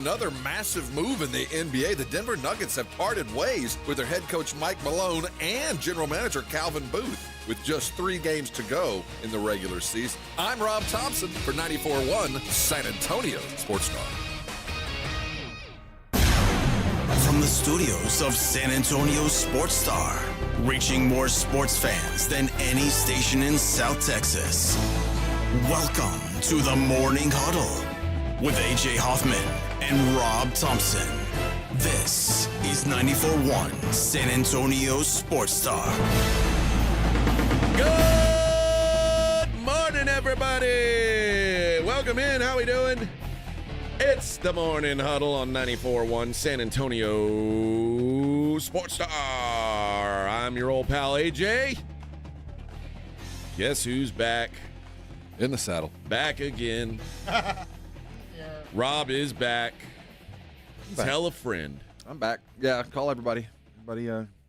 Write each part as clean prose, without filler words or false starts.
Another massive move in the NBA. The Denver Nuggets have parted ways with their head coach Mike Malone and general manager Calvin Booth with just 3 games to go in the regular season. I'm Rob Thompson for 94.1 San Antonio Sports Star. From the studios of San Antonio Sports Star, reaching more sports fans than any station in South Texas. Welcome to the Morning Huddle with A.J. Hoffman and Rob Thompson. This is 94.1 San Antonio Sports Star. Good morning, everybody. Welcome in. How we doing? It's the Morning Huddle on 94.1 San Antonio Sports Star. I'm your old pal, AJ. Guess who's back? In the saddle. Back again. Rob is back. Tell a friend. I'm back. Yeah, call everybody.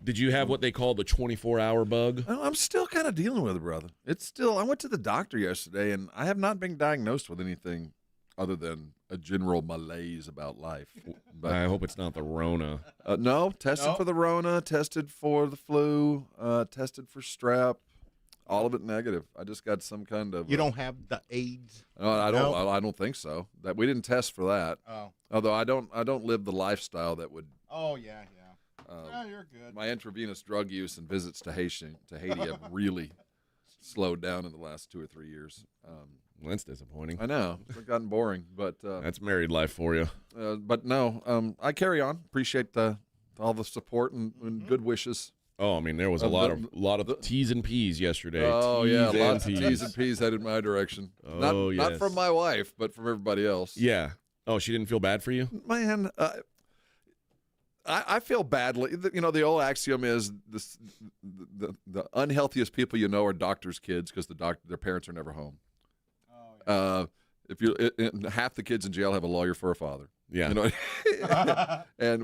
Did you have what they call the 24-hour bug? I'm still kind of dealing with it, brother. I went to the doctor yesterday, and I have not been diagnosed with anything other than a general malaise about life. But I hope it's not the Rona. No, tested for the Rona, tested for the flu, tested for strep. All of it negative. I just got some kind of. You don't have the AIDS? I don't. No? I don't think so. That we didn't test for that. Oh. Although I don't live the lifestyle that would. Oh yeah. You're good. My intravenous drug use and visits to Haiti have really slowed down in the last 2 or 3 years. Well, that's disappointing. I know it's gotten boring, but that's married life for you. But no, I carry on. Appreciate all the support and good wishes. Oh, I mean, there was a lot of T's and P's yesterday. Oh, yeah, lots of T's and P's headed my direction. Oh, yes. Not from my wife, but from everybody else. Yeah. Oh, she didn't feel bad for you? Man, I feel badly. You know, the old axiom is the unhealthiest people you know are doctors' kids because their parents are never home. Oh, yeah. Half the kids in jail have a lawyer for a father. Yeah. You know? And,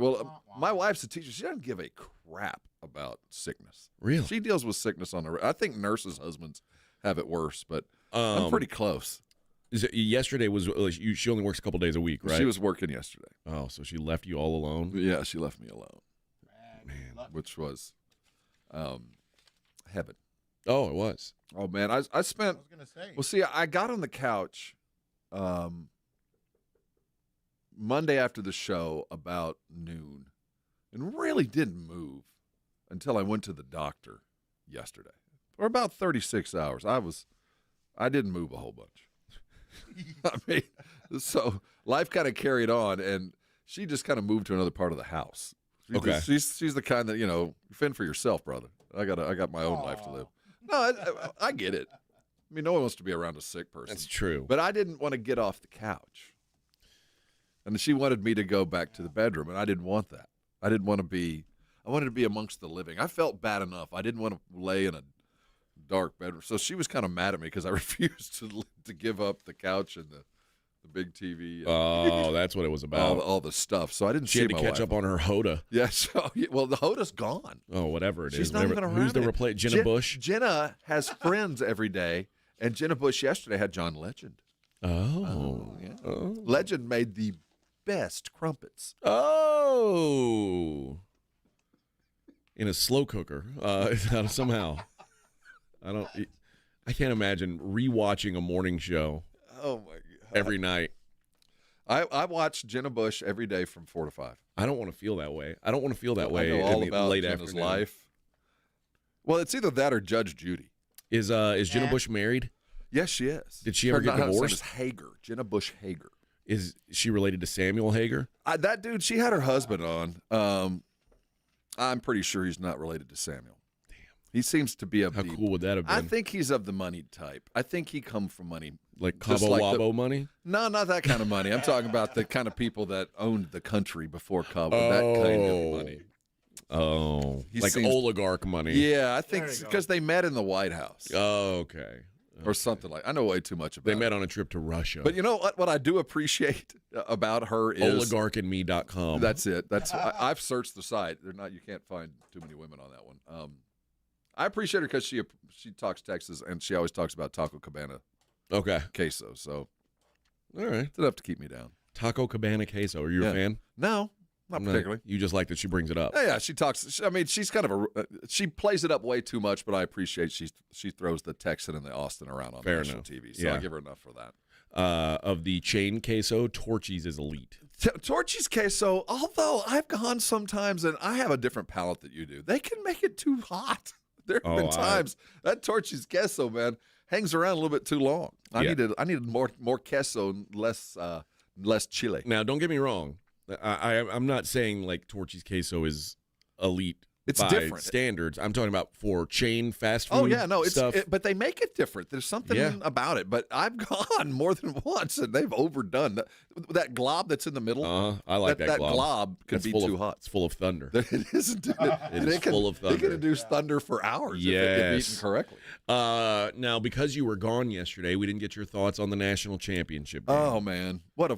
my wife's a teacher. She doesn't give a crap about sickness. Really? She deals with sickness I think nurses' husbands have it worse, but I'm pretty close. Yesterday she only works a couple days a week, right? She was working yesterday. Oh, so she left you all alone? Yeah, she left me alone. Man. Which was heaven. Oh, it was. Oh, man. I spent. I was going to say. Well, see, I got on the couch Monday after the show about noon and really didn't move until I went to the doctor yesterday. For about 36 hours. I didn't move a whole bunch. I mean, so life kind of carried on, and she just kind of moved to another part of the house. She's the kind that, fend for yourself, brother. I got my own life to live. No, I get it. I mean, no one wants to be around a sick person. That's true. But I didn't want to get off the couch. And she wanted me to go back to the bedroom, and I didn't want that. I wanted to be amongst the living. I felt bad enough. I didn't want to lay in a dark bedroom. So she was kind of mad at me because I refused to give up the couch and the big TV. Oh, that's what it was about. All the stuff. So I didn't see my wife. She had to catch up on her Hoda. Yeah, well, the Hoda's gone. Oh, whatever it is. She's not even around. Who's the replace? Jenna Bush? Jenna has friends every day, and Jenna Bush yesterday had John Legend. Oh. Yeah. Oh. Legend made the best crumpets. Oh. In a slow cooker, somehow. I can't imagine rewatching a morning show. Oh my God. Every night. I watch Jenna Bush every day from 4 to 5. I don't want to feel that way. I don't want to feel that way I know all in about the late Jenna's afternoon. life. Well, it's either that or Judge Judy. Is Jenna Bush married? Yes, she is. Did she ever get divorced? Hager, Jenna Bush Hager. Is she related to Samuel Hager? That dude, she had her husband on. I'm pretty sure he's not related to Samuel. Damn. He seems to be How cool would that have been? I think he's of the moneyed type. I think he come from money. Like Cabo Wabo money? No, not that kind of money. I'm talking about the kind of people that owned the country before Cabo. That kind of money. Oh. Oligarch money. Yeah, I think because they met in the White House. Oh, okay. Or something like. I know way too much about it. They met on a trip to Russia. But you know what I do appreciate about her is oligarchandme.com. That's it. I've searched the site. You can't find too many women on that one. I appreciate her because she talks Texas and she always talks about Taco Cabana. Okay. Queso. So all right, it's enough to keep me down. Taco Cabana queso. Are you a fan? No, not particularly. You just like that she brings it up. Yeah, she talks. I mean, she's kind of she plays it up way too much, but I appreciate she throws the Texan and the Austin around on national TV. So I give her enough for that. Of the chain queso, Torchy's is elite. Torchy's queso, although I've gone sometimes and I have a different palate that you do, they can make it too hot. There have been times that Torchy's queso, man, hangs around a little bit too long. I needed more queso and less chili. Now, don't get me wrong. I'm not saying like Torchy's queso is elite. It's by different standards. I'm talking about for chain fast food. Oh yeah, no, stuff. But they make it different. There's something about it. But I've gone more than once, and they've overdone that glob that's in the middle. I like that glob. That glob could be too hot. It's full of thunder. It isn't. It is full of thunder. It can induce thunder for hours if eaten correctly. Now, because you were gone yesterday, we didn't get your thoughts on the national championship game. Oh man, what a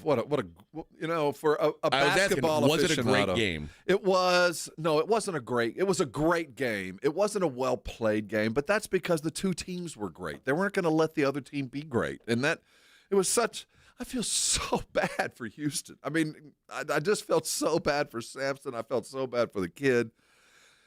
for a basketball was it a great aficionado, game? It was. No, it wasn't a great. It was a great game. It wasn't a well-played game, but that's because the two teams were great. They weren't going to let the other team be great. And it was such – I feel so bad for Houston. I mean, I just felt so bad for Sampson. I felt so bad for the kid.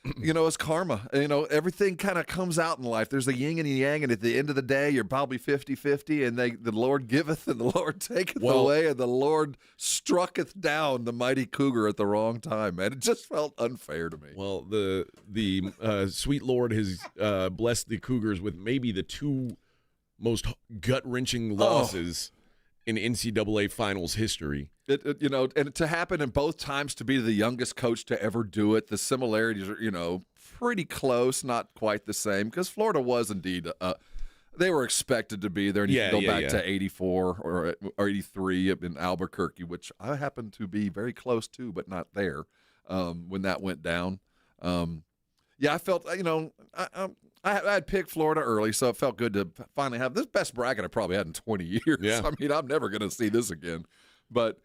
It's karma. Everything kind of comes out in life. There's a yin and a yang, and at the end of the day, you're probably 50-50, and the Lord giveth and the Lord taketh away, and the Lord strucketh down the mighty Cougar at the wrong time, man. It just felt unfair to me. Well, the sweet Lord has blessed the Cougars with maybe the two most gut-wrenching losses in NCAA finals history. And to happen in both times, to be the youngest coach to ever do it, the similarities are, pretty close, not quite the same, because Florida was indeed, they were expected to be there. And you can go back to 84 or 83 in Albuquerque, which I happen to be very close to, but not there when that went down. I felt, I had picked Florida early, so it felt good to finally have this best bracket I probably had in 20 years. Yeah. I mean, I'm never going to see this again. But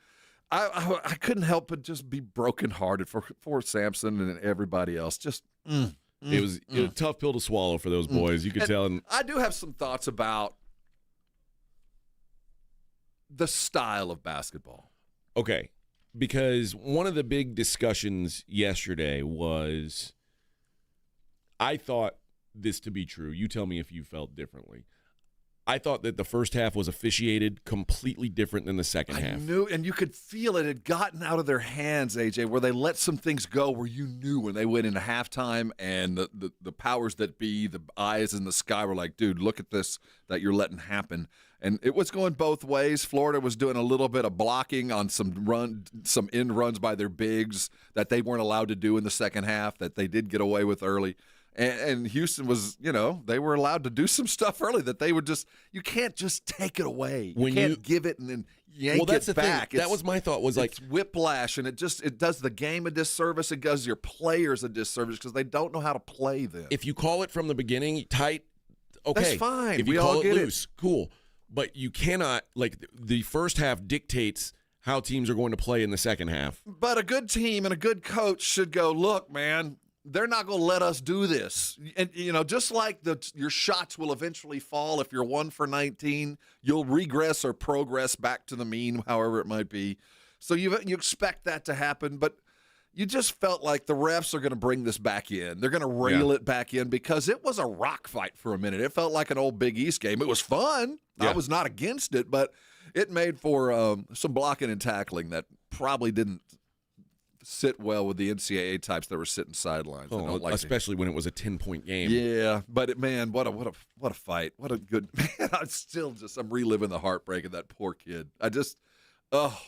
I couldn't help but just be brokenhearted for Sampson and everybody else. Just it was a tough pill to swallow for those boys. You could tell. And I do have some thoughts about the style of basketball. Okay, because one of the big discussions yesterday was, I thought this to be true. You tell me if you felt differently. I thought that the first half was officiated completely different than the second half. I knew, and you could feel it had gotten out of their hands, AJ, where they let some things go where you knew when they went into halftime and the powers that be, the eyes in the sky were like, dude, look at this that you're letting happen. And it was going both ways. Florida was doing a little bit of blocking on some end runs by their bigs that they weren't allowed to do in the second half that they did get away with early. And Houston was, they were allowed to do some stuff early that they would just – you can't just take it away. You can't give it and then yank it back. That was my thought, was like – it's whiplash, and it does the game a disservice. It does your players a disservice because they don't know how to play them. If you call it from the beginning tight, okay. That's fine. If you call it loose, cool. But you cannot – like the first half dictates how teams are going to play in the second half. But a good team and a good coach should go, look, man – they're not going to let us do this. And, just like your shots will eventually fall. If you're 1 for 19, you'll regress or progress back to the mean, however it might be. So you expect that to happen, but you just felt like the refs are going to bring this back in. They're going to rail it back in because it was a rock fight for a minute. It felt like an old Big East game. It was fun. Yeah. I was not against it, but it made for some blocking and tackling that probably didn't sit well with the NCAA types that were sitting sidelines. Especially when it was a 10-point game. Yeah, but man, what a fight! What a good man! I'm reliving the heartbreak of that poor kid. To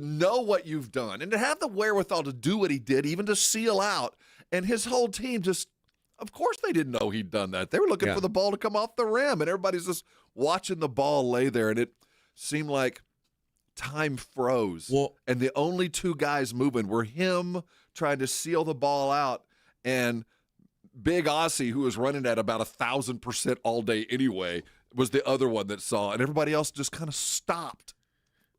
know what you've done and to have the wherewithal to do what he did, even to seal out, and his whole team just. Of course, they didn't know he'd done that. They were looking for the ball to come off the rim, and everybody's just watching the ball lay there, and it seemed like time froze, and the only two guys moving were him trying to seal the ball out and Big Aussie, who was running at about 1,000% all day anyway, was the other one that saw, and everybody else just kind of stopped.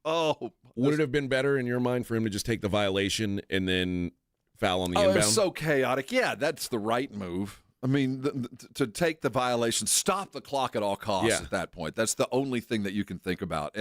Would it have been better in your mind for him to just take the violation and then foul on the inbound? It's so chaotic. Yeah, that's the right move. I mean, to take the violation, stop the clock at all costs at that point. That's the only thing that you can think about.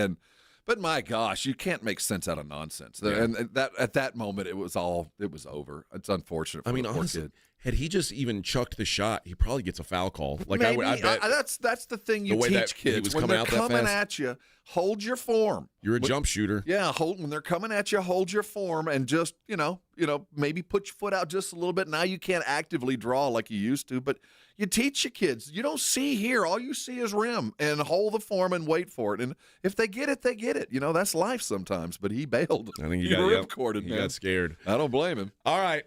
But my gosh, you can't make sense out of nonsense. And that at that moment, it was over. It's unfortunate for the poor honestly, kid. had he just even chucked the shot, he probably gets a foul call. Like Maybe. I bet That's the thing you the way teach that he kids. was When coming they're out that coming fast. at you, hold your form. You're a jump shooter. Yeah, when they're coming at you, hold your form and just, maybe put your foot out just a little bit. Now you can't actively draw like you used to, but you teach your kids. You don't see here. All you see is rim and hold the form and wait for it. And if they get it, they get it. That's life sometimes, but he bailed. I think he got scared. I don't blame him. All right.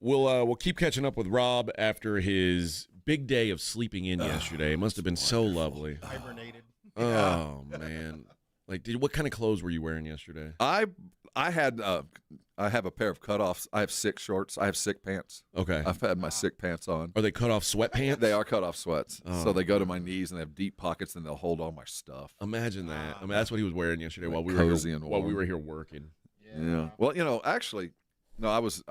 We'll keep catching up with Rob after his big day of sleeping in yesterday. It must have been so lovely. Hibernated. Oh, man. Like, what kind of clothes were you wearing yesterday? I have a pair of cutoffs. I have sick shorts. I have sick pants. Okay. I've had my sick pants on. Are they cut off sweatpants? They are cut off sweats. Oh. So they go to my knees and they have deep pockets and they'll hold all my stuff. Imagine that. I mean, that's what he was wearing yesterday Like while we cozy were and here, while we warm. were here working. Yeah. Well, actually, no, I was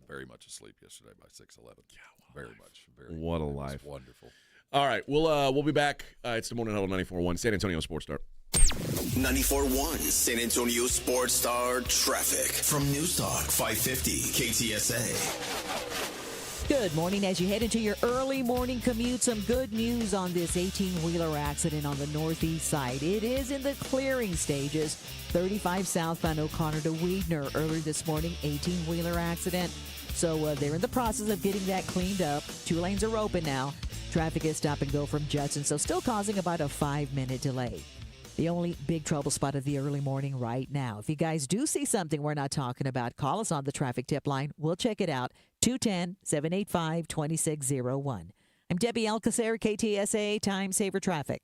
very much asleep yesterday by 6:11. Yeah, very much. What a it was life. Wonderful. All right, we'll be back. It's the Morning Huddle 94.1 San Antonio Sports Star. 94.1 San Antonio Sports Star traffic from News Talk 550 KTSA. Good morning. As you head into your early morning commute, some good news on this 18-wheeler accident on the northeast side. It is in the clearing stages. 35 southbound O'Connor to Weidner earlier this morning, 18-wheeler accident. So they're in the process of getting that cleaned up. 2 lanes are open now. Traffic is stop and go from Judson, so still causing about a 5-minute delay. The only big trouble spot of the early morning right now. If you guys do see something we're not talking about, call us on the traffic tip line. We'll check it out. 210-785-2601. I'm Debbie Alcacer, KTSA Time Saver Traffic.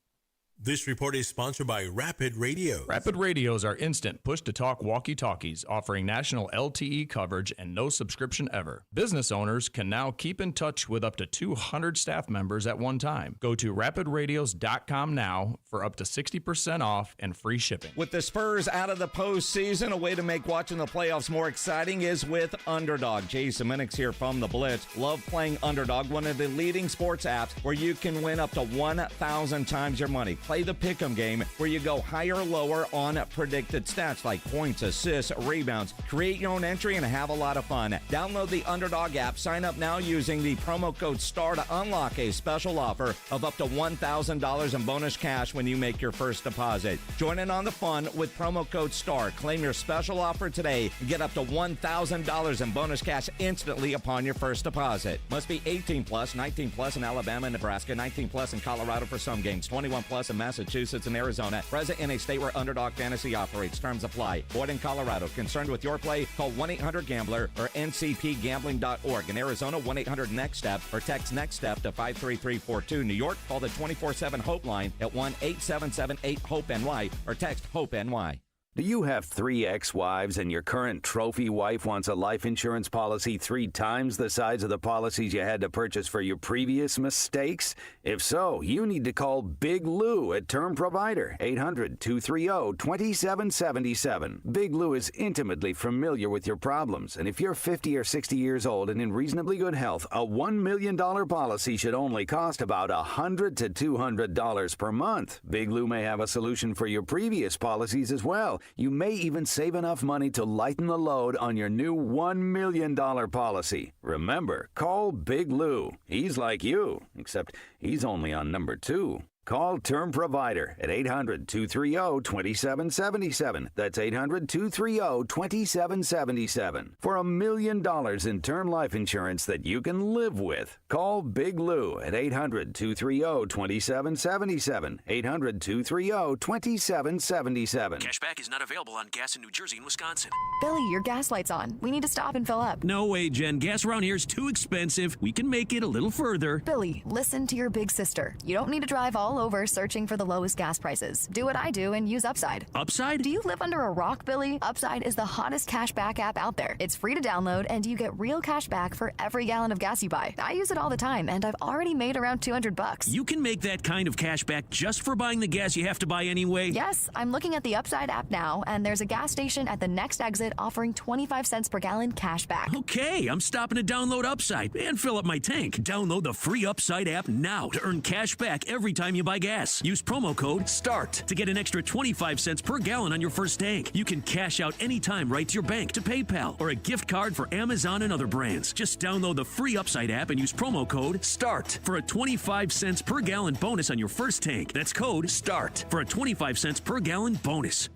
This report is sponsored by Rapid Radio. Rapid Radios are instant push-to-talk walkie-talkies offering national LTE coverage and no subscription ever. Business owners can now keep in touch with up to 200 staff members at one time. Go to rapidradios.com now for up to 60% off and free shipping. With the Spurs out of the postseason, a way to make watching the playoffs more exciting is with Underdog. Jason Minix here from The Blitz. Love playing Underdog, one of the leading sports apps where you can win up to 1,000 times your money. Play the Pick'em game where you go higher or lower on predicted stats like points, assists, rebounds. Create your own entry and have a lot of fun. Download the Underdog app. Sign up now using the promo code STAR to unlock a special offer of up to $1,000 in bonus cash when you make your first deposit. Join in on the fun with promo code STAR. Claim your special offer today and get up to $1,000 in bonus cash instantly upon your first deposit. Must be 18 plus, 19 plus in Alabama and Nebraska, 19 plus in Colorado for some games, 21 plus in Massachusetts and Arizona. Present in a state where Underdog Fantasy operates. Terms apply. Void in Colorado. Concerned with your play? Call 1-800-GAMBLER or ncpgambling.org. In Arizona, 1-800-NEXT-STEP or text NEXT-STEP to 53342. New York, call the 24/7 HOPE line at 1-877-8-HOPE-NY or text HOPE-NY. Do you have 3 ex-wives and your current trophy wife wants a life insurance policy 3 times the size of the policies you had to purchase for your previous mistakes? If so, you need to call Big Lou at Term Provider, 800-230-2777. Big Lou is intimately familiar with your problems, and if you're 50 or 60 years old and in reasonably good health, a $1 million policy should only cost about $100 to $200 per month. Big Lou may have a solution for your previous policies as well. You may even save enough money to lighten the load on your new $1 million policy. Remember, call Big Lou. He's like you, except he's only on number 2. Call Term Provider at 800-230-2777. That's 800-230-2777. For $1 million in term life insurance that you can live with. Call Big Lou at 800-230-2777. 800-230-2777. Cashback is not available on gas in New Jersey and Wisconsin. Billy, your gas light's on. We need to stop and fill up. No way, Jen. Gas around here is too expensive. We can make it a little further. Billy, listen to your big sister. You don't need to drive all over searching for the lowest gas prices. Do what I do and use Upside. Upside? Do you live under a rock, Billy? Upside is the hottest cashback app out there. It's free to download, and you get real cash back for every gallon of gas you buy. I use it all the time, and I've already made around $200. You can make that kind of cash back just for buying the gas you have to buy anyway? Yes, I'm looking at the Upside app now, and there's a gas station at the next exit offering 25 cents per gallon cash back. Okay, I'm stopping to download Upside and fill up my tank. Download the free Upside app now to earn cash back every time you buy gas. Use promo code START to get an extra 25 cents per gallon on your first tank. You can cash out anytime right to your bank, to PayPal, or a gift card for Amazon and other brands. Just download the free Upside app and use promo code START for a 25 cents per gallon bonus on your first tank. That's code START for a 25 cents per gallon bonus.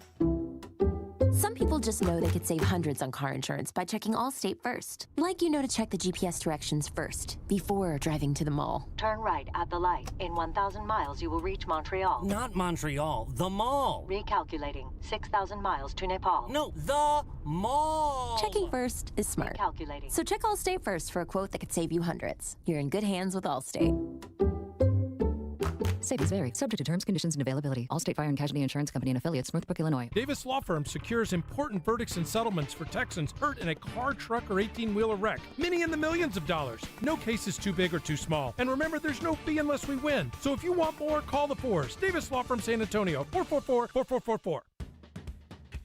Some people just know they could save hundreds on car insurance by checking Allstate first. Like to check the GPS directions first, before driving to the mall. Turn right at the light. In 1,000 miles, you will reach Montreal. Not Montreal, the mall. Recalculating. 6,000 miles to Nepal. No, the mall. Checking first is smart. Recalculating. So check Allstate first for a quote that could save you hundreds. You're in good hands with Allstate. Savings vary. Subject to terms, conditions, and availability. Allstate Fire and Casualty Insurance Company and affiliates, Northbrook, Illinois. Davis Law Firm secures important verdicts and settlements for Texans hurt in a car, truck, or 18-wheeler wreck. Many in the millions of dollars. No case is too big or too small. And remember, there's no fee unless we win. So if you want more, call the Fours. Davis Law Firm, San Antonio, 444-4444.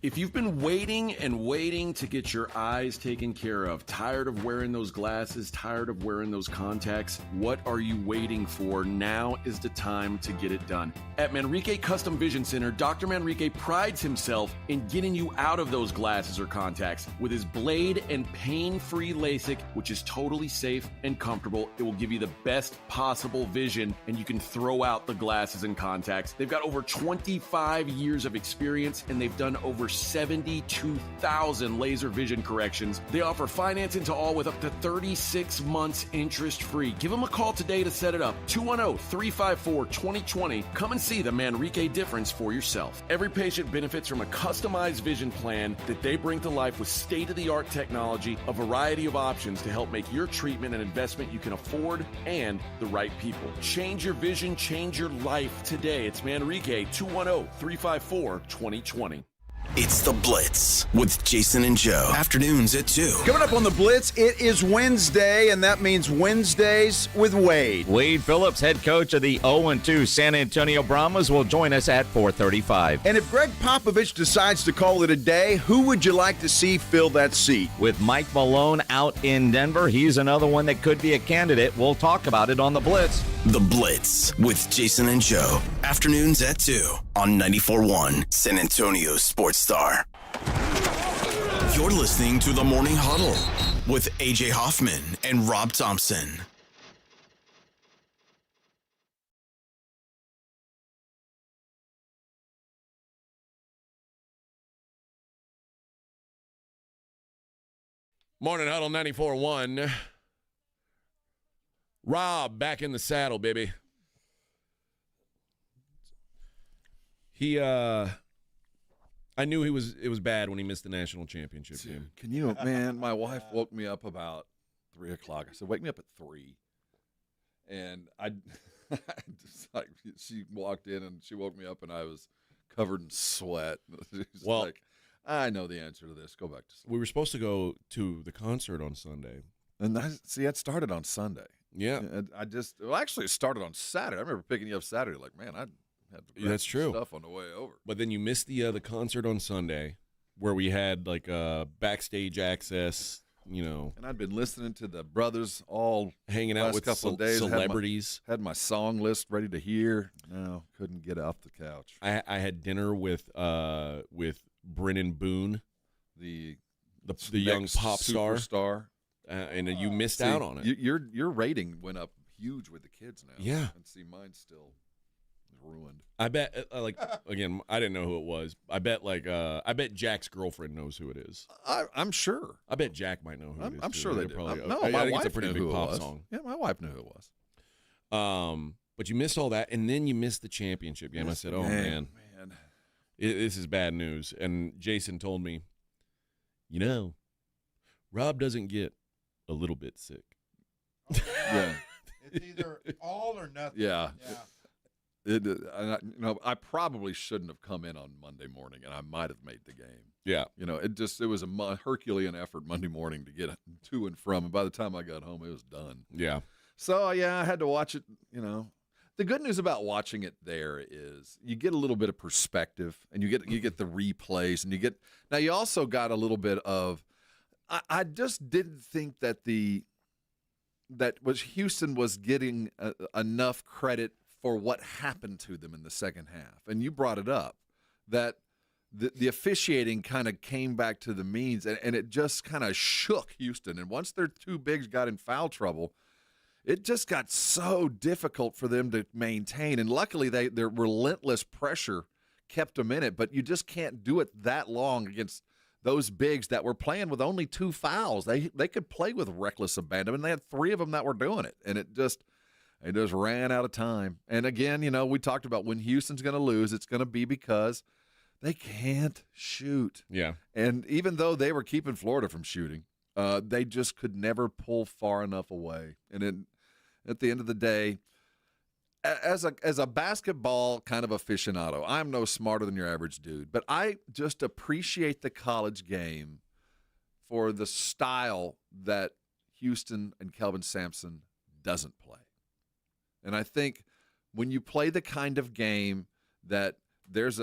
If you've been waiting and waiting to get your eyes taken care of, tired of wearing those glasses, tired of wearing those contacts, what are you waiting for? Now is the time to get it done. At Manrique Custom Vision Center, Dr. Manrique prides himself in getting you out of those glasses or contacts with his blade and pain-free LASIK, which is totally safe and comfortable. It will give you the best possible vision, and you can throw out the glasses and contacts. They've got over 25 years of experience, and they've done over 72,000 laser vision corrections. They offer financing to all with up to 36 months interest-free. Give them a call today to set it up. 210-354-2020. Come and see the Manrique difference for yourself. Every patient benefits from a customized vision plan that they bring to life with state-of-the-art technology, a variety of options to help make your treatment an investment you can afford and the right people. Change your vision, change your life today. It's Manrique, 210-354-2020. It's The Blitz with Jason and Joe. Afternoons at 2. Coming up on The Blitz, it is Wednesday, and that means Wednesdays with Wade. Wade Phillips, head coach of the 0-2 San Antonio Brahmas, will join us at 4:35. And if Greg Popovich decides to call it a day, who would you like to see fill that seat? With Mike Malone out in Denver, he's another one that could be a candidate. We'll talk about it on The Blitz. The Blitz with Jason and Joe. Afternoons at 2 on 94.1 San Antonio Sports Star. You're listening to the Morning Huddle with AJ Hoffman and Rob Thompson. Morning Huddle 94.1. Rob back in the saddle, baby. I knew it was bad when he missed the national championship game. Can you, man, my wife woke me up about 3 o'clock. I said, wake me up at 3. And I just like, she walked in and she woke me up and I was covered in sweat. She's like, I know the answer to this. Go back to sleep. We were supposed to go to the concert on Sunday. And that started on Sunday. Yeah. Actually, it started on Saturday. I remember picking you up Saturday, like, man, I had to grab That's true. stuff on the way over. But then you missed the concert on Sunday where we had like backstage access, And I'd been listening to the brothers all hanging out with couple of days. celebrities. Had my song list ready to hear. No, couldn't get off the couch. I had dinner with Brennan Boone, the young pop superstar. And you missed out on it. Your rating went up huge with the kids now. Yeah. And see, mine's still ruined. I bet, again, I didn't know who it was. I bet Jack's girlfriend knows who it is. I'm sure. I bet Jack might know who it is. I'm sure they do. Probably, my I think wife it's a pretty knew big who pop it was. song. Yeah, my wife knew who it was. But you missed all that, and then you missed the championship game. I said, "Oh man, this is bad news." And Jason told me, Rob doesn't get a little bit sick. Yeah, it's either all or nothing. Yeah. I probably shouldn't have come in on Monday morning, and I might have made the game. Yeah. It was a Herculean effort Monday morning to get to and from, and by the time I got home, it was done. Yeah. So, I had to watch it, The good news about watching it there is you get a little bit of perspective, and you get the replays, and now you also got a little bit of, I just didn't think that Houston was getting enough credit for what happened to them in the second half. And you brought it up, that the officiating kind of came back to the means, and it just kind of shook Houston. And once their two bigs got in foul trouble, it just got so difficult for them to maintain. And luckily, their relentless pressure kept them in it. But you just can't do it that long against those bigs that were playing with only 2 fouls. They could play with reckless abandonment. They had 3 of them that were doing it, and it just ran out of time. And again, we talked about when Houston's going to lose, it's going to be because they can't shoot. Yeah. And even though they were keeping Florida from shooting, they just could never pull far enough away. And at the end of the day, as a basketball kind of aficionado, I'm no smarter than your average dude, but I just appreciate the college game for the style that Houston and Kelvin Sampson doesn't play. And I think when you play the kind of game that there's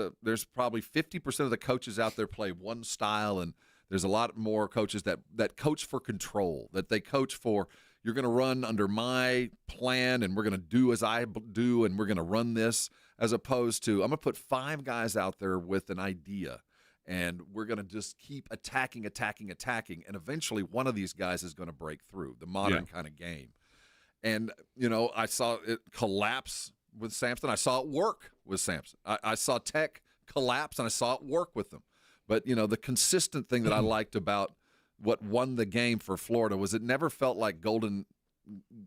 probably 50% of the coaches out there play one style, and there's a lot more coaches that coach for control, that they coach for, you're going to run under my plan, and we're going to do as I do, and we're going to run this, as opposed to I'm going to put 5 guys out there with an idea, and we're going to just keep attacking, and eventually one of these guys is going to break through, the modern kind of game. And, I saw it collapse with Sampson. I saw it work with Sampson. I saw Tech collapse, and I saw it work with them. But, the consistent thing that I liked about what won the game for Florida was it never felt like Golden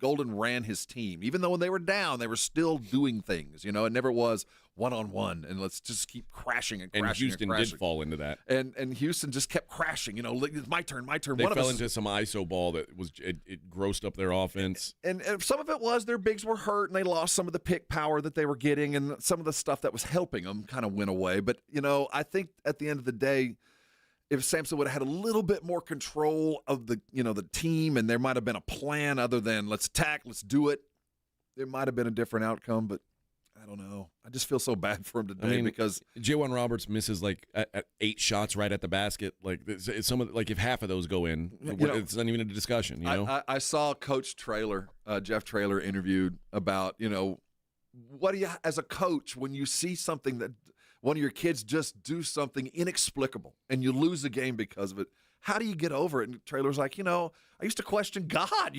ran his team. Even though when they were down, they were still doing things. It never was one-on-one, and let's just keep crashing and crashing. And Houston did fall into that. And Houston just kept crashing. It's my turn. They fell into some ISO ball that was it grossed up their offense. And some of it was their bigs were hurt, and they lost some of the pick power that they were getting, and some of the stuff that was helping them kind of went away. But, I think at the end of the day, if Sampson would have had a little bit more control of the team, and there might have been a plan other than let's attack, let's do it, it might have been a different outcome. But I don't know. I just feel so bad for him today because J1 Roberts misses at 8 shots right at the basket. Like it's if half of those go in, it's not even a discussion. I saw Coach Traylor, Jeff Traylor, interviewed about what do you as a coach when you see something that one of your kids just do something inexplicable and you lose the game because of it. How do you get over it? And Traylor's like, I used to question God.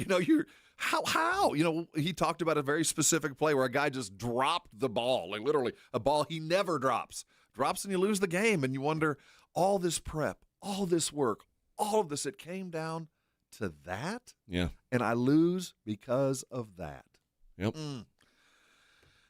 How? He talked about a very specific play where a guy just dropped the ball, like literally a ball he never drops and you lose the game. And you wonder, all this prep, all this work, all of this, it came down to that. Yeah. And I lose because of that. Yep.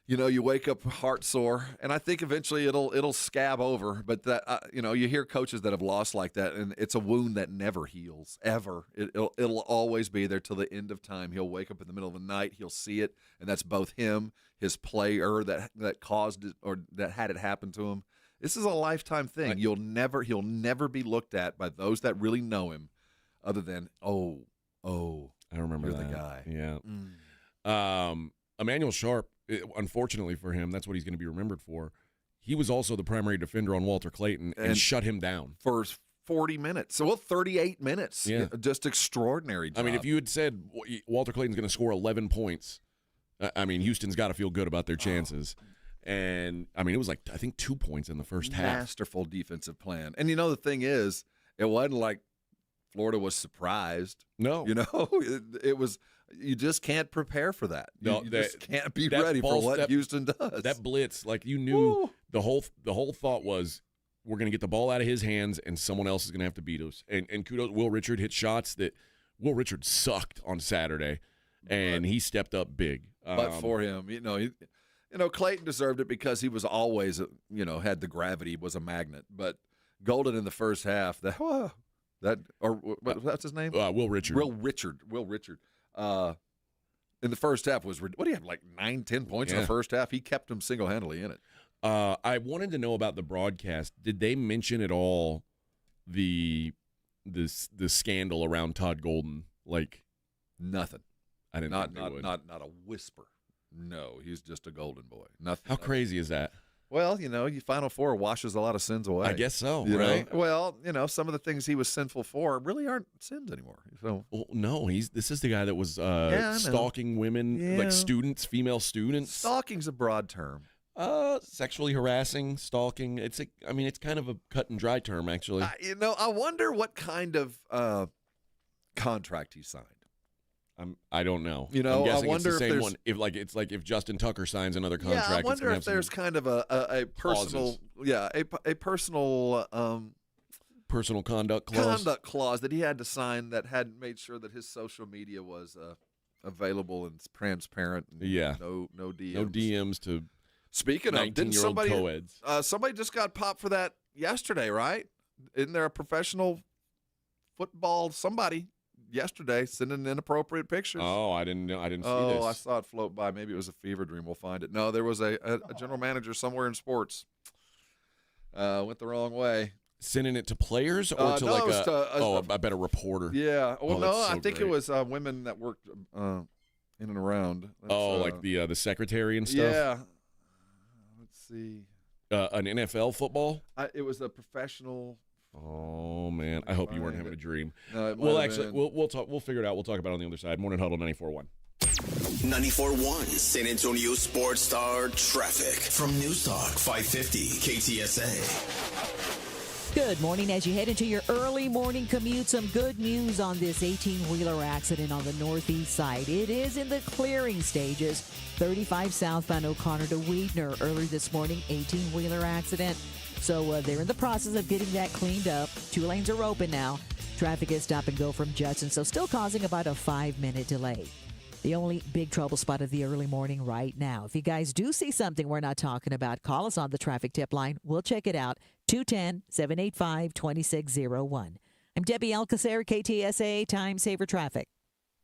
You wake up heart sore, and I think eventually it'll scab over. But that you hear coaches that have lost like that, and it's a wound that never heals ever. It'll always be there till the end of time. He'll wake up in the middle of the night, he'll see it, and that's both him, his player that caused it or that had it happen to him. This is a lifetime thing. He'll never be looked at by those that really know him, other than I remember you're that. the guy. Yeah. Emmanuel Sharp. Unfortunately for him, that's what he's going to be remembered for. He was also the primary defender on Walter Clayton and shut him down for 40 minutes. So 38 minutes. Yeah. Just extraordinary job. I mean, if you had said Walter Clayton's going to score 11 points, Houston's got to feel good about their chances. And, it was I think 2 points in the first half. Masterful defensive plan. And, the thing is, it wasn't like Florida was surprised. No. It was – you just can't prepare for that. You just can't be ready for what Houston does. That blitz, you knew the whole thought was we're going to get the ball out of his hands and someone else is going to have to beat us. And kudos, Will Richard hit shots that Will Richard sucked on Saturday, and he stepped up big. But for him, Clayton deserved it because he was always, had the gravity, was a magnet. But Golden in the first half, what's his name? Will Richard. Will Richard. In the first half what do you have, 9-10 points in the first half? He kept him single-handedly in it. I wanted to know about the broadcast. Did they mention at all the scandal around Todd Golden? Nothing. I didn't think they would. Not a whisper. No, he's just a golden boy. Nothing. How crazy is that? Well, you Final Four washes a lot of sins away. I guess so, You know? right? Well, some of the things he was sinful for really aren't sins anymore. So, Well, no, this is the guy that was I know. stalking women, Yeah. like students, female students. stalking's a broad term. Sexually harassing, stalking. It's kind of a cut and dry term, actually. I wonder what kind of contract he signed. I don't know. I I'm guessing wonder it's the if same there's- one. If Justin Tucker signs another contract, Yeah, I it's wonder gonna if have there's some kind of a personal, clauses. a personal personal conduct clause that he had to sign that had made sure that his social media was available and transparent. And no DMs. No DMs to. Speaking of, didn't 19-year-old somebody co-eds. somebody just got popped for that yesterday, right? Isn't there a professional football somebody yesterday sending inappropriate pictures? Oh, I didn't know. I didn't see this. I saw it float by. Maybe it was a fever dream. We'll find it. No, there was a general manager somewhere in sports. Went the wrong way. Sending it to players or to no, like it was I bet a reporter. Yeah. Well, Oh, no, that's so I think great. it was women that worked in and around. Like the secretary and stuff. Yeah. Let's see. An NFL football. It was a professional. Oh man, I hope you weren't having a dream. No, it might Well, have actually, been. we'll talk. We'll figure it out. We'll talk about it on the other side. Morning Huddle 94.1. 94.1 San Antonio Sports Star Traffic from News Talk 550 KTSA. Good morning. As you head into your early morning commute, some good news on this 18-wheeler accident on the northeast side. It is in the clearing stages. 35 southbound O'Connor to Weidner. Early this morning, 18-wheeler accident. So they're in the process of getting that cleaned up. 2 lanes are open now. Traffic is stop and go from Judson, so still causing about a 5-minute delay. The only big trouble spot of the early morning right now. If you guys do see something we're not talking about, call us on the traffic tip line. We'll check it out. 210-785-2601. I'm Debbie Alcacer, KTSA Time Saver Traffic.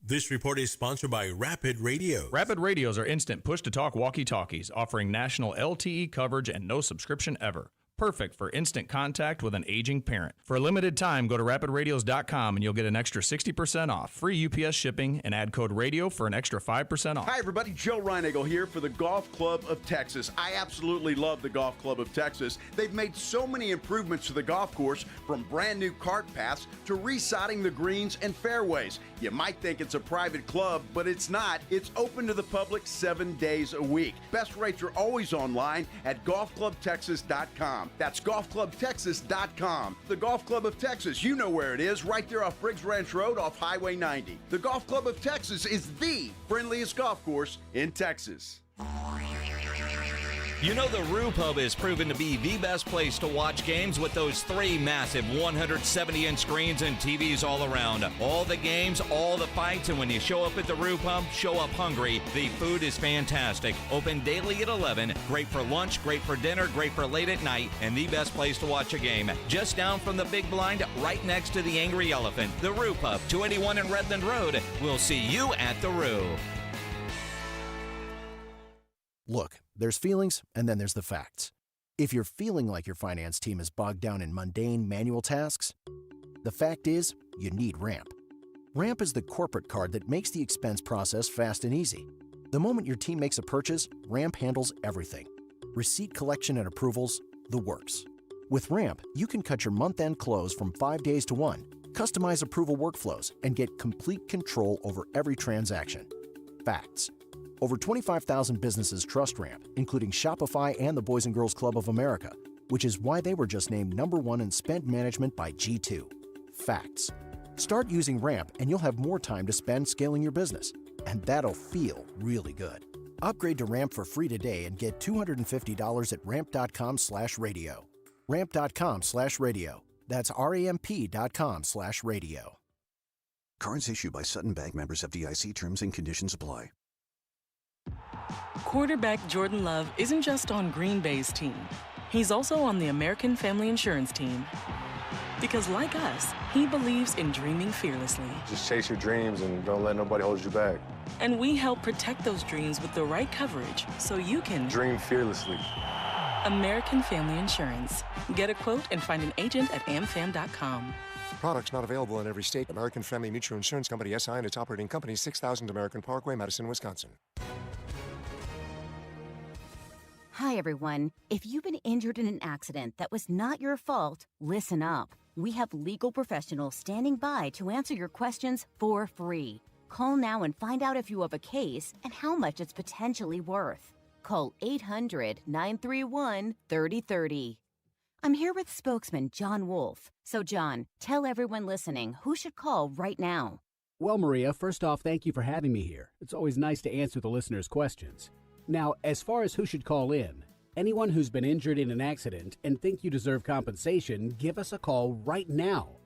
This report is sponsored by Rapid Radio. Rapid Radios are instant push-to-talk walkie-talkies offering national LTE coverage and no subscription ever. Perfect for instant contact with an aging parent. For a limited time, go to rapidradios.com and you'll get an extra 60% off. Free UPS shipping and add code radio for an extra 5% off. Hi, everybody. Joe Reinagle here for the Golf Club of Texas. I absolutely love the Golf Club of Texas. They've made so many improvements to the golf course, from brand new cart paths to resodding the greens and fairways. You might think it's a private club, but it's not. It's open to the public 7 days a week. Best rates are always online at golfclubtexas.com. That's golfclubtexas.com. The Golf Club of Texas, you know where it is, right there off Briggs Ranch Road off Highway 90. The Golf Club of Texas is the friendliest golf course in Texas. You know the Roo Pub is proven to be the best place to watch games with those 3 massive 170-inch screens and TVs all around. All the games, all the fights, and when you show up at the Roo Pub, show up hungry. The food is fantastic. Open daily at 11. Great for lunch, great for dinner, great for late at night, and the best place to watch a game. Just down from the big blind, right next to the Angry Elephant. The Roo Pub, 281 in Redland Road. We'll see you at the Roo. Look, there's feelings, and then there's the facts. If you're feeling like your finance team is bogged down in mundane manual tasks, the fact is, you need Ramp. Ramp is the corporate card that makes the expense process fast and easy. The moment your team makes a purchase, Ramp handles everything. Receipt collection and approvals, the works. With Ramp, you can cut your month-end close from 5 days to 1, customize approval workflows, and get complete control over every transaction. Facts. Over 25,000 businesses trust Ramp, including Shopify and the Boys and Girls Club of America, which is why they were just named #1 in spend management by G2. Facts. Start using Ramp and you'll have more time to spend scaling your business. And that'll feel really good. Upgrade to Ramp for free today and get $250 at ramp.com/radio. Ramp.com/radio. That's ramp.com/radio. Cards issued by Sutton Bank, members FDIC. Terms and conditions apply. Quarterback Jordan Love isn't just on Green Bay's team. He's also on the American Family Insurance team. Because like us, he believes in dreaming fearlessly. Just chase your dreams and don't let nobody hold you back. And we help protect those dreams with the right coverage so you can dream fearlessly. American Family Insurance. Get a quote and find an agent at amfam.com. Products not available in every state. American Family Mutual Insurance Company, SI, and its operating company, 6000 American Parkway, Madison, Wisconsin. Hi, everyone. If you've been injured in an accident that was not your fault, listen up. We have legal professionals standing by to answer your questions for free. Call now and find out if you have a case and how much it's potentially worth. Call 800-931-3030. I'm here with spokesman John Wolf. So, John, tell everyone listening who should call right now. Well, Maria, first off, thank you for having me here. It's always nice to answer the listeners' questions. Now, as far as who should call in, anyone who's been injured in an accident and think you deserve compensation, give us a call right now.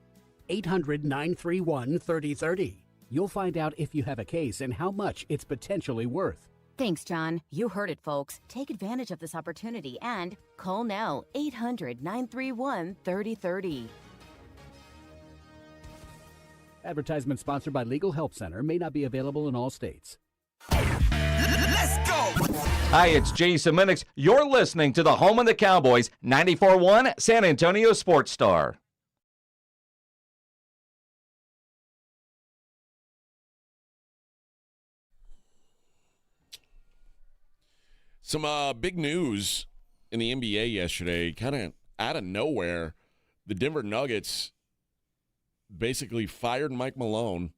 800-931-3030. You'll find out if you have a case and how much it's potentially worth. Thanks, John. You heard it, folks. Take advantage of this opportunity and call now. 800-931-3030. Advertisement sponsored by Legal Help Center, may not be available in all states. Let's go! Hi, it's Jason Minix. You're listening to the home of the Cowboys, 94.1 San Antonio Sports Star. Some big news in the NBA yesterday, kind of out of nowhere. The Denver Nuggets basically fired Mike Malone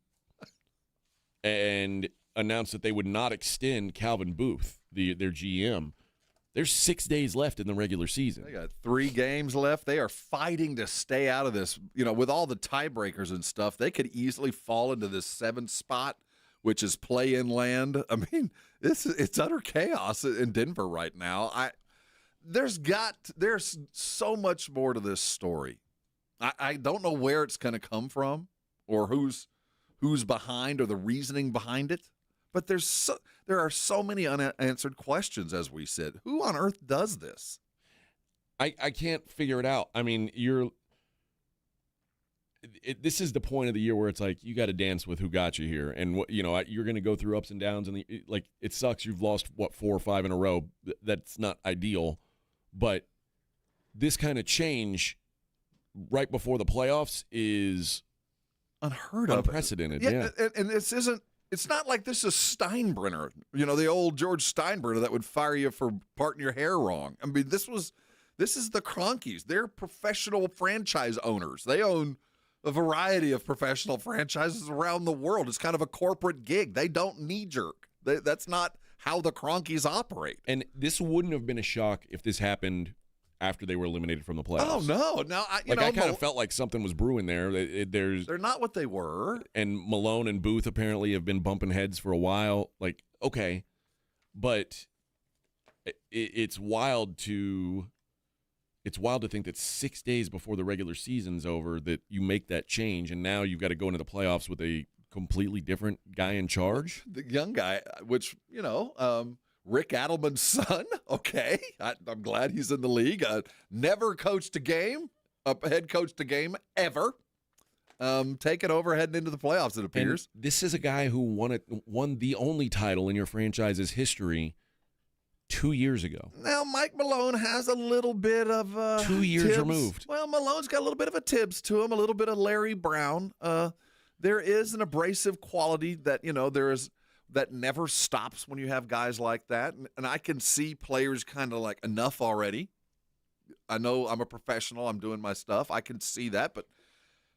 and announced that they would not extend Calvin Booth, their GM. There's 6 days left in the regular season. They got 3 games left. They are fighting to stay out of this. You know, with all the tiebreakers and stuff, they could easily fall into this 7th spot, which is play-in land. I mean, it's utter chaos in Denver right now. There's so much more to this story. I don't know where it's going to come from or who's behind or the reasoning behind it. But there are so many unanswered questions as we sit. Who on earth does this? I can't figure it out. I mean, this is the point of the year where it's like you got to dance with who got you here, and you're going to go through ups and downs, and it sucks. You've lost 4 or 5 in a row. That's not ideal, but this kind of change right before the playoffs is unheard of, unprecedented. Yeah. And this isn't. It's not like this is Steinbrenner, the old George Steinbrenner that would fire you for parting your hair wrong. I mean, this is the Cronkies. They're professional franchise owners. They own a variety of professional franchises around the world. It's kind of a corporate gig. They don't knee-jerk. That's not how the Cronkies operate. And this wouldn't have been a shock if this happened after they were eliminated from the playoffs. Oh, no. Now, I kind of felt like something was brewing there. They're not what they were. And Malone and Booth apparently have been bumping heads for a while. Okay. But it's wild to think that 6 days before the regular season's over that you make that change, and now you've got to go into the playoffs with a completely different guy in charge. The young guy, which, Rick Adelman's son, okay. I'm glad he's in the league. Never coached a game, head coached a game ever. Taking over heading into the playoffs, it appears. And this is a guy who won the only title in your franchise's history 2 years ago. Now, Mike Malone has a little bit of 2 years Tibbs. removed. Well, Malone's got a little bit of a Tibbs to him, a little bit of Larry Brown. There is an abrasive quality that, that never stops when you have guys like that. And I can see players kind of like, enough already. I know I'm a professional. I'm doing my stuff. I can see that, but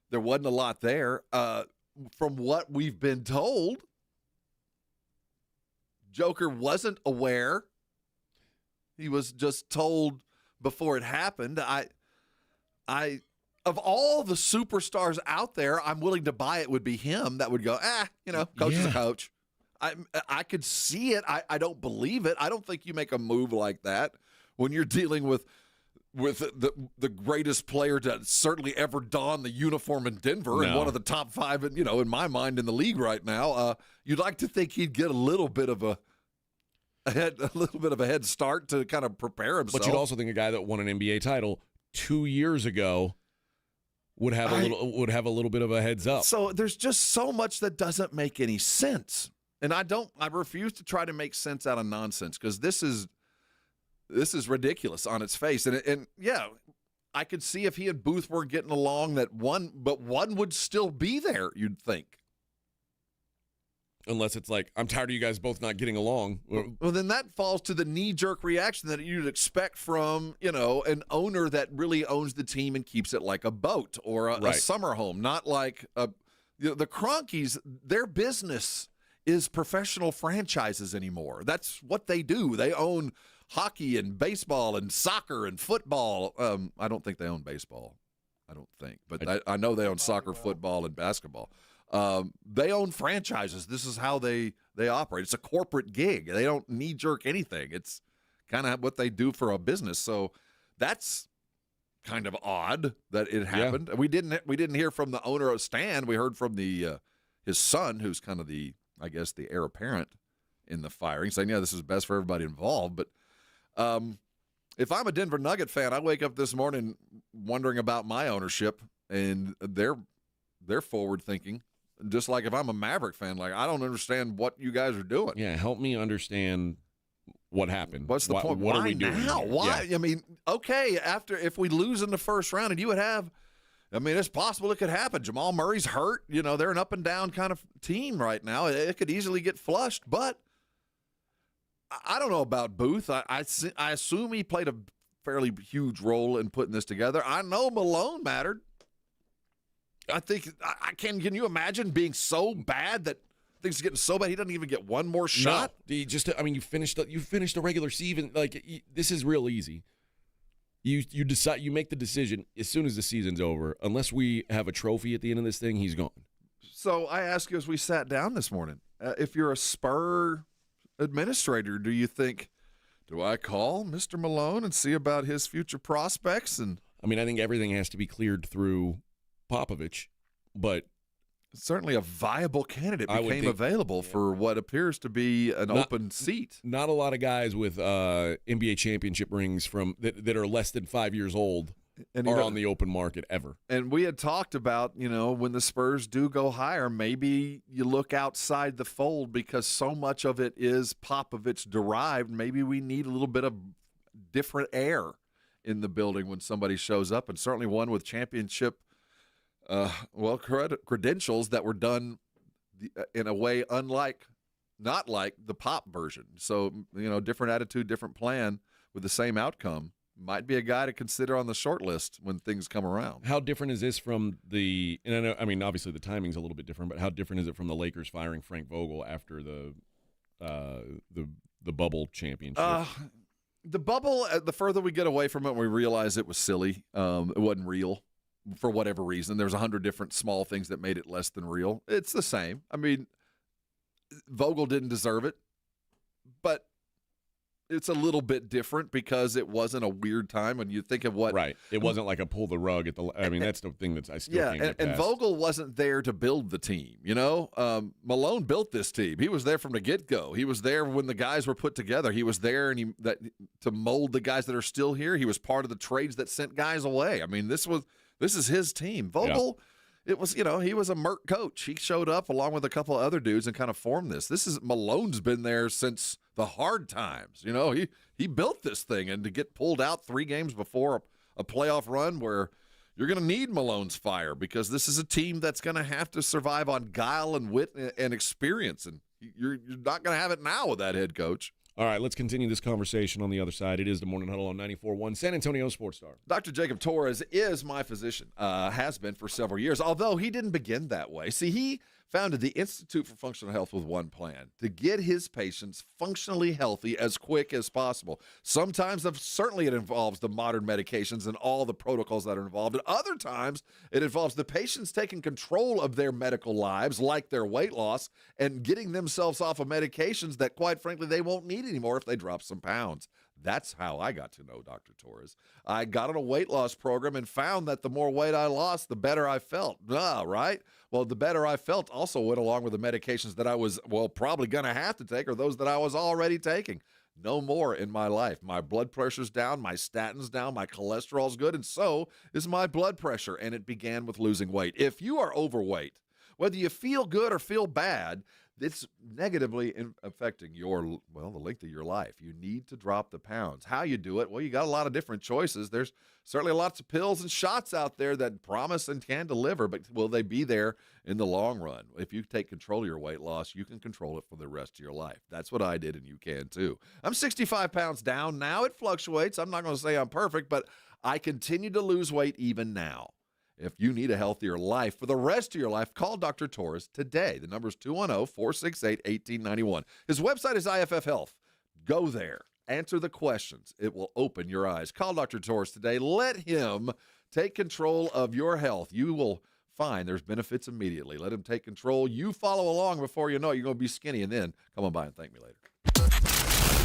there wasn't a lot there. From what we've been told, Joker wasn't aware. He was just told before it happened. Of all the superstars out there, I'm willing to buy it would be him that would go, coach is a coach. I could see it. I don't believe it. I don't think you make a move like that when you're dealing with the greatest player to certainly ever don the uniform in Denver and one of the top 5, in my mind in the league right now. You'd like to think he'd get a little bit of a head start to kind of prepare himself. But you'd also think a guy that won an NBA title 2 years ago would have a little bit of a heads up. So there's just so much that doesn't make any sense. And I refuse to try to make sense out of nonsense because this is ridiculous on its face. And yeah, I could see if he and Booth were getting along but one would still be there, you'd think. Unless it's like, I'm tired of you guys both not getting along. Well, then that falls to the knee-jerk reaction that you'd expect from, an owner that really owns the team and keeps it like a boat or a summer home, not like the Cronkies. Their business is professional franchises anymore. That's what they do. They own hockey and baseball and soccer and football. I don't think they own baseball. I don't think. But I know they own soccer, football, and basketball. They own franchises. This is how they operate. It's a corporate gig. They don't knee-jerk anything. It's kind of what they do for a business. So that's kind of odd that it happened. Yeah. We didn't hear from the owner of Stan. We heard from his son, who's kind of the heir apparent in the firing, saying, yeah, this is best for everybody involved. But if I'm a Denver Nugget fan, I wake up this morning wondering about my ownership, and they're forward-thinking. Just like if I'm a Maverick fan, like, I don't understand what you guys are doing. Yeah, help me understand what happened. What's the point? What Why are we doing now? here? Why? Yeah. I mean, okay, if we lose in the first round and you would have, it's possible it could happen. Jamal Murray's hurt. They're an up-and-down kind of team right now. It could easily get flushed, but I don't know about Booth. I assume he played a fairly huge role in putting this together. I know Malone mattered. I think can you imagine being so bad that things are getting so bad he doesn't even get one more shot? No, you finished the regular season. Like, this is real easy. You decide, you make the decision as soon as the season's over. Unless we have a trophy at the end of this thing, he's gone. So I asked you as we sat down this morning, if you're a Spur administrator, do you think, do I call Mr. Malone and see about his future prospects? And I think everything has to be cleared through Popovich, but certainly a viable candidate became available for what appears to be an open seat. Not a lot of guys with NBA championship rings that are less than 5 years old are on the open market ever. And we had talked about, when the Spurs do go higher, maybe you look outside the fold because so much of it is Popovich derived. Maybe we need a little bit of different air in the building when somebody shows up, and certainly one with championship credentials that were done in a way not like the Pop version. So, different attitude, different plan with the same outcome might be a guy to consider on the short list when things come around. How different is this from and I know, obviously the timing's a little bit different, but how different is it from the Lakers firing Frank Vogel after the bubble championship? The bubble, the further we get away from it, we realize it was silly. It wasn't real. For whatever reason, there's 100 different small things that made it less than real. It's the same. Vogel didn't deserve it, but it's a little bit different because it wasn't a weird time when you think of what. Right. It wasn't like a pull the rug at the. That's the thing that I still can't get past. And Vogel wasn't there to build the team. Malone built this team. He was there from the get-go. He was there when the guys were put together. He was there to mold the guys that are still here. He was part of the trades that sent guys away. This is his team. Vogel, It was, he was a Merc coach. He showed up along with a couple of other dudes and kind of formed this. Malone's been there since the hard times. He built this thing, and to get pulled out 3 games before a playoff run where you're going to need Malone's fire because this is a team that's going to have to survive on guile and wit and experience, and you're not going to have it now with that head coach. All right, let's continue this conversation on the other side. It is the Morning Huddle on 94.1 San Antonio Sports Star. Dr. Jacob Torres is my physician, has been for several years, although he didn't begin that way. See, he founded the Institute for Functional Health with one plan: to get his patients functionally healthy as quick as possible. Sometimes, certainly it involves the modern medications and all the protocols that are involved. And other times, it involves the patients taking control of their medical lives, like their weight loss, and getting themselves off of medications that, quite frankly, they won't need anymore if they drop some pounds. That's how I got to know Dr. Torres. I got on a weight loss program and found that the more weight I lost, the better I felt. Right? Well, the better I felt also went along with the medications that I was, probably going to have to take, or those that I was already taking. No more in my life. My blood pressure's down, my statin's down, my cholesterol's good, and so is my blood pressure, and it began with losing weight. If you are overweight, whether you feel good or feel bad, It's negatively affecting the length of your life. You need to drop the pounds. How you do it? Well, you got a lot of different choices. There's certainly lots of pills and shots out there that promise and can deliver, but will they be there in the long run? If you take control of your weight loss, you can control it for the rest of your life. That's what I did, and you can too. I'm 65 pounds down now. It fluctuates. I'm not going to say I'm perfect, but I continue to lose weight even now. If you need a healthier life for the rest of your life, call Dr. Torres today. The number is 210-468-1891. His website is IFF Health. Go there. Answer the questions. It will open your eyes. Call Dr. Torres today. Let him take control of your health. You will find there's benefits immediately. Let him take control. You follow along before you know it. You're going to be skinny, and then come on by and thank me later.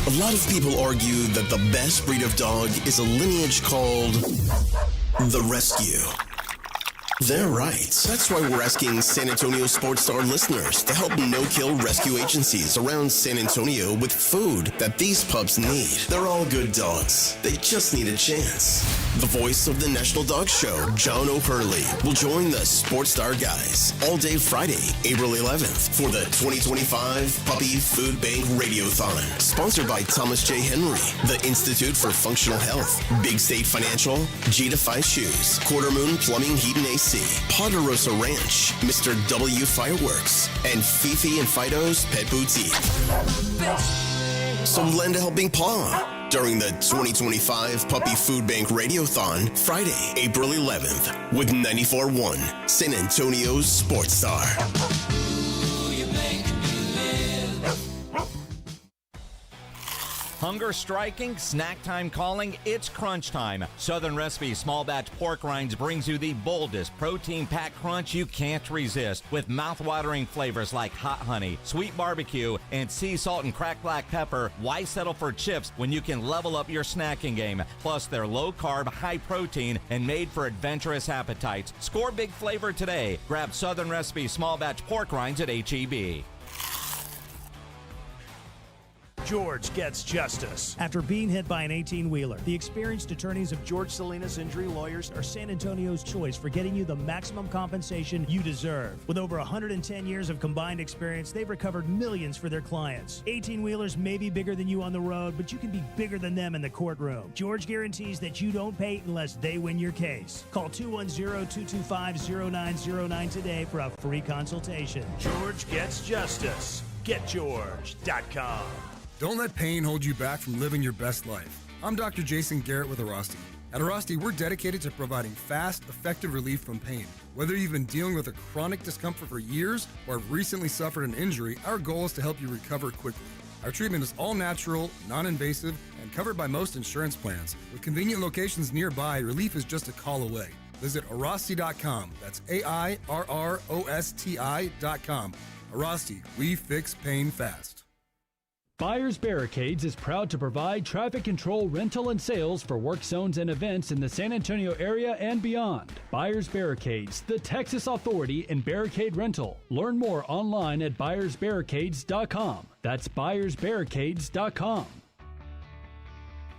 A lot of people argue that the best breed of dog is a lineage called the Rescue. They're right. That's why we're asking San Antonio Sports Star listeners to help no-kill rescue agencies around San Antonio with food that these pups need. They're all good dogs. They just need a chance. The voice of the National Dog Show, John O'Hurley, will join the Sports Star guys all day Friday, April 11th for the 2025 Puppy Food Bank Radiothon. Sponsored by Thomas J. Henry, the Institute for Functional Health, Big State Financial, G2 Shoes, Quarter Moon Plumbing, Heat and AC, Ponderosa Ranch, Mr. W Fireworks, and Fifi and Fido's Pet Boutique. So lend a helping paw during the 2025 Puppy Food Bank Radiothon, Friday, April 11th, with 94.1 San Antonio's Sports Star. Hunger striking, snack time calling, it's crunch time. Southern Recipe Small Batch Pork Rinds brings you the boldest protein-packed crunch you can't resist with mouth-watering flavors like hot honey, sweet barbecue, and sea salt and cracked black pepper. Why settle for chips when you can level up your snacking game? Plus, they're low-carb, high-protein, and made for adventurous appetites. Score big flavor today. Grab Southern Recipe Small Batch Pork Rinds at H-E-B. George gets justice. After being hit by an 18-wheeler, the experienced attorneys of George Salinas Injury Lawyers are San Antonio's choice for getting you the maximum compensation you deserve. With over 110 years of combined experience, they've recovered millions for their clients. 18-wheelers may be bigger than you on the road, but you can be bigger than them in the courtroom. George guarantees that you don't pay unless they win your case. Call 210-225-0909 today for a free consultation. George gets justice. GetGeorge.com. Don't let pain hold you back from living your best life. I'm Dr. Jason Garrett with Arasti. At Arasti, we're dedicated to providing fast, effective relief from pain. Whether you've been dealing with a chronic discomfort for years or have recently suffered an injury, our goal is to help you recover quickly. Our treatment is all natural, non-invasive, and covered by most insurance plans. With convenient locations nearby, relief is just a call away. Visit Arasti.com. That's AIRROSTI.com. Arasti, we fix pain fast. Buyers Barricades is proud to provide traffic control, rental, and sales for work zones and events in the San Antonio area and beyond. Buyers Barricades, the Texas authority in barricade rental. Learn more online at buyersbarricades.com. That's buyersbarricades.com.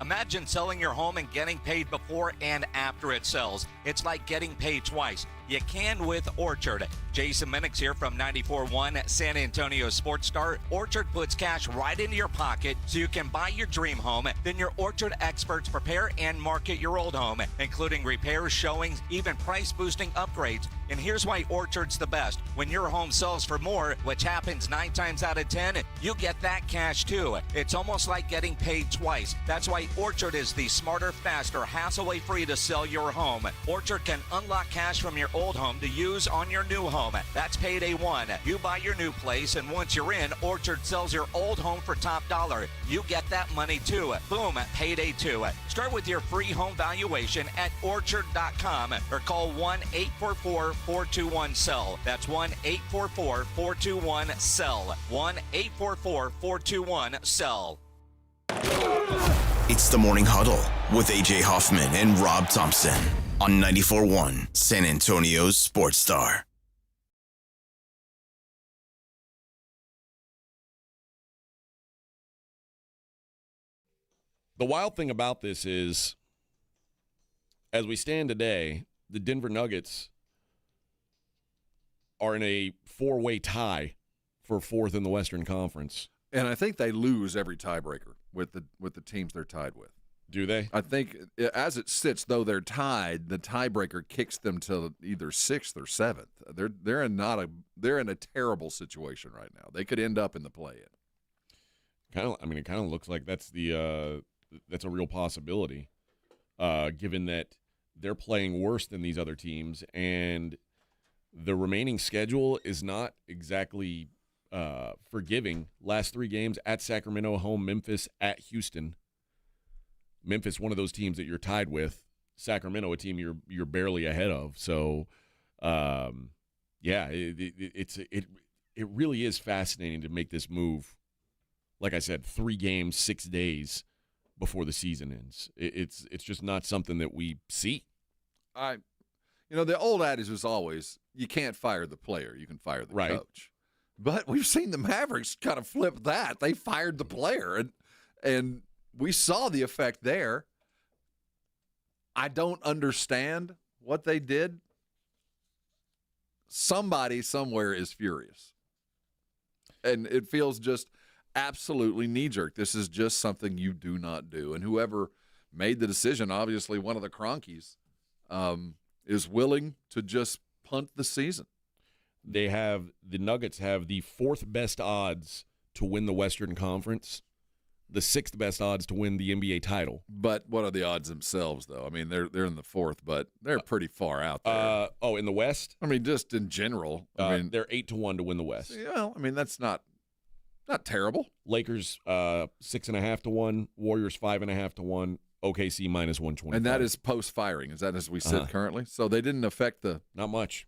Imagine selling your home and getting paid before and after it sells. It's like getting paid twice. You can with Orchard. Jason Minix here from 94.1 San Antonio Sports Star. Orchard puts cash right into your pocket so you can buy your dream home. Then your Orchard experts prepare and market your old home, including repairs, showings, even price-boosting upgrades. And here's why Orchard's the best. When your home sells for more, which happens 9 times out of 10, you get that cash too. It's almost like getting paid twice. That's why Orchard is the smarter, faster, hassle-free to sell your home. Orchard can unlock cash from your old home to use on your new home. That's payday one. You buy your new place, and once you're in, Orchard sells your old home for top dollar. You get that money too. Boom, payday two. Start with your free home valuation at orchard.com or call 1-844-421-SELL. That's 1-844-421-SELL. 1-844-421-SELL. It's the Morning Huddle with A.J. Hoffman and Rob Thompson on 94.1 San Antonio's Sports Star. The wild thing about this is, as we stand today, the Denver Nuggets are in a 4-way tie for fourth in the Western Conference. And I think they lose every tiebreaker with the teams they're tied with. Do they? I think as it sits, though they're tied, the tiebreaker kicks them to either 6th or 7th. They're in a terrible situation right now. They could end up in the play-in. It kind of looks like that's a real possibility, given that they're playing worse than these other teams, and the remaining schedule is not exactly forgiving. Last 3 games at Sacramento, home Memphis, at Houston. Memphis, one of those teams that you're tied with. Sacramento, a team you're barely ahead of. So, it really is fascinating to make this move. Like I said, 3 games, 6 days before the season ends. It's just not something that we see. The old adage was always, you can't fire the player, you can fire the coach. But we've seen the Mavericks kind of flip that. They fired the player, and we saw the effect there. I don't understand what they did. Somebody somewhere is furious. And it feels just absolutely knee-jerk. This is just something you do not do. And whoever made the decision, obviously one of the Cronkies, is willing to just punt the season. The Nuggets have the 4th best odds to win the Western Conference, the 6th best odds to win the NBA title. But what are the odds themselves, though? I mean, they're in the 4th, but they're pretty far out there. In the West? I mean, just in general. They're 8-1 to win the West. Well, I mean, that's not terrible. Lakers 6.5 to 1, Warriors 5.5 to 1, OKC minus 125. And that is post-firing. Is that as we sit currently? So they didn't affect not much.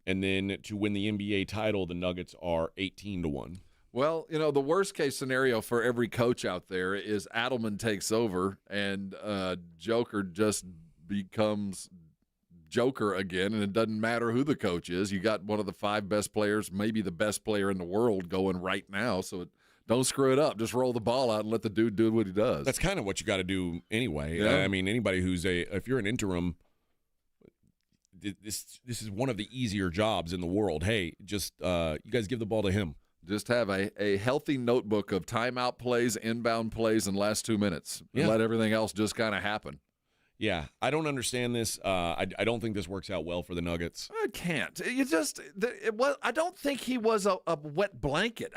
And then to win the NBA title, the Nuggets are 18 to 1. Well, the worst-case scenario for every coach out there is Adelman takes over and Joker just becomes Joker again, and it doesn't matter who the coach is. You got one of the 5 best players, maybe the best player in the world going right now, so don't screw it up. Just roll the ball out and let the dude do what he does. That's kind of what you got to do anyway. Yeah. I mean, anybody if you're an interim, this is one of the easier jobs in the world. Hey, just you guys give the ball to him. Just have a healthy notebook of timeout plays, inbound plays, and last 2 minutes. Yeah. And let everything else just kind of happen. Yeah, I don't understand this. I don't think this works out well for the Nuggets. It can't. I don't think he was a wet blanket.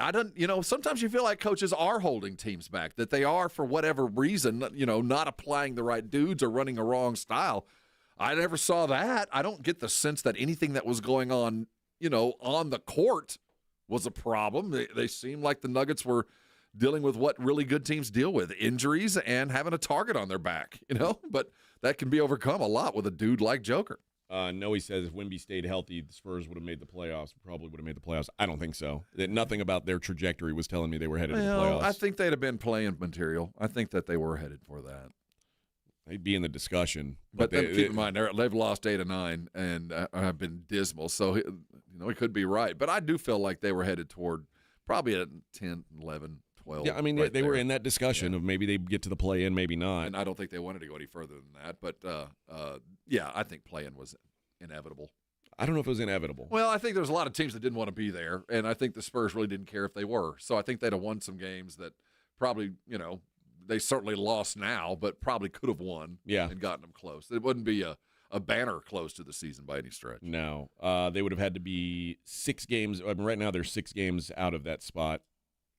Sometimes you feel like coaches are holding teams back, that they are, for whatever reason, not applying the right dudes or running a wrong style. I never saw that. I don't get the sense that anything that was going on, on the court was a problem. They seemed like the Nuggets were dealing with what really good teams deal with, injuries and having a target on their back, But that can be overcome a lot with a dude like Joker. No, he says if Wemby stayed healthy, the Spurs would have made the playoffs. Probably would have made the playoffs. I don't think so. Nothing about their trajectory was telling me they were headed to the playoffs. I think they'd have been playing material. I think that they were headed for that. They'd be in the discussion. But keep in mind, they've lost 8 of 9 and have been dismal. So, he could be right. But I do feel like they were headed toward probably at 10, 11, 12. Yeah, I mean, they were in that discussion of maybe they'd get to the play-in, maybe not. And I don't think they wanted to go any further than that. But, I think play-in was inevitable. I don't know if it was inevitable. Well, I think there's a lot of teams that didn't want to be there, and I think the Spurs really didn't care if they were. So I think they'd have won some games that probably, they certainly lost now, but probably could have won and gotten them close. It wouldn't be a banner close to the season by any stretch. No. They would have had to be 6 games. I mean, right now they're 6 games out of that spot,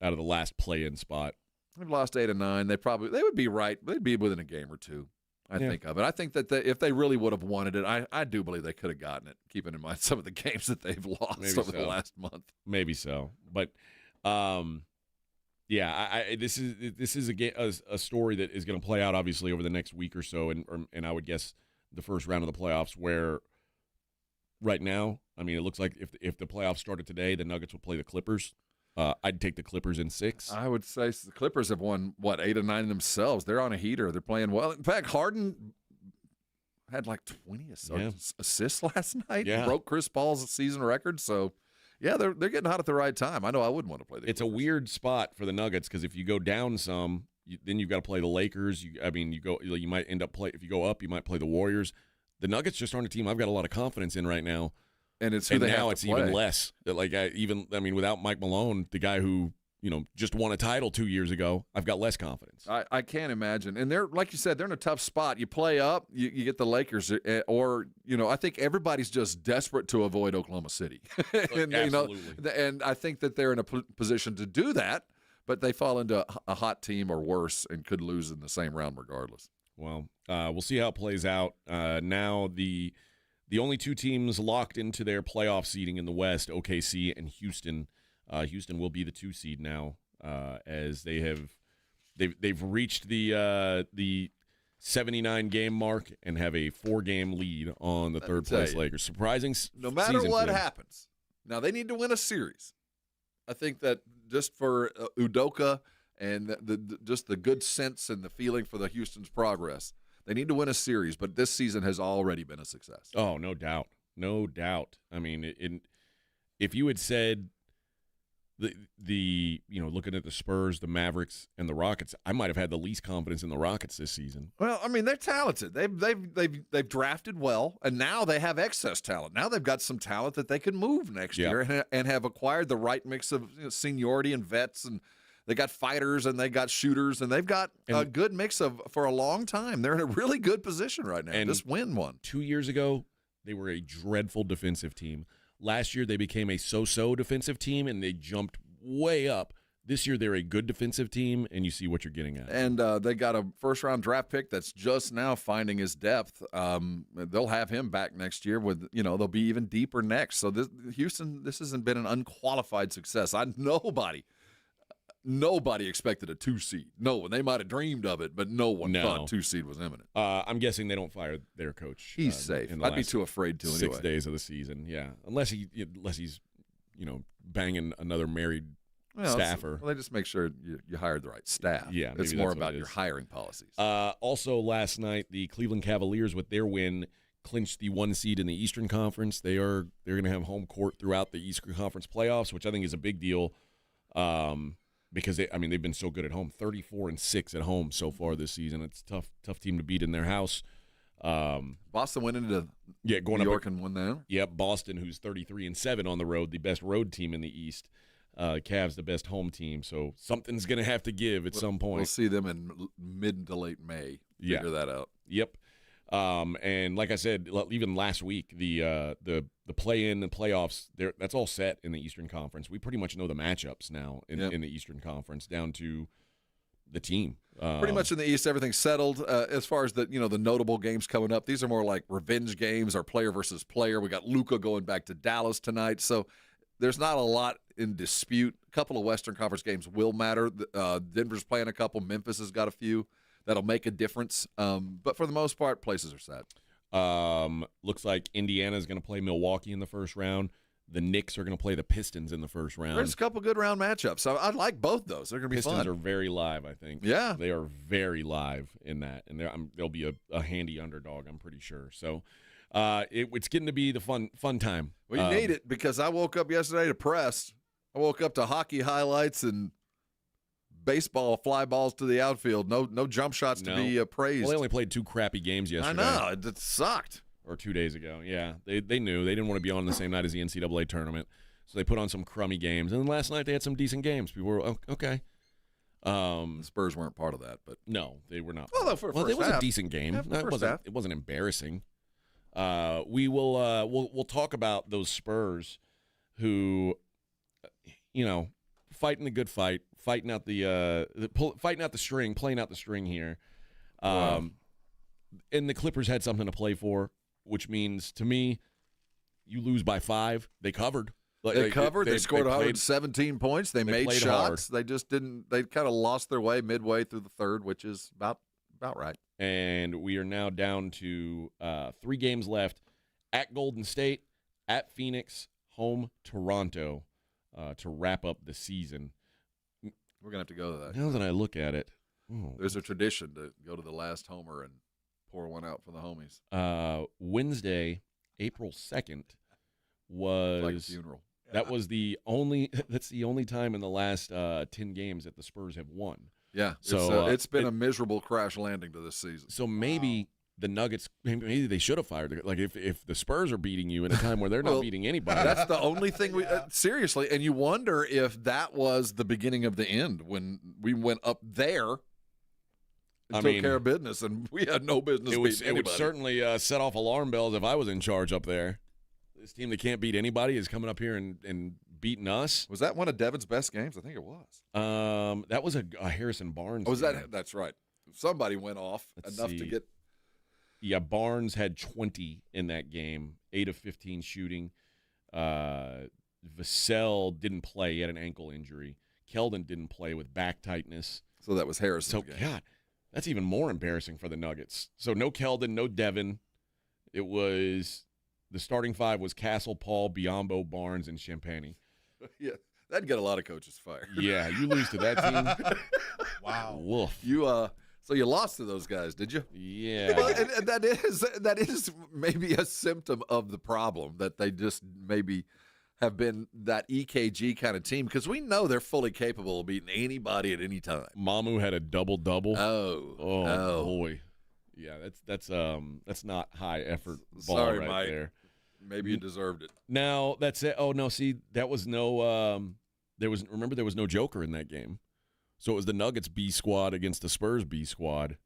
out of the last play-in spot. They've lost 8 of 9. They would be right. They'd be within a game or two, I think of it. I think that if they really would have wanted it, I do believe they could have gotten it, keeping in mind some of the games that they've lost over the last month. Maybe so. But, this is a story that is going to play out, obviously, over the next week or so, and I would guess the first round of the playoffs, where right now, I mean, it looks like if the playoffs started today, the Nuggets would play the Clippers. I'd take the Clippers in 6. I would say the Clippers have won, 8 of 9 themselves. They're on a heater. They're playing well. In fact, Harden had like 20 assists last night. Yeah. Broke Chris Paul's season record. So, yeah, they're getting hot at the right time. I know I wouldn't want to play the Clippers. It's a weird spot for the Nuggets because if you go down some, then you've got to play the Lakers. You might end up if you go up, you might play the Warriors. The Nuggets just aren't a team I've got a lot of confidence in right now. And it's who they now have it's to play. even less. Like without Mike Malone, the guy who just won a title 2 years ago, I've got less confidence. I can't imagine. And they're, like you said, they're in a tough spot. You play up, you get the Lakers, or I think everybody's just desperate to avoid Oklahoma City. And, Absolutely. And I think that they're in a position to do that, but they fall into a hot team or worse and could lose in the same round regardless. Well, we'll see how it plays out. Now the only two teams locked into their playoff seeding in the West, OKC and Houston. Houston will be the 2 seed now, as they've reached the 79 game mark and have a 4-game lead on the third place Lakers. Surprising. No matter what happens, now they need to win a series. I think that just for Udoka and just the good sense and the feeling for the Houston's progress, they need to win a series. But this season has already been a success. Oh, no doubt, no doubt. I mean, if you had said looking at the Spurs, the Mavericks, and the Rockets, I might have had the least confidence in the Rockets this season. Well, I mean, they're talented. They've drafted well, and now they have excess talent. Now they've got some talent that they can move next year and have acquired the right mix of seniority and vets, and they got fighters and they got shooters, and they've got a good mix of for a long time. They're in a really good position right now. Just win one. 2 years ago, they were a dreadful defensive team. Last year, they became a so-so defensive team, and they jumped way up. This year, they're a good defensive team, and you see what you're getting at. And they got a first-round draft pick that's just now finding his depth. They'll have him back next year. They'll be even deeper next. So Houston, this hasn't been an unqualified success. Nobody expected a 2 seed. No one. They might have dreamed of it, but no one thought 2 seed was imminent. I'm guessing they don't fire their coach. He's safe. I'd be too afraid to anyway. 6 days of the season, yeah. Unless he's banging another married staffer. Well, they just make sure you hired the right staff. Yeah, it's more about your hiring policies. Also, last night, the Cleveland Cavaliers, with their win, clinched the 1 seed in the Eastern Conference. They're going to have home court throughout the Eastern Conference playoffs, which I think is a big deal. Because they've been so good at home, 34-6 at home so far this season. It's a tough team to beat in their house. Boston went into going New York and won that. Yep, Boston, who's 33-7 on the road, the best road team in the East. Cavs the best home team, so something's going to have to give at some point. We'll see them in mid to late May. Figure that out. Yep. And like I said, even last week, the play-in and playoffs, that's all set in the Eastern Conference. We pretty much know the matchups now in the Eastern Conference, down to the team. Pretty much in the East, everything's settled. As far as the notable games coming up, these are more like revenge games or player versus player. We got Luka going back to Dallas tonight, so there's not a lot in dispute. A couple of Western Conference games will matter. Denver's playing a couple. Memphis has got a few. That'll make a difference. But for the most part, places are set. Looks like Indiana's going to play Milwaukee in the first round. The Knicks are going to play the Pistons in the first round. There's a couple good round matchups. So I like both those. They're going to be Pistons fun. are very live, I think. Yeah. They are very live in that. And they'll be a handy underdog, I'm pretty sure. So it's getting to be the fun time. Well, you need it, because I woke up yesterday depressed. I woke up to hockey highlights and baseball fly balls to the outfield. No jump shots to be praised. Well, they only played 2 crappy games yesterday. I know. It sucked. Or 2 days ago. Yeah. They knew. They didn't want to be on the same night as the NCAA tournament. So they put on some crummy games. And then last night they had some decent games. People were, okay. The Spurs weren't part of that, but no, they were not. Although for it was half. a decent game. Yeah, It wasn't embarrassing. We'll talk about those Spurs who, fighting the good fight, fighting out the string, playing out the string here. And the Clippers had something to play for, which means to me, you lose by 5. They covered. They covered. They scored 117 points. They made shots. Hard. They just didn't. They kind of lost their way midway through the third, which is about right. And we are now down to 3 games left: at Golden State, at Phoenix, home Toronto, to wrap up the season. We're gonna have to go to that. Now that I look at it, there's a tradition to go to the last homer and pour one out for the homies. Wednesday, April 2nd, was like a funeral. That was that's the only time in the last 10 games that the Spurs have won. Yeah, so it's been a miserable crash landing to this season. So maybe the Nuggets, maybe they should have fired. Like if the Spurs are beating you in a time where they're not beating anybody. That's the only thing seriously. And you wonder if that was the beginning of the end when we went up there and took care of business, and we had no business beating anybody. It would certainly set off alarm bells if I was in charge up there. This team that can't beat anybody is coming up here and beating us. Was that one of Devin's best games? I think it was. That was a Harrison Barnes. Was that? That's right. Somebody went off enough to get. Yeah, Barnes had 20 in that game, 8 of 15 shooting. Vassell didn't play. He had an ankle injury. Keldon didn't play with back tightness. So that was Harrison's game. God, that's even more embarrassing for the Nuggets. So no Keldon, no Devin. It was the starting five was Castle, Paul, Biombo, Barnes, and Champagny. Yeah, that'd get a lot of coaches fired. Yeah, you lose to that team. Wow. Woof. So you lost to those guys, did you? Yeah. Well, and that is maybe a symptom of the problem, that they just maybe have been that EKG kind of team, because we know they're fully capable of beating anybody at any time. Mamu had a double-double. Oh, boy. Yeah, that's not high effort ball. Sorry, right Mike. there. Maybe you deserved it. Now that's it. Oh no, see, that was no. There was no Joker in that game, so it was the Nuggets B squad against the Spurs B squad.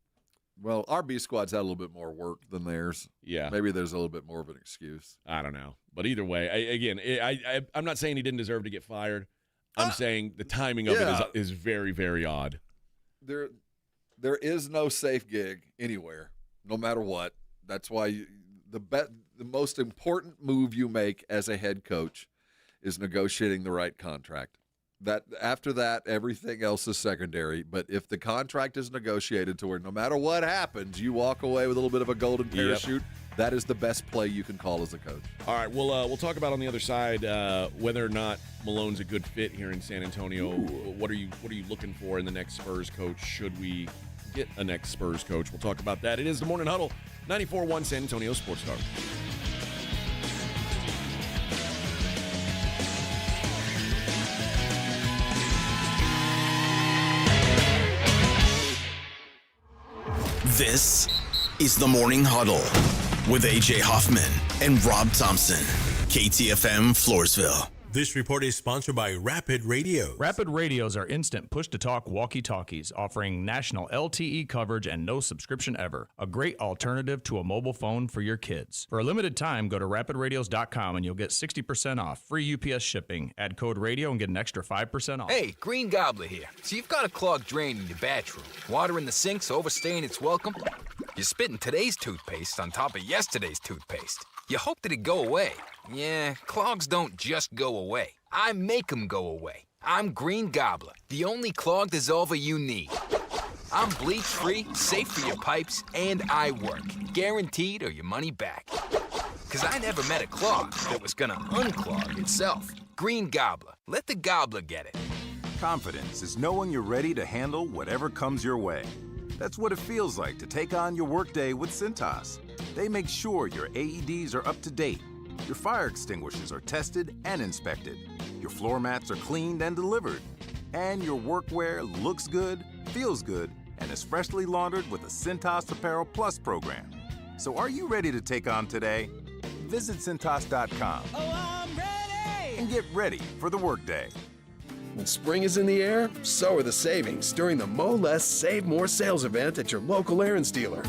Well, our B squad's had a little bit more work than theirs. Yeah, maybe there's a little bit more of an excuse. I don't know, but either way, I'm not saying he didn't deserve to get fired. I'm saying the timing of it is very, very odd. There is no safe gig anywhere, no matter what. That's why the most important move you make as a head coach is negotiating the right contract. That after that, everything else is secondary. But if the contract is negotiated to where no matter what happens, you walk away with a little bit of a golden parachute, that is the best play you can call as a coach. All right, we'll talk about on the other side whether or not Malone's a good fit here in San Antonio. What are you looking for in the next Spurs coach? Should we get a next Spurs coach? We'll talk about that. It is the Morning Huddle, 94.1 San Antonio Sports Star. This is the Morning Huddle with A.J. Hoffman and Rob Thompson. KTFM Floresville. This report is sponsored by Rapid Radios. Rapid Radios are instant push-to-talk walkie-talkies offering national LTE coverage and no subscription ever. A great alternative to a mobile phone for your kids. For a limited time, go to rapidradios.com and you'll get 60% off. Free UPS shipping. Add code radio and get an extra 5% off. Hey, Green Gobbler here. So you've got a clogged drain in your bathroom. Water in the sink's overstaying its welcome. You're spitting today's toothpaste on top of yesterday's toothpaste. You hope that it go away. Yeah, clogs don't just go away. I make them go away. I'm Green Gobbler, the only clog dissolver you need. I'm bleach-free, safe for your pipes, and I work. Guaranteed or your money back. Because I never met a clog that was gonna unclog itself. Green Gobbler. Let the gobbler get it. Confidence is knowing you're ready to handle whatever comes your way. That's what it feels like to take on your workday with Cintas. They make sure your AEDs are up to date, your fire extinguishers are tested and inspected, your floor mats are cleaned and delivered, and your workwear looks good, feels good, and is freshly laundered with the Cintas Apparel Plus program. So are you ready to take on today? Visit Cintas.com and get ready for the workday. When spring is in the air, so are the savings during the Mow Less, Save More sales event at your local Aaron's dealer.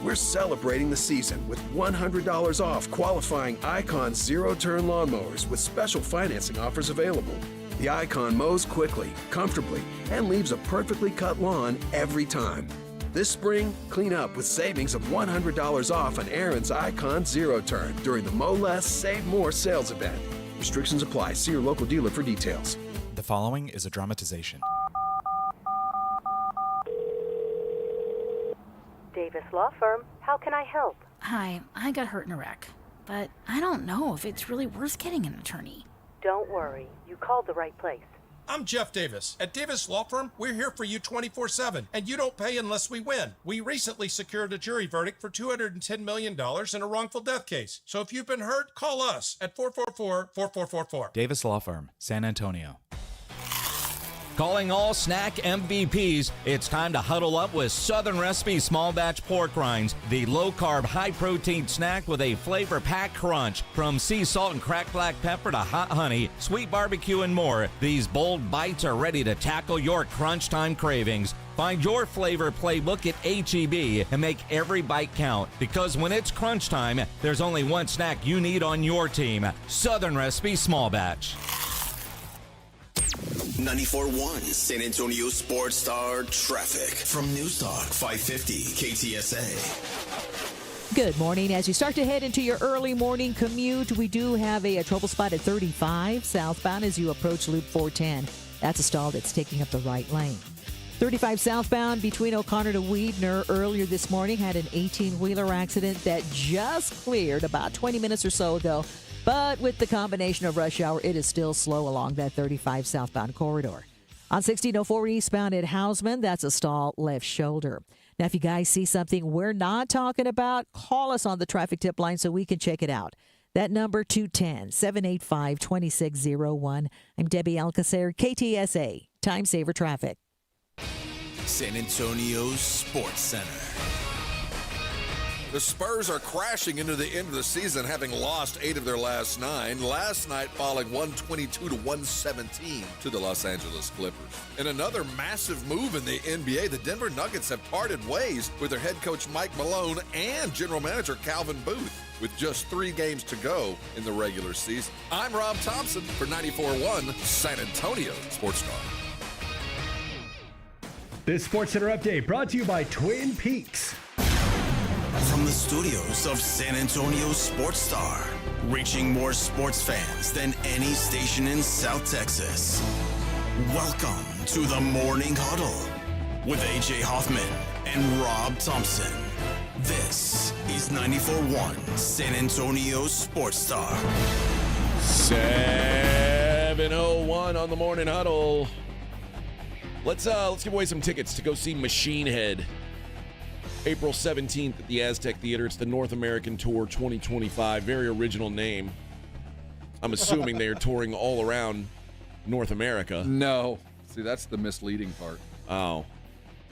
We're celebrating the season with $100 off qualifying Icon zero-turn lawnmowers with special financing offers available. The Icon mows quickly, comfortably, and leaves a perfectly cut lawn every time. This spring, clean up with savings of $100 off on Aaron's Icon zero-turn during the Mow Less, Save More sales event. Restrictions apply. See your local dealer for details. The following is a dramatization. Davis Law Firm, how can I help? Hi, I got hurt in a wreck, but I don't know if it's really worth getting an attorney. Don't worry, you called the right place. I'm Jeff Davis. At Davis Law Firm, we're here for you 24/7, and you don't pay unless we win. We recently secured a jury verdict for $210 million in a wrongful death case. So if you've been hurt, call us at 444-4444. Davis Law Firm, San Antonio. Calling all snack MVPs, it's time to huddle up with Southern Recipe Small Batch Pork Rinds, the low-carb, high-protein snack with a flavor-packed crunch. From sea salt and cracked black pepper to hot honey, sweet barbecue, and more, these bold bites are ready to tackle your crunch time cravings. Find your flavor playbook at H-E-B and make every bite count. Because when it's crunch time, there's only one snack you need on your team. Southern Recipe Small Batch. 94.1 San Antonio Sports Star traffic from News Talk 550 KTSA. Good morning. As you start to head into your early morning commute, we do have a trouble spot at 35 southbound as you approach Loop 410. That's a stall that's taking up the right lane. 35 southbound between O'Connor to Weidner earlier this morning had an 18-wheeler accident that just cleared about 20 minutes or so ago. But with the combination of rush hour, it is still slow along that 35 southbound corridor. On 1604 eastbound at Hausman, that's a stall left shoulder. Now, if you guys see something we're not talking about, call us on the traffic tip line so we can check it out. That number, 210-785-2601. I'm Debbie Alcacer, KTSA, Time Saver Traffic. San Antonio Sports Center. The Spurs are crashing into the end of the season, having lost 8 of their last 9. Last night, falling 122-117 to the Los Angeles Clippers. In another massive move in the NBA, the Denver Nuggets have parted ways with their head coach Mike Malone and general manager Calvin Booth, with just 3 games to go in the regular season. I'm Rob Thompson for 94.1 San Antonio Sports Star. This Sports Center update brought to you by Twin Peaks. From the studios of San Antonio Sports Star, reaching more sports fans than any station in South Texas. Welcome to the Morning Huddle with AJ Hoffman and Rob Thompson. This is 94.1 San Antonio Sports Star. 7:01 on the Morning Huddle. Let's give away some tickets to go see Machine Head. April 17th at the Aztec Theater. It's the North American Tour 2025. Very original name. I'm assuming they are touring all around North America. No. See, that's the misleading part. Oh.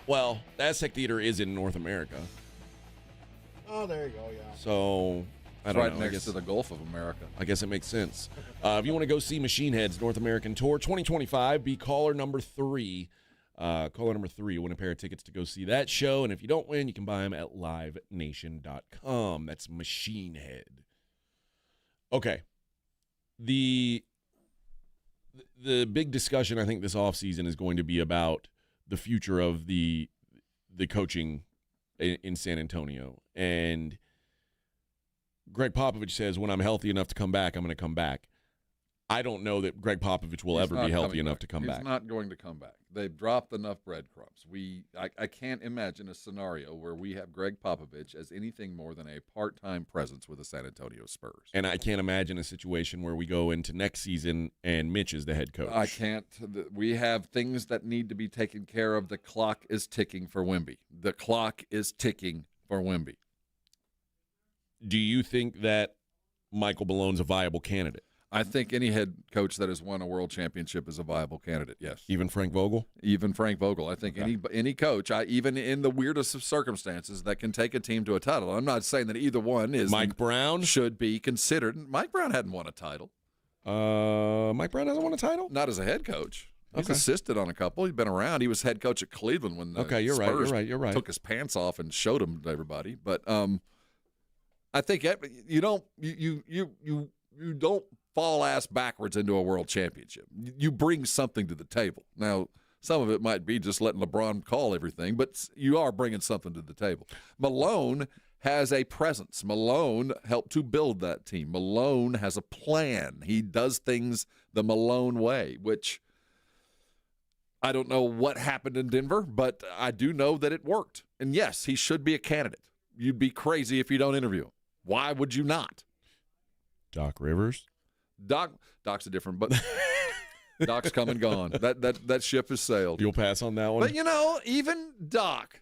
Well, the Aztec Theater is in North America. Oh, there you go, yeah. So, I don't know. Right next to the Gulf of America. I guess it makes sense. If you want to go see Machine Head's North American Tour 2025, be caller number 3. Caller number 3, win a pair of tickets to go see that show. And if you don't win, you can buy them at livenation.com. That's Machine Head. Okay. The big discussion, I think, this offseason is going to be about the future of the coaching in San Antonio. And Greg Popovich says, when I'm healthy enough to come back, I'm going to come back. I don't know that Greg Popovich will ever be healthy enough to come back. He's not going to come back. They've dropped enough breadcrumbs. I can't imagine a scenario where we have Greg Popovich as anything more than a part-time presence with the San Antonio Spurs. And I can't imagine a situation where we go into next season and Mitch is the head coach. I can't. We have things that need to be taken care of. The clock is ticking for Wemby. The clock is ticking for Wemby. Do you think that Michael Malone's a viable candidate? I think any head coach that has won a world championship is a viable candidate, yes. Even Frank Vogel? Even Frank Vogel. I think any coach, even in the weirdest of circumstances, that can take a team to a title. I'm not saying that either one is. Mike Brown? Should be considered. Mike Brown hadn't won a title. Mike Brown hasn't won a title? Not as a head coach. He's assisted on a couple. He's been around. He was head coach at Cleveland when the Spurs took his pants off and showed him to everybody. But I think you don't fall ass backwards into a world championship. You bring something to the table. Now, some of it might be just letting LeBron call everything, but you are bringing something to the table. Malone has a presence. Malone helped to build that team. Malone has a plan. He does things the Malone way, which I don't know what happened in Denver, but I do know that it worked. And, yes, he should be a candidate. You'd be crazy if you don't interview him. Why would you not? Doc Rivers? Doc's a different, but Doc's come and gone. That ship has sailed. You'll pass on that one? But, even Doc,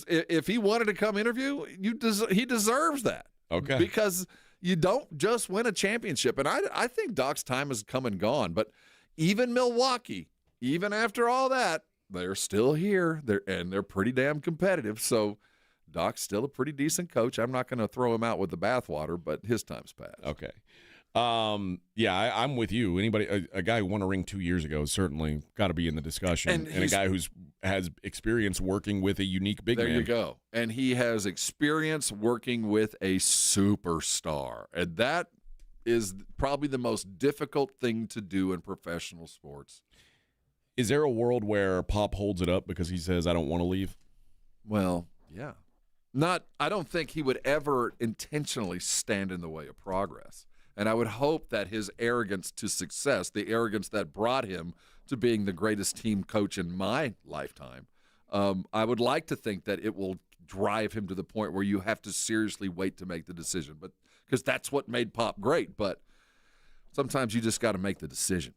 if he wanted to come interview, he deserves that. Okay. Because you don't just win a championship. And I think Doc's time has come and gone. But even Milwaukee even after all that, they're still here. They're pretty damn competitive. So Doc's still a pretty decent coach. I'm not going to throw him out with the bathwater, but his time's passed. Okay. I'm with you. Anybody, a guy who won a ring 2 years ago, certainly got to be in the discussion, and a guy has experience working with a unique big man. There you go. And he has experience working with a superstar, and that is probably the most difficult thing to do in professional sports. Is there a world where Pop holds it up because he says, I don't want to leave? Well, yeah. I don't think he would ever intentionally stand in the way of progress. And I would hope that his arrogance to success, the arrogance that brought him to being the greatest team coach in my lifetime, I would like to think that it will drive him to the point where you have to seriously wait to make the decision. But because that's what made Pop great. But sometimes you just got to make the decision.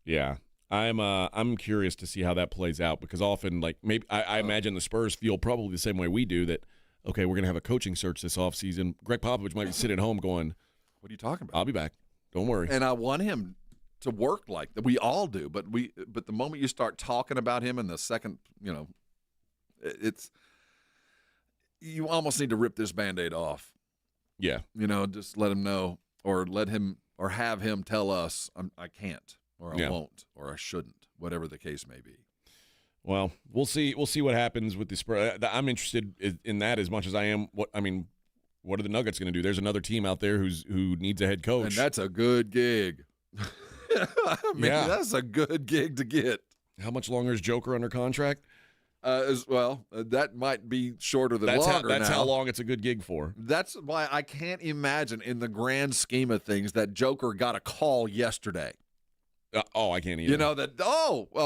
Yeah. I'm curious to see how that plays out, because often, like, maybe I imagine the Spurs feel probably the same way we do, that, okay, we're going to have a coaching search this offseason. Greg Popovich might be sitting at home going, what are you talking about? I'll be back. Don't worry. And I want him to work like that. We all do, but the moment you start talking about him in the second, you almost need to rip this Band-Aid off. Yeah. Just let him know, or have him tell us I can't, or I won't, or I shouldn't, whatever the case may be. Well, we'll see. We'll see what happens with the Spurs. I'm interested in that as much as I am. What are the Nuggets going to do? There's another team out there who needs a head coach, and that's a good gig. That's a good gig to get. How much longer is Joker under contract? That might be shorter than longer. That's how long it's a good gig for. That's why I can't imagine, in the grand scheme of things, that Joker got a call yesterday. I can't either.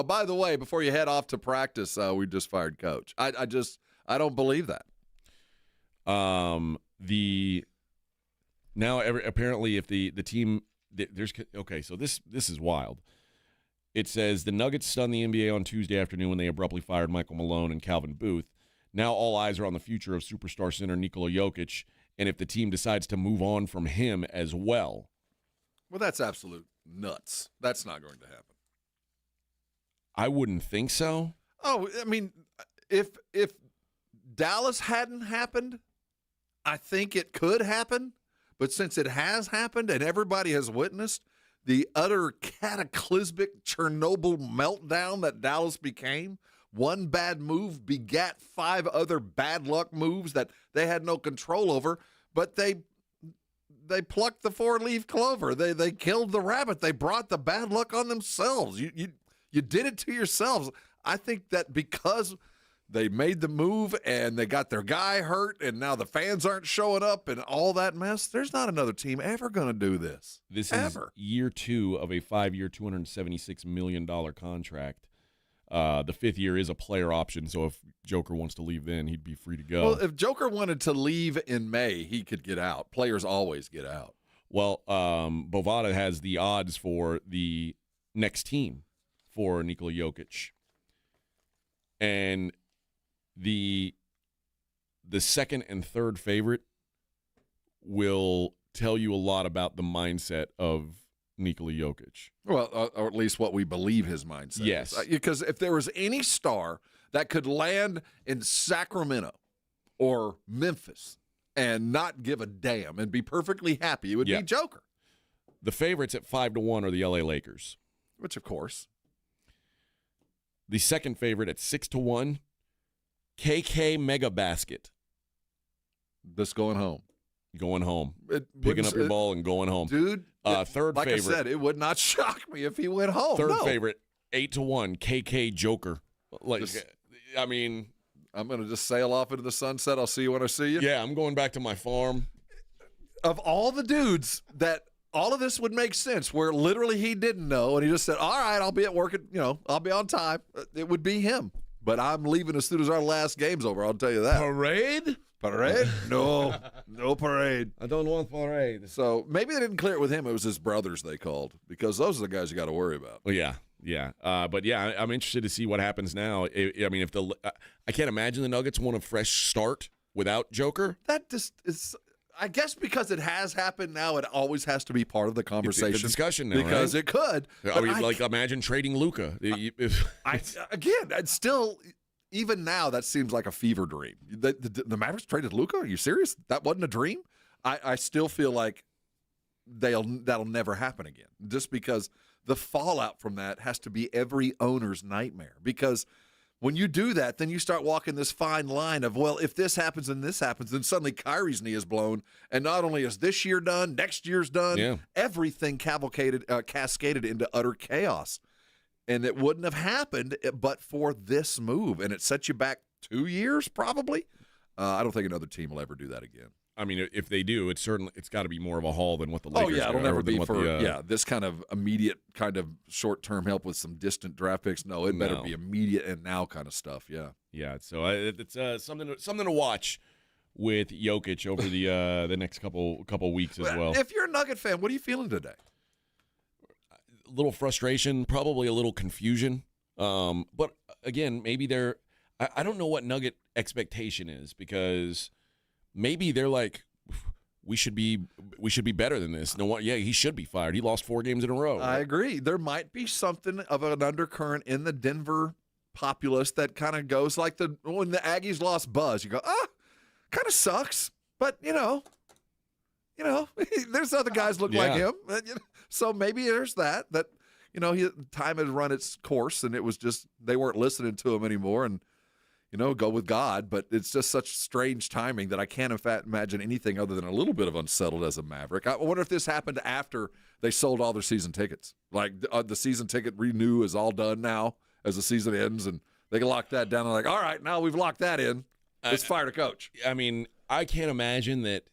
By the way, before you head off to practice, we just fired coach. I don't believe that. Apparently if the team so this is wild. It says the Nuggets stunned the NBA on Tuesday afternoon when they abruptly fired Michael Malone and Calvin Booth. Now all eyes are on the future of superstar center Nikola Jokic, and if the team decides to move on from him as well. Well, that's absolute nuts. That's not going to happen. I wouldn't think so. Oh, I mean, if Dallas hadn't happened, I think it could happen. But since it has happened and everybody has witnessed the utter cataclysmic Chernobyl meltdown that Dallas became, one bad move begat 5 other bad luck moves that they had no control over, but they plucked the 4-leaf clover. They killed the rabbit. They brought the bad luck on themselves. You did it to yourselves. I think that because they made the move and they got their guy hurt and now the fans aren't showing up and all that mess, there's not another team ever going to do this. This ever. Is year 2 of a 5-year, $276 million contract. The 5th year is a player option, so if Joker wants to leave then, he'd be free to go. Well, if Joker wanted to leave in May, he could get out. Players always get out. Well, Bovada has the odds for the next team for Nikola Jokic. And the second and third favorite will tell you a lot about the mindset of Nikola Jokic. Well, or at least what we believe his mindset yes. is. Because if there was any star that could land in Sacramento or Memphis and not give a damn and be perfectly happy, it would be Joker. The favorites at 5-1 are the LA Lakers. Which, of course. The second favorite at 6-1, KK Mega Basket. Just going home. Going home. Picking up your ball and going home. Dude, third like favorite. I said, it would not shock me if he went home. Third favorite, 8-1, KK Joker. I'm going to just sail off into the sunset. I'll see you when I see you. Yeah, I'm going back to my farm. Of all the dudes that all of this would make sense, where literally he didn't know, and he just said, all right, I'll be at work, I'll be on time. It would be him. But I'm leaving as soon as our last game's over, I'll tell you that. Parade? Parade? No. No parade. I don't want parade. So maybe they didn't clear it with him. It was his brothers they called, because those are the guys you got to worry about. Well, yeah. But, yeah, I'm interested to see what happens now. I can't imagine the Nuggets want a fresh start without Joker. That just is – I guess because it has happened now, it always has to be part of the conversation. It's the discussion now, because right? it could. I mean, like, imagine trading Luka. Again, it's still, even now, that seems like a fever dream. The Mavericks traded Luka? Are you serious? That wasn't a dream? I still feel like that'll never happen again, just because the fallout from that has to be every owner's nightmare. Because when you do that, then you start walking this fine line of, well, if this happens and this happens, then suddenly Kyrie's knee is blown, and not only is this year done, next year's done, everything cascaded into utter chaos. And it wouldn't have happened but for this move, and it set you back 2 years probably. I don't think another team will ever do that again. I mean, if they do, it's got to be more of a haul than what the Lakers. Oh yeah, it'll never be for the, this kind of immediate, kind of short-term help with some distant draft picks. No, it better be immediate and now kind of stuff. Yeah, yeah. So it's something to watch with Jokic over the next couple weeks as well. If you're a Nugget fan, what are you feeling today? A little frustration, probably a little confusion. But again, maybe I don't know what Nugget expectation is, because maybe they're like, we should be better than this. No, what? Yeah, he should be fired. He lost 4 games in a row. I agree. There might be something of an undercurrent in the Denver populace that kind of goes like when the Aggies lost Buzz. You go, kind of sucks, but you know, there's other guys look like him. So maybe there's that time had run its course, and it was just they weren't listening to him anymore, and go with God. But it's just such strange timing that I can't imagine anything other than a little bit of unsettled as a Maverick. I wonder if this happened after they sold all their season tickets. Like the season ticket renew is all done now as the season ends, and they can lock that down. They're like, all right, now we've locked that in. Let's fire the coach. I mean, I can't imagine that.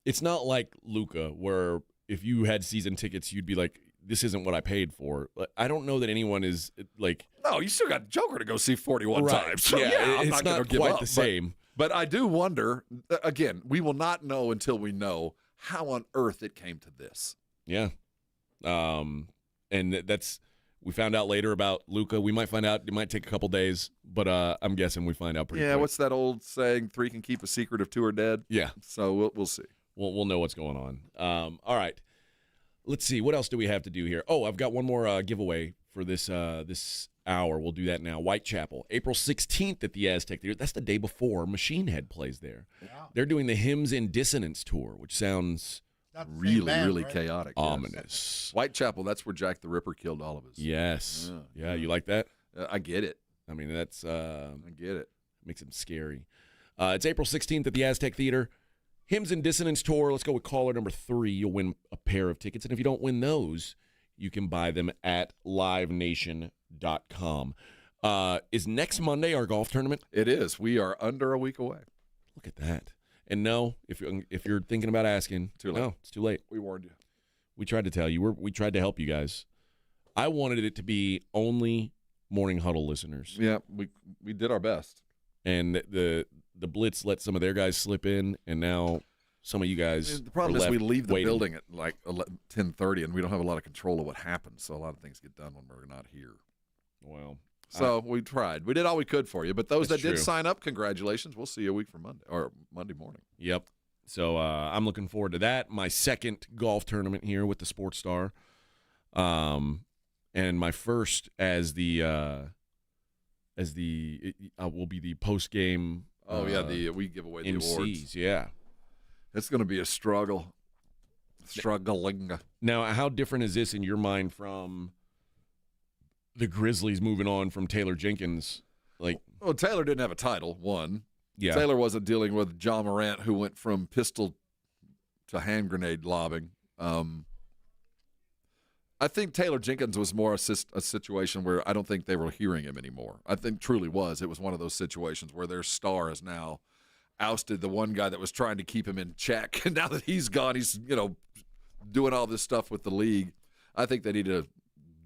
It's not like Luka, where if you had season tickets, you'd be like, this isn't what I paid for. I don't know that anyone is like. No, you still got Joker to go see 41 times. So yeah, I'm it's not not give quite up, the same. But I do wonder, again, we will not know until we know how on earth it came to this. Yeah. And we found out later about Luka. We might find out. It might take a couple days, but I'm guessing we find out pretty quick. What's that old saying? 3 can keep a secret if 2 are dead? Yeah. So we'll see. We'll know what's going on. All right. Let's see. What else do we have to do here? Oh, I've got one more giveaway for this hour. We'll do that now. Whitechapel, April 16th at the Aztec Theater. That's the day before Machine Head plays there. Wow. They're doing the Hymns in Dissonance tour, which sounds really chaotic. Ominous. Whitechapel, that's where Jack the Ripper killed all of us. Yes. Yeah, you like that? I get it. I mean, that's I get it. Makes him scary. It's April 16th at the Aztec Theater. Hymns in Dissonance tour. Let's go with caller number 3. You'll win a pair of tickets. And if you don't win those, you can buy them at livenation.com. Is next Monday our golf tournament? It is. We are under a week away. Look at that. And no, if you're thinking about asking, no, it's too late. We warned you. We tried to tell you. We tried to help you guys. I wanted it to be only Morning Huddle listeners. Yeah, we did our best. And the Blitz let some of their guys slip in, and now some of you guys. The problem is we leave the waiting. building at like 10:30, and we don't have a lot of control of what happens. So a lot of things get done when we're not here. Well, so we tried. We did all we could for you. But those that That's did true. sign up, congratulations. We'll see you a week from Monday or Monday morning. Yep. So I'm looking forward to that. My second golf tournament here with the Sports Star, and my first as the will be the post game. Oh yeah, we give away the MCs, awards. Yeah, it's going to be a struggle. Struggling. Now, how different is this in your mind from the Grizzlies moving on from Taylor Jenkins? Like, well, Taylor didn't have a title. One. Yeah. Taylor wasn't dealing with John Morant, who went from pistol to hand grenade lobbing. I think Taylor Jenkins was more a situation where I don't think they were hearing him anymore. I think truly was. It was one of those situations where their star is now ousted the one guy that was trying to keep him in check. And now that he's gone, he's doing all this stuff with the league. I think they need to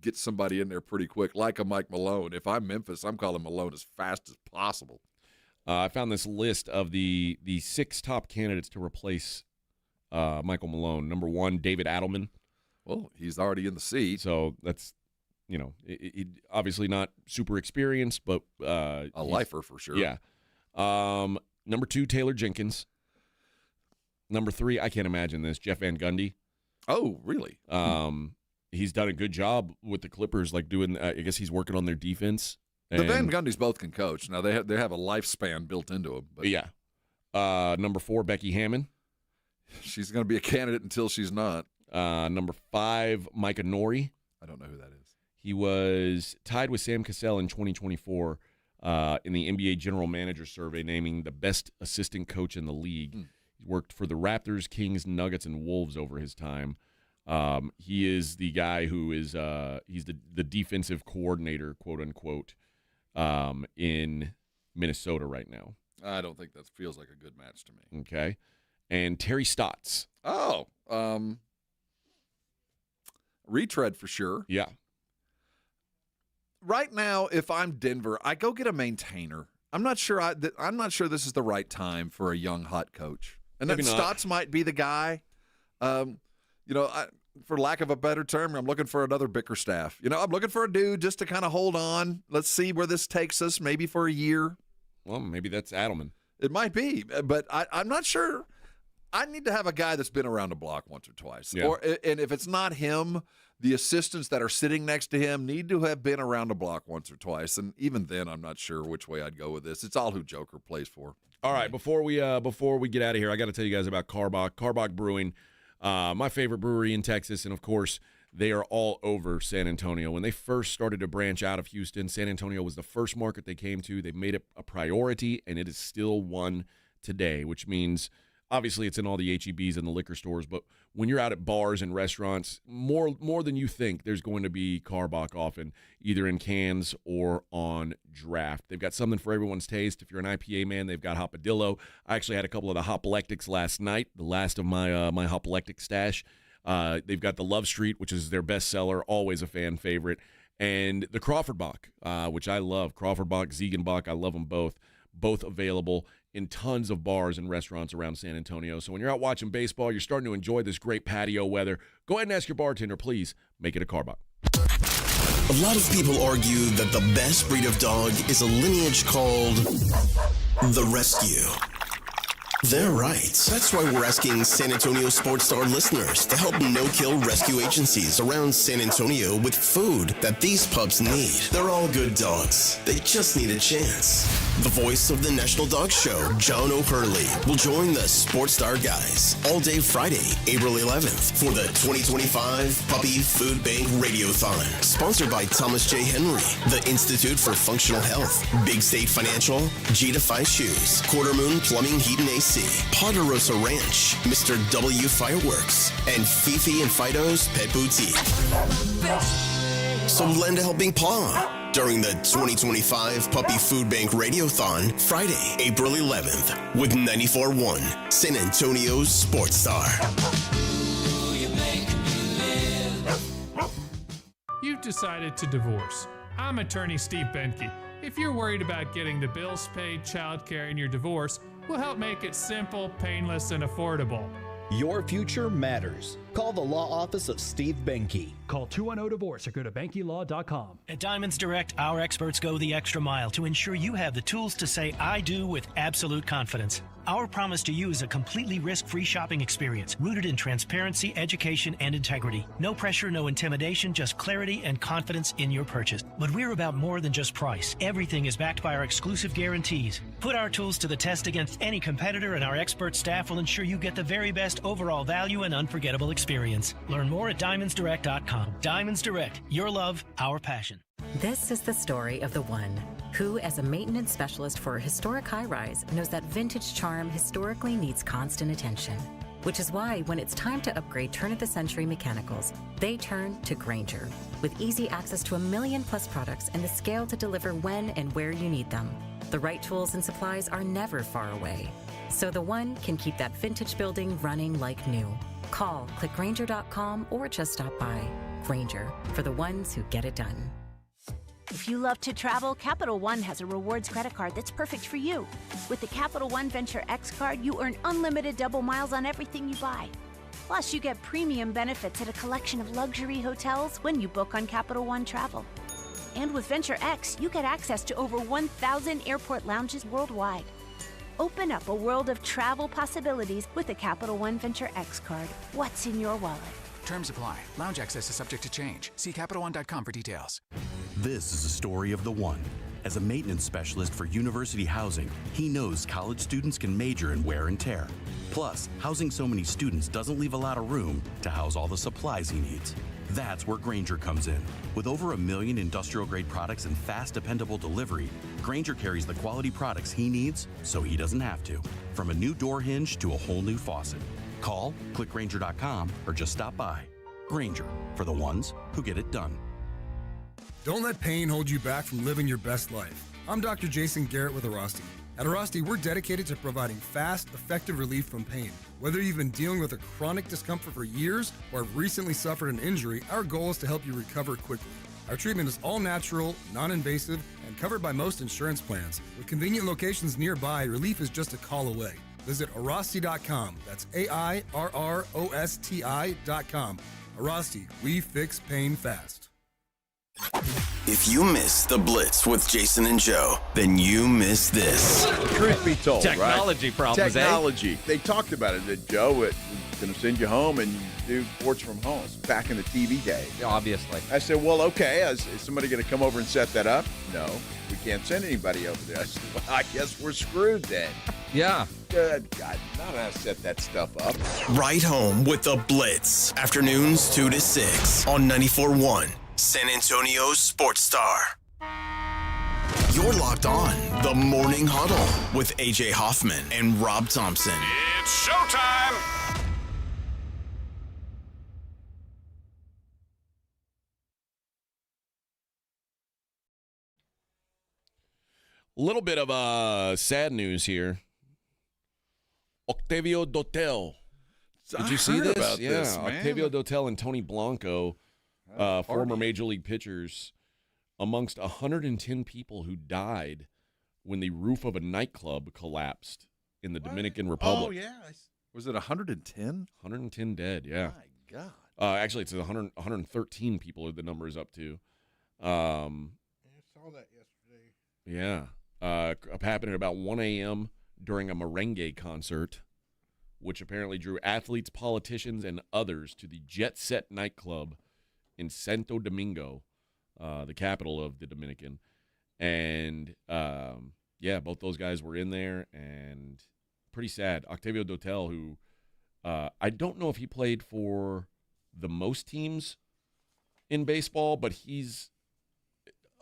get somebody in there pretty quick, like a Mike Malone. If I'm Memphis, I'm calling Malone as fast as possible. I found this list of the 6 top candidates to replace Michael Malone. Number 1, David Adelman. Well, he's already in the seat. So that's, obviously not super experienced, but a lifer for sure. Yeah. Number 2, Taylor Jenkins. Number 3, I can't imagine this, Jeff Van Gundy. Oh, really? He's done a good job with the Clippers, like doing. I guess he's working on their defense. The Van Gundys both can coach. Now they have a lifespan built into them. But yeah. Number 4, Becky Hammon. She's going to be a candidate until she's not. Number 5, Micah Nori. I don't know who that is. He was tied with Sam Cassell in 2024 in the NBA General Manager Survey, naming the best assistant coach in the league. He worked for the Raptors, Kings, Nuggets, and Wolves over his time. He is the guy who is he's the defensive coordinator, quote unquote, in Minnesota right now. I don't think that feels like a good match to me. Okay. And Terry Stotts. Oh, retread for sure. Yeah. Right now, if I'm Denver, I go get a maintainer. I'm not sure. I'm not sure this is the right time for a young hot coach. And then Stotts might be the guy. For lack of a better term, I'm looking for another Bickerstaff. I'm looking for a dude just to kind of hold on. Let's see where this takes us, maybe for a year. Well, maybe that's Adelman. It might be, but I'm not sure. I need to have a guy that's been around the block once or twice. Yeah. And if it's not him, the assistants that are sitting next to him need to have been around the block once or twice. And even then, I'm not sure which way I'd go with this. It's all who Joker plays for. All right, before we get out of here, I got to tell you guys about Carbach Brewing, my favorite brewery in Texas, and of course, they are all over San Antonio. When they first started to branch out of Houston, San Antonio was the first market they came to. They made it a priority, and it is still one today, which means obviously it's in all the H-E-Bs and the liquor stores, but when you're out at bars and restaurants, more than you think, there's going to be Carbach often, either in cans or on draft. They've got something for everyone's taste. If you're an IPA man, they've got Hopadillo. I actually had a couple of the Hopolectics last night, the last of my my Hopolectic stash. They've got the Love Street, which is their best seller, always a fan favorite, and the Crawford Bock, which I love. Crawford Bock, Ziegenbock, I love them both. Both available in tons of bars and restaurants around San Antonio. So when you're out watching baseball, you're starting to enjoy this great patio weather, go ahead and ask your bartender, please make it a Carbach. A lot of people argue that the best breed of dog is a lineage called the Rescue. They're right. That's why we're asking San Antonio Sports Star listeners to help no-kill rescue agencies around San Antonio with food that these pups need. They're all good dogs. They just need a chance. The voice of the National Dog Show, John O'Hurley, will join the Sports Star guys all day Friday, April 11th for the 2025 Puppy Food Bank Radiothon. Sponsored by Thomas J. Henry, the Institute for Functional Health, Big State Financial, G2 Shoes, Quarter Moon Plumbing, Heat and AC, Ponderosa Ranch, Mr. W Fireworks, and Fifi and Fido's Pet Boutique. So lend a helping paw during the 2025 Puppy Food Bank Radiothon, Friday, April 11th, with 94.1 San Antonio's Sports Star. You've decided to divorce. I'm attorney Steve Benke. If you're worried about getting the bills paid, childcare, and your divorce, we'll help make it simple, painless, and affordable. Your future matters. Call the law office of Steve Benke. Call 210-DIVORCE or go to BenkeLaw.com. At Diamonds Direct, our experts go the extra mile to ensure you have the tools to say I do with absolute confidence. Our promise to you is a completely risk-free shopping experience rooted in transparency, education, and integrity. No pressure, no intimidation, just clarity and confidence in your purchase. But we're about more than just price. Everything is backed by our exclusive guarantees. Put our tools to the test against any competitor, and our expert staff will ensure you get the very best overall value and unforgettable experience. Learn more at DiamondsDirect.com. Diamonds Direct, your love, our passion. This is the story of the one who, as a maintenance specialist for a historic high-rise, knows that vintage charm historically needs constant attention. Which is why when it's time to upgrade turn-of-the-century mechanicals, they turn to Grainger. With easy access to 1 million-plus products and the scale to deliver when and where you need them. The right tools and supplies are never far away. So the one can keep that vintage building running like new. Call, click Grainger.com, or just stop by. Grainger, for the ones who get it done. If you love to travel, Capital One has a rewards credit card that's perfect for you. With the Capital One Venture X card, you earn unlimited double miles on everything you buy. Plus, you get premium benefits at a collection of luxury hotels when you book on Capital One Travel. And with Venture X, you get access to over 1,000 airport lounges worldwide. Open up a world of travel possibilities with a Capital One Venture X card. What's in your wallet? Terms apply. Lounge access is subject to change. See CapitalOne.com for details. This is a story of the one. As a maintenance specialist for university housing, he knows college students can major in wear and tear. Plus, housing so many students doesn't leave a lot of room to house all the supplies he needs. That's where Grainger comes in. With over 1 million industrial-grade products and fast, dependable delivery, Grainger carries the quality products he needs so he doesn't have to. From a new door hinge to a whole new faucet. Call, click Grainger.com, or just stop by. Grainger, for the ones who get it done. Don't let pain hold you back from living your best life. I'm Dr. Jason Garrett with Arasti. At Arasti, we're dedicated to providing fast, effective relief from pain. Whether you've been dealing with a chronic discomfort for years or have recently suffered an injury, our goal is to help you recover quickly. Our treatment is all natural, non-invasive, and covered by most insurance plans. With convenient locations nearby, relief is just a call away. Visit Arasti.com. That's AIRROSTI.com. Arasti, we fix pain fast. If you miss the Blitz with Jason and Joe, then you miss this. Truth be told, Technology right? problems, Technology. They talked about it, that Joe was going to send you home and you do sports from home back in the TV day. Obviously. I said, well, okay. Is somebody going to come over and set that up? No, we can't send anybody over there. I said, well, I guess we're screwed then. Yeah. Good God, not how to set that stuff up. Right home with the Blitz. Afternoons 2 to 6 on 94.1 San Antonio Sports Star. You're locked on the Morning Huddle with AJ Hoffman and Rob Thompson. It's showtime. A little bit of sad news here. Octavio Dotel. Did you see this? About this, man. Octavio Dotel and Tony Blanco, former Major League pitchers, amongst 110 people who died when the roof of a nightclub collapsed in the Dominican Republic. Oh, yeah. Was it 110? 110 dead, yeah. My God. Actually, it's 113 people are the number is up to. I saw that yesterday. Yeah. Happened at about 1 a.m. during a merengue concert, which apparently drew athletes, politicians, and others to the Jet Set nightclub in Santo Domingo, the capital of the Dominican. And, both those guys were in there, and pretty sad. Octavio Dotel, who I don't know if he played for the most teams in baseball, but he's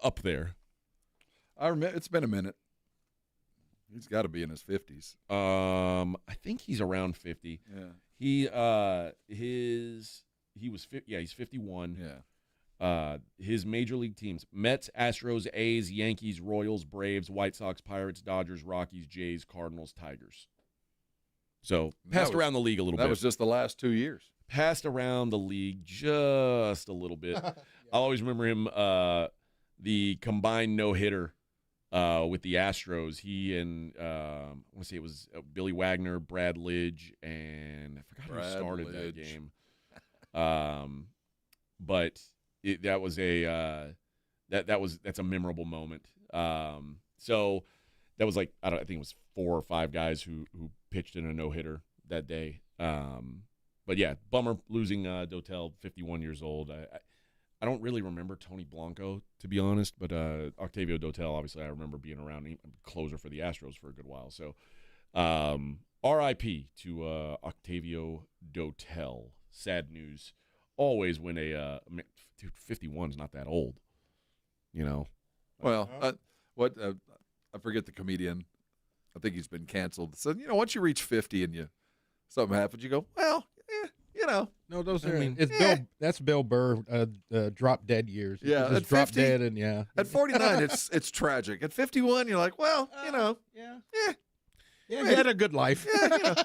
up there. I remember, it's been a minute. He's got to be in his 50s. I think he's around 50. Yeah. He's 51. Yeah. His major league teams: Mets, Astros, A's, Yankees, Royals, Braves, White Sox, Pirates, Dodgers, Rockies, Jays, Cardinals, Tigers. So passed around the league a little bit. That was just the last 2 years. Passed around the league just a little bit. I always remember him, the combined no-hitter with the Astros. He and I want to say it was Billy Wagner, Brad Lidge, and I forgot who started that game. But that's a memorable moment. So that was like I think it was 4 or 5 guys who pitched in a no-hitter that day. But yeah, bummer losing Dotel, 51 years old. I don't really remember Tony Blanco, to be honest, but Octavio Dotel, obviously, I remember being around, closer for the Astros for a good while. So, R.I.P. to Octavio Dotel. Sad news. Always when dude, 51 is not that old, you know. Well, I forget the comedian. I think he's been canceled. So, once you reach 50 and something happens, you go, well, No, those are. Bill. That's Bill Burr. Drop Dead years. Yeah, at at 50, Drop Dead, and yeah. At 49, it's tragic. At 51, you're like, well, Yeah, he had a good life.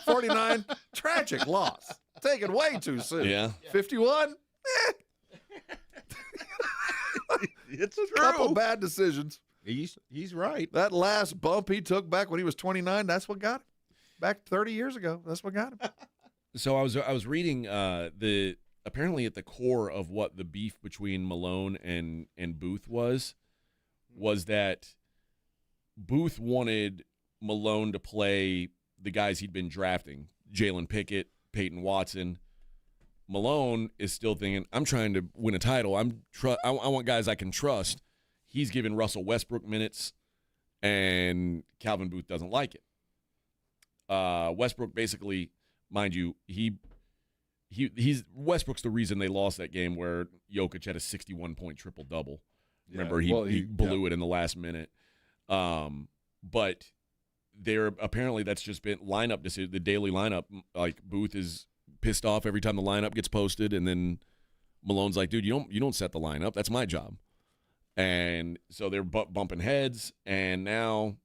49, tragic loss. Taken way too soon. Yeah. 51, It's a couple bad decisions. He's right. That last bump he took back when he was 29, that's what got him. Back 30 years ago, that's what got him. So I was reading apparently at the core of what the beef between Malone and Booth was that Booth wanted Malone to play the guys he'd been drafting, Jalen Pickett, Peyton Watson. Malone is still thinking, I'm trying to win a title. I want guys I can trust. He's giving Russell Westbrook minutes, and Calvin Booth doesn't like it. Westbrook basically, mind you, he's Westbrook's the reason they lost that game where Jokic had a 61-point triple-double. Remember, he blew it in the last minute. But apparently that's just been lineup decision, the daily lineup. Like, Booth is pissed off every time the lineup gets posted, and then Malone's like, dude, you don't set the lineup. That's my job. And so they're bumping heads, and now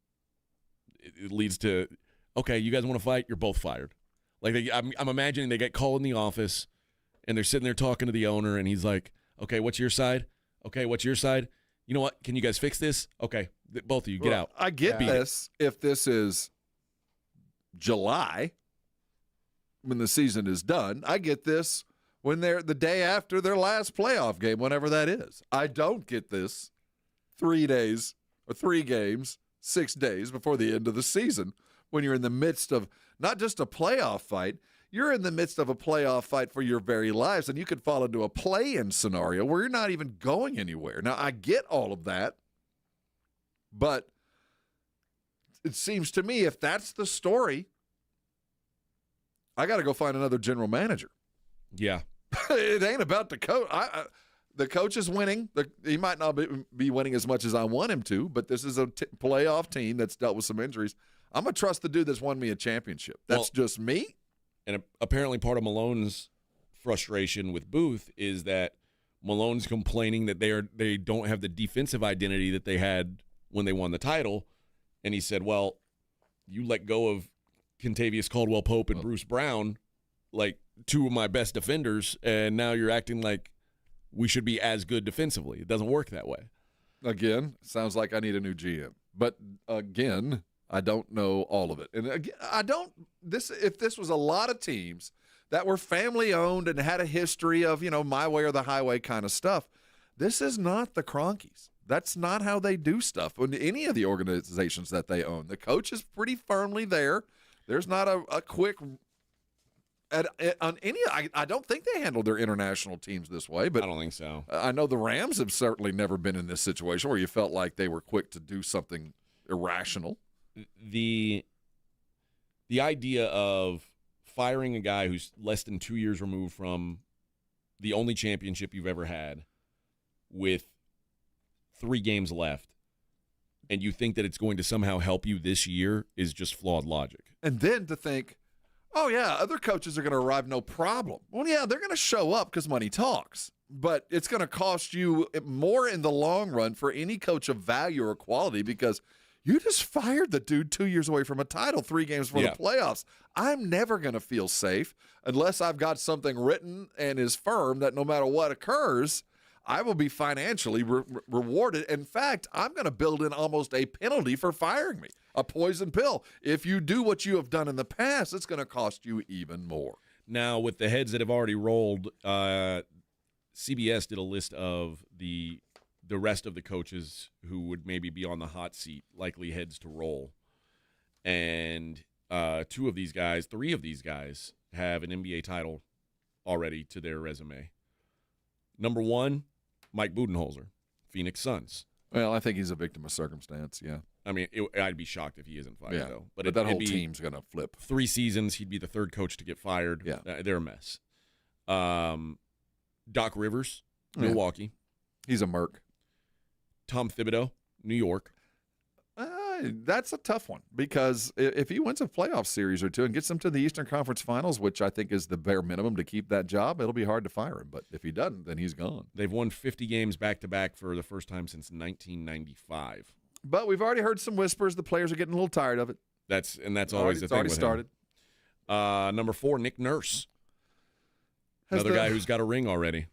it leads to, okay, you guys want to fight? You're both fired. Like, I'm imagining they get called in the office, and they're sitting there talking to the owner, and he's like, okay, what's your side? Okay, what's your side? You know what? Can you guys fix this? Okay, both of you, get out. I get this if this is July when the season is done. I get this when they're the day after their last playoff game, whenever that is. I don't get this 3 days or 3 games, 6 days before the end of the season when you're in the midst of not just a playoff fight, you're in the midst of a playoff fight for your very lives, and you could fall into a play-in scenario where you're not even going anywhere. Now, I get all of that, but it seems to me if that's the story, I got to go find another general manager. Yeah. It ain't about the coach. The coach is winning. He might not be winning as much as I want him to, but this is a playoff team that's dealt with some injuries. I'm going to trust the dude that's won me a championship. That's just me. And apparently part of Malone's frustration with Booth is that Malone's complaining that they don't have the defensive identity that they had when they won the title. And he said, well, you let go of Kentavious Caldwell-Pope and Bruce Brown, like 2 of my best defenders, and now you're acting like we should be as good defensively. It doesn't work that way. Again, sounds like I need a new GM. But again, I don't know all of it. And again, if this was a lot of teams that were family owned and had a history of, my way or the highway kind of stuff, this is not the Cronkies. That's not how they do stuff in any of the organizations that they own. The coach is pretty firmly there. There's not a quick on any. I don't think they handled their international teams this way, but I don't think so. I know the Rams have certainly never been in this situation where you felt like they were quick to do something irrational. The idea of firing a guy who's less than 2 years removed from the only championship you've ever had with 3 games left, and you think that it's going to somehow help you this year is just flawed logic. And then to think, oh, yeah, other coaches are going to arrive no problem. Well, yeah, they're going to show up because money talks. But it's going to cost you more in the long run for any coach of value or quality because you just fired the dude 2 years away from a title, 3 games before the playoffs. I'm never going to feel safe unless I've got something written and is firm that no matter what occurs, I will be financially rewarded. In fact, I'm going to build in almost a penalty for firing me, a poison pill. If you do what you have done in the past, it's going to cost you even more. Now, with the heads that have already rolled, CBS did a list of the rest of the coaches who would maybe be on the hot seat, likely heads to roll. And 3 of these guys have an NBA title already to their resume. Number 1, Mike Budenholzer, Phoenix Suns. Well, I think he's a victim of circumstance, yeah. I mean, I'd be shocked if he isn't fired, though. But that whole team's going to flip. 3 seasons, he'd be the 3rd coach to get fired. Yeah. They're a mess. Doc Rivers, Milwaukee. He's a merc. Tom Thibodeau, New York. That's a tough one because if he wins a playoff series or 2 and gets them to the Eastern Conference Finals, which I think is the bare minimum to keep that job, it'll be hard to fire him. But if he doesn't, then he's gone. They've won 50 games back-to-back for the first time since 1995. But we've already heard some whispers. The players are getting a little tired of it. That's always the thing with started. Him. Number 4, Nick Nurse. Another guy who's got a ring already.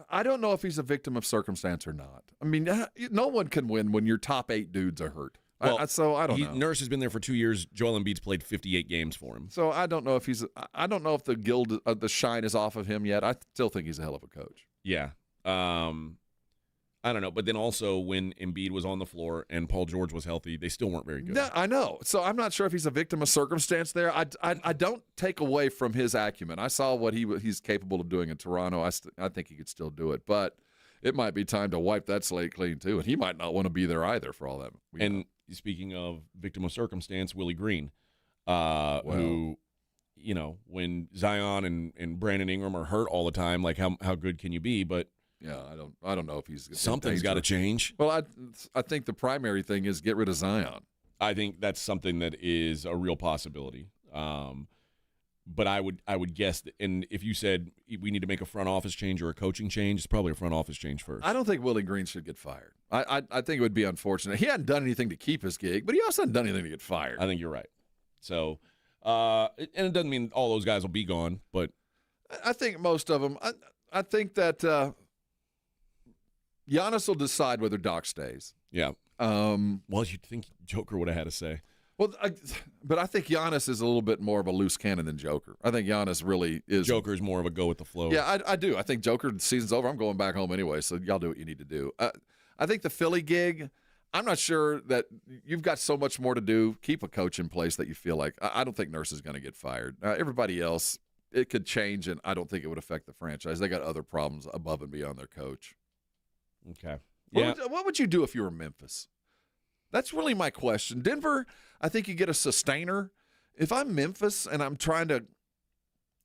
I don't know if he's a victim of circumstance or not. I mean, no one can win when your top 8 dudes are hurt. Well, so I don't know. Nurse has been there for 2 years. Joel Embiid's played 58 games for him. So I don't know if I don't know if the shine is off of him yet. I still think he's a hell of a coach. Yeah. I don't know. But then also when Embiid was on the floor and Paul George was healthy, they still weren't very good. No, I know. So I'm not sure if he's a victim of circumstance there. I don't take away from his acumen. I saw what he's capable of doing in Toronto. I think he could still do it. But it might be time to wipe that slate clean, too. And he might not want to be there either for all that. And speaking of victim of circumstance, Willie Green, who, when Zion and Brandon Ingram are hurt all the time, like how good can you be? But yeah, I don't know if he's something's got to change. Well, I think the primary thing is get rid of Zion. I think that's something that is a real possibility. But I would guess that, and if you said we need to make a front office change or a coaching change, it's probably a front office change first. I don't think Willie Green should get fired. I think it would be unfortunate. He hadn't done anything to keep his gig, but he also hadn't done anything to get fired. I think you're right. So, and it doesn't mean all those guys will be gone, but I think most of them. I think that Giannis will decide whether Doc stays. Yeah. Well, you'd think Joker would have had a say. Well, but I think Giannis is a little bit more of a loose cannon than Joker. I think Giannis really is. Joker's more of a go with the flow. Yeah, I do. I think Joker, the season's over. I'm going back home anyway, so y'all do what you need to do. I think the Philly gig, I'm not sure that you've got so much more to do. Keep a coach in place that you feel like. I don't think Nurse is going to get fired. Everybody else, it could change, and I don't think it would affect the franchise. They got other problems above and beyond their coach. Okay. Yeah. What would you do if you were Memphis? That's really my question. Denver, I think you get a sustainer. If I'm Memphis and I'm trying to,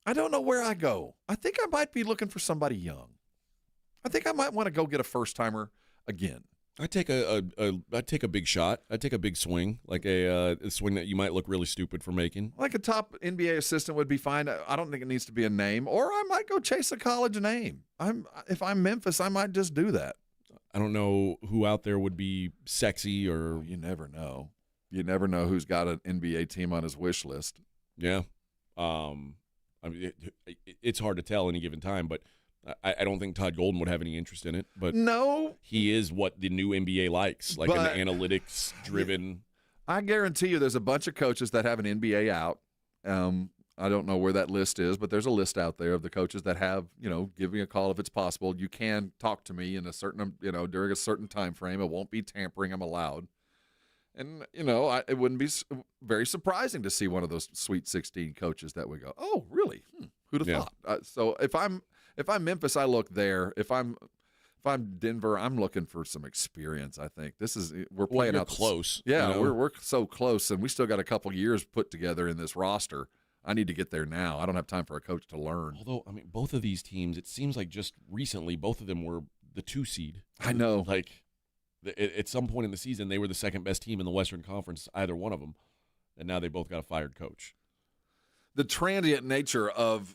I don't know where I go. I think I might be looking for somebody young. I think I might want to go get a first-timer again. I'd take a big shot. I'd take a big swing, like a swing that you might look really stupid for making. Like a top NBA assistant would be fine. I don't think it needs to be a name. Or I might go chase a college name. If I'm Memphis, I might just do that. I don't know who out there would be sexy or. You never know. You never know who's got an NBA team on his wish list. Yeah. I mean, it's hard to tell any given time, but I don't think Todd Golden would have any interest in it. But no, he is what the new NBA likes, like an analytics-driven. I guarantee you there's a bunch of coaches that have an NBA out. I don't know where that list is, but there's a list out there of the coaches that have, give me a call if it's possible. You can talk to me in a certain, during a certain time frame. It won't be tampering. I'm allowed. And, it wouldn't be very surprising to see one of those Sweet 16 coaches that would go, oh, really? Who'd have thought? So if I'm Memphis, I look there. If I'm Denver, I'm looking for some experience. I think we're playing out close. Yeah, we're so close, and we still got a couple years put together in this roster. I need to get there now. I don't have time for a coach to learn. Although, I mean, both of these teams, it seems like just recently, both of them were the 2 seed. I know. Like, at some point in the season, they were the second best team in the Western Conference, either one of them, and now they both got a fired coach. The transient nature of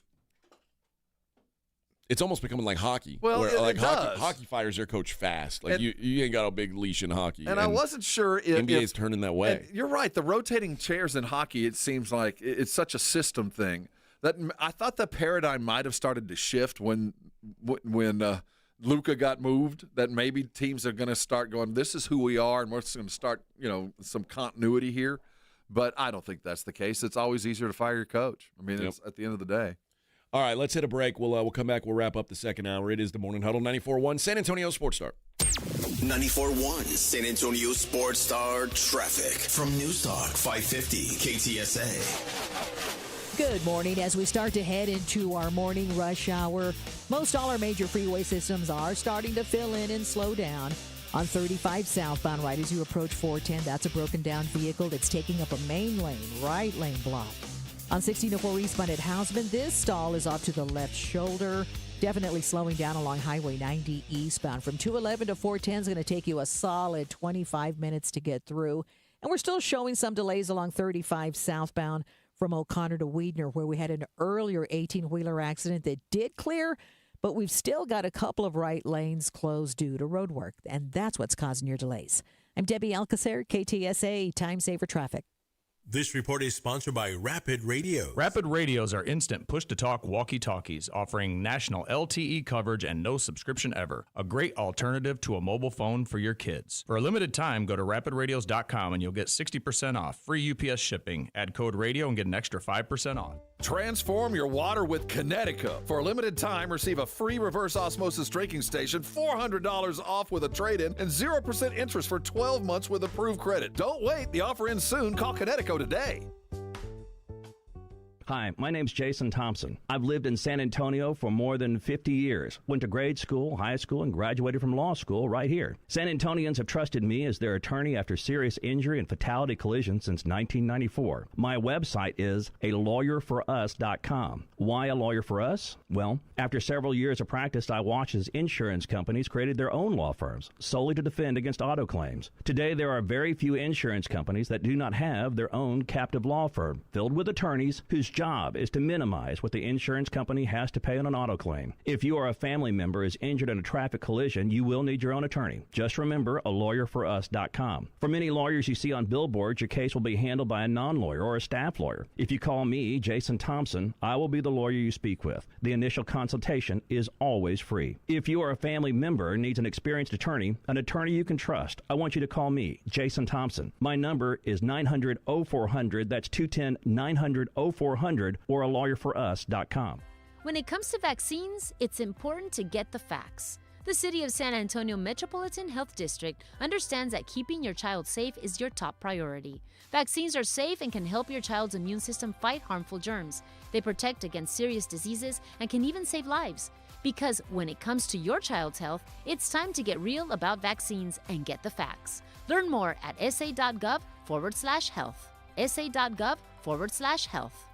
it's almost becoming like hockey. Well, hockey fires their coach fast. Like, you ain't got a big leash in hockey. And I wasn't sure if NBA's turning that way. You're right. The rotating chairs in hockey, it seems like it's such a system thing that I thought the paradigm might have started to shift when Luka got moved. That maybe teams are going to start going, this is who we are, and we're just going to start, some continuity here. But I don't think that's the case. It's always easier to fire your coach. I mean, it's at the end of the day. All right, let's hit a break. We'll come back. We'll wrap up the second hour. It is the Morning Huddle, 94.1 San Antonio Sports Star. 94.1 San Antonio Sports Star traffic from News Talk 550 KTSA. Good morning. As we start to head into our morning rush hour, most all our major freeway systems are starting to fill in and slow down. On 35 southbound, right as you approach 410, that's a broken down vehicle that's taking up a main lane, right lane block. On 1604 eastbound at Houseman, this stall is off to the left shoulder. Definitely slowing down along Highway 90 eastbound. From 211 to 410 is going to take you a solid 25 minutes to get through. And we're still showing some delays along 35 southbound from O'Connor to Weidner, where we had an earlier 18-wheeler accident that did clear, but we've still got a couple of right lanes closed due to road work, and that's what's causing your delays. I'm Debbie Alcacer, KTSA Time Saver Traffic. This report is sponsored by Rapid Radio. Rapid Radios are instant push-to-talk walkie-talkies offering national LTE coverage and no subscription ever. A great alternative to a mobile phone for your kids. For a limited time, go to rapidradios.com and you'll get 60% off. Free UPS shipping. Add code radio and get an extra 5% off. Transform your water with Connecticut. For a limited time, receive a free reverse osmosis drinking station, $400 off with a trade-in, and 0% interest for 12 months with approved credit. Don't wait. The offer ends soon. Call Connecticut today. Hi, my name's Jason Thompson. I've lived in San Antonio for more than 50 years. Went to grade school, high school, and graduated from law school right here. San Antonians have trusted me as their attorney after serious injury and fatality collision since 1994. My website is alawyerforus.com. Why a lawyer for us? Well, after several years of practice, I watched as insurance companies created their own law firms solely to defend against auto claims. Today, there are very few insurance companies that do not have their own captive law firm filled with attorneys whose job is to minimize what the insurance company has to pay on an auto claim. If you or a family member is injured in a traffic collision, you will need your own attorney. Just remember alawyerforus.com. For many lawyers you see on billboards, your case will be handled by a non-lawyer or a staff lawyer. If you call me, Jason Thompson, I will be the lawyer you speak with. The initial consultation is always free. If you or a family member needs an experienced attorney you can trust, I want you to call me, Jason Thompson. My number is 900-0400. That's 210-900-0400 or alawyerforus.com. When it comes to vaccines, it's important to get the facts. The City of San Antonio Metropolitan Health District understands that keeping your child safe is your top priority. Vaccines are safe and can help your child's immune system fight harmful germs. They protect against serious diseases and can even save lives. Because when it comes to your child's health, it's time to get real about vaccines and get the facts. Learn more at sa.gov/health. sa.gov/health.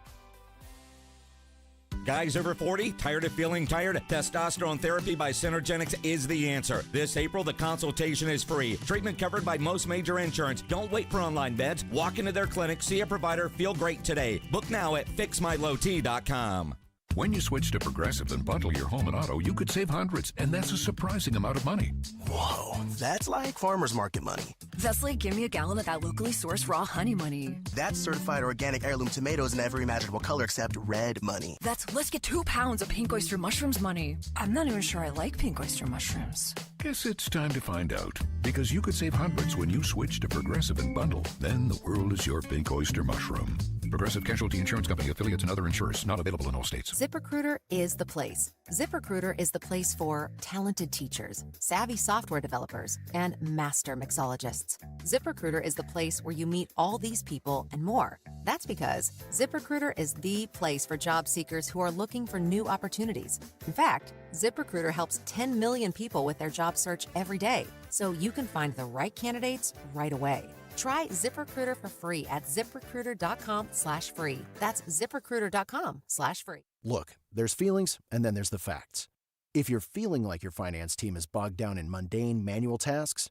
Guys over 40, tired of feeling tired? Testosterone therapy by Synergenics is the answer. This April, the consultation is free. Treatment covered by most major insurance. Don't wait for online beds. Walk into their clinic, see a provider, feel great today. Book now at fixmylowt.com. When you switch to Progressive and bundle your home and auto, you could save hundreds, and that's a surprising amount of money. Whoa, that's like farmer's market money. That's like give me a gallon of that locally sourced raw honey money. That's certified organic heirloom tomatoes in every imaginable color except red money. That's let's get 2 pounds of pink oyster mushrooms money. I'm not even sure I like pink oyster mushrooms. Guess it's time to find out, because you could save hundreds when you switch to Progressive and bundle. Then the world is your pink oyster mushroom. Progressive Casualty Insurance Company, affiliates, and other insurers. Not available in all states. ZipRecruiter is the place. ZipRecruiter is the place for talented teachers, savvy software developers, and master mixologists. ZipRecruiter is the place where you meet all these people and more. That's because ZipRecruiter is the place for job seekers who are looking for new opportunities. In fact, ZipRecruiter helps 10 million people with their job search every day, so you can find the right candidates right away. Try ZipRecruiter for free at ZipRecruiter.com/free. That's ZipRecruiter.com/free. Look, there's feelings and then there's the facts. If you're feeling like your finance team is bogged down in mundane manual tasks,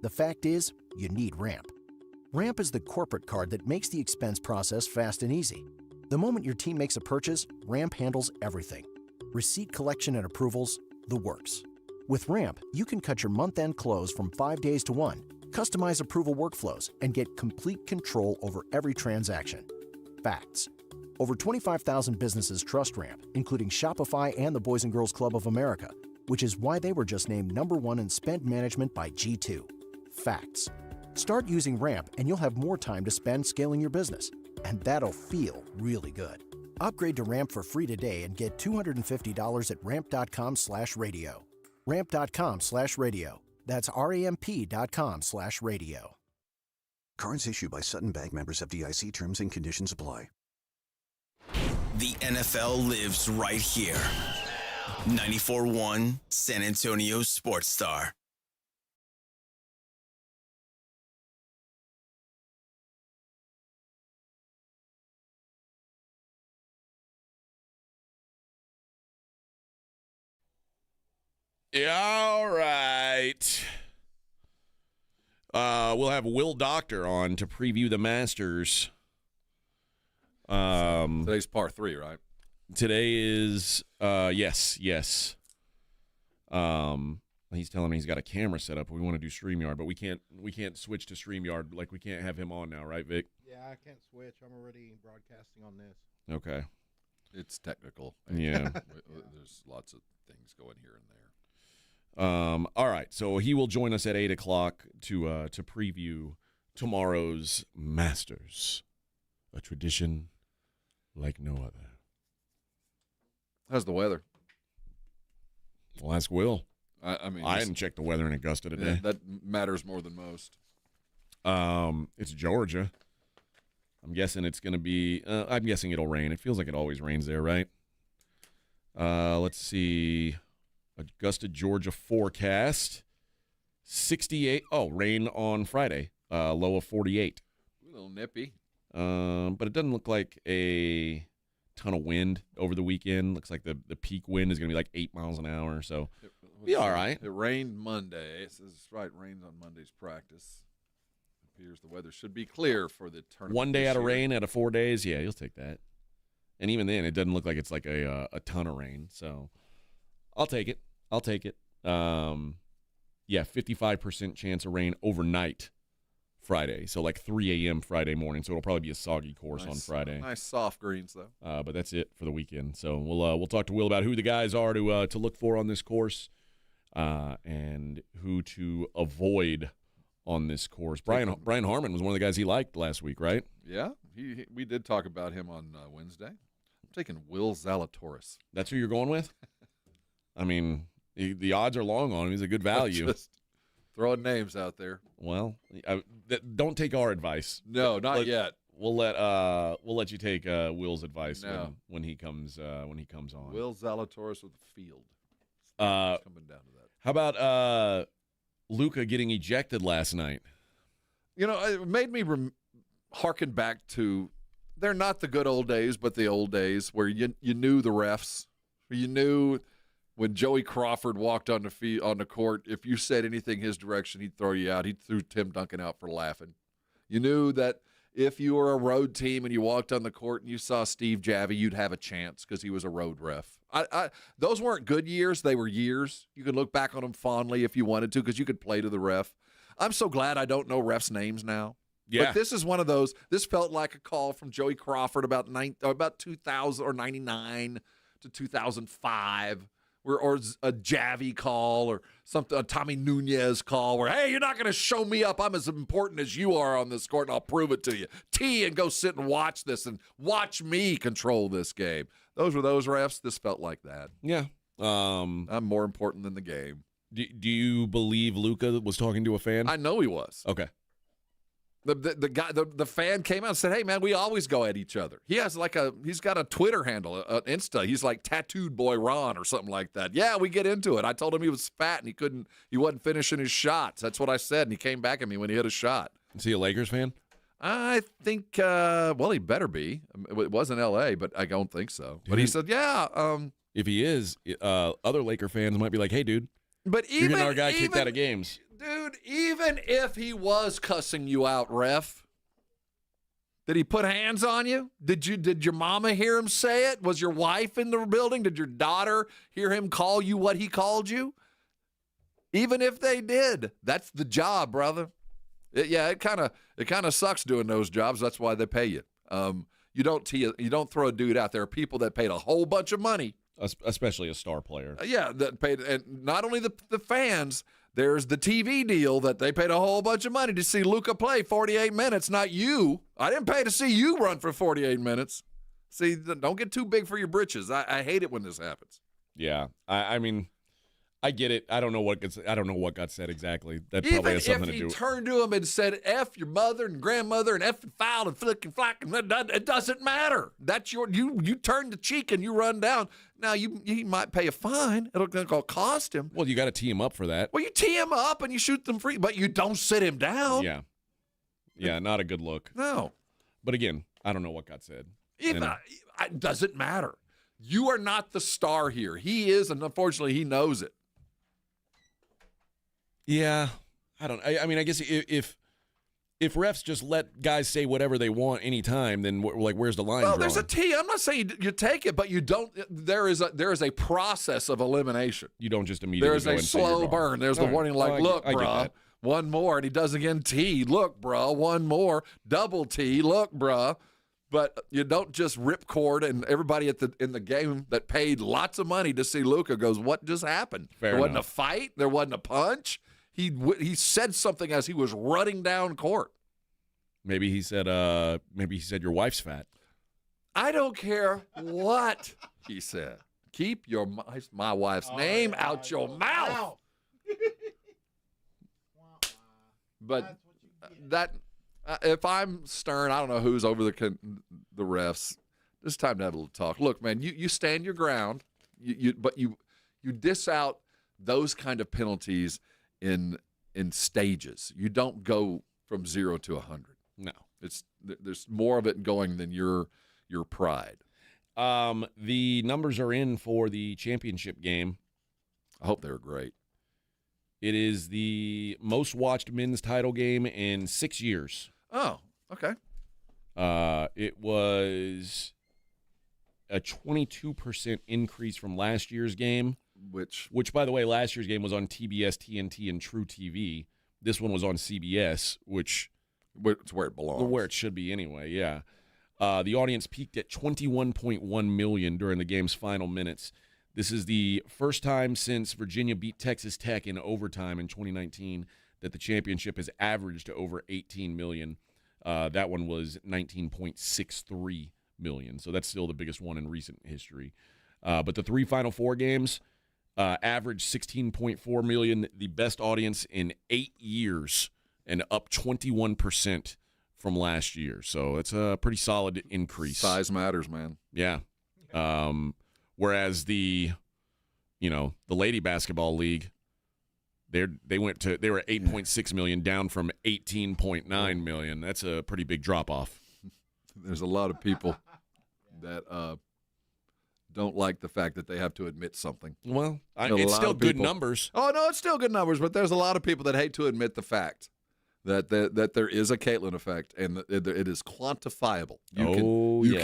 the fact is you need Ramp. Ramp is the corporate card that makes the expense process fast and easy. The moment your team makes a purchase, Ramp handles everything. Receipt collection and approvals, the works. With Ramp, you can cut your month-end close from 5 days to 1. Customize approval workflows, and get complete control over every transaction. Facts. Over 25,000 businesses trust Ramp, including Shopify and the Boys & Girls Club of America, which is why they were just named #1 in spend management by G2. Facts. Start using Ramp and you'll have more time to spend scaling your business. And that'll feel really good. Upgrade to Ramp for free today and get $250 at ramp.com/radio. Ramp.com/radio. That's ramp.com/radio. Cards issued by Sutton Bank, members of FDIC. Terms and conditions apply. The NFL lives right here. 94.1 San Antonio Sports Star. Yeah, all right. We'll have Will Doctor on to preview the Masters. Today's par 3, right? Today is yes. He's telling me he's got a camera set up. We want to do StreamYard, but we can't switch to StreamYard. Like, we can't have him on now, right, Vic? Yeah, I can't switch. I'm already broadcasting on this. Okay. It's technical. Yeah. There's lots of things going here and there. All right, so he will join us at 8 o'clock to preview tomorrow's Masters, a tradition like no other. How's the weather? Well, ask Will. I mean, I hadn't checked the weather in Augusta today. That matters more than most. It's Georgia. I'm guessing it's going to be. I'm guessing it'll rain. It feels like it always rains there, right? Let's see. Augusta, Georgia forecast. 68. Oh, rain on Friday. Low of 48. A little nippy. But it doesn't look like a ton of wind over the weekend. Looks like the peak wind is going to be like 8 miles an hour. So be all right. It rained Monday. It says right, rains on Monday's practice. Appears the weather should be clear for the tournament. 1 day out of rain out of 4 days. Yeah, you'll take that. And even then, it doesn't look like it's like a ton of rain. So I'll take it. Yeah, 55% chance of rain overnight Friday. So like 3 a.m. Friday morning. So it'll probably be a soggy course on Friday. Nice soft greens, though. But that's it for the weekend. So we'll talk to Will about who the guys are to look for on this course and who to avoid on this course. Brian Harmon was one of the guys he liked last week, right? Yeah, we did talk about him on Wednesday. I'm taking Will Zalatoris. That's who you're going with? I mean, the odds are long on him. He's a good value. Just throwing names out there. Well, don't take our advice. No, not yet. We'll let you take Will's advice when he comes on. Will Zalatoris with the field. Coming down to that. How about Luka getting ejected last night? You know, it made me harken back to, they're not the good old days, but the old days where you knew the refs. You knew when Joey Crawford walked on the court, if you said anything his direction, he'd throw you out. He threw Tim Duncan out for laughing. You knew that if you were a road team and you walked on the court and you saw Steve Javie, you'd have a chance because he was a road ref. Those weren't good years. They were years. You could look back on them fondly if you wanted to because you could play to the ref. I'm so glad I don't know refs' names now. Yeah. But this is one of those. This felt like a call from Joey Crawford about 2000 or 99 to 2005. Or a Javie call or something, a Tommy Nunez call where, hey, you're not going to show me up. I'm as important as you are on this court, and I'll prove it to you. And go sit and watch this and watch me control this game. Those were those refs. This felt like that. Yeah. I'm more important than the game. Do you believe Luka was talking to a fan? I know he was. Okay. The guy, the fan came out and said, "Hey man, we always go at each other." He's got a Twitter handle, an Insta. He's like Tattooed Boy Ron or something like that. Yeah, we get into it. I told him he was fat and he wasn't finishing his shots. That's what I said, and he came back at me when he hit a shot. Is he a Lakers fan? I think, he better be. It was in L.A., but I don't think so. But he said, yeah. If he is, other Laker fans might be like, "Hey, dude, but you're getting our guy kicked out of games." Dude, even if he was cussing you out, ref, did he put hands on you? Did your mama hear him say it? Was your wife in the building? Did your daughter hear him call you what he called you? Even if they did, that's the job, brother. It kind of sucks doing those jobs. That's why they pay you. You don't throw a dude out. There are people that paid a whole bunch of money, especially a star player. That paid, and not only the fans. There's the TV deal that they paid a whole bunch of money to see Luka play 48 minutes, not you. I didn't pay to see you run for 48 minutes. See, don't get too big for your britches. I hate it when this happens. Yeah, I mean, I get it. I don't know what got said exactly. That probably has something to do. Even if he turned to him and said, "F your mother and grandmother and F and foul and flick and flack," it doesn't matter. That's you turn the cheek and you run down. Now he might pay a fine. It'll cost him. Well, you got to tee him up for that. Well, you tee him up and you shoot them free, but you don't sit him down. Yeah, not a good look. No. But again, I don't know what got said. It doesn't matter. You are not the star here. He is, and unfortunately, he knows it. Yeah, I mean, I guess if refs just let guys say whatever they want anytime, then where's the line? Well, there's a T. I'm not saying you take it, but you don't. There is a process of elimination. You don't just immediately. There's a slow burn. There's the warning, look, bro, one more, and he does again. T, look, bro, one more, double T, look, bro. But you don't just rip cord, and everybody in the game that paid lots of money to see Luka goes, "What just happened? There wasn't a fight. There wasn't a punch." He said something as he was running down court. Maybe he said your wife's fat. I don't care what he said. Keep my wife's name out your mouth. But that, if I'm Stern, I don't know who's over the refs. It's time to have a little talk. Look, man, you stand your ground, but you diss out those kind of penalties in stages. You don't go from 0 to 100. No, there's more of it going than your pride. The numbers are in for the championship game. I hope they're great. It is the most watched men's title game in 6 years. Oh, okay. It was a 22% increase from last year's game. Which, by the way, last year's game was on TBS, TNT, and True TV. This one was on CBS, which it's where it belongs. Where it should be anyway, yeah. The audience peaked at 21.1 million during the game's final minutes. This is the first time since Virginia beat Texas Tech in overtime in 2019 that the championship has averaged over 18 million. That one was 19.63 million, so that's still the biggest one in recent history. But the three Final Four games averaged 16.4 million, the best audience in 8 years, and up 21% from last year. So it's a pretty solid increase. Size matters, man. Yeah. Whereas the Lady Basketball League, they were at 8.6 million, down from 18.9 million. That's a pretty big drop off. There's a lot of people that don't like the fact that they have to admit something. Well, it's still good numbers. Oh no, it's still good numbers, but there's a lot of people that hate to admit the fact that there is a Caitlin effect, and it is quantifiable. You can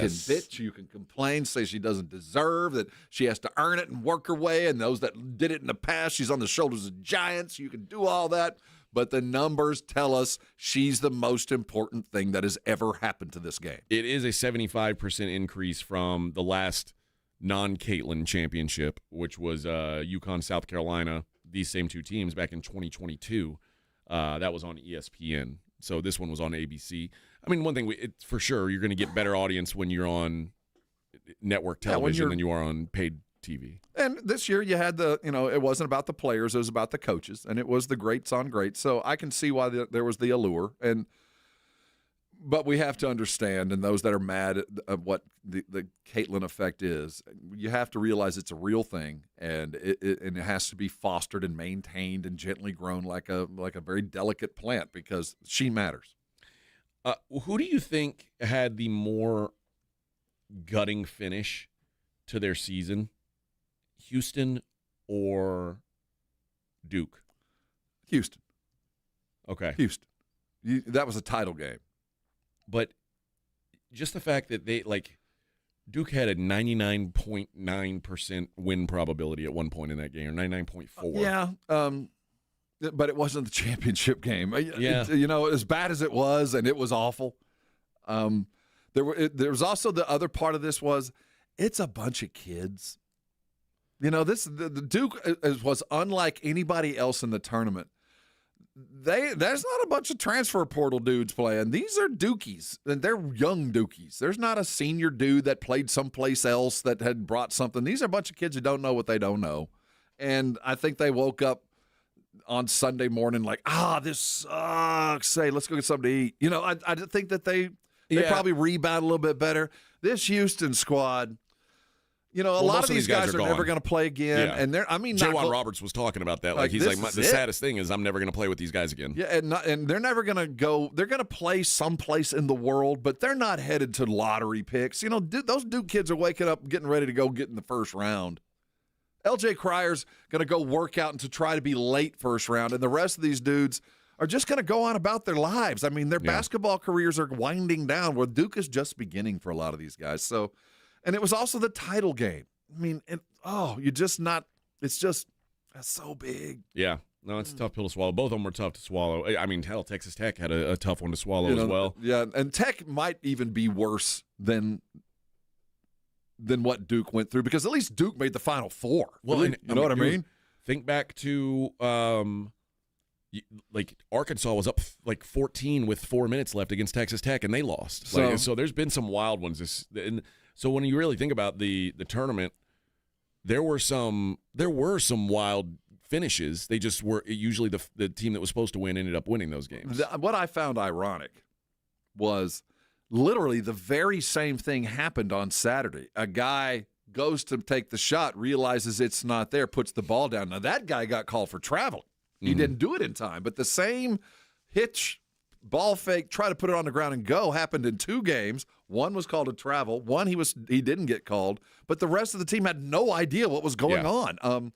bitch, you can complain, say she doesn't deserve, that she has to earn it and work her way, and those that did it in the past, she's on the shoulders of giants. You can do all that, but the numbers tell us she's the most important thing that has ever happened to this game. It is a 75% increase from the last non-Caitlin championship, which was UConn, South Carolina, these same two teams back in 2022. That was on ESPN. So this one was on ABC. I mean, one thing, for sure, you're going to get better audience when you're on network television than you are on paid TV. And this year you had it wasn't about the players, it was about the coaches, and it was the greats on greats. So I can see why there was the allure. But we have to understand, and those that are mad at what the Caitlin effect is, you have to realize it's a real thing, and it has to be fostered and maintained and gently grown like a very delicate plant, because she matters. Who do you think had the more gutting finish to their season, Houston or Duke? Houston. Okay. Houston. That was a title game. But just the fact that Duke had a 99.9% win probability at one point in that game, or 99.4. Yeah, but it wasn't the championship game. Yeah. As bad as it was, and it was awful. There was also the other part of this was it's a bunch of kids. The Duke was unlike anybody else in the tournament. There's not a bunch of transfer portal dudes playing. These are Dukies, and they're young Dukies. There's not a senior dude that played someplace else that had brought something. These are a bunch of kids who don't know what they don't know. And I think they woke up on Sunday morning like, this sucks. Hey, let's go get something to eat. I think that they probably rebound a little bit better. This Houston squad, a lot of these guys are never going to play again. Yeah. And Jawan Roberts was talking about that. He's like, the saddest thing is I'm never going to play with these guys again. Yeah, and they're never going to go. They're going to play someplace in the world, but they're not headed to lottery picks. Those Duke kids are waking up, getting ready to go get in the first round. LJ Cryer's going to go work out and to try to be late first round, and the rest of these dudes are just going to go on about their lives. I mean, their basketball careers are winding down, where Duke is just beginning for a lot of these guys. So. And it was also the title game. I mean, that's so big. Yeah. No, it's a tough pill to swallow. Both of them were tough to swallow. I mean, hell, Texas Tech had a tough one to swallow as well. Yeah, and Tech might even be worse than what Duke went through, because at least Duke made the Final Four. Well, you know what I mean? Think back to Arkansas was up 14 with 4 minutes left against Texas Tech, and they lost. So there's been some wild ones. So when you really think about the tournament, there were some wild finishes. They just were usually the team that was supposed to win ended up winning those games. What I found ironic was literally the very same thing happened on Saturday. A guy goes to take the shot, realizes it's not there, puts the ball down. Now, that guy got called for traveling. He didn't do it in time. But the same hitch, ball fake, try to put it on the ground and go happened in 2 games. One was called a travel. One he didn't get called. But the rest of the team had no idea what was going on.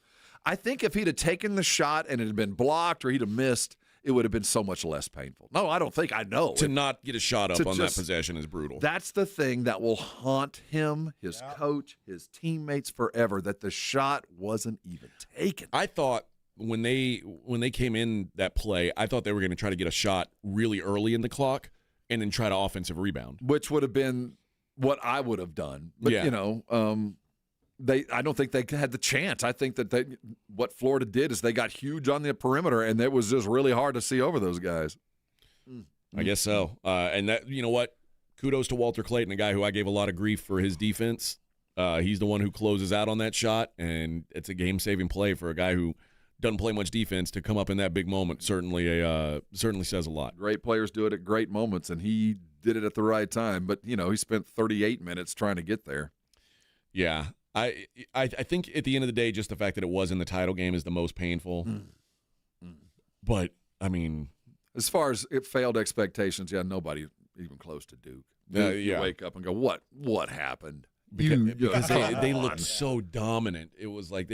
I think if he'd have taken the shot and it had been blocked or he'd have missed, it would have been so much less painful. No, I don't think. I know. To not get a shot up on that possession is brutal. That's the thing that will haunt him, his coach, his teammates forever, that the shot wasn't even taken. I thought when they came in that play, I thought they were going to try to get a shot really early in the clock and then try to offensive rebound. Which would have been what I would have done. But, I don't think they had the chance. I think that what Florida did is they got huge on the perimeter, and it was just really hard to see over those guys. I guess so. And that, you know what? Kudos to Walter Clayton, a guy who I gave a lot of grief for his defense. He's the one who closes out on that shot, and it's a game-saving play for a guy who doesn't play much defense to come up in that big moment. Certainly says a lot. Great players do it at great moments, and he did it at the right time. But, he spent 38 minutes trying to get there. Yeah. I think at the end of the day, just the fact that it was in the title game is the most painful. But, I mean. As far as it failed expectations, nobody even close to Duke. You wake up and go, what happened? Because they looked so dominant. It was like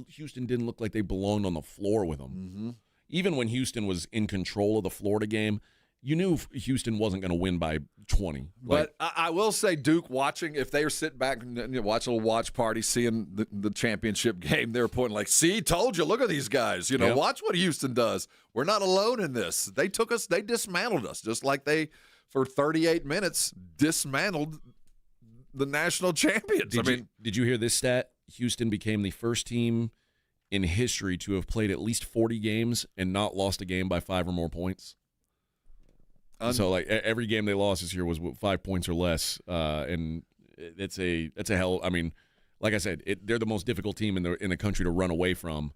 Houston didn't look like they belonged on the floor with them. Mm-hmm. Even when Houston was in control of the Florida game, you knew Houston wasn't going to win by 20. But I will say, Duke, watching, if they were sitting back and watch a little watch party, seeing the championship game, they were pointing like, see, told you, look at these guys. Watch what Houston does. We're not alone in this. They dismantled us, just like they, for 38 minutes, dismantled the national champions. Did you hear this stat? Houston became the first team in history to have played at least 40 games and not lost a game by 5 or more points. So every game they lost this year was 5 points or less, and it's a hell. I mean, like I said, they're the most difficult team in the country to run away from.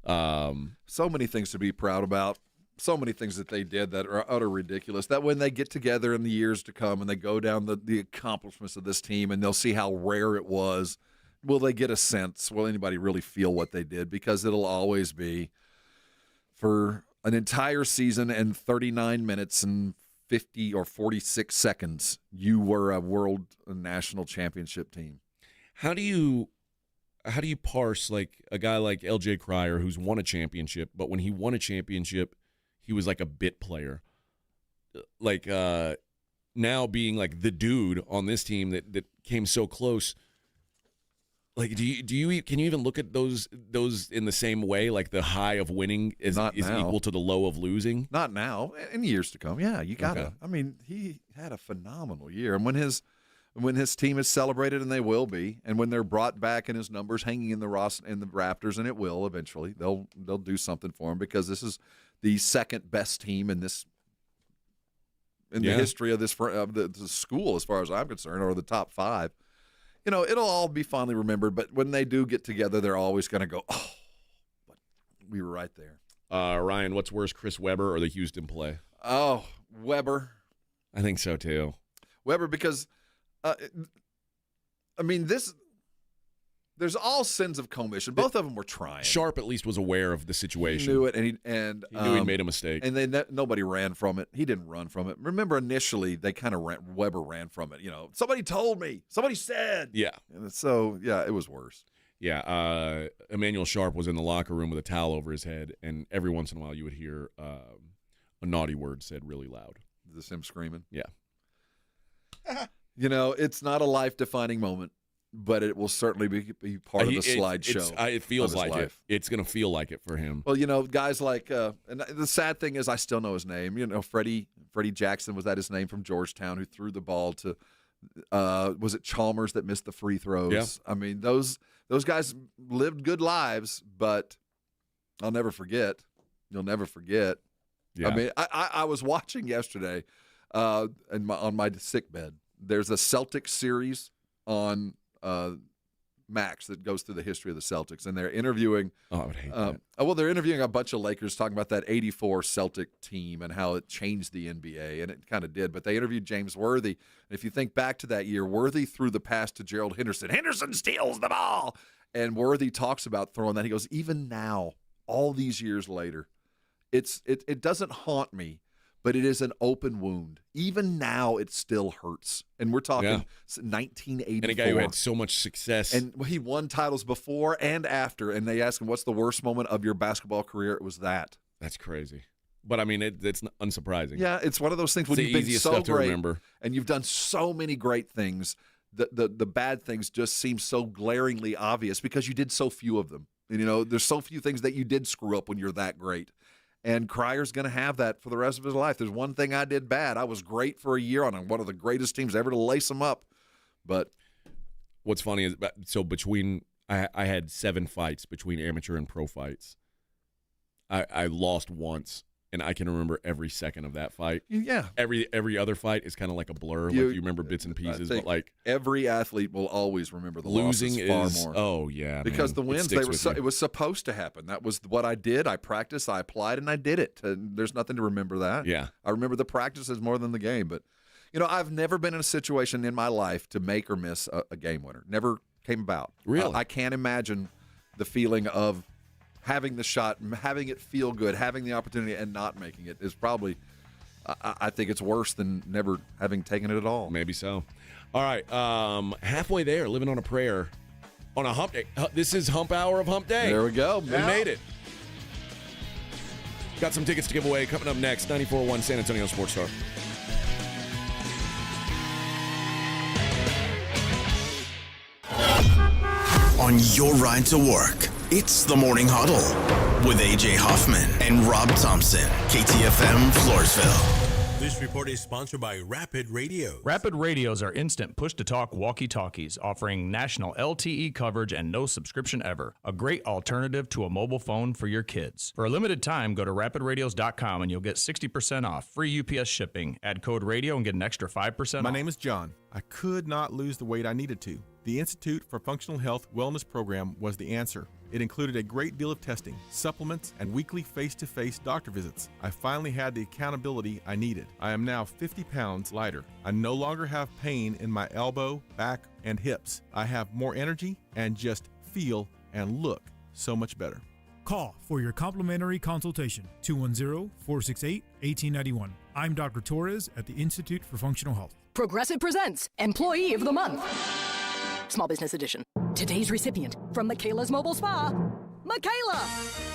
So many things to be proud about. So many things that they did that are utter ridiculous. That when they get together in the years to come and they go down the accomplishments of this team and they'll see how rare it was, will they get a sense? Will anybody really feel what they did? Because it'll always be for an entire season and 39 minutes and 50 or 46 seconds, you were a world national championship team. How do you parse like a guy like LJ Cryer who's won a championship, but when he won a championship, he was like a bit player. Like now being like the dude on this team that came so close. Like, can you even look at those in the same way? Like the high of winning is equal to the low of losing? Not now. In years to come, yeah, you gotta. Okay. I mean, he had a phenomenal year, and when his team is celebrated, and they will be, and when they're brought back and his numbers hanging in the Raptors, and it will eventually, they'll do something for him because this is the second best team in the history of the school, as far as I'm concerned, or the top 5. It'll all be fondly remembered, but when they do get together, they're always going to go, oh, we were right there. Ryan, what's worse, Chris Webber or the Houston play? Oh, Webber. I think so, too. Weber, because, there's all sins of commission. Both of them were trying. Sharp at least was aware of the situation. He knew it, and he knew he made a mistake. And nobody ran from it. He didn't run from it. Remember, initially they kind of Weber ran from it. Somebody told me. Somebody said. Yeah. And so it was worse. Yeah. Emmanuel Sharp was in the locker room with a towel over his head, and every once in a while you would hear a naughty word said really loud. Is this him screaming? Yeah. It's not a life-defining moment. But it will certainly be part of the slideshow. It feels like it. It's going to feel like it for him. Well, guys like, and the sad thing is I still know his name. Freddie Jackson, was that his name, from Georgetown, who threw the ball to, was it Chalmers that missed the free throws? Yeah. I mean, those guys lived good lives, but I'll never forget. You'll never forget. Yeah. I mean, I was watching yesterday on my sick bed. There's a Celtics series on Max that goes through the history of the Celtics, and they're interviewing. Oh, I would hate that. Well, they're interviewing a bunch of Lakers talking about that '84 Celtic team and how it changed the NBA, and it kind of did. But they interviewed James Worthy, and if you think back to that year, Worthy threw the pass to Gerald Henderson. Henderson steals the ball, and Worthy talks about throwing that. He goes, even now, all these years later, it doesn't haunt me, but it is an open wound. Even now, it still hurts. And we're talking 1984. And a guy who had so much success. And he won titles before and after. And they asked him, what's the worst moment of your basketball career? It was that. That's crazy. But, I mean, it's unsurprising. Yeah, it's one of those things when you've been so great and you've done so many great things, the bad things just seem so glaringly obvious because you did so few of them. And, you know, there's so few things that you did screw up when you're that great. And Cryer's going to have that for the rest of his life. There's one thing I did bad. I was great for a year on one of the greatest teams ever to lace them up. But what's funny is, so I had 7 fights between amateur and pro fights. I lost once, and I can remember every second of that fight. Yeah. Every other fight is kind of like a blur. You remember bits and pieces, but like every athlete will always remember the losing losses far more. Oh yeah, because man. the wins it was supposed to happen. That was what I did. I practiced, I applied, and I did it. And there's nothing to remember that. Yeah, I remember the practices more than the game. But you know, I've never been in a situation in my life to make or miss a game winner. Never came about. Really, I can't imagine the feeling of having the shot, having it feel good, having the opportunity, and not making it is probably, I think it's worse than never having taken it at all. Maybe so. All right, halfway there, living on a prayer on a hump day. This is Hump Hour of Hump Day. There we go. We made it. Got some tickets to give away coming up next. 94.1 San Antonio Sports Star. On your ride to work, it's the Morning Huddle with A.J. Hoffman and Rob Thompson, KTFM Floresville. This report is sponsored by Rapid Radio. Rapid Radios are instant push-to-talk walkie-talkies offering national LTE coverage and no subscription ever. A great alternative to a mobile phone for your kids. For a limited time, go to rapidradios.com and you'll get 60% off, free UPS shipping. Add code radio and get an extra 5% off. My name is John. I could not lose the weight I needed to. The Institute for Functional Health Wellness Program was the answer. It included a great deal of testing, supplements, and weekly face-to-face doctor visits. I finally had the accountability I needed. I am now 50 pounds lighter. I no longer have pain in my elbow, back, and hips. I have more energy and just feel and look so much better. Call for your complimentary consultation, 210-468-1891. I'm Dr. Torres at the Institute for Functional Health. Progressive presents Employee of the Month. Small Business Edition. Today's recipient from Michaela's Mobile Spa, Michaela.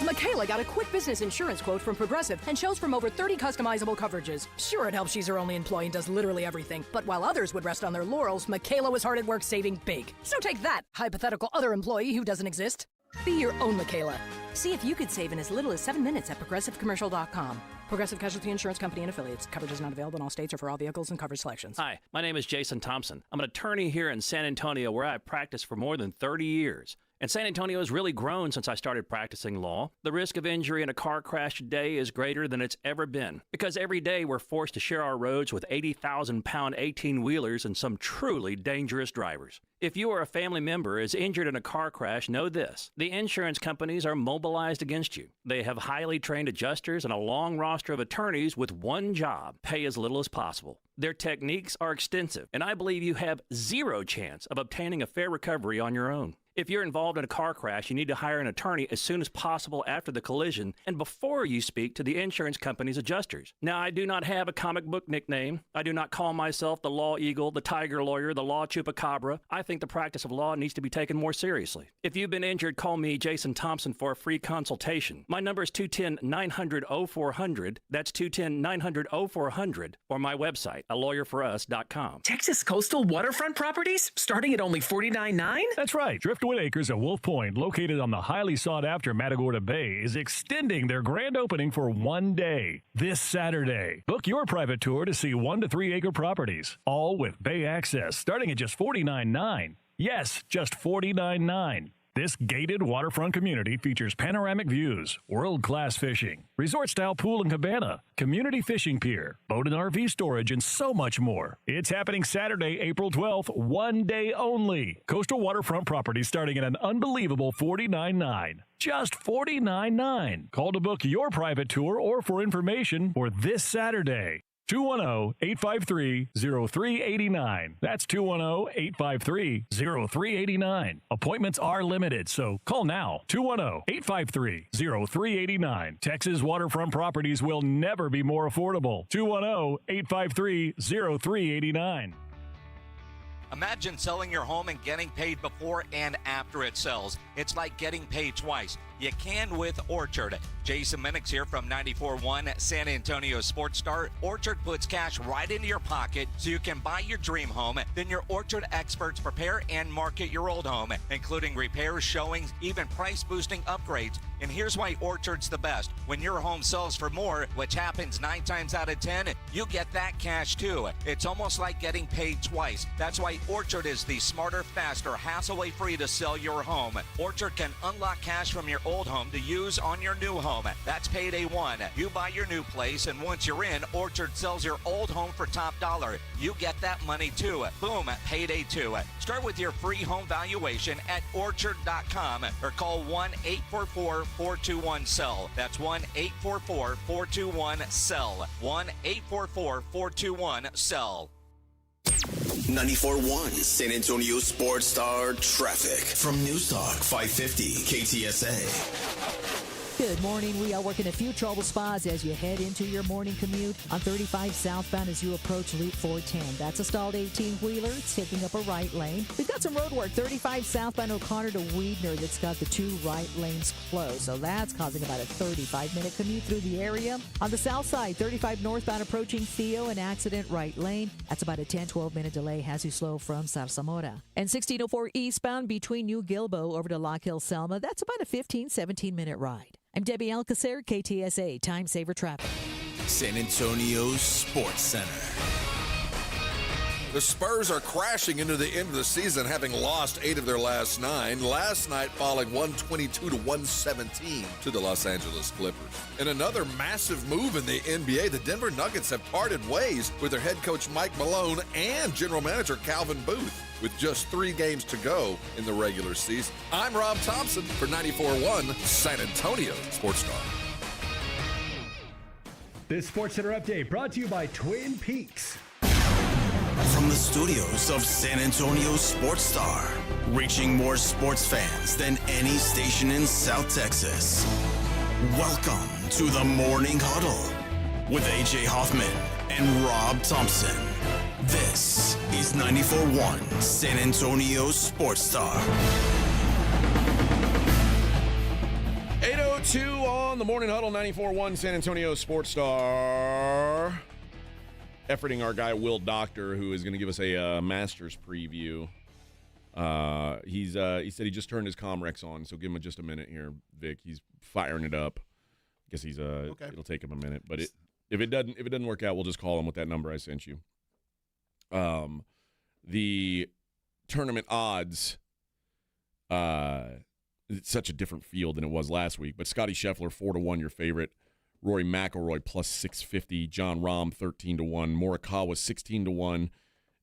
Michaela got a quick business insurance quote from Progressive and chose from over 30 customizable coverages. Sure, it helps she's her only employee and does literally everything. But while others would rest on their laurels, Michaela was hard at work saving big. So take that, hypothetical other employee who doesn't exist. Be your own Michaela. See if you could save in as little as 7 minutes at progressivecommercial.com. Progressive Casualty Insurance Company and Affiliates. Coverage is not available in all states or for all vehicles and coverage selections. Hi, my name is Jason Thompson. I'm an attorney here in San Antonio where I've practiced for more than 30 years. And San Antonio has really grown since I started practicing law. The risk of injury in a car crash today is greater than it's ever been because every day we're forced to share our roads with 80,000-pound 18-wheelers and some truly dangerous drivers. If you or a family member is injured in a car crash, know this. The insurance companies are mobilized against you. They have highly trained adjusters and a long roster of attorneys with one job, pay as little as possible. Their techniques are extensive, and I believe you have zero chance of obtaining a fair recovery on your own. If you're involved in a car crash, you need to hire an attorney as soon as possible after the collision and before you speak to the insurance company's adjusters. Now, I do not have a comic book nickname. I do not call myself the Law Eagle, the Tiger Lawyer, the Law Chupacabra. I think the practice of law needs to be taken more seriously. If you've been injured, call me, Jason Thompson, for a free consultation. My number is 210-900-0400. That's 210-900-0400. Or my website, alawyerforus.com. Texas coastal waterfront properties starting at only $49.9? That's right. Driftwood Acres at Wolf Point, located on the highly sought-after Matagorda Bay, is extending their grand opening for one day, this Saturday. Book your private tour to see 1 to 3 acre properties, all with bay access, starting at just $49.9. Yes, just $49.9. This gated waterfront community features panoramic views, world-class fishing, resort-style pool and cabana, community fishing pier, boat and RV storage, and so much more. It's happening Saturday, April 12th, one day only. Coastal waterfront properties starting at an unbelievable $49.9. Just $49.9. Call to book your private tour or for information for this Saturday. 210-853-0389. That's 210-853-0389. Appointments are limited, so call now. 210-853-0389. Texas waterfront properties will never be more affordable. 210-853-0389. Imagine selling your home and getting paid before and after it sells. It's like getting paid twice. You can with Orchard. Jason Minix here from 94.1 San Antonio Sports Star. Orchard puts cash right into your pocket so you can buy your dream home. Then your Orchard experts prepare and market your old home, including repairs, showings, even price-boosting upgrades. And here's why Orchard's the best. When your home sells for more, which happens 9 times out of 10, you get that cash too. It's almost like getting paid twice. That's why Orchard is the smarter, faster, hassle-free to sell your home. Orchard can unlock cash from your old home to use on your new home. That's payday one. You buy your new place, and once you're in, Orchard sells your old home for top dollar. You get that money too. Boom, payday two. Start with your free home valuation at orchard.com or call 1-844-421-SELL. That's 1-844-421-SELL. 1-844-421-SELL. 94.1 San Antonio Sports Star traffic from News Talk 550 KTSA. Good morning. We are working a few trouble spots as you head into your morning commute on 35 southbound as you approach Loop 410. That's a stalled 18-wheeler. It's taking up a right lane. We've got some road work 35 southbound O'Connor to Weidner that's got the 2 right lanes closed. So that's causing about a 35-minute commute through the area. On the south side, 35 northbound approaching Theo, an accident right lane. That's about a 10-12-minute delay. Has you slow from Zarzamora. And 1604 eastbound between New Gilbo over to Lock Hill Selma. That's about a 17-minute ride. I'm Debbie Alcacer, KTSA Time Saver Traffic. San Antonio Sports Center. The Spurs are crashing into the end of the season, having lost 8 of their last 9. Last night, falling 122-117 to the Los Angeles Clippers. In another massive move in the NBA, the Denver Nuggets have parted ways with their head coach Mike Malone and general manager Calvin Booth, with just 3 games to go in the regular season. I'm Rob Thompson for 94.1 San Antonio Sports Star. This Sports Center update brought to you by Twin Peaks. From the studios of San Antonio Sports Star, reaching more sports fans than any station in South Texas. Welcome to the Morning Huddle with A.J. Hoffman and Rob Thompson. This is 94.1 San Antonio Sports Star. 8:02 on the Morning Huddle, 94.1 San Antonio Sports Star. Efforting our guy Will Doctor, who is going to give us a Masters preview. He said he just turned his Comrex on, so give him just a minute here, Vic. He's firing it up. I guess he's okay. It'll take him a minute, but if it doesn't work out, we'll just call him with that number I sent you. The tournament odds, it's such a different field than it was last week, but Scotty Scheffler 4-1, your favorite. Rory McIlroy plus 650, John Rahm 13-1, Morikawa 16-1,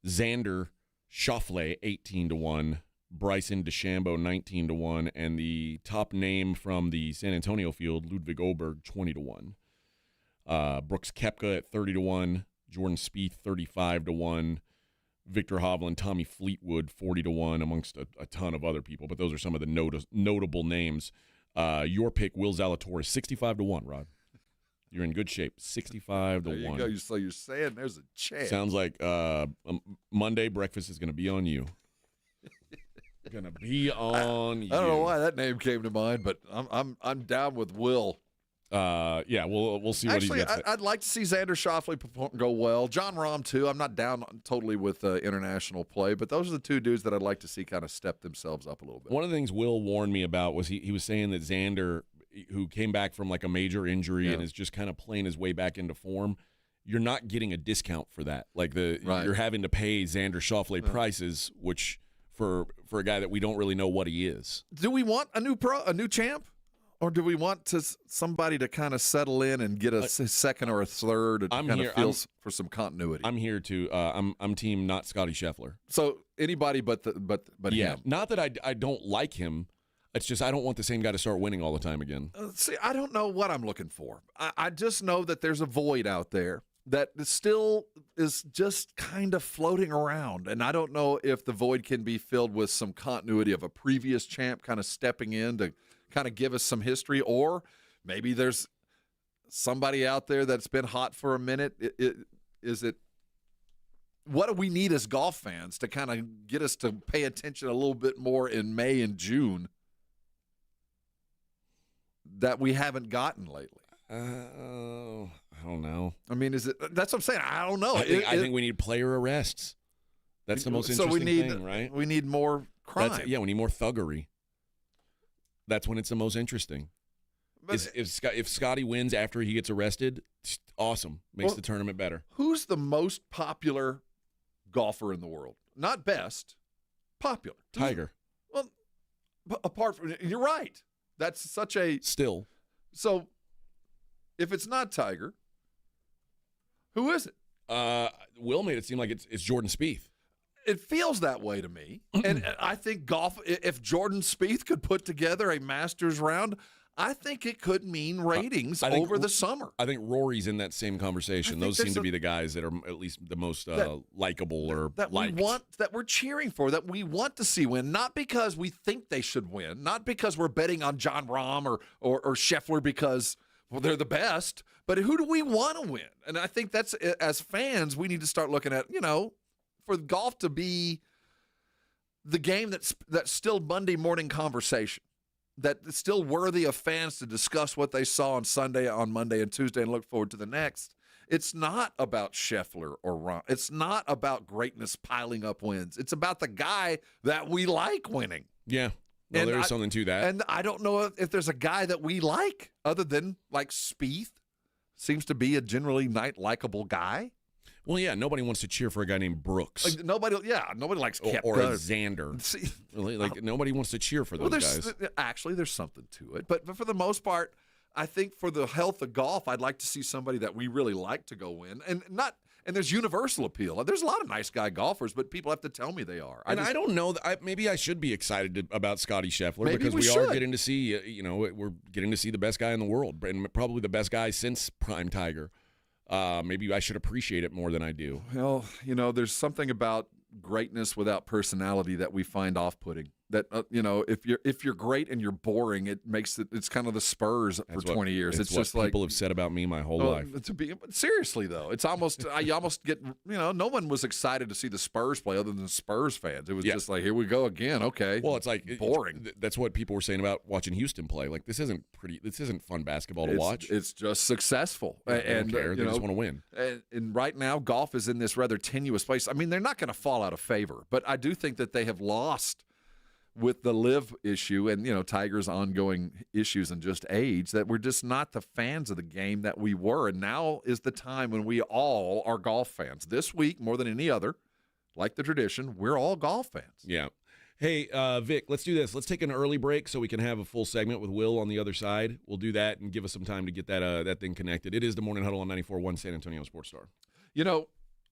Xander Schauffele 18-1, Bryson DeChambeau 19-1, and the top name from the San Antonio field, Ludwig Oberg 20-1. Brooks Koepka at 30-1, Jordan Spieth 35-1, Victor Hovland, Tommy Fleetwood 40-1, amongst a ton of other people, but those are some of the notable names. Your pick, Will Zalatoris 65-1, Rod. You're in good shape, 65-1. There you go. So you're saying there's a chance. Sounds like Monday breakfast is going to be on you. Going to be on you. I don't know why that name came to mind, but I'm down with Will. Yeah, we'll see what he gets. I'd like to see Xander Schauffele go well. John Rahm too. I'm not down totally with international play, but those are the 2 dudes that I'd like to see kind of step themselves up a little bit. One of the things Will warned me about was he was saying that Xander, who came back from like a major injury and is just kind of playing his way back into form, you're not getting a discount for that. Like you're having to pay Xander Schauffele prices, which for a guy that we don't really know what he is. Do we want a new champ? Or do we want somebody to kind of settle in and get a second or a third and kind of feels for some continuity? I'm here to I'm team not Scotty Scheffler. So anybody but yeah, him. Not that I don't like him. It's just I don't want the same guy to start winning all the time again. See, I don't know what I'm looking for. I just know that there's a void out there that still is just kind of floating around. And I don't know if the void can be filled with some continuity of a previous champ kind of stepping in to kind of give us some history, or maybe there's somebody out there that's been hot for a minute. What do we need as golf fans to kind of get us to pay attention a little bit more in May and June that we haven't gotten lately? I don't know. I mean, that's what I'm saying. I don't know. I think we need player arrests. That's the most interesting thing, right? We need more crime. We need more thuggery. That's when it's the most interesting. If Scotty wins after he gets arrested, awesome. Makes the tournament better. Who's the most popular golfer in the world? Not best, popular. Tiger. Well, apart from, you're right. That's such a still. So, if it's not Tiger, who is it? Will made it seem like it's Jordan Spieth. It feels that way to me. And I think golf, if Jordan Spieth could put together a Masters round, I think it could mean ratings over the summer. I think Rory's in that same conversation. Those seem to be the guys that are at least the most likable or liked. That we're cheering for, that we want to see win, not because we think they should win, not because we're betting on John Rahm or Scheffler because they're the best, but who do we want to win? And I think that's, as fans, we need to start looking at, for golf to be the game that's still Monday morning conversation, that's still worthy of fans to discuss what they saw on Sunday, on Monday, and Tuesday, and look forward to the next. It's not about Scheffler or Ron. It's not about greatness piling up wins. It's about the guy that we like winning. Yeah. Well, there is something to that. And I don't know if there's a guy that we like other than like Spieth. Seems to be a generally likable guy. Well, yeah, nobody wants to cheer for a guy named Brooks. Nobody likes Koepka. Or a Xander. See, nobody wants to cheer for those guys. Actually, there's something to it. But for the most part, I think for the health of golf, I'd like to see somebody that we really like to go win. And there's universal appeal. There's a lot of nice guy golfers, but people have to tell me they are. I don't know. Maybe I should be excited about Scotty Scheffler because we are getting to see, we're getting to see the best guy in the world, and probably the best guy since Prime Tiger. Maybe I should appreciate it more than I do. Well, there's something about greatness without personality that we find off-putting. That if you're great and you're boring, it's kind of the Spurs for 20 years. It's just what like people have said about me my whole life. Seriously though, it's almost I almost get no one was excited to see the Spurs play other than Spurs fans. It was just like, here we go again. Okay, well, it's like boring. That's what people were saying about watching Houston play. Like this isn't fun basketball to watch. It's just successful, and they don't care. They just want to win. And right now, golf is in this rather tenuous place. I mean, they're not going to fall out of favor, but I do think that they have lost with the live issue and, Tiger's ongoing issues and just age, that we're just not the fans of the game that we were. And now is the time when we all are golf fans. This week, more than any other, like the tradition, we're all golf fans. Yeah. Hey, Vic, let's do this. Let's take an early break so we can have a full segment with Will on the other side. We'll do that and give us some time to get that thing connected. It is the Morning Huddle on 94.1 San Antonio Sports Star.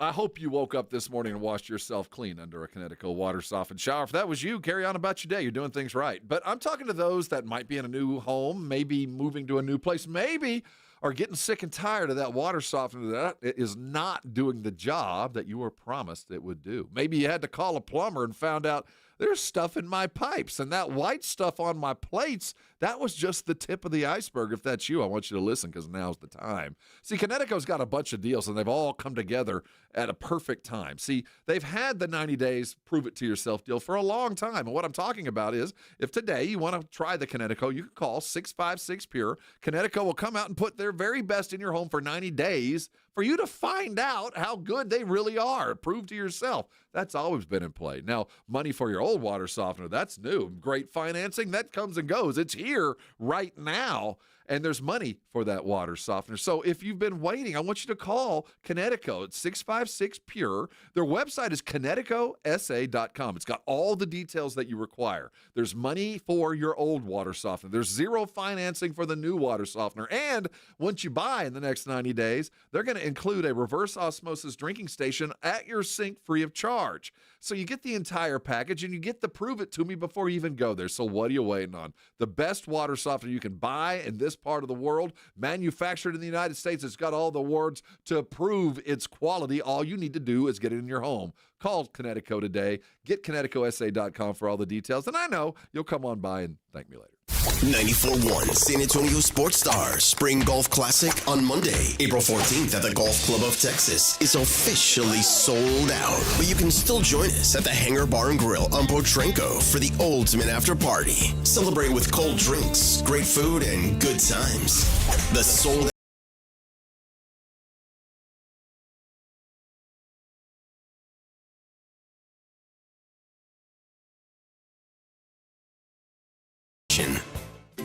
I hope you woke up this morning and washed yourself clean under a Connecticut water softened shower. If that was you, carry on about your day. You're doing things right. But I'm talking to those that might be in a new home, maybe moving to a new place, maybe are getting sick and tired of that water softener that is not doing the job that you were promised it would do. Maybe you had to call a plumber and found out there's stuff in my pipes, and that white stuff on my plates, that was just the tip of the iceberg. If that's you, I want you to listen because now's the time. See, Connecticut's got a bunch of deals, and they've all come together at a perfect time. See, they've had the 90 days prove it to yourself deal for a long time. And what I'm talking about is if today you want to try the Connecticut, you can call 656-PURE. Connecticut will come out and put their very best in your home for 90 days for you to find out how good they really are. Prove to yourself. That's always been in play. Now, money for your old water softener, that's new. Great financing, that comes and goes. It's here right now. And there's money for that water softener. So if you've been waiting, I want you to call Kinetico at 656-PURE. Their website is KineticoSA.com. It's got all the details that you require. There's money for your old water softener. There's zero financing for the new water softener. And once you buy in the next 90 days, they're going to include a reverse osmosis drinking station at your sink free of charge. So you get the entire package, and you get to prove it to me before you even go there. So what are you waiting on? The best water softener you can buy in this part of the world, manufactured in the United States. It's got all the awards to prove its quality. All you need to do is get it in your home. Call Kinetico today. Get KineticoSA.com for all the details. And I know you'll come on by and thank me later. 94.1 San Antonio Sports Star Spring Golf Classic on Monday, April 14th at the Golf Club of Texas is officially sold out. But you can still join us at the Hangar Bar and Grill on Potranco for the ultimate after party. Celebrate with cold drinks, great food, and good times. The sold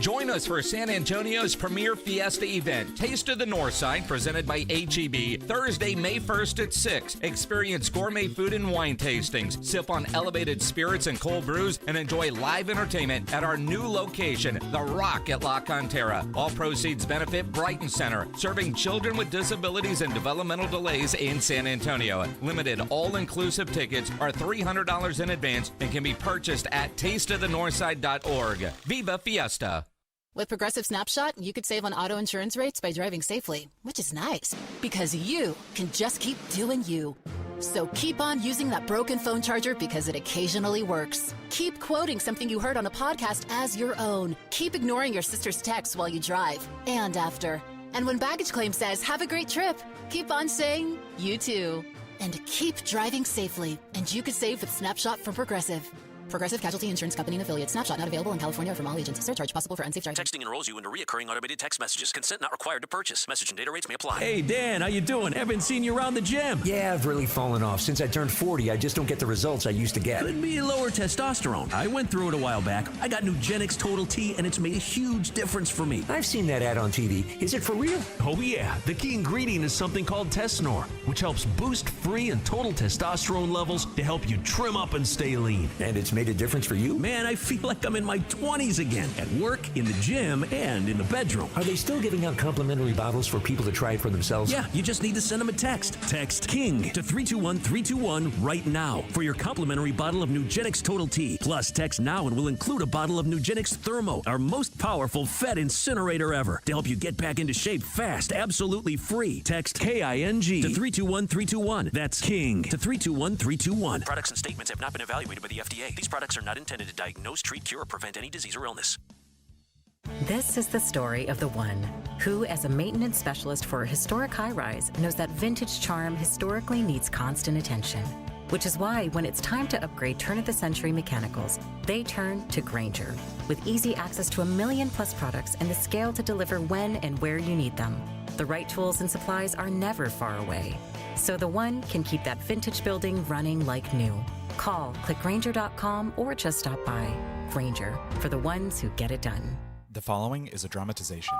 Join us for San Antonio's premier fiesta event, Taste of the Northside, presented by H-E-B, Thursday, May 1st at 6. Experience gourmet food and wine tastings, sip on elevated spirits and cold brews, and enjoy live entertainment at our new location, The Rock at La Cantera. All proceeds benefit Brighton Center, serving children with disabilities and developmental delays in San Antonio. Limited all-inclusive tickets are $300 in advance and can be purchased at tasteofthenorthside.org. Viva Fiesta! With Progressive Snapshot, you could save on auto insurance rates by driving safely, which is nice because you can just keep doing you. So keep on using that broken phone charger because it occasionally works. Keep quoting something you heard on a podcast as your own. Keep ignoring your sister's texts while you drive and after. And when baggage claim says, have a great trip, keep on saying, you too. And keep driving safely, and you could save with Snapshot from Progressive. Progressive Casualty Insurance Company and Affiliates. Snapshot not available in California or from all agents. Surcharge possible for unsafe driving. Texting enrolls you into recurring automated text messages. Consent not required to purchase. Message and data rates may apply. Hey, Dan, how you doing? Haven't seen you around the gym. Yeah, I've really fallen off. Since I turned 40, I just don't get the results I used to get. Could be lower testosterone. I went through it a while back. I got Nugenix Total T, and it's made a huge difference for me. I've seen that ad on TV. Is it for real? Oh, yeah. The key ingredient is something called Tesnor, which helps boost free and total testosterone levels to help you trim up and stay lean. And it's made a difference for you? Man, I feel like I'm in my 20s again, at work, in the gym, and in the bedroom. Are they still giving out complimentary bottles for people to try it for themselves? Yeah, you just need to send them a text. Text KING to 321-321 right now for your complimentary bottle of Nugenix Total T. Plus, text now and we'll include a bottle of Nugenix Thermo, our most powerful Fed incinerator ever, to help you get back into shape fast, absolutely free. Text KING to 321-321. That's KING to 321-321. Products and statements have not been evaluated by the FDA. These products are not intended to diagnose, treat, cure, or prevent any disease or illness. This is the story of the one who, as a maintenance specialist for a historic high-rise, knows that vintage charm historically needs constant attention. Which is why, when it's time to upgrade turn-of-the-century mechanicals, they turn to Grainger. With easy access to 1 million-plus products and the scale to deliver when and where you need them. The right tools and supplies are never far away. So the one can keep that vintage building running like new. Call, click Grainger.com, or just stop by. Grainger, for the ones who get it done. The following is a dramatization.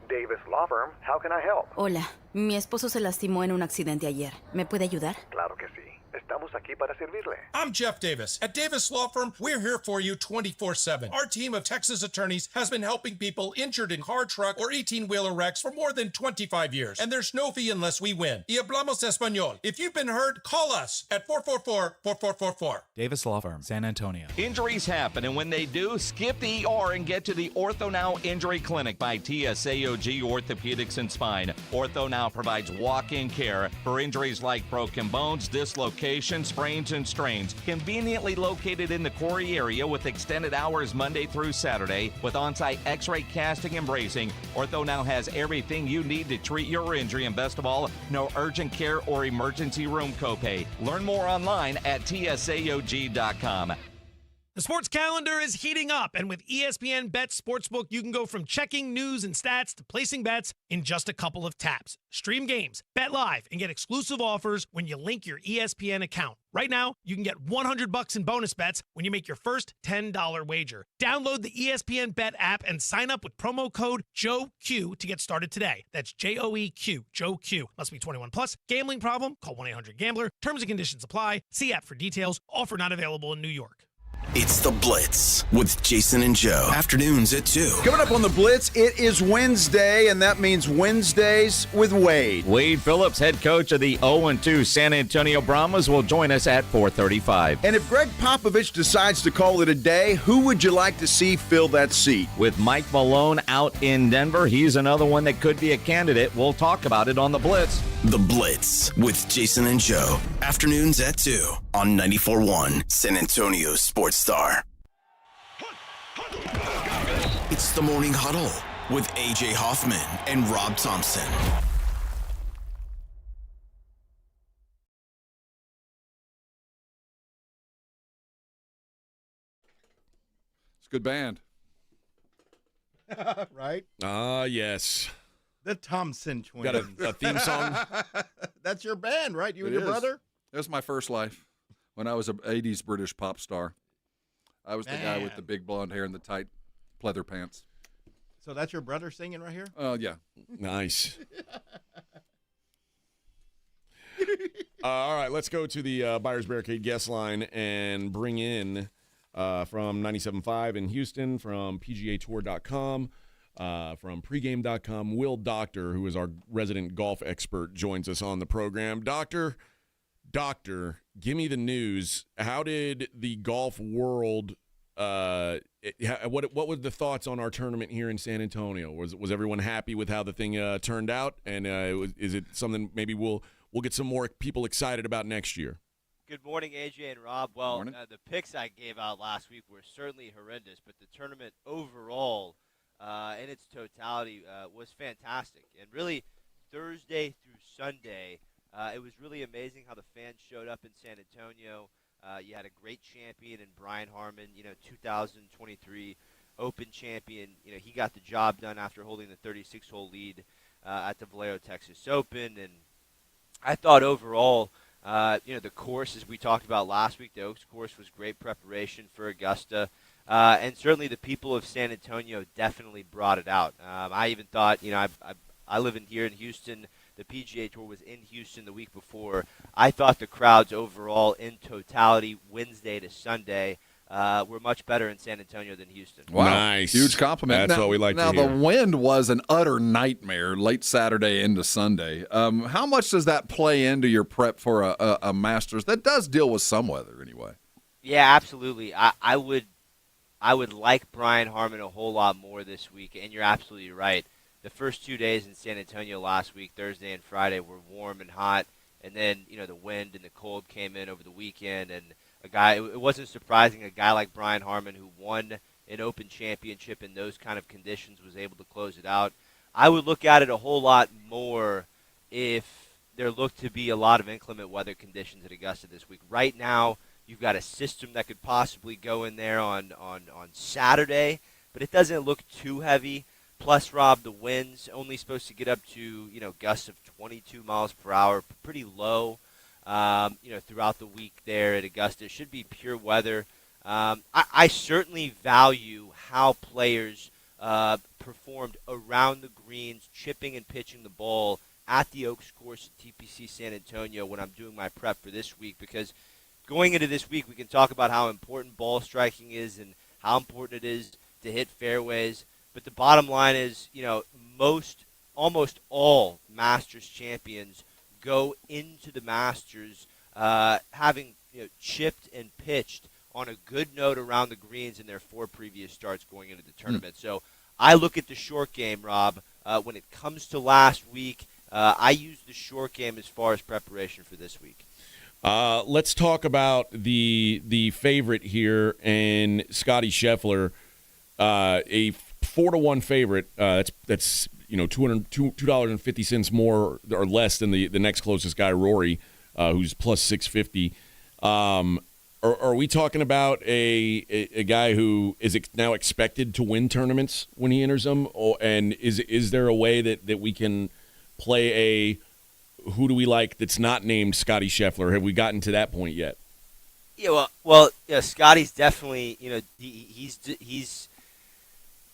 Davis Law Firm, how can I help? Hola, mi esposo se lastimó en un accidente ayer. ¿Me puede ayudar? Claro que sí. Estamos aquí para servirle. I'm Jeff Davis. At Davis Law Firm, we're here for you 24/7. Our team of Texas attorneys has been helping people injured in car, truck, or 18-wheeler wrecks for more than 25 years. And there's no fee unless we win. Y hablamos español. If you've been hurt, call us at 444-4444. Davis Law Firm, San Antonio. Injuries happen, and when they do, skip the ER and get to the Ortho Now Injury Clinic by TSAOG Orthopedics and Spine. Ortho Now provides walk-in care for injuries like broken bones, dislocations, sprains, and strains. Conveniently located in the Quarry area with extended hours Monday through Saturday with on-site x-ray casting and bracing, Ortho Now has everything you need to treat your injury, and best of all, no urgent care or emergency room copay. Learn more online at tsaog.com. The sports calendar is heating up, and with ESPN Bet Sportsbook, you can go from checking news and stats to placing bets in just a couple of taps. Stream games, bet live, and get exclusive offers when you link your ESPN account. Right now, you can get $100 in bonus bets when you make your first $10 wager. Download the ESPN Bet app and sign up with promo code JOEQ to get started today. That's JOEQ, Joe Q. Must be 21 plus. Gambling problem? Call 1-800-GAMBLER. Terms and conditions apply. See app for details. Offer not available in New York. It's The Blitz with Jason and Joe. Afternoons at 2. Coming up on The Blitz, it is Wednesday, and that means Wednesdays with Wade. Wade Phillips, head coach of the 0-2 San Antonio Brahmas, will join us at 4:35. And if Greg Popovich decides to call it a day, who would you like to see fill that seat? With Mike Malone out in Denver, he's another one that could be a candidate. We'll talk about it on The Blitz. The Blitz with Jason and Joe. Afternoons at 2 on 94.1 San Antonio Sports Star. It's the Morning Huddle with AJ Hoffman and Rob Thompson. It's a good band. Right? Yes. The Thompson Twins. Got a theme song? That's your band, right? You and It your is. brother? That was my first life when I was an 80s British pop star. I was the guy with Man. the big blonde hair and the tight pleather pants. So that's your brother singing right here? Yeah. Nice. All right, let's go to the Buyers Barricade guest line and bring in from 97.5 in Houston, from PGAtour.com, from pregame.com, Will Doctor, who is our resident golf expert, joins us on the program. Doctor, give me the news. How did the golf world what were the thoughts on our tournament here in San Antonio? Was everyone happy with how the thing turned out? And is it something maybe we'll get some more people excited about next year? Good morning, AJ and Rob. Well, the picks I gave out last week were certainly horrendous, but the tournament overall, in its totality, was fantastic. And really, Thursday through Sunday, it was really amazing how the fans showed up in San Antonio. You had a great champion in Brian Harmon, 2023 Open champion. He got the job done after holding the 36-hole lead at the Vallejo, Texas Open. And I thought overall, the course, as we talked about last week, the Oaks course was great preparation for Augusta. And certainly the people of San Antonio definitely brought it out. I even thought, I live here in Houston. The PGA Tour was in Houston the week before. I thought the crowds overall in totality, Wednesday to Sunday, were much better in San Antonio than Houston. Wow. Nice. Huge compliment. That's what we like to hear. Now, the wind was an utter nightmare late Saturday into Sunday. How much does that play into your prep for a Masters that does deal with some weather anyway? Yeah, absolutely. I would like Brian Harmon a whole lot more this week, and you're absolutely right. The first 2 days in San Antonio last week, Thursday and Friday, were warm and hot, and then the wind and the cold came in over the weekend. And it wasn't surprising a guy like Brian Harmon, who won an Open championship in those kind of conditions, was able to close it out. I would look at it a whole lot more if there looked to be a lot of inclement weather conditions at Augusta this week. Right now, you've got a system that could possibly go in there on Saturday, but it doesn't look too heavy. Plus, Rob, the wind's only supposed to get up to, gusts of 22 miles per hour, pretty low, throughout the week there at Augusta. It should be pure weather. I certainly value how players performed around the greens, chipping and pitching the ball at the Oaks course at TPC San Antonio when I'm doing my prep for this week, because going into this week, we can talk about how important ball striking is and how important it is to hit fairways. But the bottom line is, almost all Masters champions go into the Masters having chipped and pitched on a good note around the greens in their 4 previous starts going into the tournament. So I look at the short game, Rob. When it comes to last week, I use the short game as far as preparation for this week. Let's talk about the favorite here, and Scotty Scheffler, a 4-1 favorite. That's $2.50 more or less than the next closest guy, Rory, who's plus 650. Are we talking about a guy who is now expected to win tournaments when he enters them? And is there a way that we can play a who do we like that's not named Scotty Scheffler? Have we gotten to that point yet? Yeah, well, yeah, Scotty's definitely, he's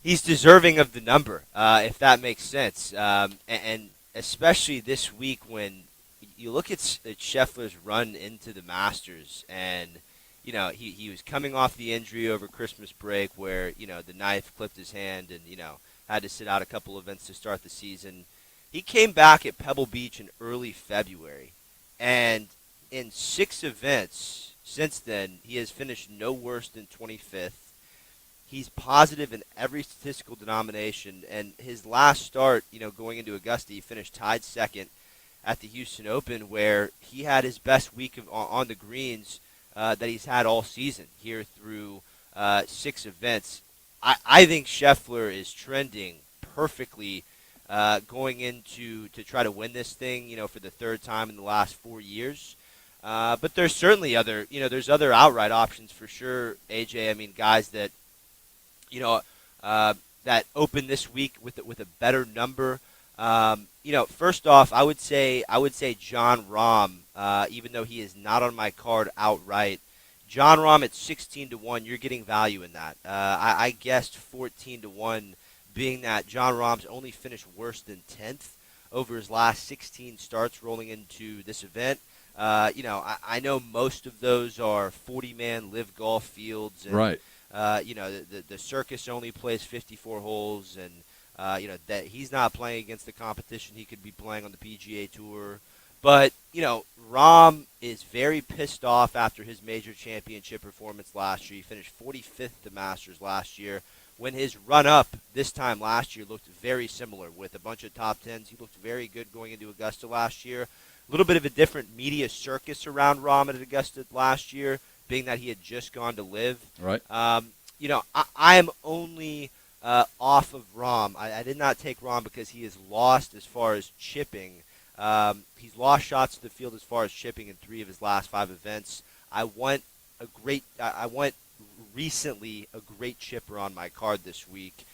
deserving of the number, if that makes sense. And especially this week when you look at Scheffler's run into the Masters, and he was coming off the injury over Christmas break where the knife clipped his hand and had to sit out a couple events to start the season. He came back at Pebble Beach in early February, and in 6 events since then, he has finished no worse than 25th. He's positive in every statistical denomination, and his last start, going into Augusta, he finished tied second at the Houston Open, where he had his best week on the greens that he's had all season here through 6 events. I think Scheffler is trending perfectly going into to try to win this thing, for the 3rd time in the last 4 years. But there's certainly there's other outright options for sure, AJ. I mean, guys that that open this week with a better number. First off, I would say Jon Rahm, even though he is not on my card outright. Jon Rahm at 16-1, you're getting value in that. I guessed 14-1, being that Jon Rahm's only finished worse than 10th over his last 16 starts rolling into this event. I know most of those are 40-man live golf fields, and, right? The Circus only plays 54 holes, and that he's not playing against the competition he could be playing on the PGA Tour. But Rahm is very pissed off after his major championship performance last year. He finished 45th at the Masters last year, when his run-up this time last year looked very similar with a bunch of top tens. He looked very good going into Augusta last year. A little bit of a different media circus around Rahm at Augusta last year, being that he had just gone to live. Right. I am only off of Rahm. I did not take Rahm because he is lost as far as chipping. He's lost shots to the field as far as chipping in 3 of his last 5 events. I want recently a great chipper on my card this week.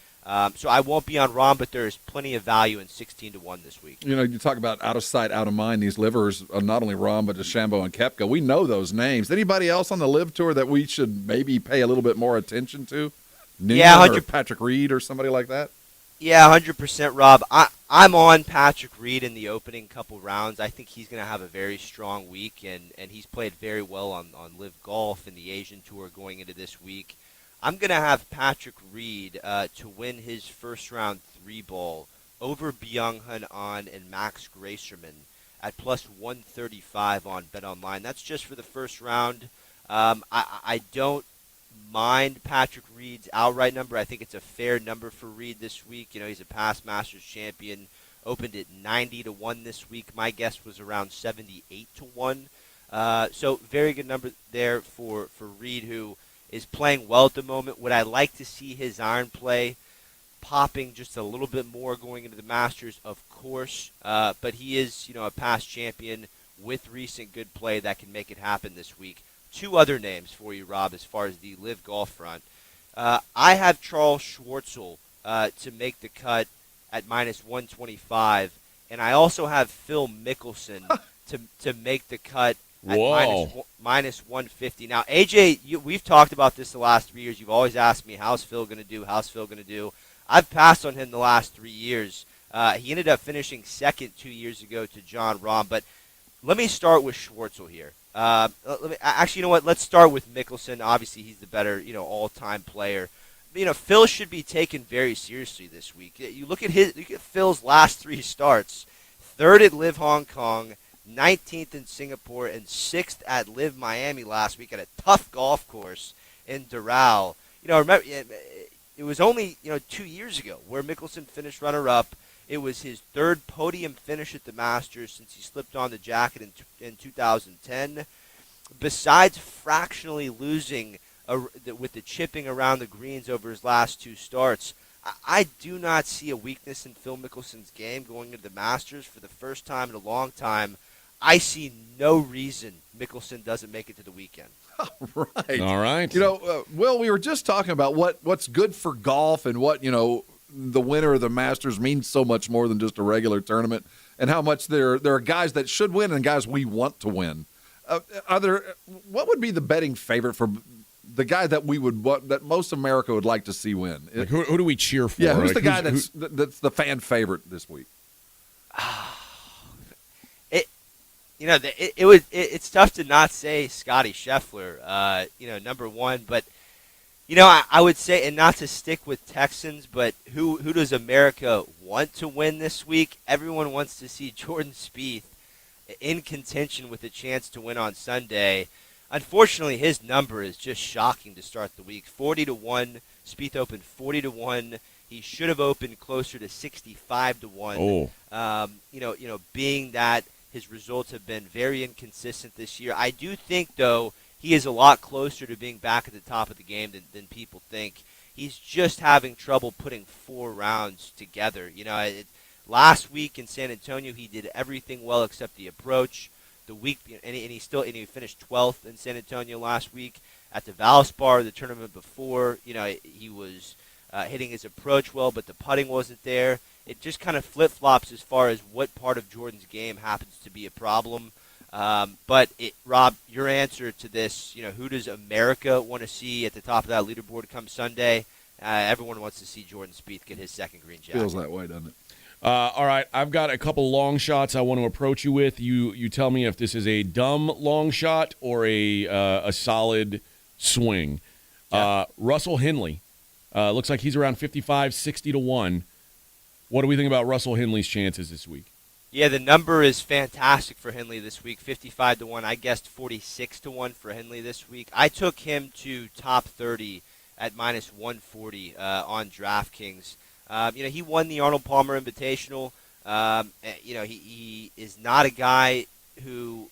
So I won't be on Rahm, but there's plenty of value in 16-1 this week. You talk about out of sight, out of mind. These livers, not only Rahm, but DeChambeau and Koepka. We know those names. Anybody else on the Live Tour that we should maybe pay a little bit more attention to? Or Patrick Reed or somebody like that? Yeah, 100%, Rob. I'm on Patrick Reed in the opening couple rounds. I think he's going to have a very strong week, and he's played very well on Live Golf and the Asian Tour going into this week. I'm going to have Patrick Reed to win his first-round 3-ball over Byung-Hun An and Max Gracerman at plus 135 on BetOnline. That's just for the first round. I don't mind Patrick Reed's outright number. I think it's a fair number for Reed this week. He's a past Masters champion, opened at 90-1 this week. My guess was around 78-1. So very good number there for Reed, who is playing well at the moment. Would I like to see his iron play popping just a little bit more going into the Masters? Of course. But he is, a past champion with recent good play that can make it happen this week. 2 other names for you, Rob, as far as the Live Golf front. I have Charles Schwartzel to make the cut at minus 125, and I also have Phil Mickelson to make the cut at minus 150. Now, AJ, we've talked about this the last 3 years. You've always asked me, how's Phil going to do? How's Phil going to do? I've passed on him the last 3 years. He ended up finishing second 2 years ago to Jon Rahm. But let me start with Schwartzel here. Actually, you know what? Let's start with Mickelson. Obviously, he's the better, all-time player. Phil should be taken very seriously this week. You look at Phil's last 3 starts: 3rd at Live Hong Kong, 19th in Singapore, and 6th at Live Miami last week at a tough golf course in Doral. Remember, it was only 2 years ago where Mickelson finished runner-up. It was his 3rd podium finish at the Masters since he slipped on the jacket in 2010. Besides fractionally losing with the chipping around the greens over his last 2 starts, I do not see a weakness in Phil Mickelson's game going into the Masters for the first time in a long time. I see no reason Mickelson doesn't make it to the weekend. Right. All right. Will, we were just talking about what's good for golf and what, the winner of the Masters means so much more than just a regular tournament, and how much there are guys that should win and guys we want to win. What would be the betting favorite for the guy that that most America would like to see win? Like who do we cheer for? Yeah, who's like, the guy that's the fan favorite this week? It's tough to not say Scotty Scheffler, number one. But, I would say, and not to stick with Texans, but who does America want to win this week? Everyone wants to see Jordan Spieth in contention with a chance to win on Sunday. Unfortunately, his number is just shocking to start the week. 40-1. Spieth opened 40-1. He should have opened closer to 65-1. Oh. Being that his results have been very inconsistent this year. I do think, though, he is a lot closer to being back at the top of the game than people think. He's just having trouble putting 4 rounds together. Last week in San Antonio, he did everything well except the approach. The week, and he finished 12th in San Antonio last week. At the Valspar, the tournament before, he was hitting his approach well, but the putting wasn't there. It just kind of flip-flops as far as what part of Jordan's game happens to be a problem. But, Rob, your answer to this, who does America want to see at the top of that leaderboard come Sunday? Everyone wants to see Jordan Spieth get his second green jacket. Feels that way, doesn't it? All right, I've got a couple long shots I want to approach you with. You tell me if this is a dumb long shot or a solid swing. Yeah. Russell Henley. Looks like he's around 55, 60-1. What do we think about Russell Henley's chances this week? Yeah, the number is fantastic for Henley this week, 55-1. I guessed 46-1 for Henley this week. I took him to top 30 at minus 140 on DraftKings. He won the Arnold Palmer Invitational. He is not a guy who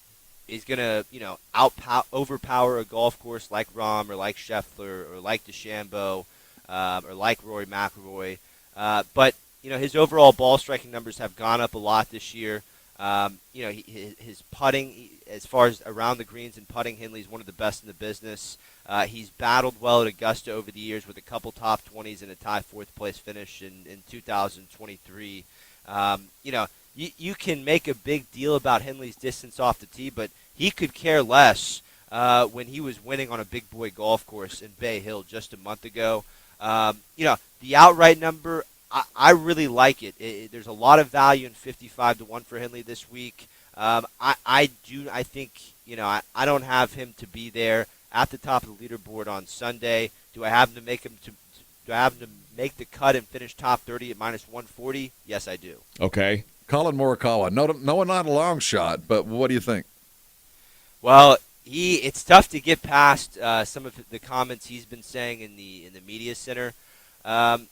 is going to, overpower a golf course like Rahm or like Scheffler or like DeChambeau or like Rory McIlroy. But his overall ball striking numbers have gone up a lot this year. His putting, as far as around the greens and putting, Henley's one of the best in the business. He's battled well at Augusta over the years with a couple top 20s and a tie 4th place finish in 2023. You can make a big deal about Henley's distance off the tee, but he could care less when he was winning on a big boy golf course in Bay Hill just a month ago. The outright number, I really like it. There's a lot of value in 55-1 for Henley this week. I think I don't have him to be there at the top of the leaderboard on Sunday. Do I have him to make the cut and finish top 30 at minus 140? Yes, I do. Okay. Colin Morikawa. No, not a long shot, but what do you think? Well, it's tough to get past some of the comments he's been saying in the media center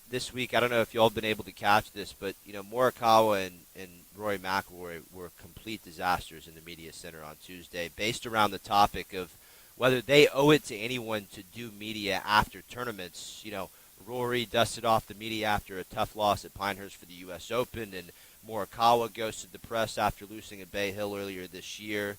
this week. I don't know if y'all have been able to catch this, but Morikawa and Rory McIlroy were complete disasters in the media center on Tuesday, based around the topic of whether they owe it to anyone to do media after tournaments. Rory dusted off the media after a tough loss at Pinehurst for the U.S. Open, and Morikawa ghosted the press after losing at Bay Hill earlier this year.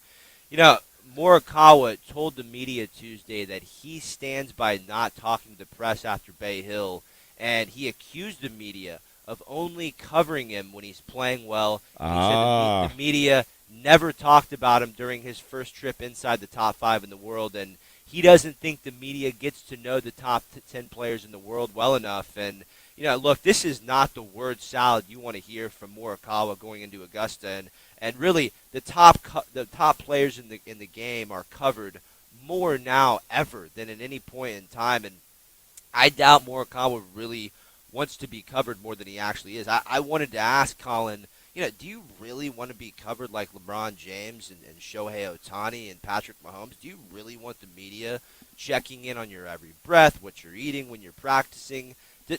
Morikawa told the media Tuesday that he stands by not talking to the press after Bay Hill, and he accused the media of only covering him when he's playing well. He said the media never talked about him during his first trip inside the top 5 in the world, and he doesn't think the media gets to know the top 10 players in the world well enough. And, look, this is not the word salad you want to hear from Morikawa going into Augusta. And really, the top players in the game are covered more now ever than at any point in time. And I doubt Morikawa really wants to be covered more than he actually is. I wanted to ask Colin, do you really want to be covered like LeBron James and Shohei Ohtani and Patrick Mahomes? Do you really want the media checking in on your every breath, what you're eating when you're practicing?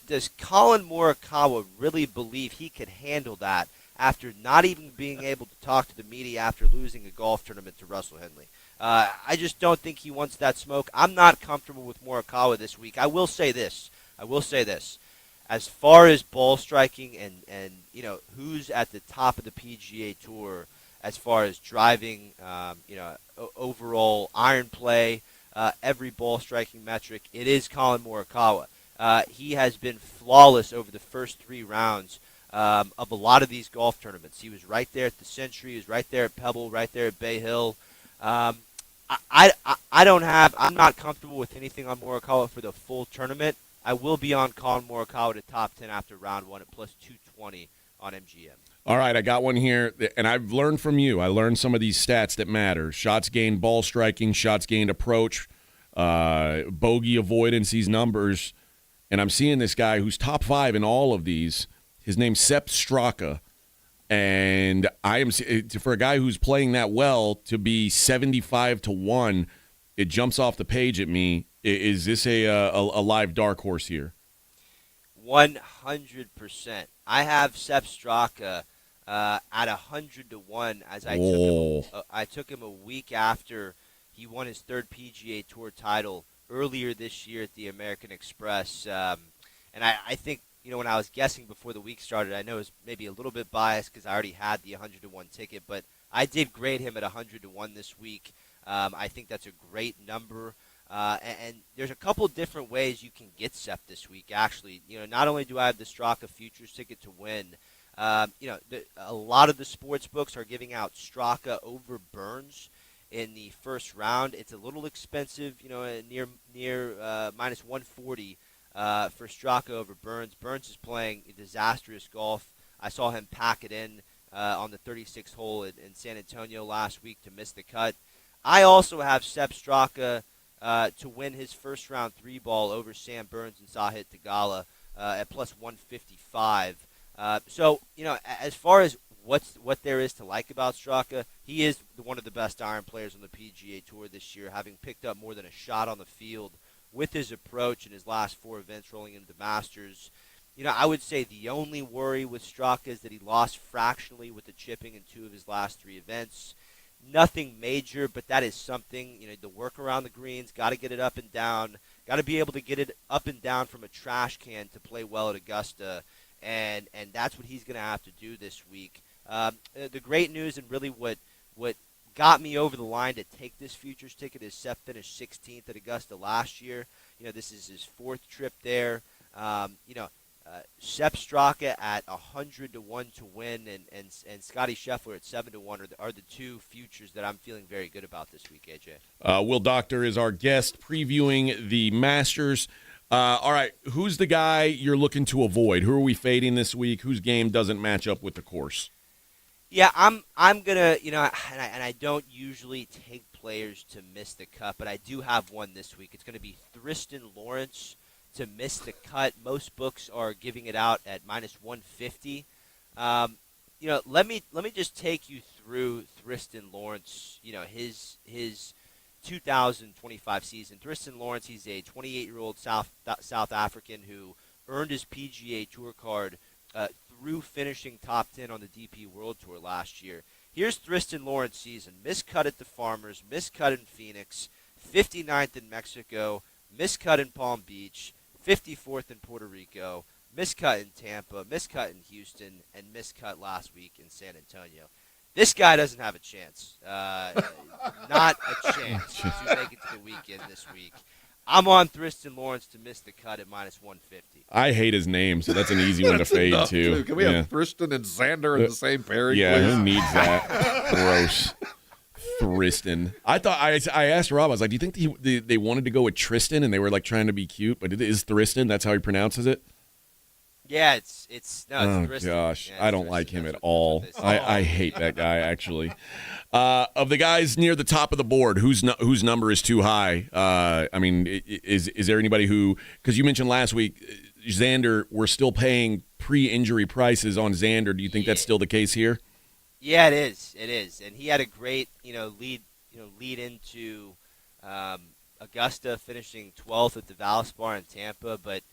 Does Colin Morikawa really believe he could handle that after not even being able to talk to the media after losing a golf tournament to Russell Henley? I just don't think he wants that smoke. I'm not comfortable with Morikawa this week. I will say this. As far as ball striking and who's at the top of the PGA Tour as far as driving, overall iron play, every ball striking metric. It is Colin Morikawa. He has been flawless over the first 3 rounds of a lot of these golf tournaments. He was right there at the Century. He was right there at Pebble, right there at Bay Hill. I'm not comfortable with anything on Morikawa for the full tournament. I will be on Colin Morikawa to top 10 after round 1 at plus 220 on MGM. All right, I got one here, and I've learned from you. I learned some of these stats that matter. Shots gained, ball striking, shots gained approach, bogey avoidance, these numbers. And I'm seeing this guy who's top 5 in all of these. His name's Sepp Straka. And I am, for a guy who's playing that well, to be 75-1, it jumps off the page at me. Is this a live dark horse here? 100%. I have Sepp Straka at 100-1 as I took him a week after he won his 3rd PGA Tour title earlier this year at the American Express. And I think, when I was guessing before the week started, I know it was maybe a little bit biased because I already had the 100-1 ticket, but I did grade him at 100-1 this week. I think that's a great number. And there's a couple different ways you can get Sepp this week, actually. Not only do I have the Straka futures ticket to win, a lot of the sports books are giving out Straka over Burns in the first round. It's a little expensive, near minus 140 for Straka over Burns. Burns is playing disastrous golf. I saw him pack it in on the 36th hole in San Antonio last week to miss the cut. I also have Sepp Straka to win his first round 3-ball over Sam Burns and Sahith Theegala at plus 155. So, as far as what there is to like about Straka, he is one of the best iron players on the PGA Tour this year, having picked up more than a shot on the field with his approach in his last 4 events rolling into the Masters. I would say the only worry with Straka is that he lost fractionally with the chipping in 2 of his last 3 events. Nothing major, but that is something. The work around the greens, got to get it up and down, got to be able to get it up and down from a trash can to play well at Augusta, and that's what he's going to have to do this week. The great news, and really what got me over the line to take this futures ticket, is Sepp finished 16th at Augusta last year. This is his 4th trip there. Sepp Straka at 100-1 to win, and Scotty Scheffler at 7-1 are the 2 futures that I'm feeling very good about this week, AJ. Will Doctor is our guest previewing the Masters. All right, who's the guy you're looking to avoid? Who are we fading this week? Whose game doesn't match up with the course? Yeah, I'm gonna, and I don't usually take players to miss the cut, but I do have one this week. It's going to be Thriston Lawrence to miss the cut. Most books are giving it out at minus 150. Let me just take you through Thriston Lawrence. His 2025 season. Thriston Lawrence, he's a 28-year-old South African who earned his PGA Tour card through finishing top 10 on the DP World Tour last year. Here's Thriston Lawrence's season. Miscut at the Farmers, miscut in Phoenix, 59th in Mexico, miscut in Palm Beach, 54th in Puerto Rico, miscut in Tampa, miscut in Houston, and miscut last week in San Antonio. This guy doesn't have a chance. Not a chance to make it to the weekend this week. I'm on Thriston Lawrence to miss the cut at minus 150. I hate his name, so that's an easy one to fade, too. Can we have Thriston and Xander in the same pairing, Yeah, please? who needs that? Gross. Thriston. I asked Rob, I was like, do you think they wanted to go with Tristan and they were like trying to be cute, but it is Thriston? That's how he pronounces it? Yeah, it's Oh, Thriston. gosh. Yeah, I don't like him at all. I hate that guy, actually. Of the guys near the top of the board, whose number is too high? I mean, is there anybody who – because you mentioned last week, Xander, we're still paying pre-injury prices on Xander. Do you think that's still the case here? Yeah, it is. It is. And he had a great, lead into Augusta, finishing 12th at the Valspar in Tampa, but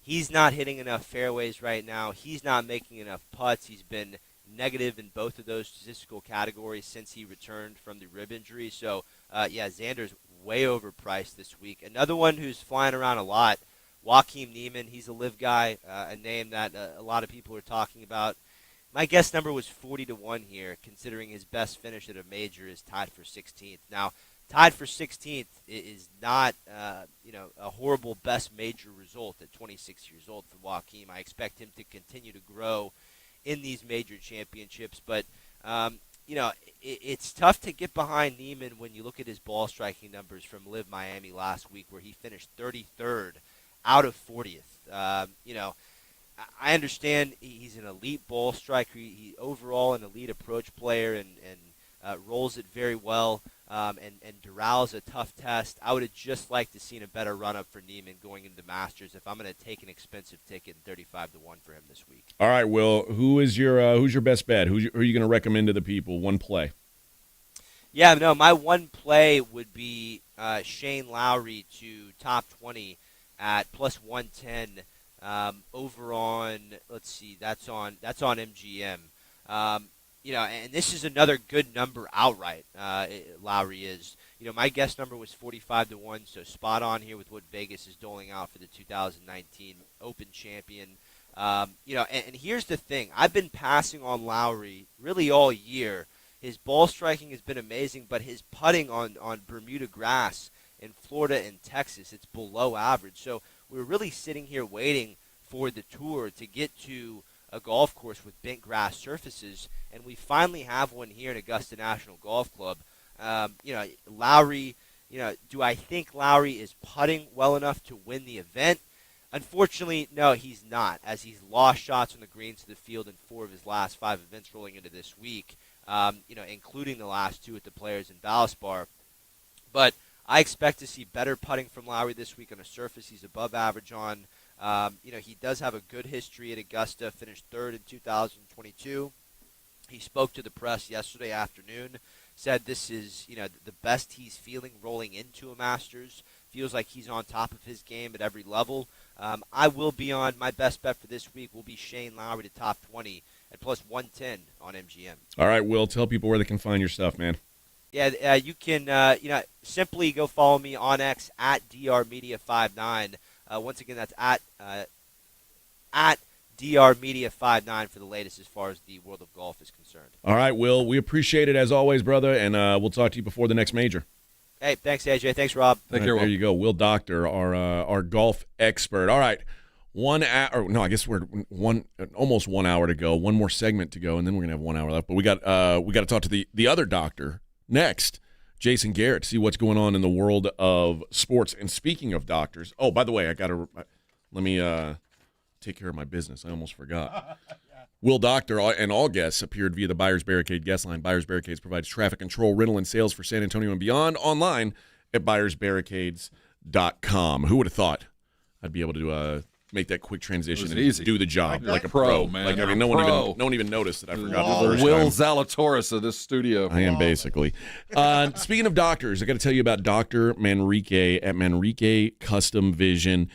he's not hitting enough fairways right now. He's not making enough putts. He's been negative in both of those statistical categories since he returned from the rib injury. So, Xander's way overpriced this week. Another one who's flying around a lot, Joaquin Niemann. He's a live guy, a name that a lot of people are talking about. My guess number was 40-1 here, considering his best finish at a major is tied for 16th. Now, tied for 16th is not, a horrible best major result at 26 years old for Joaquim. I expect him to continue to grow in these major championships, but it's tough to get behind Niemann when you look at his ball striking numbers from Live Miami last week, where he finished 33rd out of 40th. I understand he's an elite ball striker. He overall an elite approach player and rolls it very well. And Dural's a tough test. I would have just liked to seen a better run-up for Niemann going into the Masters if I'm going to take an expensive ticket and 35-1 for him this week. All right, Will, who's your best bet? Who are you going to recommend to the people? One play. Yeah, no, my one play would be Shane Lowry to top 20 at plus 110 over on, let's see, that's on MGM. And this is another good number outright. Lowry is. My guess number was 45-1, so spot on here with what Vegas is doling out for the 2019 Open champion. And here's the thing: I've been passing on Lowry really all year. His ball striking has been amazing, but his putting on Bermuda grass in Florida and Texas, it's below average. So we're really sitting here waiting for the tour to get to a golf course with bent grass surfaces, and we finally have one here at Augusta National Golf Club. Lowry, do I think Lowry is putting well enough to win the event? Unfortunately, no, he's not, as he's lost shots on the greens to the field in 4 of his last 5 events rolling into this week, including the last 2 at the Players in Valspar. But I expect to see better putting from Lowry this week on a surface he's above average on. He does have a good history at Augusta, finished 3rd in 2022. He spoke to the press yesterday afternoon, said this is, the best he's feeling rolling into a Masters. Feels like he's on top of his game at every level. I will be on, my best bet for this week will be Shane Lowry to top 20 at plus 110 on MGM. All right, Will, tell people where they can find your stuff, man. Yeah, you can, simply go follow me on X at drmedia59. Once again, that's at drmedia59 for the latest as far as the world of golf is concerned. All right, Will, we appreciate it as always, brother, and we'll talk to you before the next major. Hey, thanks, AJ. Thanks, Rob. Take care, Will. There you go, Will Doctor, our golf expert. All right, 1 hour. No, I guess we're almost 1 hour to go. One more segment to go, and then we're gonna have 1 hour left. But we got to talk to the other doctor next. Jason Garrett, see what's going on in the world of sports. And speaking of doctors, oh, by the way, let me take care of my business. I almost forgot. Will Doctor and all guests appeared via the Buyers Barricade guest line. Buyers Barricades provides traffic control, rental, and sales for San Antonio and beyond online at buyersbarricades.com. Who would have thought I'd be able to make that quick transition and do the job like a pro, man. No one even noticed that I forgot. The Will Zalatoris of this studio. I am basically. Speaking of doctors, I got to tell you about Dr. Manrique at Manrique Custom Vision.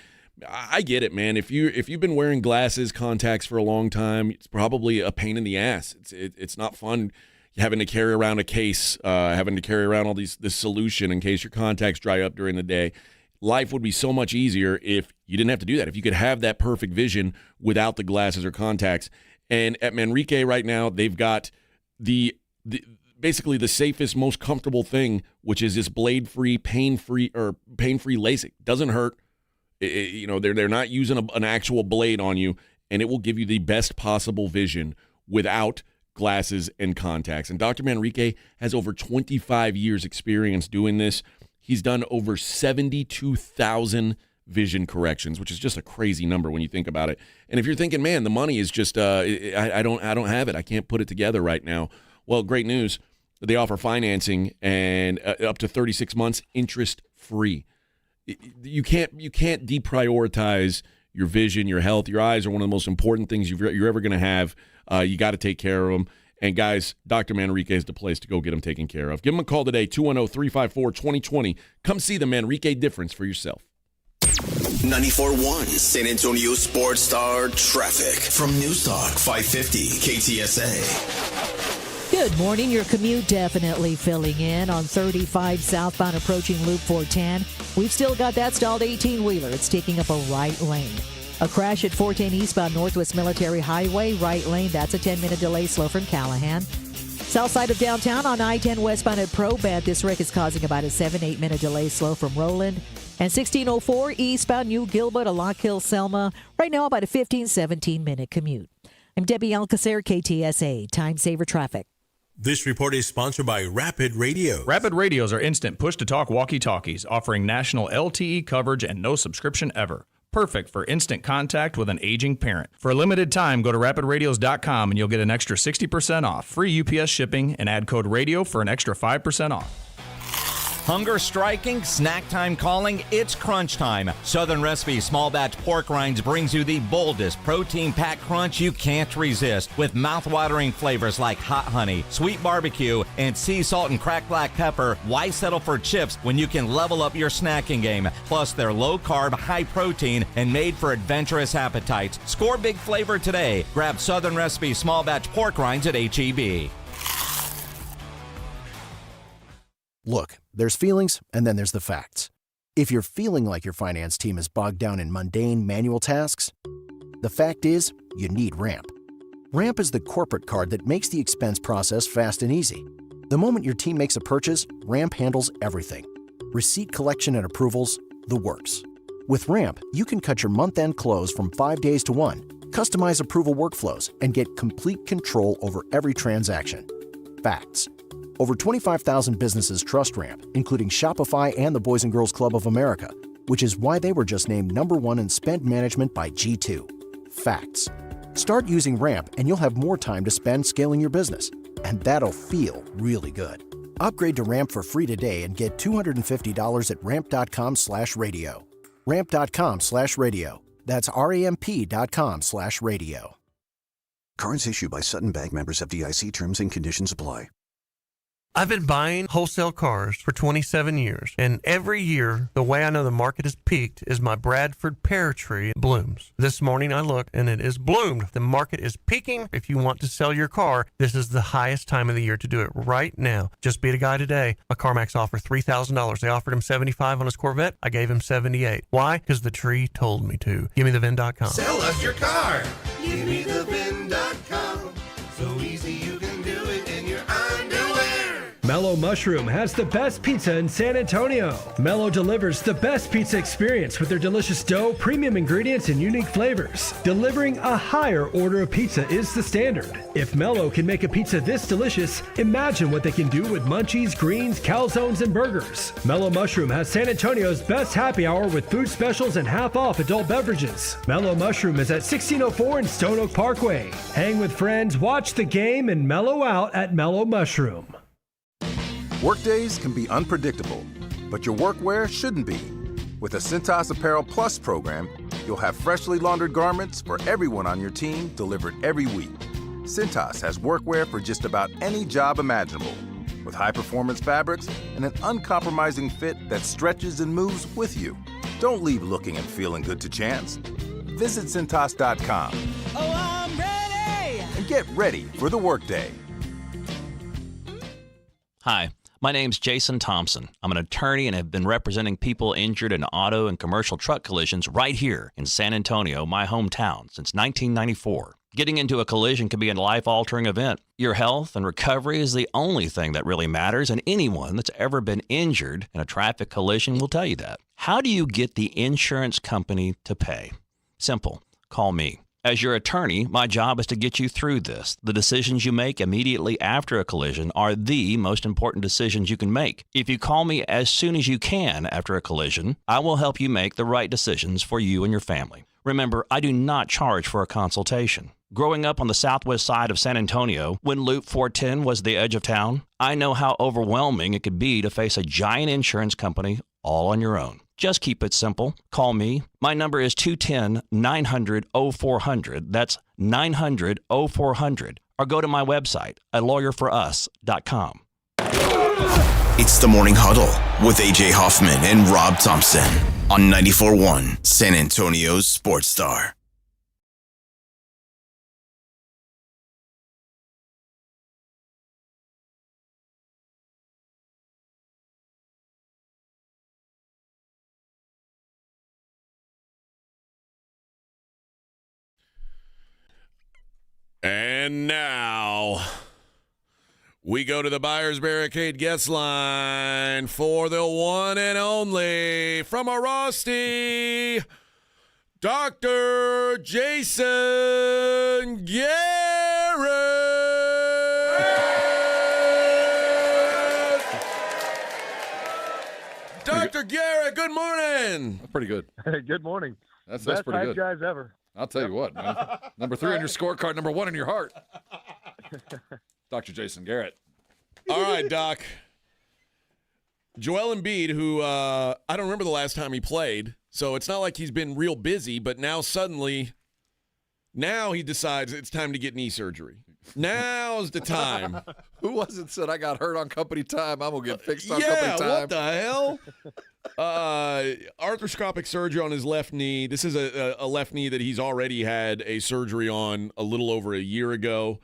I get it, man. If you've been wearing glasses, contacts for a long time, it's probably a pain in the ass. It's not fun having to carry around a case, having to carry around all this solution in case your contacts dry up during the day. Life would be so much easier if you didn't have to do that. If you could have that perfect vision without the glasses or contacts. And at Manrique right now, they've got the basically the safest, most comfortable thing, which is this blade-free, pain-free LASIK. Doesn't hurt. They're not using an actual blade on you, and it will give you the best possible vision without glasses and contacts. And Dr. Manrique has over 25 years experience doing this. He's done over 72,000 vision corrections, which is just a crazy number when you think about it. And if you're thinking, man, the money is just I don't have it. I can't put it together right now. Well, great news. They offer financing and up to 36 months interest free. You can't deprioritize your vision, your health. Your eyes are one of the most important things you're ever going to have. You got to take care of them. And, guys, Dr. Manrique is the place to go get them taken care of. Give them a call today, 210-354-2020. Come see the Manrique difference for yourself. 94.1 San Antonio Sports Star Traffic from News Talk 550 KTSA. Good morning. Your commute definitely filling in on 35 southbound approaching Loop 410. We've still got that stalled 18-wheeler. It's taking up a right lane. A crash at 410 eastbound Northwest Military Highway, right lane. That's a 10-minute delay, slow from Callahan. South side of downtown on I-10 westbound at Probat. This wreck is causing about a 7-8 minute delay, slow from Roland. And 1604 eastbound New Gilbert to Lock Hill, Selma. Right now about a 15-17 minute commute. I'm Debbie Alcacer, KTSA, Time Saver Traffic. This report is sponsored by Rapid Radio. Rapid Radios are instant push-to-talk walkie-talkies, offering national LTE coverage and no subscription ever. Perfect for instant contact with an aging parent. For a limited time, go to rapidradios.com and you'll get an extra 60% off, free UPS shipping, and add code RADIO for an extra 5% off. Hunger striking, snack time calling, it's crunch time. Southern Recipe Small Batch Pork Rinds brings you the boldest protein-packed crunch you can't resist with mouth-watering flavors like hot honey, sweet barbecue, and sea salt and cracked black pepper. Why settle for chips when you can level up your snacking game? Plus, they're low-carb, high-protein, and made for adventurous appetites. Score big flavor today. Grab Southern Recipe Small Batch Pork Rinds at H-E-B. Look, there's feelings, and then there's the facts. If you're feeling like your finance team is bogged down in mundane, manual tasks, the fact is, you need Ramp. Ramp is the corporate card that makes the expense process fast and easy. The moment your team makes a purchase, Ramp handles everything. Receipt collection and approvals, the works. With Ramp, you can cut your month-end close from 5 days to 1, customize approval workflows, and get complete control over every transaction. Facts. Over 25,000 businesses trust Ramp, including Shopify and the Boys and Girls Club of America, which is why they were just named #1 in spend management by G2. Facts. Start using Ramp and you'll have more time to spend scaling your business. And that'll feel really good. Upgrade to Ramp for free today and get $250 at ramp.com/radio. Ramp.com/radio. That's ramp.com/radio. Cards issued by Sutton Bank, members FDIC. Terms and conditions apply. I've been buying wholesale cars for 27 years, and every year, the way I know the market has peaked is my Bradford pear tree blooms. This morning I looked, and it is bloomed. The market is peaking. If you want to sell your car, this is the highest time of the year to do it right now. Just beat a guy today. A CarMax offer $3,000. They offered him $75 on his Corvette. I gave him $78. Why? Because the tree told me to. GiveMeTheVin.com. Sell us your car. GiveMeTheVin.com. So easy you can do it in your underwear. Mellow Mushroom has the best pizza in San Antonio. Mellow delivers the best pizza experience with their delicious dough, premium ingredients, and unique flavors. Delivering a higher order of pizza is the standard. If Mellow can make a pizza this delicious, imagine what they can do with munchies, greens, calzones, and burgers. Mellow Mushroom has San Antonio's best happy hour with food specials and half-off adult beverages. Mellow Mushroom is at 1604 and Stone Oak Parkway. Hang with friends, watch the game, and mellow out at Mellow Mushroom. Workdays can be unpredictable, but your workwear shouldn't be. With the Cintas Apparel Plus program, you'll have freshly laundered garments for everyone on your team delivered every week. Cintas has workwear for just about any job imaginable, with high-performance fabrics and an uncompromising fit that stretches and moves with you. Don't leave looking and feeling good to chance. Visit Cintas.com. Oh, I'm ready! And get ready for the workday. Hi, my name's Jason Thompson. I'm an attorney and have been representing people injured in auto and commercial truck collisions right here in San Antonio, my hometown, since 1994. Getting into a collision can be a life-altering event. Your health and recovery is the only thing that really matters, and anyone that's ever been injured in a traffic collision will tell you that. How do you get the insurance company to pay? Simple. Call me. As your attorney, my job is to get you through this. The decisions you make immediately after a collision are the most important decisions you can make. If you call me as soon as you can after a collision, I will help you make the right decisions for you and your family. Remember, I do not charge for a consultation. Growing up on the southwest side of San Antonio, when Loop 410 was the edge of town, I know how overwhelming it could be to face a giant insurance company all on your own. Just keep it simple. Call me. My number is 210-900-0400. That's 900-0400. Or go to my website at lawyerforus.com. It's the Morning Huddle with A.J. Hoffman and Rob Thompson on 94.1 San Antonio's Sports Star. And now we go to the Buyers Barricade guest line for the one and only from a Rusty, Dr. Jason Garrett. Dr. Garrett, good morning. That's pretty good. Hey, good morning. That's Best pretty hype good. guys ever. I'll tell you what, man. Number 3 on your scorecard, number 1 in your heart. Dr. Jason Garrett. All right, Doc. Joel Embiid, who I don't remember the last time he played, so it's not like he's been real busy, but now suddenly, now he decides it's time to get knee surgery. Now's the time. Who was it said I got hurt on company time? I'm going to get fixed on company time. Yeah, what the hell? Arthroscopic surgery on his left knee. This is a left knee that he's already had a surgery on a little over a year ago.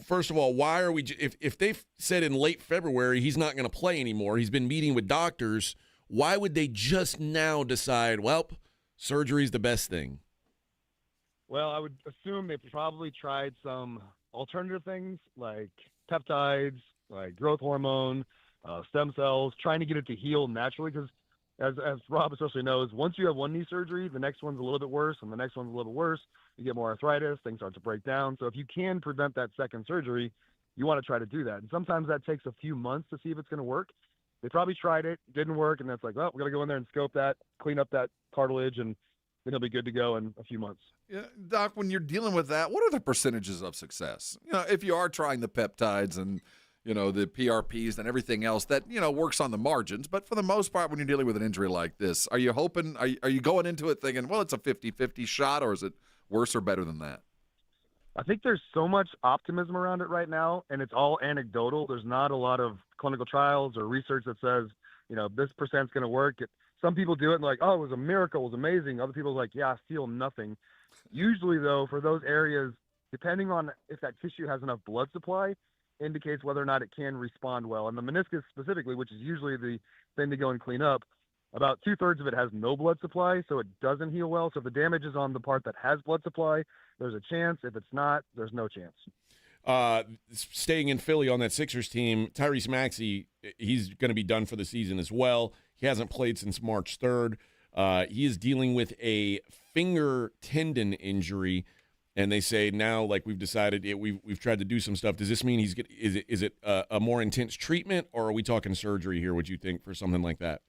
First of all, why are we if they've said in late February he's not going to play anymore, he's been meeting with doctors, why would they just now decide, well, surgery's the best thing? Well, I would assume they probably tried some alternative things like peptides, like growth hormone, stem cells, trying to get it to heal naturally. Because as Rob especially knows, once you have one knee surgery, the next one's a little bit worse, and the next one's a little bit worse. You get more arthritis, things start to break down. So if you can prevent that second surgery, you want to try to do that. And sometimes that takes a few months to see if it's going to work. They probably tried it, didn't work, and that's like, well, we're going to go in there and scope that, clean up that cartilage, and then he'll be good to go in a few months. Yeah, Doc, when you're dealing with that, what are the percentages of success? You know, if you are trying the peptides and, you know, the PRPs and everything else that, you know, works on the margins. But for the most part, when you're dealing with an injury like this, are you hoping, are you going into it thinking, well, it's a 50-50 shot, or is it worse or better than that? I think there's so much optimism around it right now, and it's all anecdotal. There's not a lot of clinical trials or research that says, you know, this percent's going to work. Some people do it and like, oh, it was a miracle, it was amazing. Other people are like, yeah, I feel nothing. Usually, though, for those areas, depending on if that tissue has enough blood supply, indicates whether or not it can respond well. And the meniscus specifically, which is usually the thing to go and clean up, about 2/3 of it has no blood supply, so it doesn't heal well. So if the damage is on the part that has blood supply, there's a chance. If it's not, there's no chance. Staying in Philly on that Sixers team, Tyrese Maxey, he's going to be done for the season as well. He hasn't played since March 3rd. He is dealing with a finger tendon injury, and they say now, like we've decided, we've tried to do some stuff. Does this mean is it a more intense treatment, or are we talking surgery here? Would you think for something like that?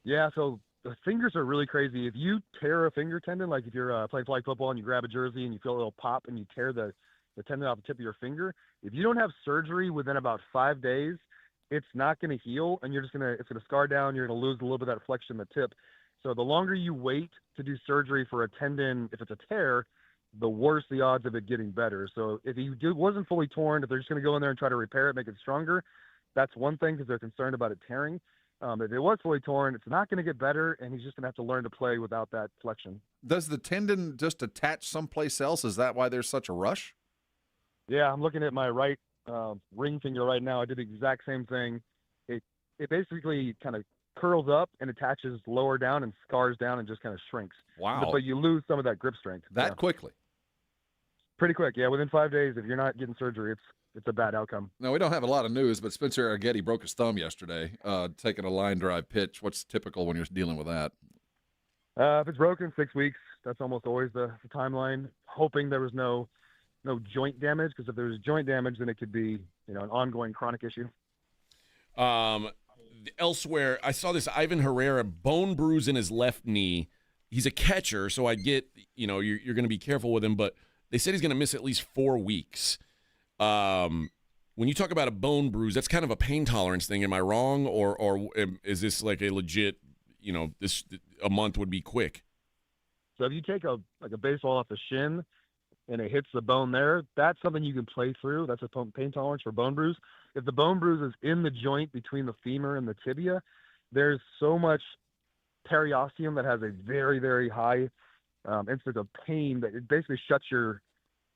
Yeah, so the fingers are really crazy. If you tear a finger tendon, like if you're playing flag football and you grab a jersey and you feel a little pop and you tear the tendon off the tip of your finger, if you don't have surgery within about 5 days, it's not going to heal, and it's going to scar down. You're going to lose a little bit of that flexion in the tip. So the longer you wait to do surgery for a tendon, if it's a tear, the worse the odds of it getting better. So if he wasn't fully torn, if they're just going to go in there and try to repair it, make it stronger, that's one thing because they're concerned about it tearing. If it was fully torn, it's not going to get better, and he's just going to have to learn to play without that flexion. Does the tendon just attach someplace else? Is that why there's such a rush? Yeah, I'm looking at my right ring finger right now. I did the exact same thing. It basically kind of curls up and attaches lower down and scars down and just kind of shrinks. Wow. But you lose some of that grip strength. That quickly? Pretty quick, yeah. Within 5 days, if you're not getting surgery, it's a bad outcome. Now, we don't have a lot of news, but Spencer Arrighetti broke his thumb yesterday taking a line drive pitch. What's typical when you're dealing with that? If it's broken, 6 weeks. That's almost always the timeline. Hoping there was no joint damage, because if there's joint damage, then it could be an ongoing chronic issue. Elsewhere, I saw this Ivan Herrera bone bruise in his left knee. He's a catcher, so I get you're going to be careful with him, but they said he's going to miss at least 4 weeks. When you talk about a bone bruise, that's kind of a pain tolerance thing. Am I wrong, or is this like a legit? This a month would be quick. So if you take a baseball off the shin and it hits the bone there, that's something you can play through. That's a pain tolerance for bone bruise. If the bone bruise is in the joint between the femur and the tibia, there's so much periosteum that has a very, very high instance of pain that it basically shuts your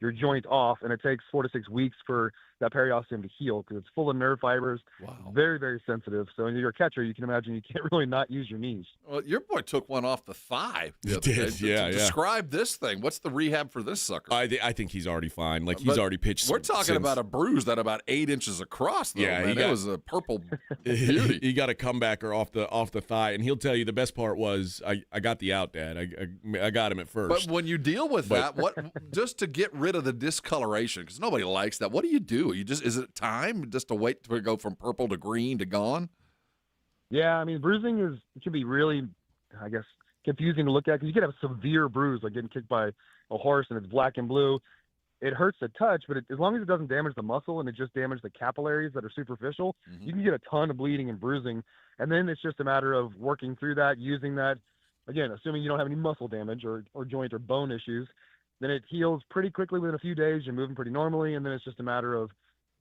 your joint off, and it takes 4 to 6 weeks for that periosteum to heal because it's full of nerve fibers. Wow. Very, very sensitive. So when you're a catcher, you can imagine you can't really not use your knees. Well, your boy took one off the thigh. He did, yeah. Describe this thing. What's the rehab for this sucker? I think he's already fine. Like, he's But already pitched. We're talking about a bruise that about 8 inches across, though, Yeah, man. It was a purple beauty. He got a comebacker off the thigh, and he'll tell you the best part was I got the out, Dad. I got him at first. But when you deal with that, what just to get rid of the discoloration, because nobody likes that, what do? Is it time just to wait to go from purple to green to gone? Yeah, I mean, bruising it can be really, I guess, confusing to look at because you could have a severe bruise, like getting kicked by a horse and it's black and blue. It hurts to touch, but as long as it doesn't damage the muscle and it just damages the capillaries that are superficial, you can get a ton of bleeding and bruising. And then it's just a matter of working through that, using that. Again, assuming you don't have any muscle damage or joint or bone issues, then it heals pretty quickly within a few days. You're moving pretty normally, and then it's just a matter of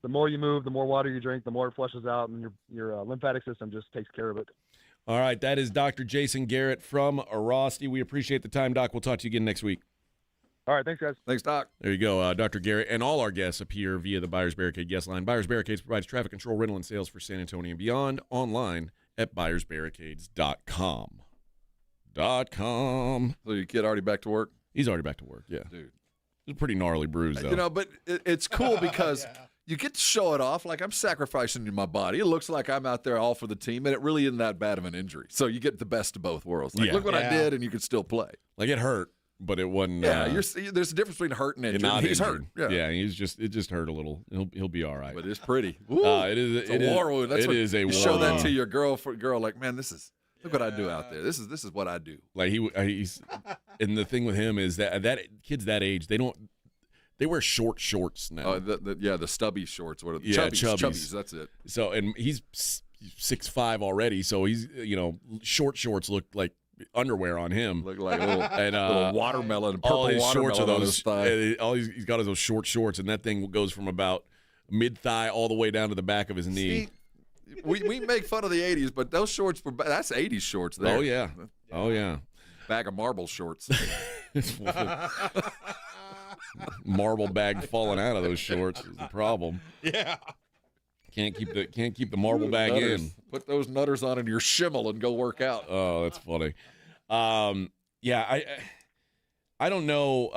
the more you move, the more water you drink, the more it flushes out, and your lymphatic system just takes care of it. All right, that is Dr. Jason Garrett from Rosti. We appreciate the time, Doc. We'll talk to you again next week. All right, thanks, guys. Thanks, Doc. There you go. Dr. Garrett and all our guests appear via the Buyers Barricade guest line. Buyers Barricades provides traffic control, rental, and sales for San Antonio and beyond online at buyersbarricades.com. So your kid already back to work? He's already back to work, yeah. Dude. It's a pretty gnarly bruise, though. You know, but it's cool because you get to show it off. Like, I'm sacrificing my body. It looks like I'm out there all for the team, and it really isn't that bad of an injury. So you get the best of both worlds. Like, look what I did, and you can still play. Like, it hurt, but it wasn't. Yeah, there's a difference between hurt and injured. He's injured. hurt. Yeah, it just hurt a little. He'll be all right. But it's pretty. It is a war wound. That's it is a war show that wound. to your girl, like, man, look what I do out there. This is what I do. Like he's, and the thing with him is that kids that age, they wear short shorts now. Oh, the stubby shorts. What are yeah, chubbies. That's it. So, and he's 6'5" already, so he's short shorts look like underwear on him. Look like a little watermelon, purple all his watermelon shorts are those, on his thigh. He's got those short shorts, and that thing goes from about mid thigh all the way down to the back of his knee. We make fun of the 80s, but those shorts that's 80s shorts there. Oh yeah. Bag of marble shorts. Marble bag falling out of those shorts is the problem. Yeah. Can't keep the marble bag nutters. in. Put those nutters on in your shimmel and go work out. Oh, that's funny. I don't know.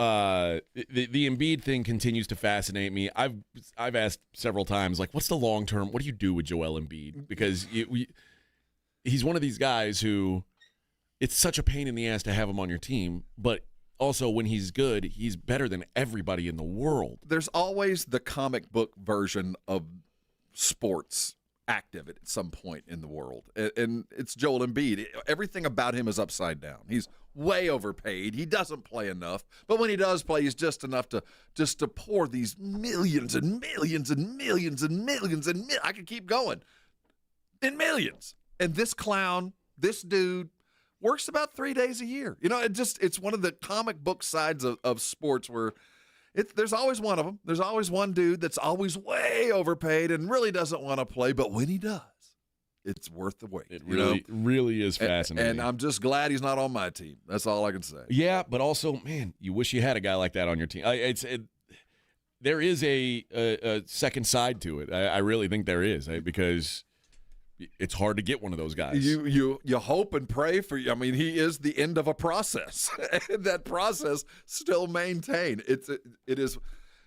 The Embiid thing continues to fascinate me. I've asked several times, like, what's the long term? What do you do with Joel Embiid? Because he's one of these guys who it's such a pain in the ass to have him on your team, but also when he's good, he's better than everybody in the world. There's always the comic book version of sports active at some point in the world, and it's Joel Embiid. Everything about him is upside down. He's way overpaid. He doesn't play enough, but when he does play, he's just enough to pour these millions and millions and millions and millions and I could keep going in millions. And this clown, this dude, works about 3 days a year. It's one of the comic book sides of sports where there's always one of them. There's always one dude that's always way overpaid and really doesn't want to play, but when he does, it's worth the wait. It really is fascinating. And I'm just glad he's not on my team. That's all I can say. Yeah, but also, man, you wish you had a guy like that on your team. There is a second side to it. I really think there is, because it's hard to get one of those guys. You hope and pray for. I mean, he is the end of a process, and that process still maintained. It is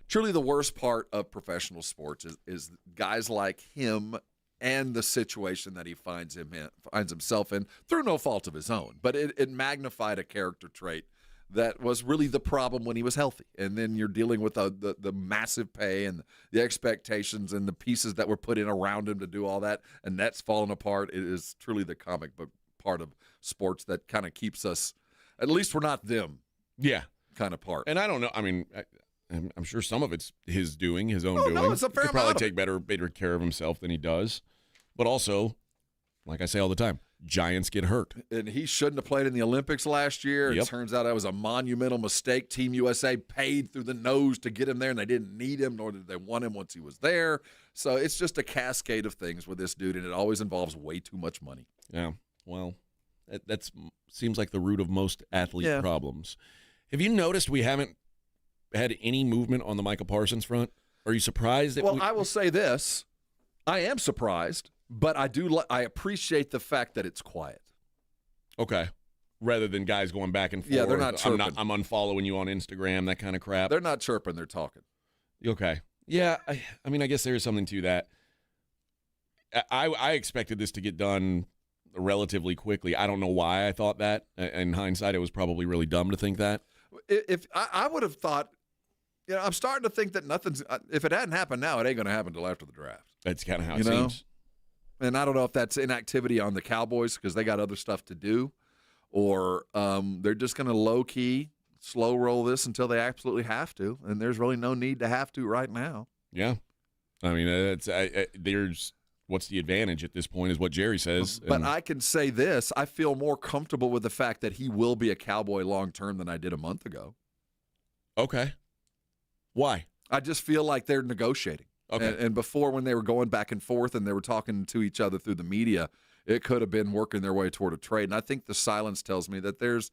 truly the worst part of professional sports is guys like him and the situation that he finds himself in through no fault of his own. But it magnified a character trait that was really the problem when he was healthy. And then you're dealing with the massive pay and the expectations and the pieces that were put in around him to do all that, and that's fallen apart. It is truly the comic book part of sports that kind of keeps us, at least we're not them. Yeah. Kind of part. And I don't know. I mean, I'm sure some of it's his own doing. No, it's a fair he could probably amount take better care of himself than he does. But also, like I say all the time, Giants get hurt. And he shouldn't have played in the Olympics last year. Yep. It turns out that was a monumental mistake. Team USA paid through the nose to get him there, and they didn't need him, nor did they want him once he was there. So it's just a cascade of things with this dude, and it always involves way too much money. Yeah, well, that seems like the root of most athlete problems. Have you noticed we haven't had any movement on the Micah Parsons front? Are you surprised? Well, I will say this. I am surprised, but I appreciate the fact that it's quiet. Okay. Rather than guys going back and forth. Yeah, they're not chirping. I'm unfollowing you on Instagram, that kind of crap. They're not chirping. They're talking. Okay. Yeah, I mean, I guess there is something to that. I expected this to get done relatively quickly. I don't know why I thought that. In hindsight, it was probably really dumb to think that. If I would have thought, I'm starting to think that nothing's. If it hadn't happened now, it ain't going to happen until after the draft. That's kind of how it seems. And I don't know if that's inactivity on the Cowboys because they got other stuff to do, or they're just going to low key, slow roll this until they absolutely have to, and there's really no need to have to right now. Yeah, I mean, there's. What's the advantage at this point is what Jerry says. But I can say this. I feel more comfortable with the fact that he will be a Cowboy long-term than I did a month ago. Okay. Why? I just feel like they're negotiating. Okay. And before, when they were going back and forth and they were talking to each other through the media, it could have been working their way toward a trade. And I think the silence tells me that there's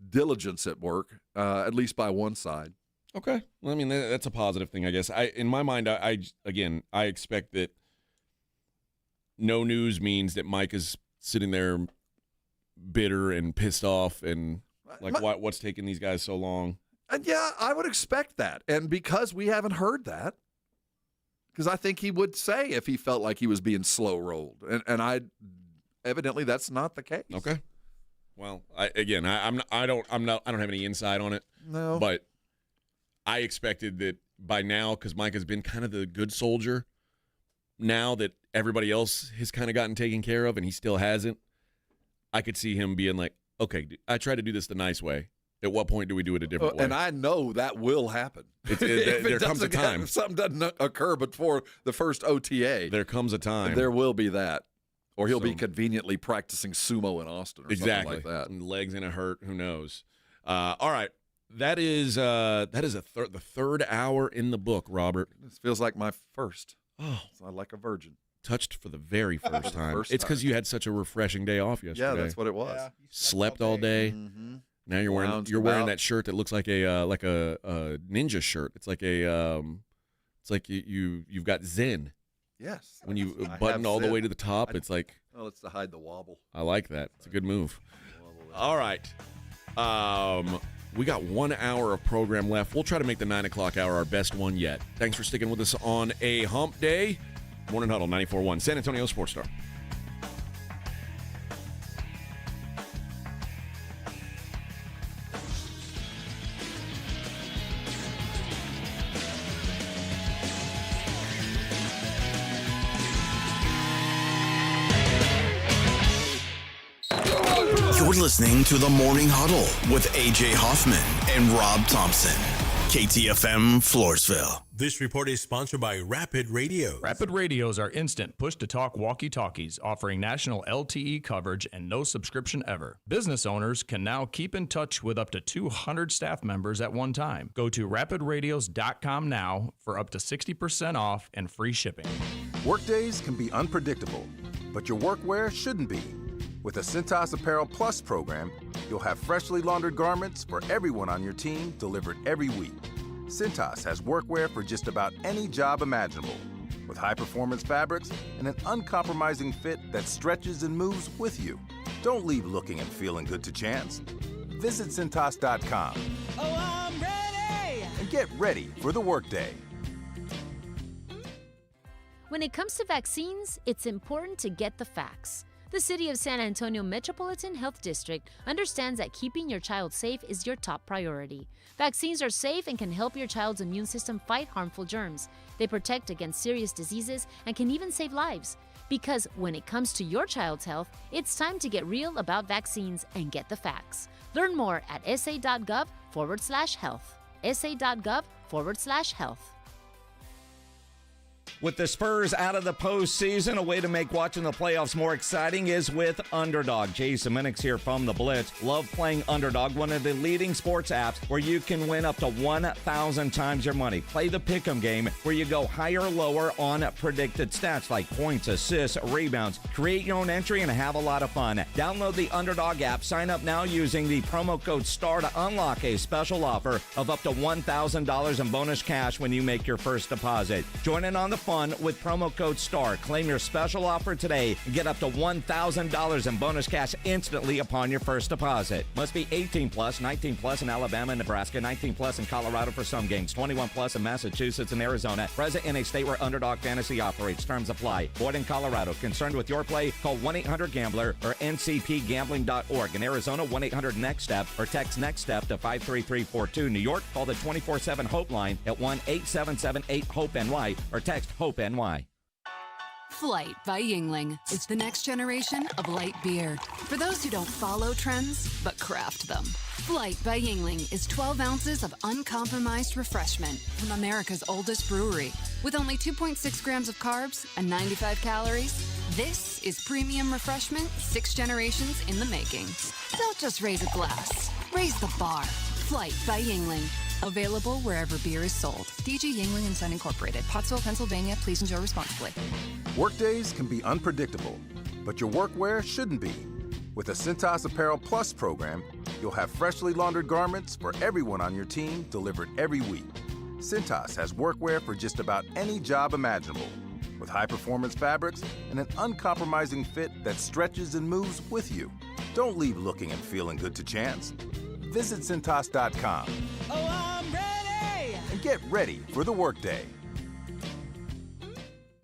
diligence at work, at least by one side. Okay. Well, I mean, that's a positive thing, I guess. In my mind, I expect that no news means that Mike is sitting there bitter and pissed off and like, what's taking these guys so long? And yeah, I would expect that. And because we haven't heard that, because I think he would say if he felt like he was being slow rolled. And evidently that's not the case. Okay. Well, I don't have any insight on it. No. But I expected that by now, because Mike has been kind of the good soldier, now that everybody else has kind of gotten taken care of and he still hasn't, I could see him being like, okay, I tried to do this the nice way. At what point do we do it a different way? And I know that will happen. There comes a time. If something doesn't occur before the first OTA. There comes a time. There will be that. Or he'll be conveniently practicing sumo in Austin or something like that. And legs in a hurt, who knows? All right. That is the third hour in the book, Robert. This feels like my first. Oh, so I'm like a virgin. Touched for the very first time. It's because you had such a refreshing day off yesterday. Yeah, that's what it was. Yeah, slept all day. Mm-hmm. Now you're wearing that shirt that looks like a ninja shirt. It's like you've got Zen. Yes. When you button all the way to the top, it's like. Oh, it's to hide the wobble. I like that. It's a good move. All right. We got 1 hour of program left. We'll try to make the 9 o'clock hour our best one yet. Thanks for sticking with us on a hump day. Morning Huddle 94.1, San Antonio Sports Star. You're listening to the Morning Huddle with A.J. Hoffman and Rob Thompson. KTFM Floresville. This report is sponsored by Rapid Radio. Rapid Radios are instant push-to-talk walkie-talkies offering national LTE coverage and no subscription ever. Business owners can now keep in touch with up to 200 staff members at one time. Go to rapidradios.com now for up to 60% off and free shipping. Workdays can be unpredictable, but your workwear shouldn't be. With a Cintas Apparel Plus program, you'll have freshly laundered garments for everyone on your team delivered every week. Cintas has workwear for just about any job imaginable, with high-performance fabrics and an uncompromising fit that stretches and moves with you. Don't leave looking and feeling good to chance. Visit Cintas.com. Oh, I'm ready! And get ready for the workday. When it comes to vaccines, it's important to get the facts. The City of San Antonio Metropolitan Health District understands that keeping your child safe is your top priority. Vaccines are safe and can help your child's immune system fight harmful germs. They protect against serious diseases and can even save lives. Because when it comes to your child's health, it's time to get real about vaccines and get the facts. Learn more at sa.gov/health. sa.gov/health. With the Spurs out of the postseason, a way to make watching the playoffs more exciting is with Underdog. Jason Minix here from The Blitz. Love playing Underdog, one of the leading sports apps where you can win up to 1,000 times your money. Play the Pick'em game where you go higher or lower on predicted stats like points, assists, rebounds. Create your own entry and have a lot of fun. Download the Underdog app. Sign up now using the promo code STAR to unlock a special offer of up to $1,000 in bonus cash when you make your first deposit. Join in on the fun with promo code STAR. Claim your special offer today and get up to $1,000 in bonus cash instantly upon your first deposit. Must be 18 plus, 19 plus in Alabama and Nebraska, 19 plus in Colorado for some games, 21 plus in Massachusetts and Arizona. Present in a state where Underdog Fantasy operates. Terms apply. Void in Colorado. Concerned with your play? Call 1-800-GAMBLER or ncpgambling.org. In Arizona, 1-800-NEXT-STEP or text NEXT STEP to 53342. New York, call the 24/7 Hope line at 1-877-8-HOPE-NY or text HOPE-NY. Flight by Yingling is the next generation of light beer. For those who don't follow trends, but craft them. Flight by Yingling is 12 ounces of uncompromised refreshment from America's oldest brewery. With only 2.6 grams of carbs and 95 calories, this is premium refreshment 6 generations in the making. Don't just raise a glass, raise the bar. Flight by Yingling. Available wherever beer is sold. DG Yingling and Son Incorporated, Pottsville, Pennsylvania. Please enjoy responsibly. Workdays can be unpredictable, but your workwear shouldn't be. With the Cintas Apparel Plus program, you'll have freshly laundered garments for everyone on your team delivered every week. Cintas has workwear for just about any job imaginable, with high-performance fabrics and an uncompromising fit that stretches and moves with you. Don't leave looking and feeling good to chance. Visit Cintas.com. Oh, I'm ready! And get ready for the workday.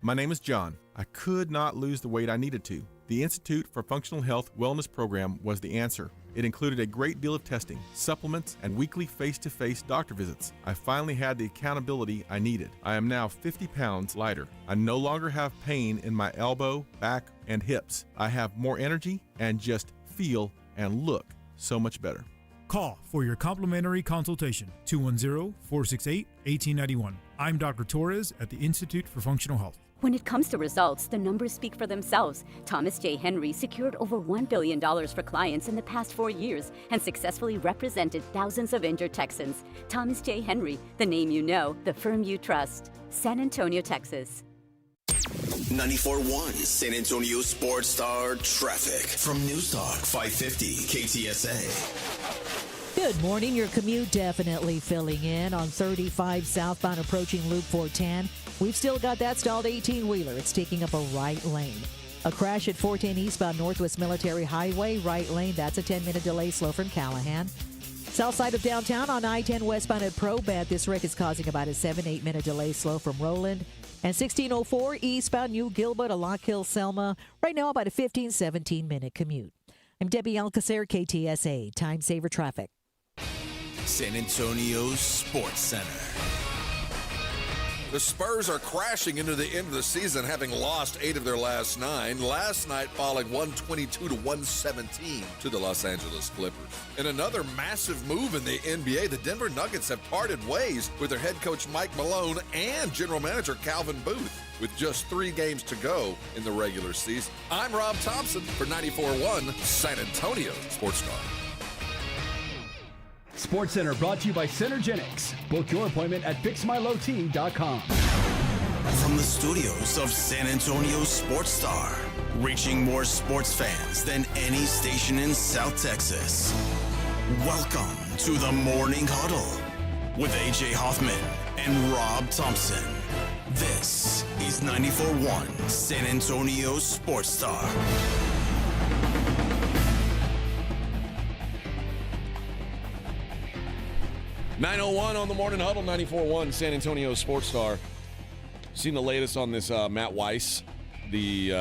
My name is John. I could not lose the weight I needed to. The Institute for Functional Health Wellness program was the answer. It included a great deal of testing, supplements, and weekly face-to-face doctor visits. I finally had the accountability I needed. I am now 50 pounds lighter. I no longer have pain in my elbow, back, and hips. I have more energy and just feel and look so much better. Call for your complimentary consultation, 210-468-1891. I'm Dr. Torres at the Institute for Functional Health. When it comes to results, the numbers speak for themselves. Thomas J. Henry secured over $1 billion for clients in the past 4 years and successfully represented thousands of injured Texans. Thomas J. Henry, the name you know, the firm you trust. San Antonio, Texas. 94.1 San Antonio Sports Star traffic from News Talk 550 KTSA. Good morning. Your commute definitely filling in on 35 southbound approaching Loop 410. We've still got that stalled 18-wheeler. It's taking up a right lane. A crash at 410 eastbound Northwest Military Highway, right lane. That's a 10-minute delay slow from Callahan. South side of downtown on I-10 westbound at Probat. This wreck is causing about a 7-8 minute delay slow from Roland. And 1604 eastbound New Gilbert to Lock Hill Selma. Right now about a 15-17 minute commute. I'm Debbie Alcacer, KTSA. Time Saver Traffic. San Antonio Sports Center. The Spurs are crashing into the end of the season, having lost 8 of their last 9. Last night, falling 122-117 to the Los Angeles Clippers. In another massive move in the NBA, the Denver Nuggets have parted ways with their head coach Mike Malone and general manager Calvin Booth, with just 3 games to go in the regular season. I'm Rob Thompson for 94.1 San Antonio Sports Star. Sports Center brought to you by Centergenics. Book your appointment at fixmylowt.com. From the studios of San Antonio Sports Star, reaching more sports fans than any station in South Texas. Welcome to the Morning Huddle with AJ Hoffman and Rob Thompson. This is 94.1 San Antonio Sports Star. .901 on the Morning Huddle, 94.1 San Antonio Sports Star. Seen the latest on this Matt Weiss, the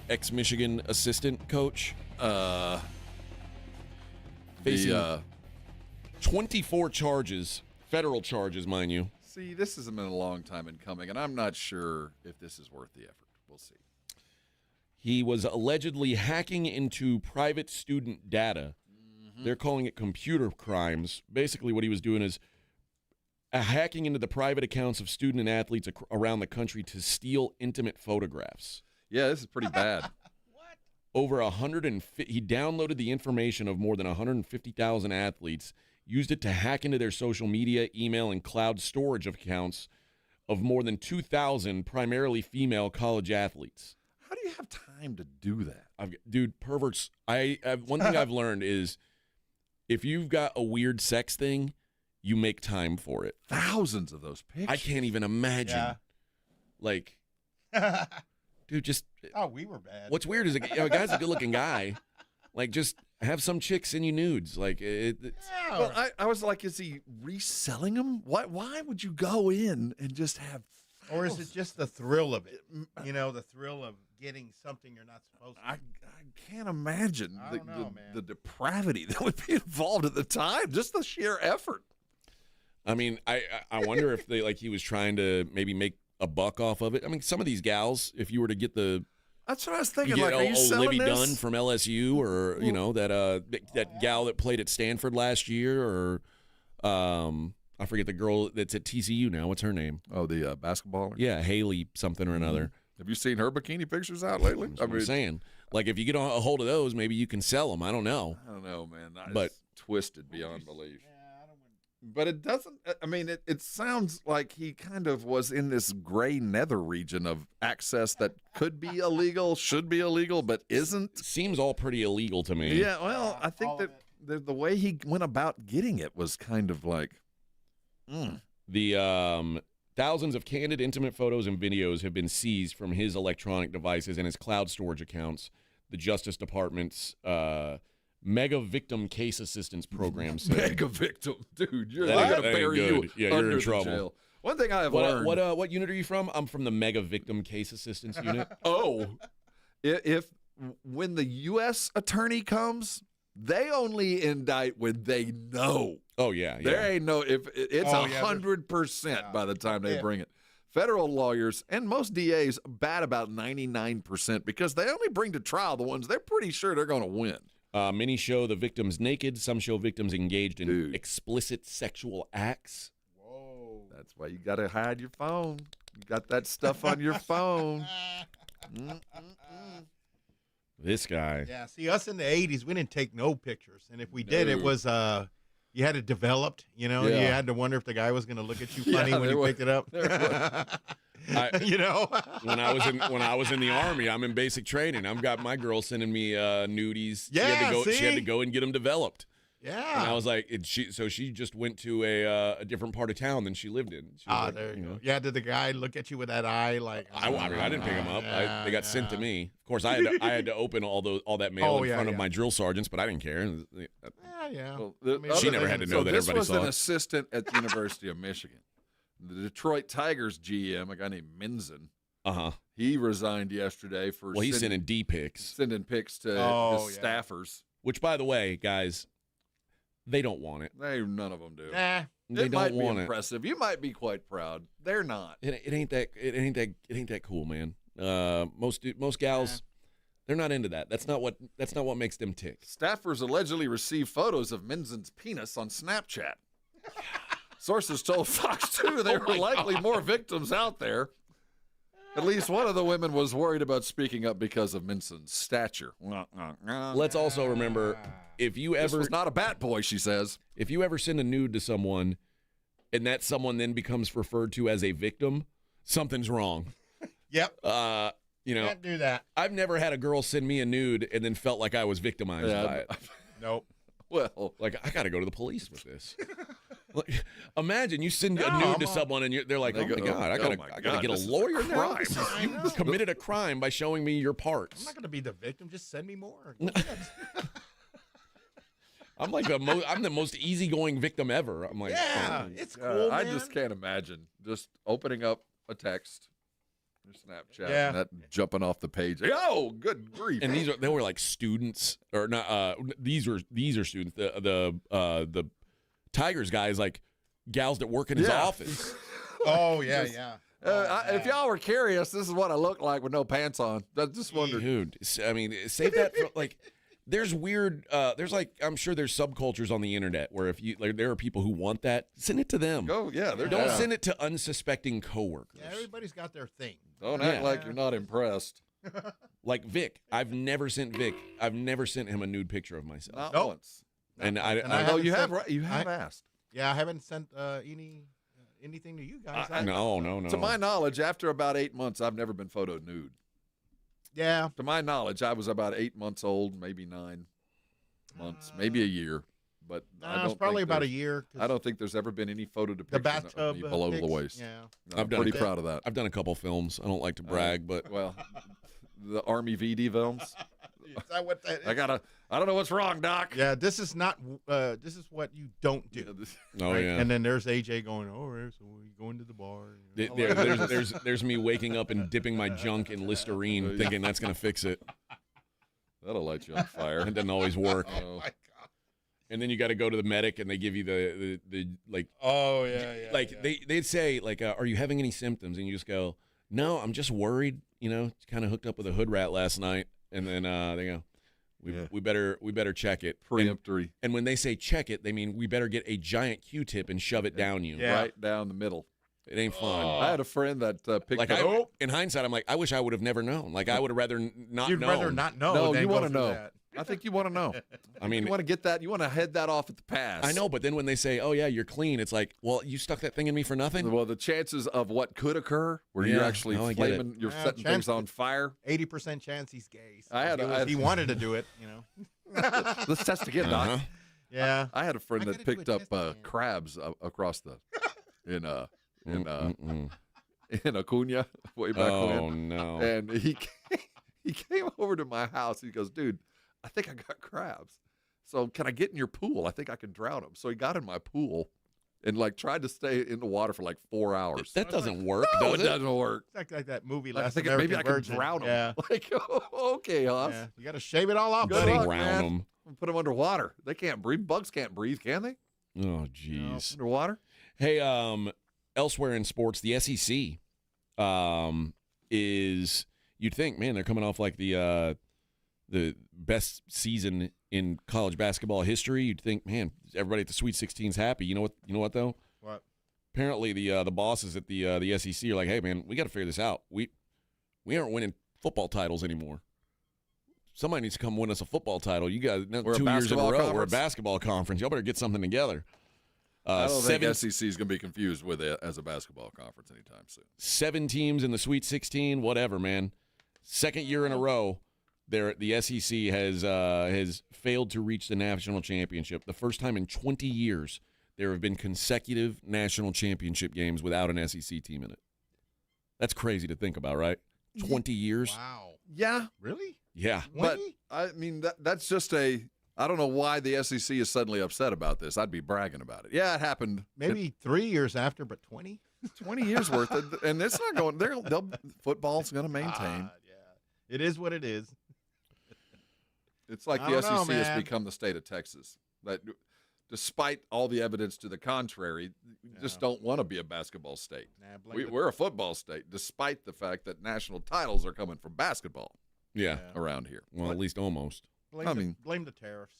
ex-Michigan assistant coach? Facing 24 charges, federal charges, mind you. See, this has been a long time in coming, and I'm not sure if this is worth the effort. We'll see. He was allegedly hacking into private student data. They're calling it computer crimes. Basically, what he was doing is hacking into the private accounts of student and athletes around the country to steal intimate photographs. Yeah, this is pretty bad. Over 150, he downloaded the information of more than 150,000 athletes, used it to hack into their social media, email, and cloud storage accounts of more than 2,000 primarily female college athletes. How do you have time to do that? Dude, perverts. One thing I've learned is if you've got a weird sex thing, you make time for it. Thousands of those pictures. I can't even imagine. Yeah. Like, dude, just. Oh, we were bad. What's weird is a guy's a good-looking guy. Like, just have some chick send you nudes. Like, Well, I was like, is he reselling them? Why would you go in and just have? Or is it just the thrill of it? You know, the thrill of getting something you're not supposed to. I can't imagine I don't know, man. the depravity that would be involved at the time. Just the sheer effort. I mean, I wonder if he was trying to maybe make a buck off of it. I mean, some of these gals, if you were to get that's what I was thinking. You get, are you selling Libby this? Dunn from LSU, or that gal that played at Stanford last year, or I forget the girl that's at TCU now. What's her name? Oh, the basketballer. Yeah, Haley something or another. Have you seen her bikini pictures out lately? That's what I'm saying. Like, if you get a hold of those, maybe you can sell them. I don't know. I don't know, man. But twisted beyond belief. But it doesn't. I mean, it sounds like he kind of was in this gray nether region of access that could be illegal, should be illegal, but isn't. Seems all pretty illegal to me. Yeah, well, I think that the way he went about getting it was kind of like. The thousands of candid, intimate photos and videos have been seized from his electronic devices and his cloud storage accounts. The Justice Department's Mega Victim Case Assistance Program said. Mega victim, dude. They're That going to ain't bury good. you Yeah, under you're in the trouble. jail. One thing I have What, learned. what unit are you from? I'm from the Mega Victim Case Assistance Unit. Oh, if when the U.S. attorney comes, they only indict when they know. Oh yeah, yeah. There ain't no if it's Oh, yeah, 100% by the time they bring it. Federal lawyers and most DAs bat about 99% because they only bring to trial the ones they're pretty sure they're going to win. Many show the victims naked. Some show victims engaged in explicit sexual acts. Whoa. That's why you got to hide your phone. You got that stuff on your phone. This guy. Yeah, see, us in the 80s, we didn't take no pictures. And if we did, it was, you had it developed, you know, and you had to wonder if the guy was going to look at you funny when you picked it up. You know? when I was in the Army, I'm in basic training. I've got my girl sending me nudies. Yeah, she had to go and get them developed. Yeah. And I was like, she just went to a different part of town than she lived in. She was like, there you go. Yeah, did the guy look at you with that eye like? I didn't pick them up. They got sent to me. Of course, I had to open all that mail in front of my drill sergeants, but I didn't care. Yeah. Well, she never had to know that everybody This was saw an it. assistant at the University of Michigan. The Detroit Tigers GM, a guy named Minzen. He resigned yesterday for. Well, he's sending D pics. Sending pics to his staffers. Which, by the way, guys, they don't want it. None of them do. Nah. They It don't might want be it. impressive. You might be quite proud. They're not. It ain't that cool, man. Most gals, they're not into that. That's not what makes them tick. Staffers allegedly received photos of Minzen's penis on Snapchat. Sources told Fox 2 there were likely more victims out there. At least one of the women was worried about speaking up because of Minzen's stature. Let's also remember, if you ever... This was not a bat boy, she says. If you ever send a nude to someone and that someone then becomes referred to as a victim, something's wrong. Yep. Can't do that. I've never had a girl send me a nude and then felt like I was victimized by it. Nope. Well, like, I got to go to the police with this. Like, imagine you send a nude to someone and they're like, oh my God, I gotta get a lawyer now. You committed a crime by showing me your parts. I'm not going to be the victim. Just send me more. I'm like I'm the most easygoing victim ever. I'm like, it's cool, I man. just can't imagine just opening up a text or Snapchat Yeah. and that jumping off the page. Oh, good grief. And they were like students or not. These are students. The Tigers guy is like gals that work in his office. Oh yeah, yeah. If y'all were curious, this is what I look like with no pants on. I just wondered. Dude, I mean, save that for like. There's weird. There's like I'm sure there's subcultures on the internet where if you there are people who want that, send it to them. Don't send it to unsuspecting coworkers. Yeah, everybody's got their thing. Don't act like you're not impressed. Like Vic, I've never sent him a nude picture of myself. Not once. And I know you have asked. Yeah, I haven't sent anything to you guys. No. To my knowledge, after about 8 months, I've never been photo nude. Yeah. To my knowledge, I was about 8 months old, maybe 9 months, maybe a year. But I don't it's probably think about a year. I don't think there's ever been any photo depiction bathtub of me below the pics, waist. yeah. No, I'm pretty proud of that. I've done a couple films. I don't like to brag, but well, the Army VD films. Is that what that is? I don't know what's wrong, Doc. Yeah, this is not. This is what you don't do. Oh, yeah. And then there's AJ going, all right, so we going to the bar. There's me waking up and dipping my junk in Listerine, thinking that's gonna fix it. That'll light you on fire. It doesn't always work. Oh my God. And then you got to go to the medic, and they give you the like. Oh yeah. Like they'd say like, are you having any symptoms? And you just go, no, I'm just worried. You know, kind of hooked up with a hood rat last night, and then they go, we better check it. Preemptory. And when they say check it, they mean we better get a giant Q-tip and shove it down you. Yeah. Right down the middle. It ain't fun. I had a friend that picked like up. in hindsight, I'm like, I wish I would have never known. Like I would have rather not known. You'd rather not know. No, than you go want to through know. that. I think you want to know. I mean, you want to get that. You want to head that off at the pass. I know, but then when they say, "Oh yeah, you're clean," it's like, well, you stuck that thing in me for nothing. Well, the chances of what could occur, where you're actually flaming, you're setting things on fire. 80% chance he's gay. So I had he wanted to do it, you know. Let's test again, Doc. Yeah. I had a friend that picked up crabs across the in Acuna way back when. Oh no! And he came over to my house. He goes, dude, I think I got crabs. So can I get in your pool? I think I can drown them. So he got in my pool and like tried to stay in the water for like 4 hours. That doesn't work. No, does it doesn't work. It's like that movie I Last think American maybe I can Virgin. drown them. Yeah. Like, okay, Hoss. Yeah. You got to shave it all off, Good buddy. luck, Drown man. them. Put them underwater. They can't breathe. Bugs can't breathe, can they? Oh jeez. Underwater? Hey, elsewhere in sports, the SEC is, you'd think, man, they're coming off like the best season in college basketball history. You'd think, man, everybody at the Sweet 16's happy. You know what though? What? Apparently the bosses at the SEC are like, hey man, we got to figure this out. We aren't winning football titles anymore. Somebody needs to come win us a football title. You guys, 2 years in a row, we're a basketball conference. Y'all better get something together. I don't think SEC is going to be confused with it as a basketball conference anytime soon. 7 teams in the Sweet 16, whatever, man. Second year in a row, the SEC has failed to reach the national championship. The first time in 20 years there have been consecutive national championship games without an SEC team in it. That's crazy to think about, right? 20 years. Wow. Yeah. Really? Yeah. But, I mean, that's just I don't know why the SEC is suddenly upset about this. I'd be bragging about it. Yeah, it happened. Maybe 3 years after, but 20? 20 years worth. And it's not going – football's going to maintain. Yeah. It is what it is. It's like the SEC has become the state of Texas. That despite all the evidence to the contrary, you just don't want to be a basketball state. We're a football state, despite the fact that national titles are coming from basketball. Yeah. Around here. Well, at least almost. Blame the tariffs.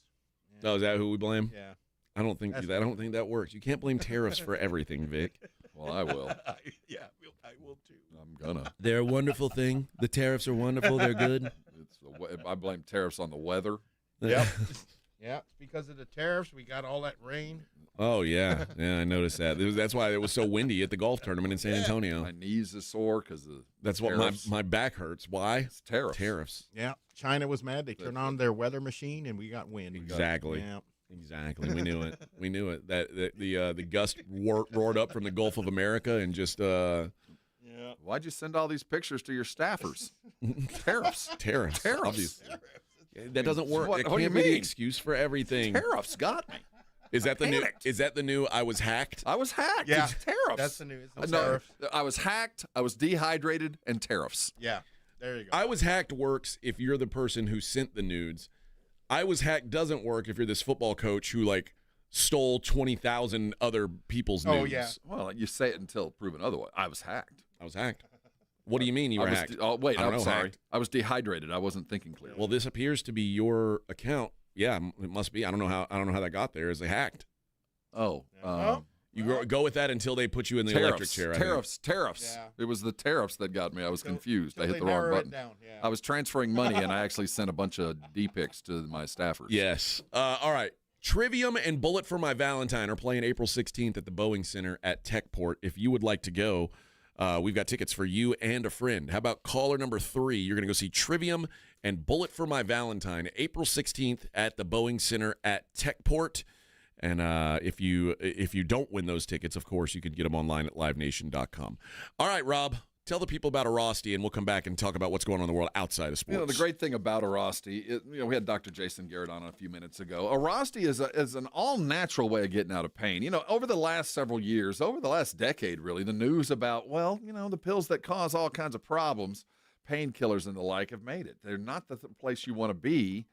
Yeah. Oh, is that who we blame? Yeah. I don't think that works. You can't blame tariffs for everything, Vic. Well, I will. Yeah, I will too. I'm gonna. They're a wonderful thing. The tariffs are wonderful. They're good. I blame tariffs on the weather. Yep. Yeah, it's because of the tariffs. We got all that rain. Oh, yeah. Yeah, I noticed that. That's why it was so windy at the golf tournament in San Antonio. My knees are sore because of That's tariffs. what my back hurts. Why? It's tariffs. Tariffs. Yeah. China was mad. They turned on their weather machine, and we got wind. Exactly. Yeah. Exactly. We knew it. We knew it. That the gust roared up from the Gulf of America and just Yeah. Why'd you send all these pictures to your staffers? Tariffs. Tariffs. Tariffs. That doesn't work. What It do you can't be the mean? excuse for everything. Tariffs got me. Is that the new I was hacked? I was hacked. Yeah. It's tariffs. That's the news. No, I was hacked. I was dehydrated and tariffs. Yeah. There you go. I was hacked works if you're the person who sent the nudes. I was hacked doesn't work if you're this football coach who like stole 20,000 other people's nudes. Oh yeah. Well, you say it until proven otherwise. I was hacked. I was hacked. What do you mean you were hacked? I'm sorry. Hacked. I was dehydrated. I wasn't thinking clearly. Well, this appears to be your account. Yeah, it must be. I don't know how that got there. Is they hacked? Oh. You go with that until they put you in the electric chair. Tariffs. Yeah. It was the tariffs that got me. I was confused. I hit the wrong button. I was transferring money, and I actually sent a bunch of D-pics to my staffers. Yes. All right. Trivium and Bullet for My Valentine are playing April 16th at the Boeing Center at Techport. If you would like to go, we've got tickets for you and a friend. How about caller number 3? You're going to go see Trivium and Bullet for My Valentine, April 16th at the Boeing Center at Techport. And if you don't win those tickets, of course, you can get them online at livenation.com. All right, Rob, tell the people about Arasti, and we'll come back and talk about what's going on in the world outside of sports. The great thing about Arasti, we had Dr. Jason Garrett on a few minutes ago. Arasti is an all-natural way of getting out of pain. Over the last several years, over the last decade, really, the news about, the pills that cause all kinds of problems, painkillers and the like, have made it. They're not the place you want to be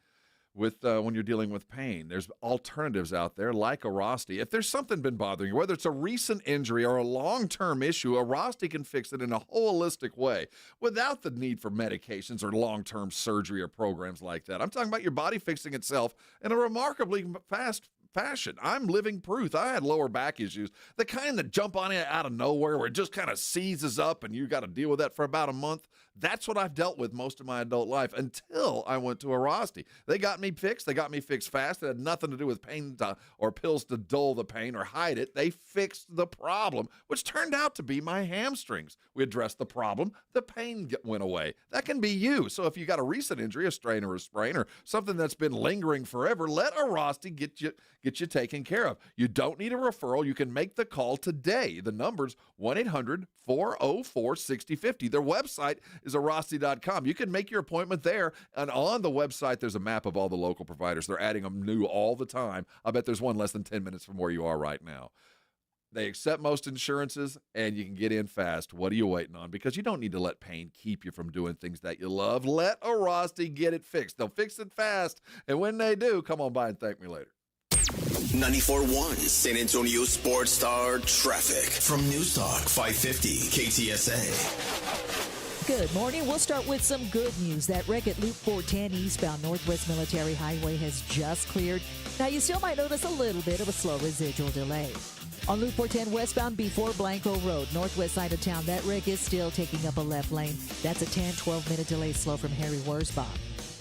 with when you're dealing with pain. There's alternatives out there like Arasti. If there's something been bothering you, whether it's a recent injury or a long-term issue, Arasti can fix it in a holistic way without the need for medications or long-term surgery or programs like that. I'm talking about your body fixing itself in a remarkably fast fashion. I'm living proof. I had lower back issues, the kind that jump on you out of nowhere where it just kind of seizes up and you got to deal with that for about a month. That's what I've dealt with most of my adult life until I went to Arasti. They got me fixed. They got me fixed fast. It had nothing to do with pain or pills to dull the pain or hide it. They fixed the problem, which turned out to be my hamstrings. We addressed the problem. The pain went away. That can be you. So if you got a recent injury, a strain or a sprain, or something that's been lingering forever, let Arasti get you taken care of. You don't need a referral. You can make the call today. The number's 1-800-404-6050. Their website is Arasti.com. You can make your appointment there, and on the website, there's a map of all the local providers. They're adding them new all the time. I bet there's one less than 10 minutes from where you are right now. They accept most insurances, and you can get in fast. What are you waiting on? Because you don't need to let pain keep you from doing things that you love. Let Arasti get it fixed. They'll fix it fast, and when they do, come on by and thank me later. 94.1 San Antonio Sports Star Traffic from News Talk 550 KTSA. Good morning. We'll start with some good news. That wreck at Loop 410 eastbound Northwest Military Highway has just cleared. Now, you still might notice a little bit of a slow residual delay. On Loop 410 westbound before Blanco Road, northwest side of town, that wreck is still taking up a left lane. That's a 10-12 minute delay slow from Harry Wurzbach.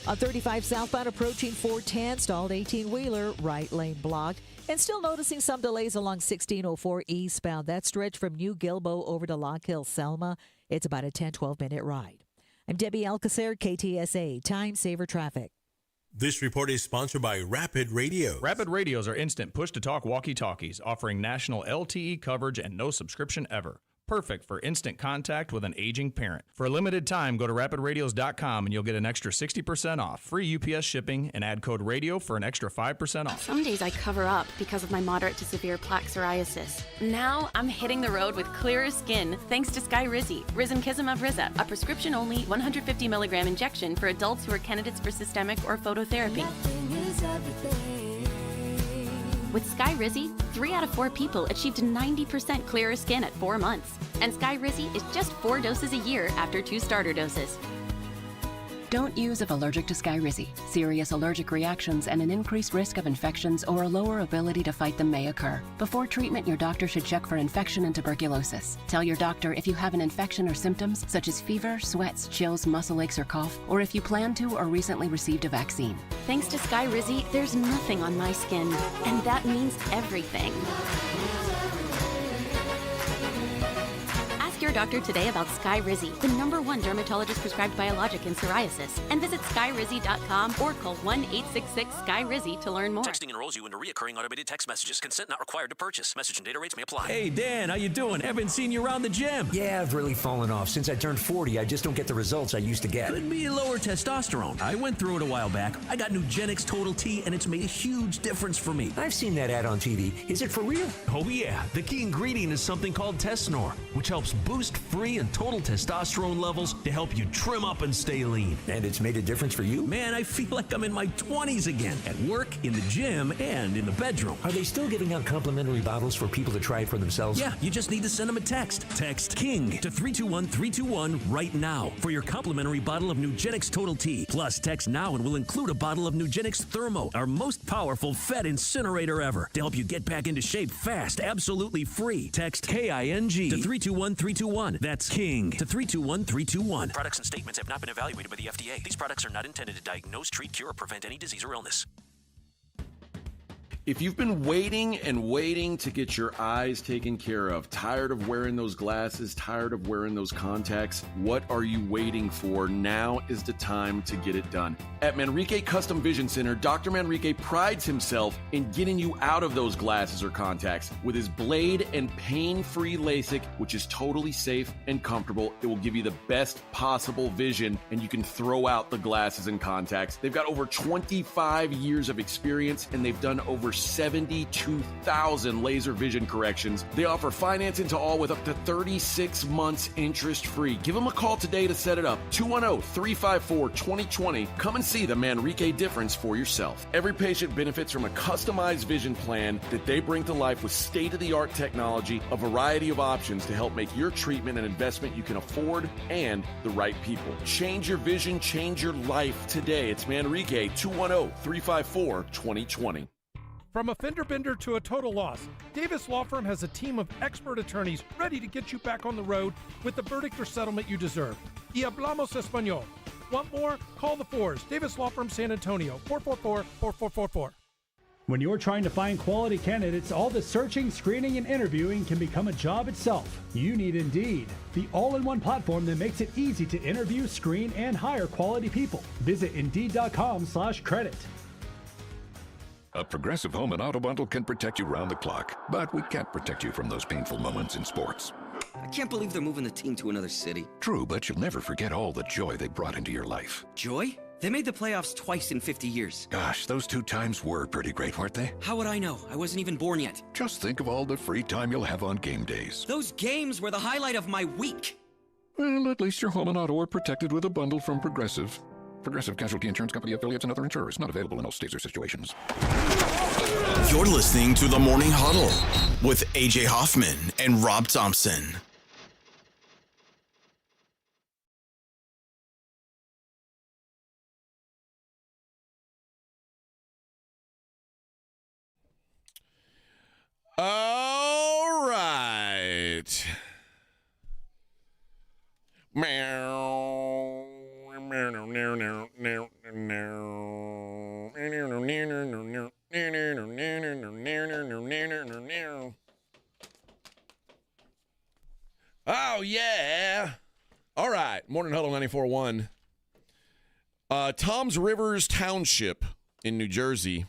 On 35 southbound approaching 410, stalled 18-wheeler, right lane blocked. And still noticing some delays along 1604 eastbound. That stretch from New Gilbo over to Lock Hill, Selma. It's about a 10-12 minute ride. I'm Debbie Alcacer, KTSA, Time Saver Traffic. This report is sponsored by Rapid Radio. Rapid Radios are instant push-to-talk walkie-talkies, offering national LTE coverage and no subscription ever. Perfect for instant contact with an aging parent. For a limited time, go to rapidradios.com and you'll get an extra 60% off, free UPS shipping, and add code RADIO for an extra 5% off. Some days I cover up because of my moderate to severe plaque psoriasis. Now I'm hitting the road with clearer skin thanks to Skyrizi, Risankizumab Riza, a prescription-only 150 milligram injection for adults who are candidates for systemic or phototherapy. With Skyrizi, 3 out of 4 people achieved 90% clearer skin at 4 months. And Skyrizi is just 4 doses a year after 2 starter doses. Don't use if allergic to Skyrizi. Serious allergic reactions and an increased risk of infections or a lower ability to fight them may occur. Before treatment, your doctor should check for infection and tuberculosis. Tell your doctor if you have an infection or symptoms such as fever, sweats, chills, muscle aches, or cough, or if you plan to or recently received a vaccine. Thanks to Skyrizi, there's nothing on my skin, and that means everything. Your doctor today about Skyrizi, the #1 dermatologist prescribed biologic in psoriasis, and visit skyrizi.com or call 1-866-SKY-RIZZI to learn more. Texting enrolls you into recurring automated text messages. Consent not required to purchase. Message and data rates may apply. Hey, Dan, how you doing? Haven't seen you around the gym. Yeah, I've really fallen off. Since I turned 40, I just don't get the results I used to get. Could be lower testosterone. I went through it a while back. I got Nugenix Total T, and it's made a huge difference for me. I've seen that ad on TV. Is it for real? Oh, yeah. The key ingredient is something called Tesnor, which helps boost boost free and total testosterone levels to help you trim up and stay lean. And it's made a difference for you? Man, I feel like I'm in my 20s again, at work, in the gym, and in the bedroom. Are they still giving out complimentary bottles for people to try it for themselves? Yeah, you just need to send them a text. Text KING to 321-321 right now for your complimentary bottle of Nugenix Total T. Plus, text now and we'll include a bottle of Nugenix Thermo, our most powerful fat incinerator ever, to help you get back into shape fast, absolutely free. Text KING to 321-321. That's KING to 321-321. Products and statements have not been evaluated by the FDA. These products are not intended to diagnose, treat, cure, or prevent any disease or illness. If you've been waiting and waiting to get your eyes taken care of, tired of wearing those glasses, tired of wearing those contacts, what are you waiting for? Now is the time to get it done. At Manrique Custom Vision Center, Dr. Manrique prides himself in getting you out of those glasses or contacts with his blade and pain-free LASIK, which is totally safe and comfortable. It will give you the best possible vision, and you can throw out the glasses and contacts. They've got over 25 years of experience, and they've done over 72,000 laser vision corrections. They offer financing to all with up to 36 months interest-free. Give them a call today to set it up. 210-354-2020. Come and see the Manrique difference for yourself. Every patient benefits from a customized vision plan that they bring to life with state-of-the-art technology, a variety of options to help make your treatment an investment you can afford and the right people. Change your vision, change your life today. It's Manrique, 210-354-2020. From a fender bender to a total loss, Davis Law Firm has a team of expert attorneys ready to get you back on the road with the verdict or settlement you deserve. Y hablamos español. Want more? Call the Fours. Davis Law Firm, San Antonio, 444-4444. When you're trying to find quality candidates, all the searching, screening, and interviewing can become a job itself. You need Indeed, the all-in-one platform that makes it easy to interview, screen, and hire quality people. Visit Indeed.com/credit. A Progressive Home and Auto Bundle can protect you round the clock, but we can't protect you from those painful moments in sports. I can't believe they're moving the team to another city. True, but you'll never forget all the joy they brought into your life. Joy? They made the playoffs twice in 50 years. Gosh, those 2 times were pretty great, weren't they? How would I know? I wasn't even born yet. Just think of all the free time you'll have on game days. Those games were the highlight of my week. Well, at least your home and auto are protected with a bundle from Progressive. Progressive Casualty Insurance Company affiliates and other insurers. Not available in all states or situations. You're listening to the Morning Huddle with AJ Hoffman and Rob Thompson. All right. Meow. Oh, yeah. All right. Morning Huddle 94.1. Toms Rivers Township in New Jersey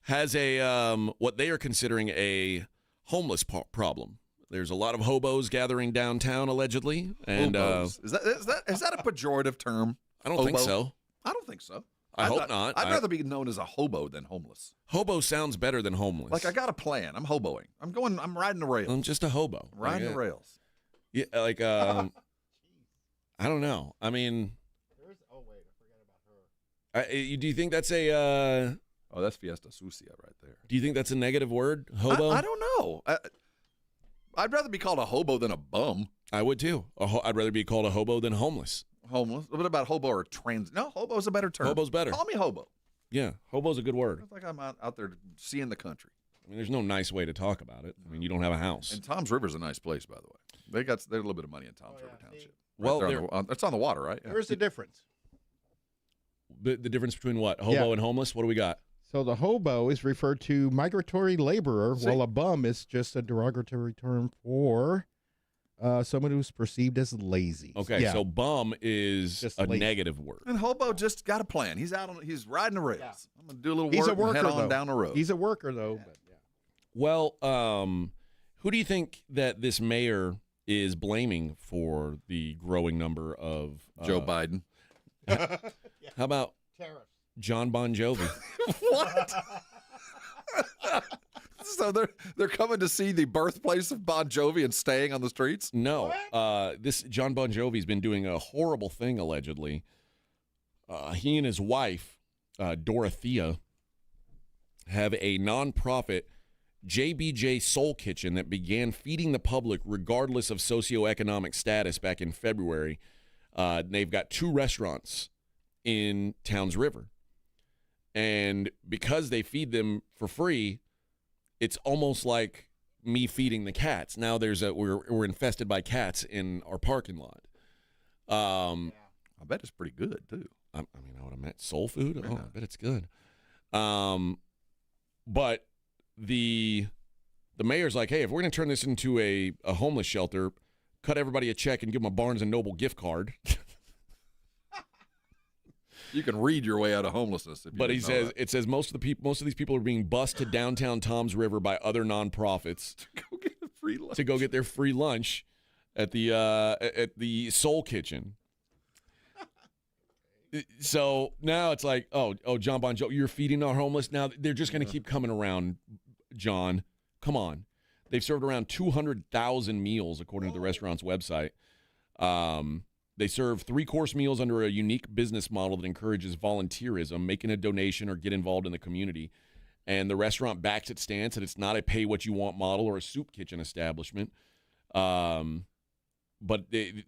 has a what they are considering a homeless problem. There's a lot of hobos gathering downtown, allegedly. And is that a pejorative term? I don't think so. I don't think so. I hope not. I'd rather be known as a hobo than homeless. Hobo sounds better than homeless. Like, I got a plan. I'm hoboing. I'm riding the rails. I'm just a hobo. I'm riding the rails. Yeah, like, I don't know. I mean, oh, wait, I forgot about her. Do you think that's a... Oh, that's Fiesta Sucia right there. Do you think that's a negative word, hobo? I don't know. I'd rather be called a hobo than a bum. I would too. I'd rather be called a hobo than homeless. Homeless? What about hobo or trans? No, hobo's a better term. Hobo's better. Call me hobo. Yeah, hobo's a good word. It's like I'm out there seeing the country. I mean, there's no nice way to talk about it. I mean, you don't have a house. And Toms River's a nice place, by the way. They got a little bit of money in Toms River Township. Well, it's on the water, right? Yeah. Where's the difference? The difference between what? Hobo and homeless? What do we got? So the hobo is referred to migratory laborer, while a bum is just a derogatory term for someone who's perceived as lazy. Okay, so bum is just a lazy. Negative word. And hobo just got a plan. He's he's riding the rails. Yeah. I'm gonna do a little work He's a worker, and head on though. down the road. He's a worker though. Yeah. But yeah. Well, who do you think that this mayor is blaming for the growing number of Joe Biden? How about tariffs? John Bon Jovi? What? So they're coming to see the birthplace of Bon Jovi and staying on the streets? No. This John Bon Jovi's been doing a horrible thing, allegedly. He and his wife, Dorothea, have a nonprofit JBJ Soul Kitchen that began feeding the public regardless of socioeconomic status back in February. They've got 2 restaurants in Towns River. And because they feed them for free, it's almost like me feeding the cats. Now we're infested by cats in our parking lot. I bet it's pretty good, too. I mean, I would have meant soul food. Oh, I bet it's good. But the mayor's like, hey, if we're going to turn this into a homeless shelter, cut everybody a check and give them a Barnes & Noble gift card. You can read your way out of homelessness. But he says it says most of these people are being bused to downtown Toms River by other nonprofits to go get their free lunch at the Soul Kitchen. So now it's like, oh, John Bon Jovi, you're feeding our homeless. Now they're just going to keep coming around, John. Come on. They've served around 200,000 meals, according to the restaurant's website. They serve 3-course meals under a unique business model that encourages volunteerism, making a donation, or get involved in the community. And the restaurant backs its stance that it's not a pay-what-you-want model or a soup kitchen establishment. But the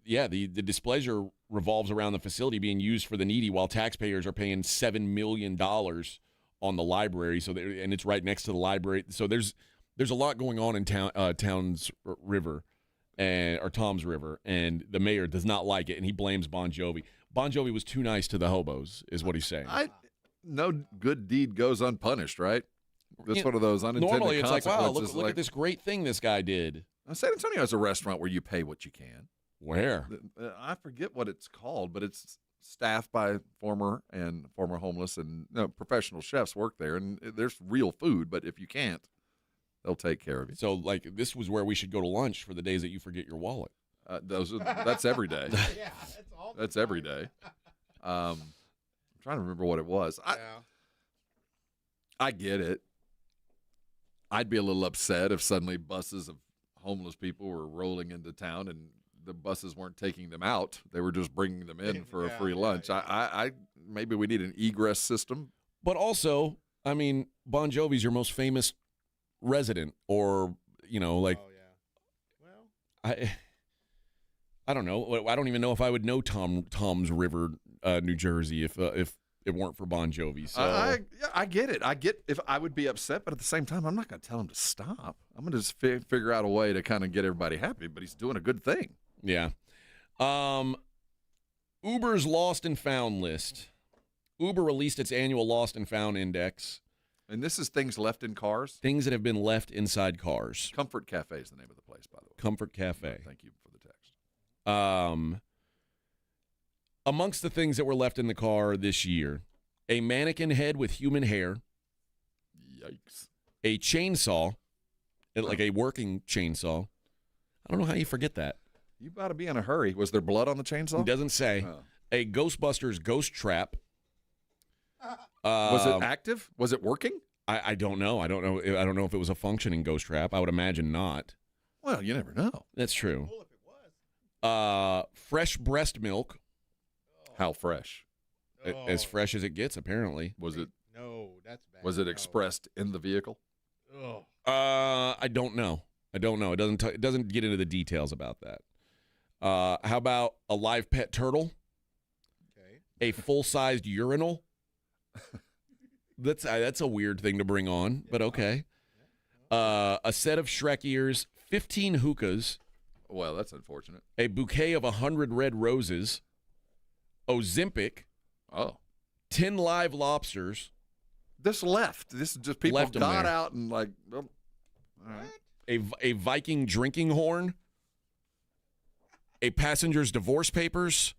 displeasure revolves around the facility being used for the needy while taxpayers are paying $7 million on the library. And it's right next to the library. So there's a lot going on in Towns River. Or Tom's River, and the mayor does not like it, and he blames Bon Jovi. Bon Jovi was too nice to the hobos, is what he's saying. No good deed goes unpunished, right? That's one of those unintended normally it's consequences. Like, wow, look at this great thing this guy did. San Antonio has a restaurant where you pay what you can. Where? I forget what it's called, but it's staffed by former homeless and professional chefs work there, and there's real food, but if you can't, they'll take care of you. So, this was where we should go to lunch for the days that you forget your wallet. That's every day. Yeah, that's every day. I'm trying to remember what it was. I get it. I'd be a little upset if suddenly buses of homeless people were rolling into town and the buses weren't taking them out. They were just bringing them in for a free lunch. I maybe we need an egress system. But also, I mean, Bon Jovi's your most famous resident, or I don't know. I don't even know if I would know Tom's River, New Jersey, if it weren't for Bon Jovi. So I get it. I get if I would be upset, but at the same time, I'm not going to tell him to stop. I'm going to just figure out a way to kind of get everybody happy. But he's doing a good thing. Yeah. Uber's Lost and Found list. Uber released its annual Lost and Found index. And this is things left in cars? Things that have been left inside cars. Comfort Cafe is the name of the place, by the way. Comfort Cafe. Thank you for the text. Amongst the things that were left in the car this year, a mannequin head with human hair. Yikes. A chainsaw, like a working chainsaw. I don't know how you forget that. You got to be in a hurry. Was there blood on the chainsaw? It doesn't say. Oh. A Ghostbusters ghost trap. Was it active? Was it working? I don't know. I don't know if it was a functioning ghost trap. I would imagine not. Well, you never know. That's true. Fresh breast milk. How fresh? As fresh as it gets, apparently. Was it? No, that's bad. Was it expressed in the vehicle? I don't know. It doesn't get into the details about that. How about a live pet turtle? Okay. A full-sized urinal. That's a weird thing to bring on, but okay. A set of Shrek ears, 15 hookahs. Well, that's unfortunate. A bouquet of 100 red roses. Ozempic. 10 live lobsters. This left. This is just people got out and like. Oh, all right. A Viking drinking horn. A passenger's divorce papers.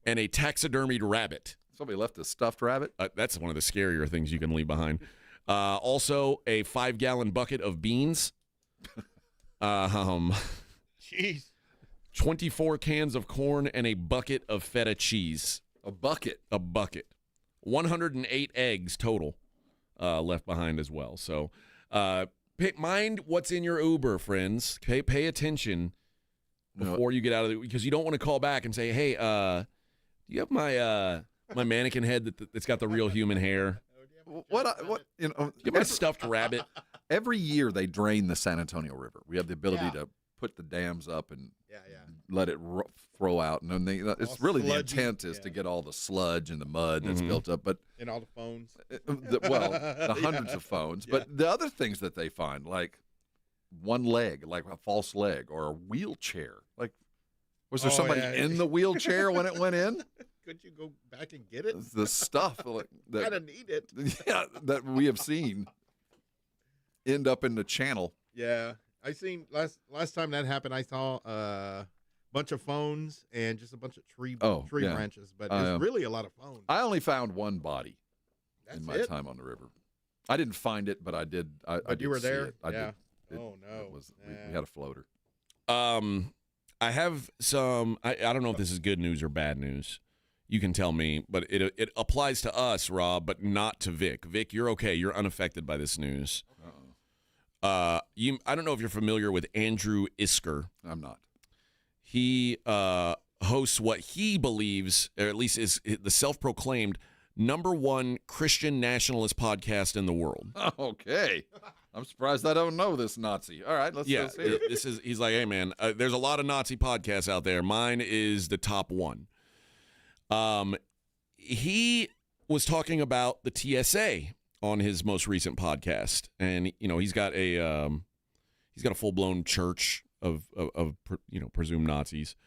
And a taxidermied rabbit. Somebody left a stuffed rabbit? That's one of the scarier things you can leave behind. Also, a 5-gallon bucket of beans. Jeez. 24 cans of corn and a bucket of feta cheese. A bucket? A bucket. 108 eggs total left behind as well. So mind what's in your Uber, friends. Pay attention before you get out of it, because you don't want to call back and say, "Hey, do you have my my mannequin head that's got the real human hair? What you know? You have my stuffed rabbit." Every year they drain the San Antonio River. We have the ability to put the dams up and let it throw out, and then it's really sludgy. The intent is to get all the sludge and the mud that's built up, but and all the phones. The hundreds of phones, but the other things that they find, like one leg, like a false leg, or a wheelchair. Like, was there somebody in the wheelchair when it went in? Could you go back and get it? The stuff that kind of need it. Yeah, that we have seen end up in the channel. Yeah, I seen last time that happened. I saw a bunch of phones and just a bunch of tree branches, but it's really a lot of phones. I only found one body in my time on the river. I didn't find it, but I did. I did you were there. It. Yeah. We had a floater. I have some. I don't know if this is good news or bad news. You can tell me, but it applies to us, Rob, but not to Vic. Vic, you're okay. You're unaffected by this news. I don't know if you're familiar with Andrew Isker. I'm not. He hosts what he believes, or at least is the self-proclaimed #1 Christian nationalist podcast in the world. Okay. I'm surprised I don't know this Nazi. All right, let's see it. He's like, hey, man, there's a lot of Nazi podcasts out there. Mine is the top one. He was talking about the TSA on his most recent podcast, and he's got a full-blown church of presumed Nazis,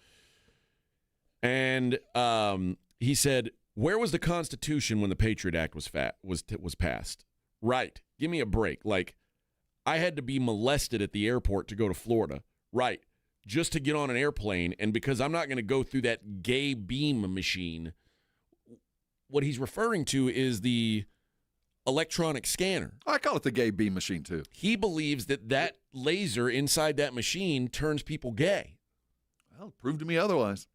and he said, "Where was the Constitution when the Patriot Act was passed? Right? Give me a break. Like, I had to be molested at the airport to go to Florida. Right? Just to get on an airplane, and because I'm not going to go through that gay beam machine." What he's referring to is the electronic scanner. I call it the gay beam machine, too. He believes that laser inside that machine turns people gay. Well, prove to me otherwise.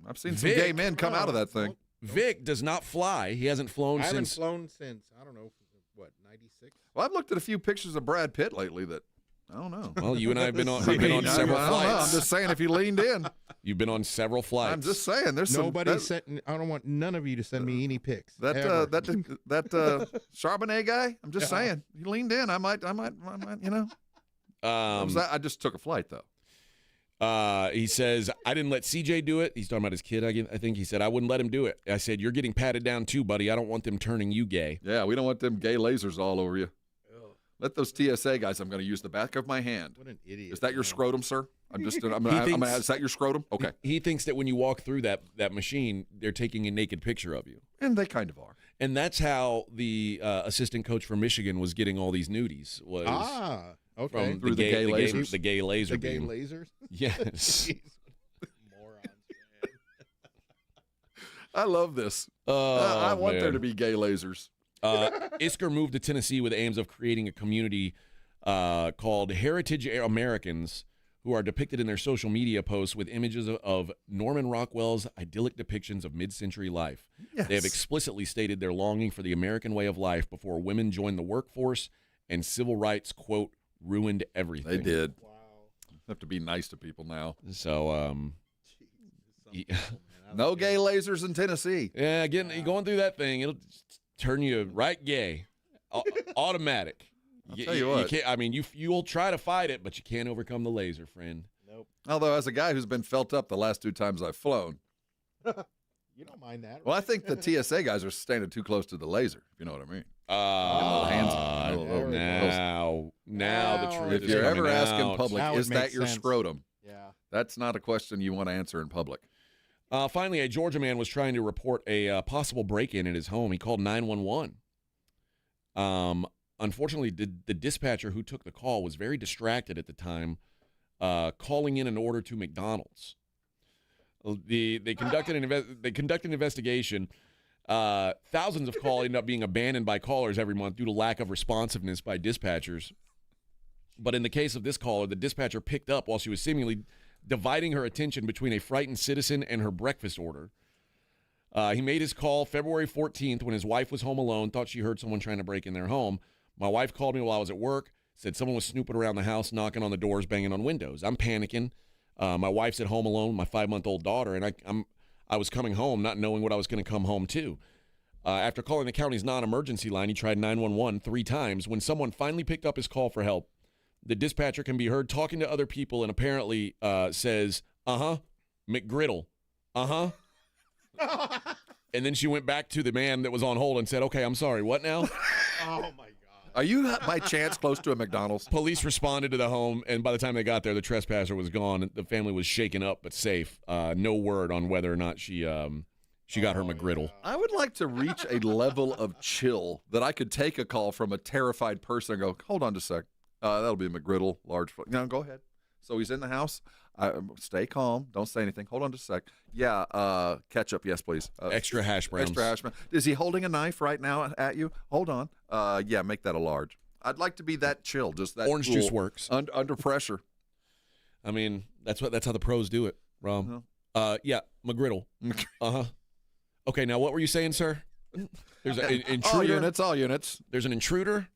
I've seen some gay men come out of that thing. Vic does not fly. He hasn't flown since. I haven't flown since, I don't know, what, 96? Well, I've looked at a few pictures of Brad Pitt lately that, I don't know. Well, you and I have been on several flights. I'm just saying, if you leaned in. You've been on several flights. I'm just saying, there's nobody sent. I don't want none of you to send me any pics. That Charbonnet guy. I'm just saying, you leaned in. I might. I just took a flight though. He says, I didn't let CJ do it. He's talking about his kid, I think. He said, I wouldn't let him do it. I said, you're getting patted down too, buddy. I don't want them turning you gay. Yeah, we don't want them gay lasers all over you. Let those TSA guys, I'm going to use the back of my hand. What an idiot. Is that your scrotum, sir? Is that your scrotum? Okay. He thinks that when you walk through that machine, they're taking a naked picture of you. And they kind of are. And that's how the assistant coach for Michigan was getting all these nudies. Okay. From through the gay lasers. The gay laser beam. The gay lasers? Yes. Morons, man. I love this. I want there to be gay lasers. Isker moved to Tennessee with aims of creating a community called Heritage Americans, who are depicted in their social media posts with images of Norman Rockwell's idyllic depictions of mid-century life. Yes. They have explicitly stated their longing for the American way of life before women joined the workforce and civil rights, quote, ruined everything. They did. Wow. Have to be nice to people now. So, no gay lasers in Tennessee. Yeah, going through that thing, it'll turn you right gay. Automatic. I'll tell you what. You can't, I mean, you'll try to fight it, but you can't overcome the laser, friend. Nope. Although, as a guy who's been felt up the last 2 times I've flown. You don't mind that, right? Well, I think the TSA guys are standing too close to the laser, if you know what I mean. Now the truth If is you're coming ever asked in out. public, is that your sense. scrotum? Yeah. That's not a question you want to answer in public. Finally, a Georgia man was trying to report a possible break-in at his home. He called 911. Unfortunately, the dispatcher who took the call was very distracted at the time, calling in an order to McDonald's. They conducted an investigation. Thousands of calls end up being abandoned by callers every month due to lack of responsiveness by dispatchers. But in the case of this caller, the dispatcher picked up while she was seemingly dividing her attention between a frightened citizen and her breakfast order. He made his call February 14th when his wife was home alone, thought she heard someone trying to break in their home. My wife called me while I was at work, Said someone was snooping around the house, knocking on the doors, banging on windows. I'm panicking. My wife's at home alone, my 5-month-old daughter, and I was coming home not knowing what I was going to come home to. After calling the county's non-emergency line, he tried 911 3 times. When someone finally picked up his call for help, the dispatcher can be heard talking to other people and apparently says, McGriddle, And then she went back to the man that was on hold and said, okay, I'm sorry, what now? Oh, my God. Are you, by chance, close to a McDonald's? Police responded to the home, and by the time they got there, the trespasser was gone. The family was shaken up but safe. No word on whether or not she got her McGriddle. I would like to reach a level of chill that I could take a call from a terrified person and go, hold on just a sec. That'll be a McGriddle, large. No, go ahead. So he's in the house. Stay calm. Don't say anything. Hold on just a sec. Yeah, ketchup, yes, please. Extra hash browns. Extra hash browns. Is he holding a knife right now at you? Hold on. Yeah, make that a large. I'd like to be that chill, just that Orange cool, juice works. Under pressure. I mean, that's how the pros do it, Rom. Yeah, McGriddle. Okay, now what were you saying, sir? There's an intruder. All units. There's an intruder.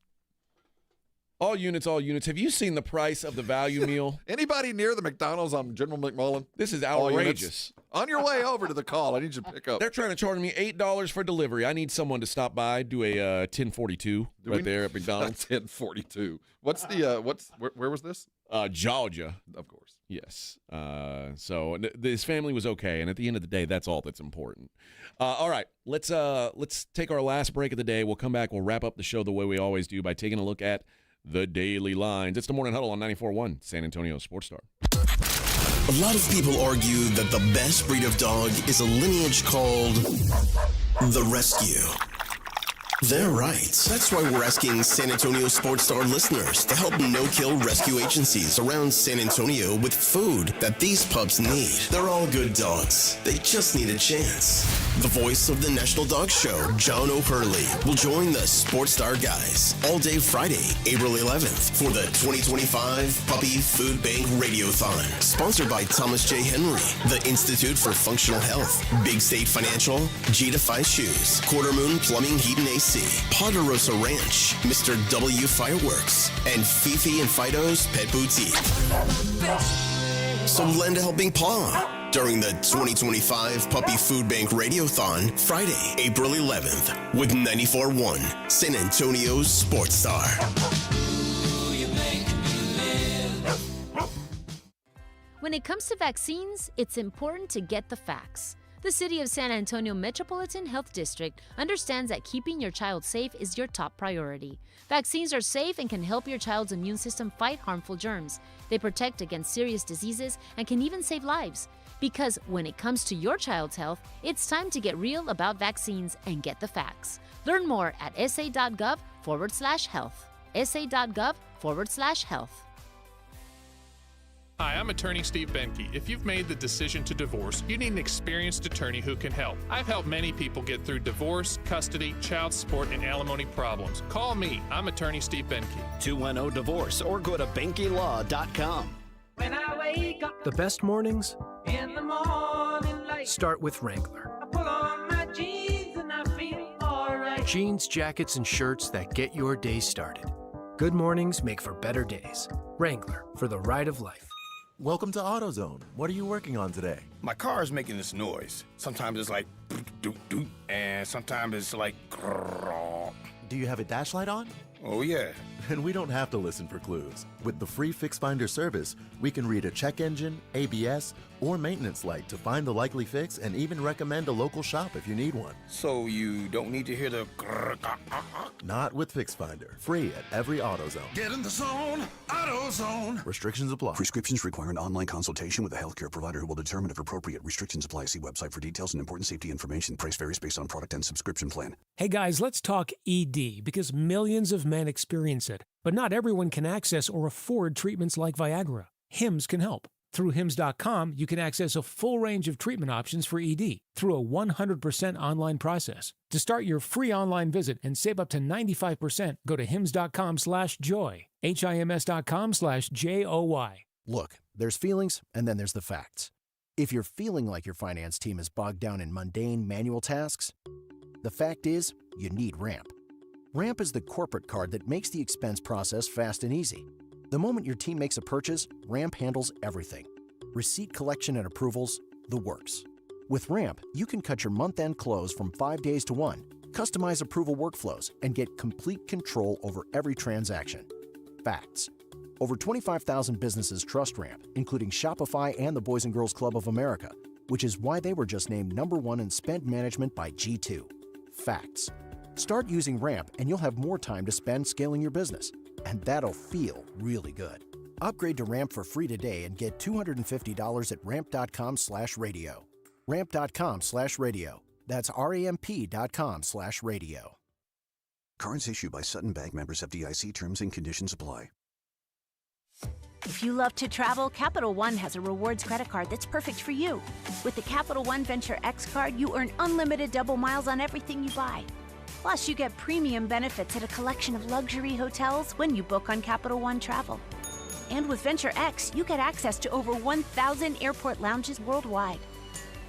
All units. Have you seen the price of the value meal? Anybody near the McDonald's on General McMullen? This is outrageous. On your way over to the call, I need you to pick up. They're trying to charge me $8 for delivery. I need someone to stop by, do a 1042 there at McDonald's. 1042. What's the where was this? Georgia, of course. Yes. So this family was okay, and at the end of the day, that's all that's important. All right, let's take our last break of the day. We'll come back. We'll wrap up the show the way we always do by taking a look at the daily lines. It's the Morning Huddle on 94.1 San Antonio Sports Star. A lot of people argue that the best breed of dog is a lineage called the Rescue. They're right. That's why we're asking San Antonio Sports Star listeners to help no-kill rescue agencies around San Antonio with food that these pups need. They're all good dogs. They just need a chance. The voice of the National Dog Show, John O'Hurley, will join the Sports Star guys all day Friday, April 11th for the 2025 Puppy Food Bank Radiothon. Sponsored by Thomas J. Henry, the Institute for Functional Health, Big State Financial, G2Fi Shoes, Quarter Moon Plumbing, Heat and AC, Ponderosa Ranch, Mr. W Fireworks, and Fifi and Fido's Pet Boutique. So lend a helping paw during the 2025 Puppy Food Bank Radiothon, Friday, April 11th, with 94.1 San Antonio's Sports Star. When it comes to vaccines, it's important to get the facts. The City of San Antonio Metropolitan Health District understands that keeping your child safe is your top priority. Vaccines are safe and can help your child's immune system fight harmful germs. They protect against serious diseases and can even save lives. Because when it comes to your child's health, it's time to get real about vaccines and get the facts. Learn more at sa.gov/health. sa.gov/health. Hi, I'm attorney Steve Benke. If you've made the decision to divorce, you need an experienced attorney who can help. I've helped many people get through divorce, custody, child support, and alimony problems. Call me. I'm attorney Steve Benke. 210-DIVORCE or go to BenkeLaw.com. When I wake up the best mornings in the morning light, start with Wrangler. I put on my jeans and I feel alright. Jeans, jackets, and shirts that get your day started. Good mornings make for better days. Wrangler, for the ride of life. Welcome to AutoZone. What are you working on today? My car is making this noise. Sometimes it's like doot doot, and sometimes it's like grrr. Do you have a dash light on? Oh yeah. And we don't have to listen for clues. With the free Fix Finder service, we can read a check engine, ABS, or maintenance light to find the likely fix and even recommend a local shop if you need one. So you don't need to hear the grrr. Not with Fix Finder. Free at every AutoZone. Get in the zone, AutoZone. Restrictions apply. Prescriptions require an online consultation with a healthcare provider who will determine if appropriate. Restrictions apply. See website for details and important safety information. Price varies based on product and subscription plan. Hey guys, let's talk ED because millions of men experience it. But not everyone can access or afford treatments like Viagra. Hims can help. Through Hims.com, you can access a full range of treatment options for ED through a 100% online process. To start your free online visit and save up to 95%, go to Hims.com/joy. HIMS.com/JOY. Look, there's feelings and then there's the facts. If you're feeling like your finance team is bogged down in mundane manual tasks, the fact is you need Ramp. Ramp is the corporate card that makes the expense process fast and easy. The moment your team makes a purchase, Ramp handles everything. Receipt collection and approvals, the works. With Ramp, you can cut your month-end close from 5 days to 1, customize approval workflows, and get complete control over every transaction. Facts. Over 25,000 businesses trust Ramp, including Shopify and the Boys and Girls Club of America, which is why they were just named #1 in spend management by G2. Facts. Start using Ramp and you'll have more time to spend scaling your business. And that'll feel really good. Upgrade to Ramp for free today and get $250 at ramp.com/radio. Ramp.com/radio. That's RAMP.com/radio. Cards issued by Sutton Bank, members FDIC. Terms and conditions apply. If you love to travel, Capital One has a rewards credit card that's perfect for you. With the Capital One Venture X card, you earn unlimited double miles on everything you buy. Plus, you get premium benefits at a collection of luxury hotels when you book on Capital One Travel. And with Venture X, you get access to over 1,000 airport lounges worldwide.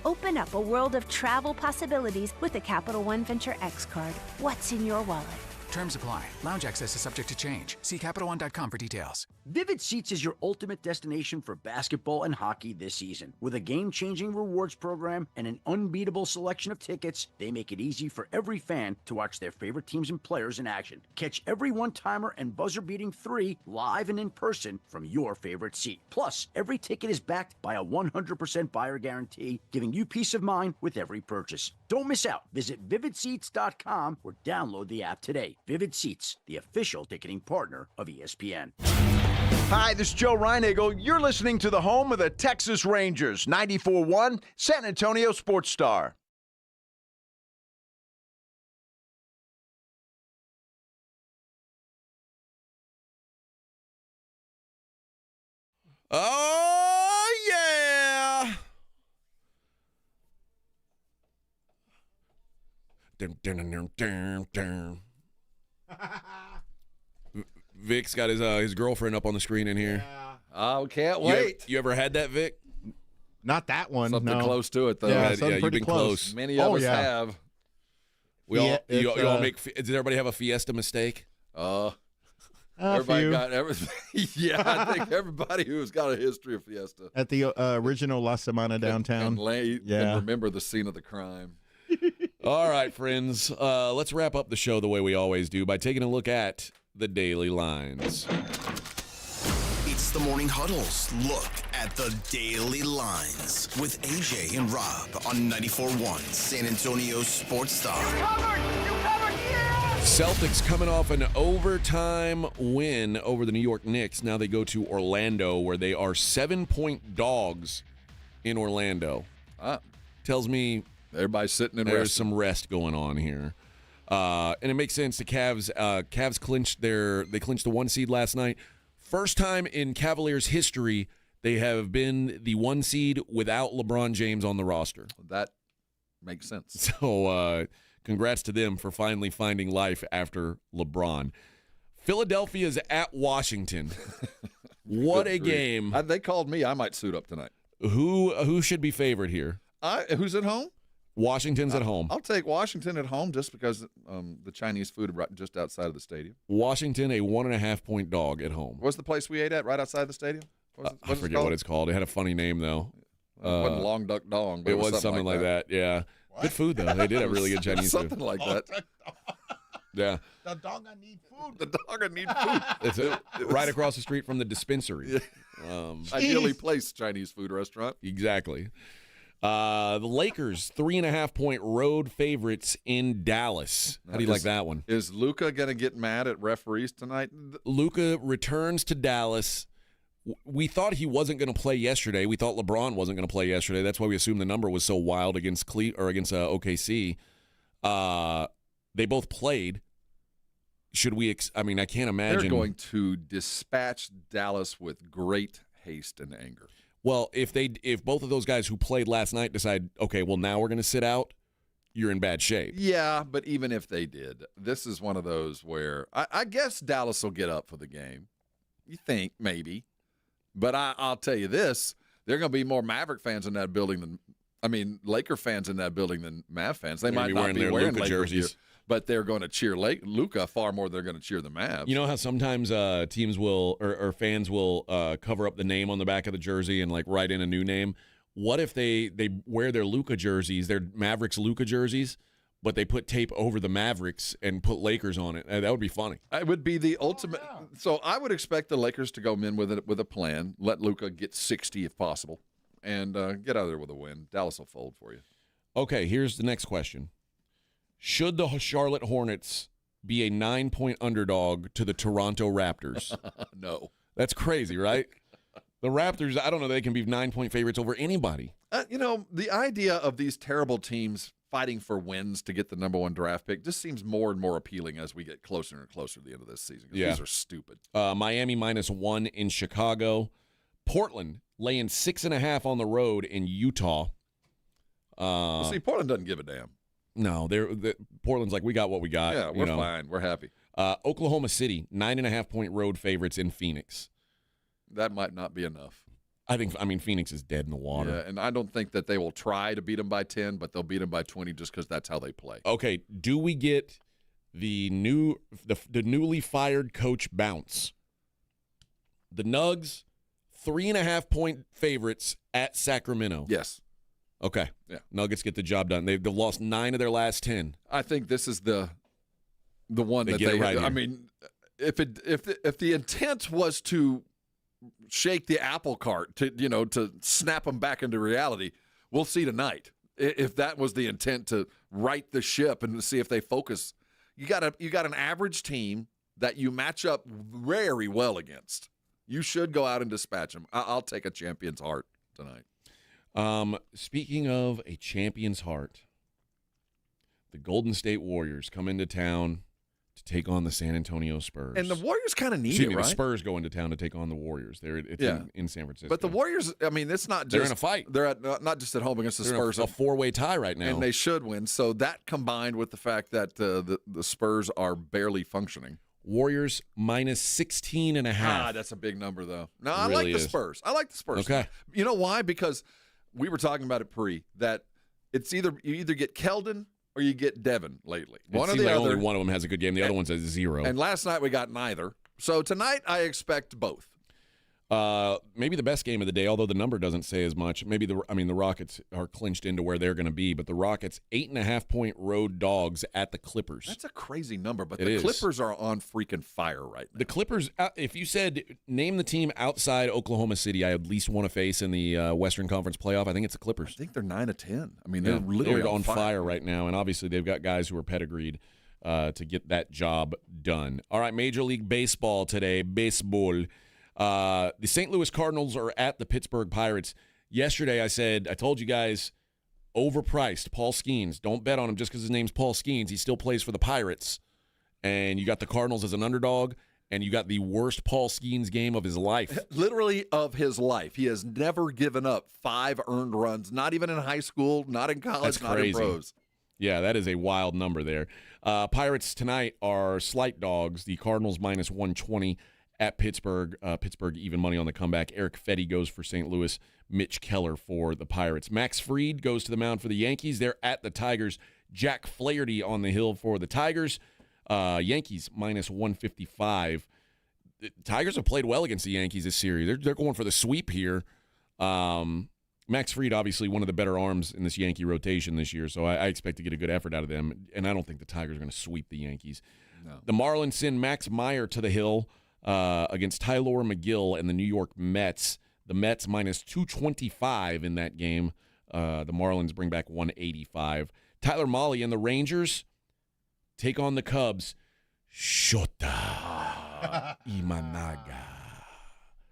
Open up a world of travel possibilities with the Capital One Venture X card. What's in your wallet? Terms apply. Lounge access is subject to change. See CapitalOne.com for details. Vivid Seats is your ultimate destination for basketball and hockey this season. With a game-changing rewards program and an unbeatable selection of tickets, they make it easy for every fan to watch their favorite teams and players in action. Catch every one-timer and buzzer-beating 3 live and in person from your favorite seat. Plus, every ticket is backed by a 100% buyer guarantee, giving you peace of mind with every purchase. Don't miss out. Visit VividSeats.com or download the app today. Vivid Seats, the official ticketing partner of ESPN. Hi, this is Joe Reinagle. You're listening to the home of the Texas Rangers, 94.1 San Antonio Sports Star. Oh, yeah. Vic's got his girlfriend up on the screen in here. Yeah. Oh, can't wait. You ever had that, Vic? Not that one. Something close to it, though. Yeah, you've been close. Many of us have. You all make. Does everybody have a Fiesta mistake? Everybody got everything. Yeah, I think everybody who's got a history of Fiesta. At the original La Semana downtown. And remember the scene of the crime. All right, friends. Let's wrap up the show the way we always do by taking a look at the daily lines. It's the Morning Huddle's look at the daily lines with AJ and Rob on 94.1 San Antonio Sports Star. You covered, yeah! Celtics coming off an overtime win over the New York Knicks. Now they go to Orlando, where they are 7-point dogs in Orlando. Tells me everybody's sitting and there's some rest going on here. And it makes sense. The Cavs clinched they clinched the 1 seed last night. First time in Cavaliers history they have been the 1 seed without LeBron James on the roster. That makes sense. So congrats to them for finally finding life after LeBron. Philadelphia's at Washington. What a game. They called me. I might suit up tonight. Who should be favored here? Who's at home? Washington's at home. I'll take Washington at home just because the Chinese food right just outside of the stadium. Washington, a 1.5-point dog at home. What's the place we ate at right outside the stadium? I forget what it's called. It had a funny name, though. It wasn't Long Duck Dong, but it was something like that. Yeah. What? Good food, though. They did have really good Chinese food. Something like that. Yeah. The dog I need food. The dog I need food. It's right across the street from the dispensary. Ideally placed Chinese food restaurant. Exactly. The Lakers, 3.5-point road favorites in Dallas. How do you like that one? Is Luka going to get mad at referees tonight? Luka returns to Dallas. We thought he wasn't going to play yesterday. We thought LeBron wasn't going to play yesterday. That's why we assumed the number was so wild against OKC. They both played. Should we? I can't imagine. They're going to dispatch Dallas with great haste and anger. Well, if both of those guys who played last night decide, okay, well, now we're going to sit out, you're in bad shape. Yeah, but even if they did, this is one of those where I guess Dallas will get up for the game. You think, maybe. But I'll tell you this, there are going to be more Maverick fans in that building Laker fans in that building than Mav fans. They might not be wearing Luka jerseys. but they're going to cheer Luka far more than they're going to cheer the Mavs. You know how sometimes teams will or fans will cover up the name on the back of the jersey and like write in a new name? What if they wear their Luka jerseys, their Mavericks Luka jerseys, but they put tape over the Mavericks and put Lakers on it? That would be funny. It would be the ultimate. Yeah. So I would expect the Lakers to go in with a plan. Let Luka get 60 if possible, and get out of there with a win. Dallas will fold for you. Okay, here's the next question. Should the Charlotte Hornets be a 9-point underdog to the Toronto Raptors? No. That's crazy, right? The Raptors, I don't know, they can be 9-point favorites over anybody. The idea of these terrible teams fighting for wins to get the number 1 draft pick just seems more and more appealing as we get closer and closer to the end of this season. Yeah. These are stupid. Miami -1 in Chicago. Portland laying 6.5 on the road in Utah. See, Portland doesn't give a damn. No, Portland's like, we got what we got. Yeah, we're fine. We're happy. Oklahoma City, 9.5-point road favorites in Phoenix. That might not be enough. I mean, Phoenix is dead in the water. Yeah, and I don't think that they will try to beat them by 10, but they'll beat them by 20 just because that's how they play. Okay, do we get the newly fired coach bounce? The Nugs, 3.5-point favorites at Sacramento. Yes. Okay. Yeah. Nuggets get the job done. They've lost 9 of their last 10. I think this is the one that they. Right I mean, if the intent was to shake the apple cart to snap them back into reality, we'll see tonight. If that was the intent to right the ship and to see if they focus, you got an average team that you match up very well against. You should go out and dispatch them. I'll take a champion's heart tonight. Speaking of a champion's heart, the Golden State Warriors come into town to take on the San Antonio Spurs. And the Warriors kind of need Excuse me, right? The Spurs go into town to take on the Warriors. It's in San Francisco. But the Warriors, I mean, it's not just they're in a fight. They're not just at home against the Spurs. A 4-way tie right now, and they should win. So that combined with the fact that the Spurs are barely functioning. Warriors -16.5. That's a big number, though. No, I like the Spurs. I like the Spurs. Okay. You know why? Because we were talking about it that it's you either get Keldon or you get Devin lately. One or the other. Only one of them has a good game. The other one's a 0. And last night we got neither. So tonight I expect both. Maybe the best game of the day, although the number doesn't say as much. Maybe the Rockets are clinched into where they're going to be, but the Rockets 8.5-point road dogs at the Clippers. That's a crazy number, but the Clippers are on freaking fire right now. The Clippers, if you said name the team outside Oklahoma City I at least want to face in the Western Conference playoff, I think it's the Clippers. I think they're 9-10. I mean, they're literally on fire right now, and obviously they've got guys who are pedigreed to get that job done. All right, Major League Baseball today, baseball. The St. Louis Cardinals are at the Pittsburgh Pirates. Yesterday I told you guys, overpriced Paul Skeens. Don't bet on him just because his name's Paul Skeens. He still plays for the Pirates. And you got the Cardinals as an underdog, and you got the worst Paul Skeens game of his life. Literally of his life. He has never given up 5 earned runs, not even in high school, not in college, not in pros. Yeah, that is a wild number there. Pirates tonight are slight dogs. The Cardinals -120 at Pittsburgh. Pittsburgh even money on the comeback. Eric Fetty goes for St. Louis. Mitch Keller for the Pirates. Max Fried goes to the mound for the Yankees. They're at the Tigers. Jack Flaherty on the hill for the Tigers. Yankees -155. The Tigers have played well against the Yankees this series. They're going for the sweep here. Max Fried, obviously one of the better arms in this Yankee rotation this year, so I expect to get a good effort out of them, and I don't think the Tigers are going to sweep the Yankees. No. The Marlins send Max Meyer to the hill against Tyler McGill and the New York Mets. The Mets -225 in that game. The Marlins bring back 185. Tyler Mahle and the Rangers take on the Cubs. Shota Imanaga.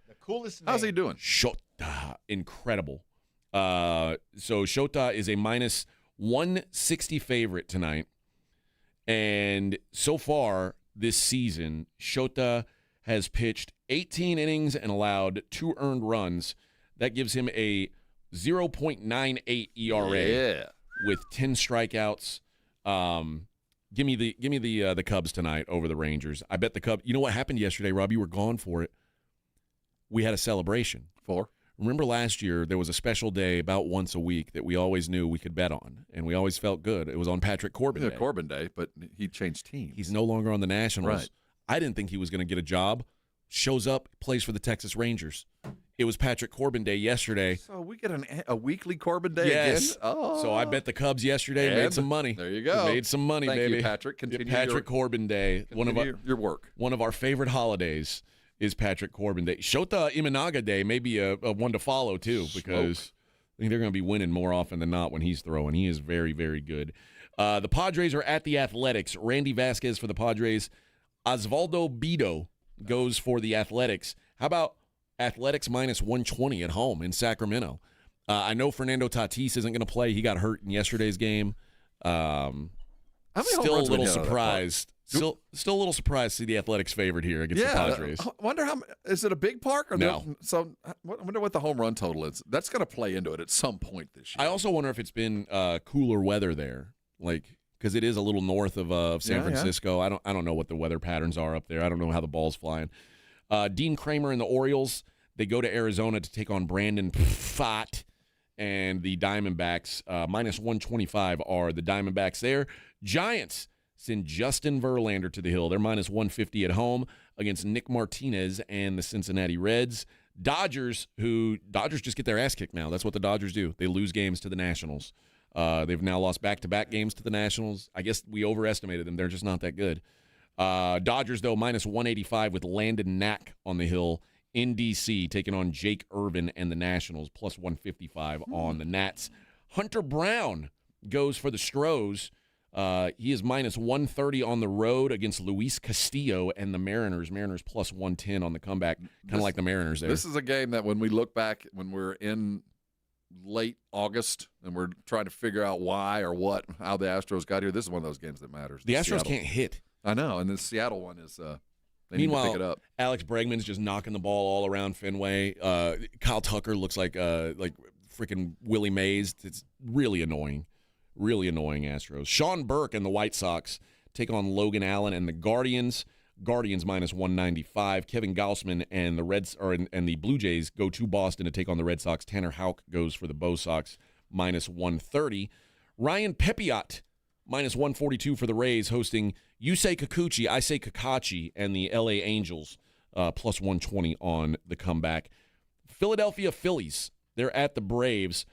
The coolest name. How's he doing? Shota. Incredible. So Shota is a -160 favorite tonight. And so far this season, Shota has pitched 18 innings and allowed 2 earned runs. That gives him a 0.98 ERA with 10 strikeouts. Give me the Cubs tonight over the Rangers. I bet the Cubs. You know what happened yesterday, Rob? You were gone for it. We had a celebration. For? Remember last year there was a special day about once a week that we always knew we could bet on, and we always felt good. It was on Patrick Corbin Day. Corbin Day, but he changed teams. He's no longer on the Nationals. Right. I didn't think he was going to get a job. Shows up, plays for the Texas Rangers. It was Patrick Corbin Day yesterday. So we get a weekly Corbin Day yes. again? Oh. So I bet the Cubs yesterday and made some money. There you go. Made some money, Thank baby. you, Patrick. Continue Patrick Corbin Day. Your work. One of our favorite holidays is Patrick Corbin Day. Shota Imanaga Day may be a one to follow, too, because I think they're going to be winning more often than not when he's throwing. He is very, very good. The Padres are at the Athletics. Randy Vasquez for the Padres. Osvaldo Bido goes for the Athletics. How about Athletics minus 120 at home in Sacramento? I know Fernando Tatis isn't going to play. He got hurt in yesterday's game. Still a little surprised. Still a little surprised to see the Athletics favored here against the Padres. I wonder is it a big park? Or no. So I wonder what the home run total is. That's going to play into it at some point this year. I also wonder if it's been cooler weather there, because it is a little north of San Francisco. Yeah. I don't know what the weather patterns are up there. I don't know how the ball's flying. Dean Kramer and the Orioles, they go to Arizona to take on Brandon Pfaadt and the Diamondbacks. Minus 125 are the Diamondbacks there. Giants send Justin Verlander to the hill. They're minus 150 at home against Nick Martinez and the Cincinnati Reds. Dodgers just get their ass kicked now. That's what the Dodgers do. They lose games to the Nationals. They've now lost back-to-back games to the Nationals. I guess we overestimated them. They're just not that good. Dodgers, though, minus 185 with Landon Knack on the hill in D.C., taking on Jake Irvin and the Nationals, plus 155 on the Nats. Hunter Brown goes for the Stros. He is minus 130 on the road against Luis Castillo and the Mariners. Mariners plus 110 on the comeback, kind of like the Mariners there. This is a game that when we look back, when we're in late August and we're trying to figure out why or how the Astros got here, this is one of those games that matters. The Astros can't hit. I know, and the Seattle one is they Meanwhile, need to pick it up. Alex Bregman's just knocking the ball all around Fenway. Kyle Tucker looks like freaking Willie Mays. It's really annoying. Really annoying Astros. Sean Burke and the White Sox take on Logan Allen and the Guardians. Guardians minus 195. Kevin Gausman and the Blue Jays go to Boston to take on the Red Sox. Tanner Houck goes for the Bo Sox minus 130. Ryan Pepiot minus 142 for the Rays, hosting you say Kikuchi, I say Kakachi, and the LA Angels plus 120 on the comeback. Philadelphia Phillies, they're at the Braves.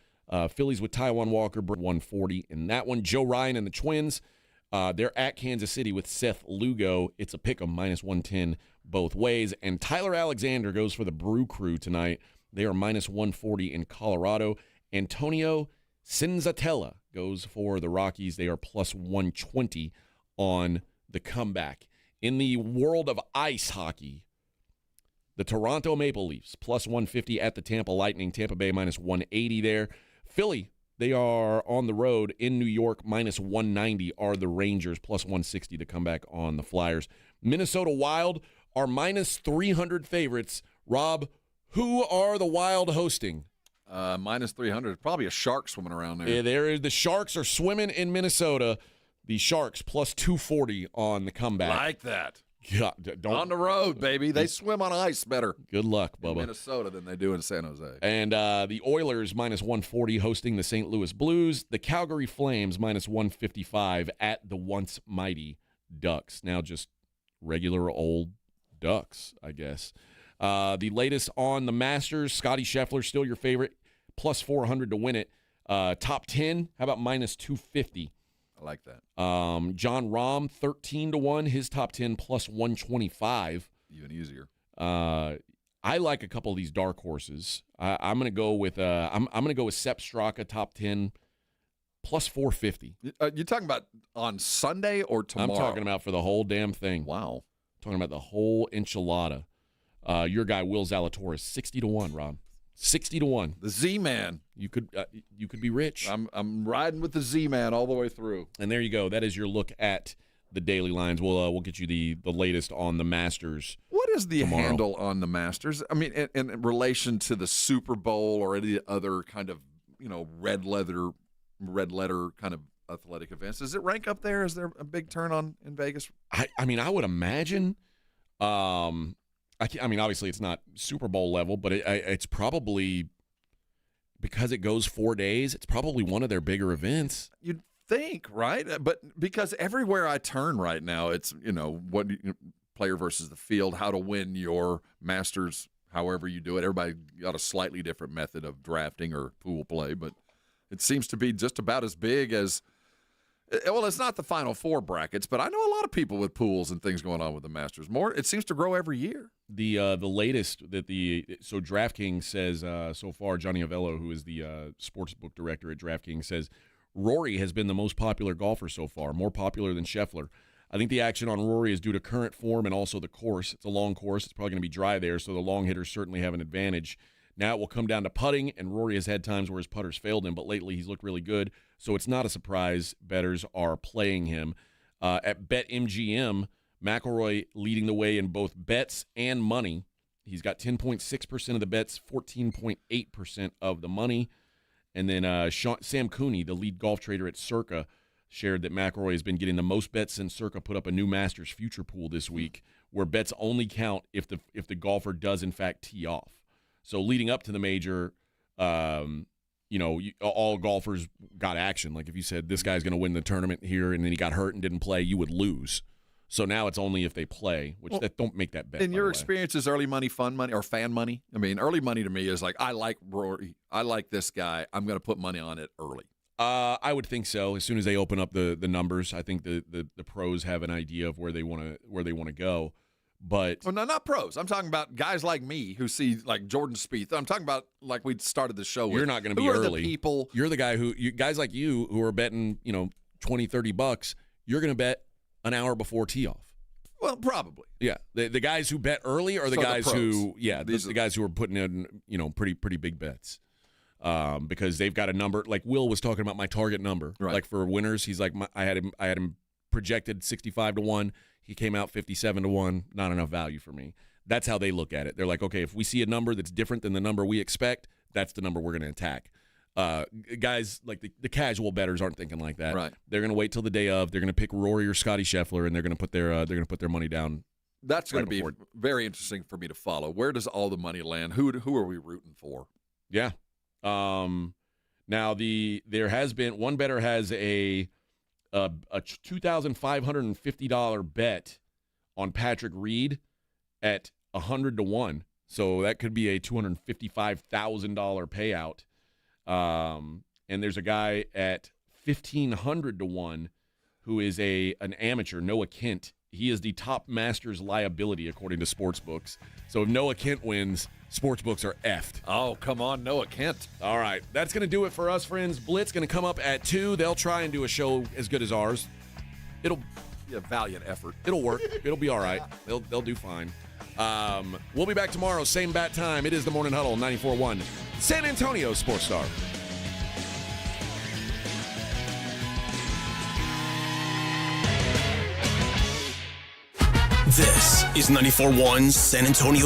Phillies with Taijuan Walker, 140 in that one. Joe Ryan and the Twins, they're at Kansas City with Seth Lugo. It's a pick 'em, minus 110 both ways. And Tyler Alexander goes for the Brew Crew tonight. They are minus 140 in Colorado. Antonio Senzatella goes for the Rockies. They are plus 120 on the comeback. In the world of ice hockey, the Toronto Maple Leafs plus 150 at the Tampa Lightning. Tampa Bay minus 180 there. Philly, they are on the road in New York. Minus 190 are the Rangers. Plus 160 to come back on the Flyers. Minnesota Wild are minus 300 favorites. Rob, who are the Wild hosting? Minus 300. Probably a shark swimming around there. Yeah, the Sharks are swimming in Minnesota. The Sharks plus 240 on the comeback. Like that. God, on the road, baby. They swim on ice better. Good luck, Bubba. In Minnesota than they do in San Jose. And the Oilers minus 140 hosting the St. Louis Blues. The Calgary Flames minus 155 at the once mighty Ducks. Now just regular old Ducks, I guess. The latest on the Masters, Scotty Scheffler, still your favorite, plus 400 to win it. Top 10, how about minus 250? I like that. John Rahm, 13-1. His top 10 plus 125. Even easier. I like a couple of these dark horses. I'm going to go with I'm going to go with Sepp Straka, top 10 plus 450. You talking about on Sunday or tomorrow? I'm talking about for the whole damn thing. Wow. Talking about the whole enchilada. Your guy Will Zalatoris, 60-1, Rob. 60-1. The Z-Man. You could be rich. I'm riding with the Z-Man all the way through. And there you go. That is your look at the daily lines. We'll get you the latest on the Masters. What is the tomorrow. handle on the Masters? I mean, in relation to the Super Bowl or any other kind of red letter kind of athletic events, does it rank up there? Is there a big turn on in Vegas? I mean, I would imagine. I mean, obviously it's not Super Bowl level, but it's probably, because it goes 4 days, it's probably one of their bigger events. You'd think, right? But because everywhere I turn right now, it's, what player versus the field, how to win your Masters, however you do it. Everybody got a slightly different method of drafting or pool play, but it seems to be just about as big as, well, it's not the Final Four brackets, but I know a lot of people with pools and things going on with the Masters. It seems to grow every year. The latest that so DraftKings says so far, Johnny Avello, who is the sportsbook director at DraftKings, says Rory has been the most popular golfer so far, more popular than Scheffler. I think the action on Rory is due to current form and also the course. It's a long course. It's probably going to be dry there, so the long hitters certainly have an advantage. Now it will come down to putting, and Rory has had times where his putters failed him, but lately he's looked really good, so it's not a surprise bettors are playing him. At BetMGM, McIlroy leading the way in both bets and money. He's got 10.6% of the bets, 14.8% of the money. And then Sam Cooney, the lead golf trader at Circa, shared that McIlroy has been getting the most bets since Circa put up a new Masters future pool this week, where bets only count if the golfer does in fact tee off. So leading up to the major, all golfers got action. Like if you said this guy's going to win the tournament here and then he got hurt and didn't play, you would lose. So now it's only if they play, which that don't make that bet. In your experience, is early money fun money or fan money? I mean, early money to me is like, I like Rory, I like this guy, I'm going to put money on it early. I would think so. As soon as they open up the numbers, I think the pros have an idea of where they want to go. But well, no, not pros. I'm talking about guys like me who see like Jordan Spieth. I'm talking about like we started the show with. You're not going to be early. You're the guy guys like you who are betting, $20, $30. You're going to bet an hour before tee off. Well, probably. Yeah. The guys who bet early are the guys who, the guys who are putting in, pretty big bets. Because they've got a number, like Will was talking about my target number. Right. Like for winners, he's like, I had him projected 65-1. He came out 57-1. Not enough value for me. That's how they look at it. They're like, okay, if we see a number that's different than the number we expect, that's the number we're going to attack. Guys like the casual bettors aren't thinking like that. Right. They're going to wait till the day of. They're going to pick Rory or Scotty Scheffler, and they're going to put their money down. That's going to be very interesting for me to follow. Where does all the money land? Who are we rooting for? Yeah. Now there has been one bettor has a $2,550 bet on Patrick Reed at 100-1. So that could be a $255,000 payout. And there's a guy at 1,500-1 who is an amateur, Noah Kent. He is the top Masters liability according to sportsbooks. So if Noah Kent wins, sportsbooks are effed. Oh, come on, Noah Kent. All right. That's going to do it for us, friends. Blitz going to come up at 2. They'll try and do a show as good as ours. It'll be a valiant effort. It'll work. It'll be all right. They'll do fine. We'll be back tomorrow, same bat time. It is the Morning Huddle, 94.1 San Antonio Sports Star. This is 94.1 San Antonio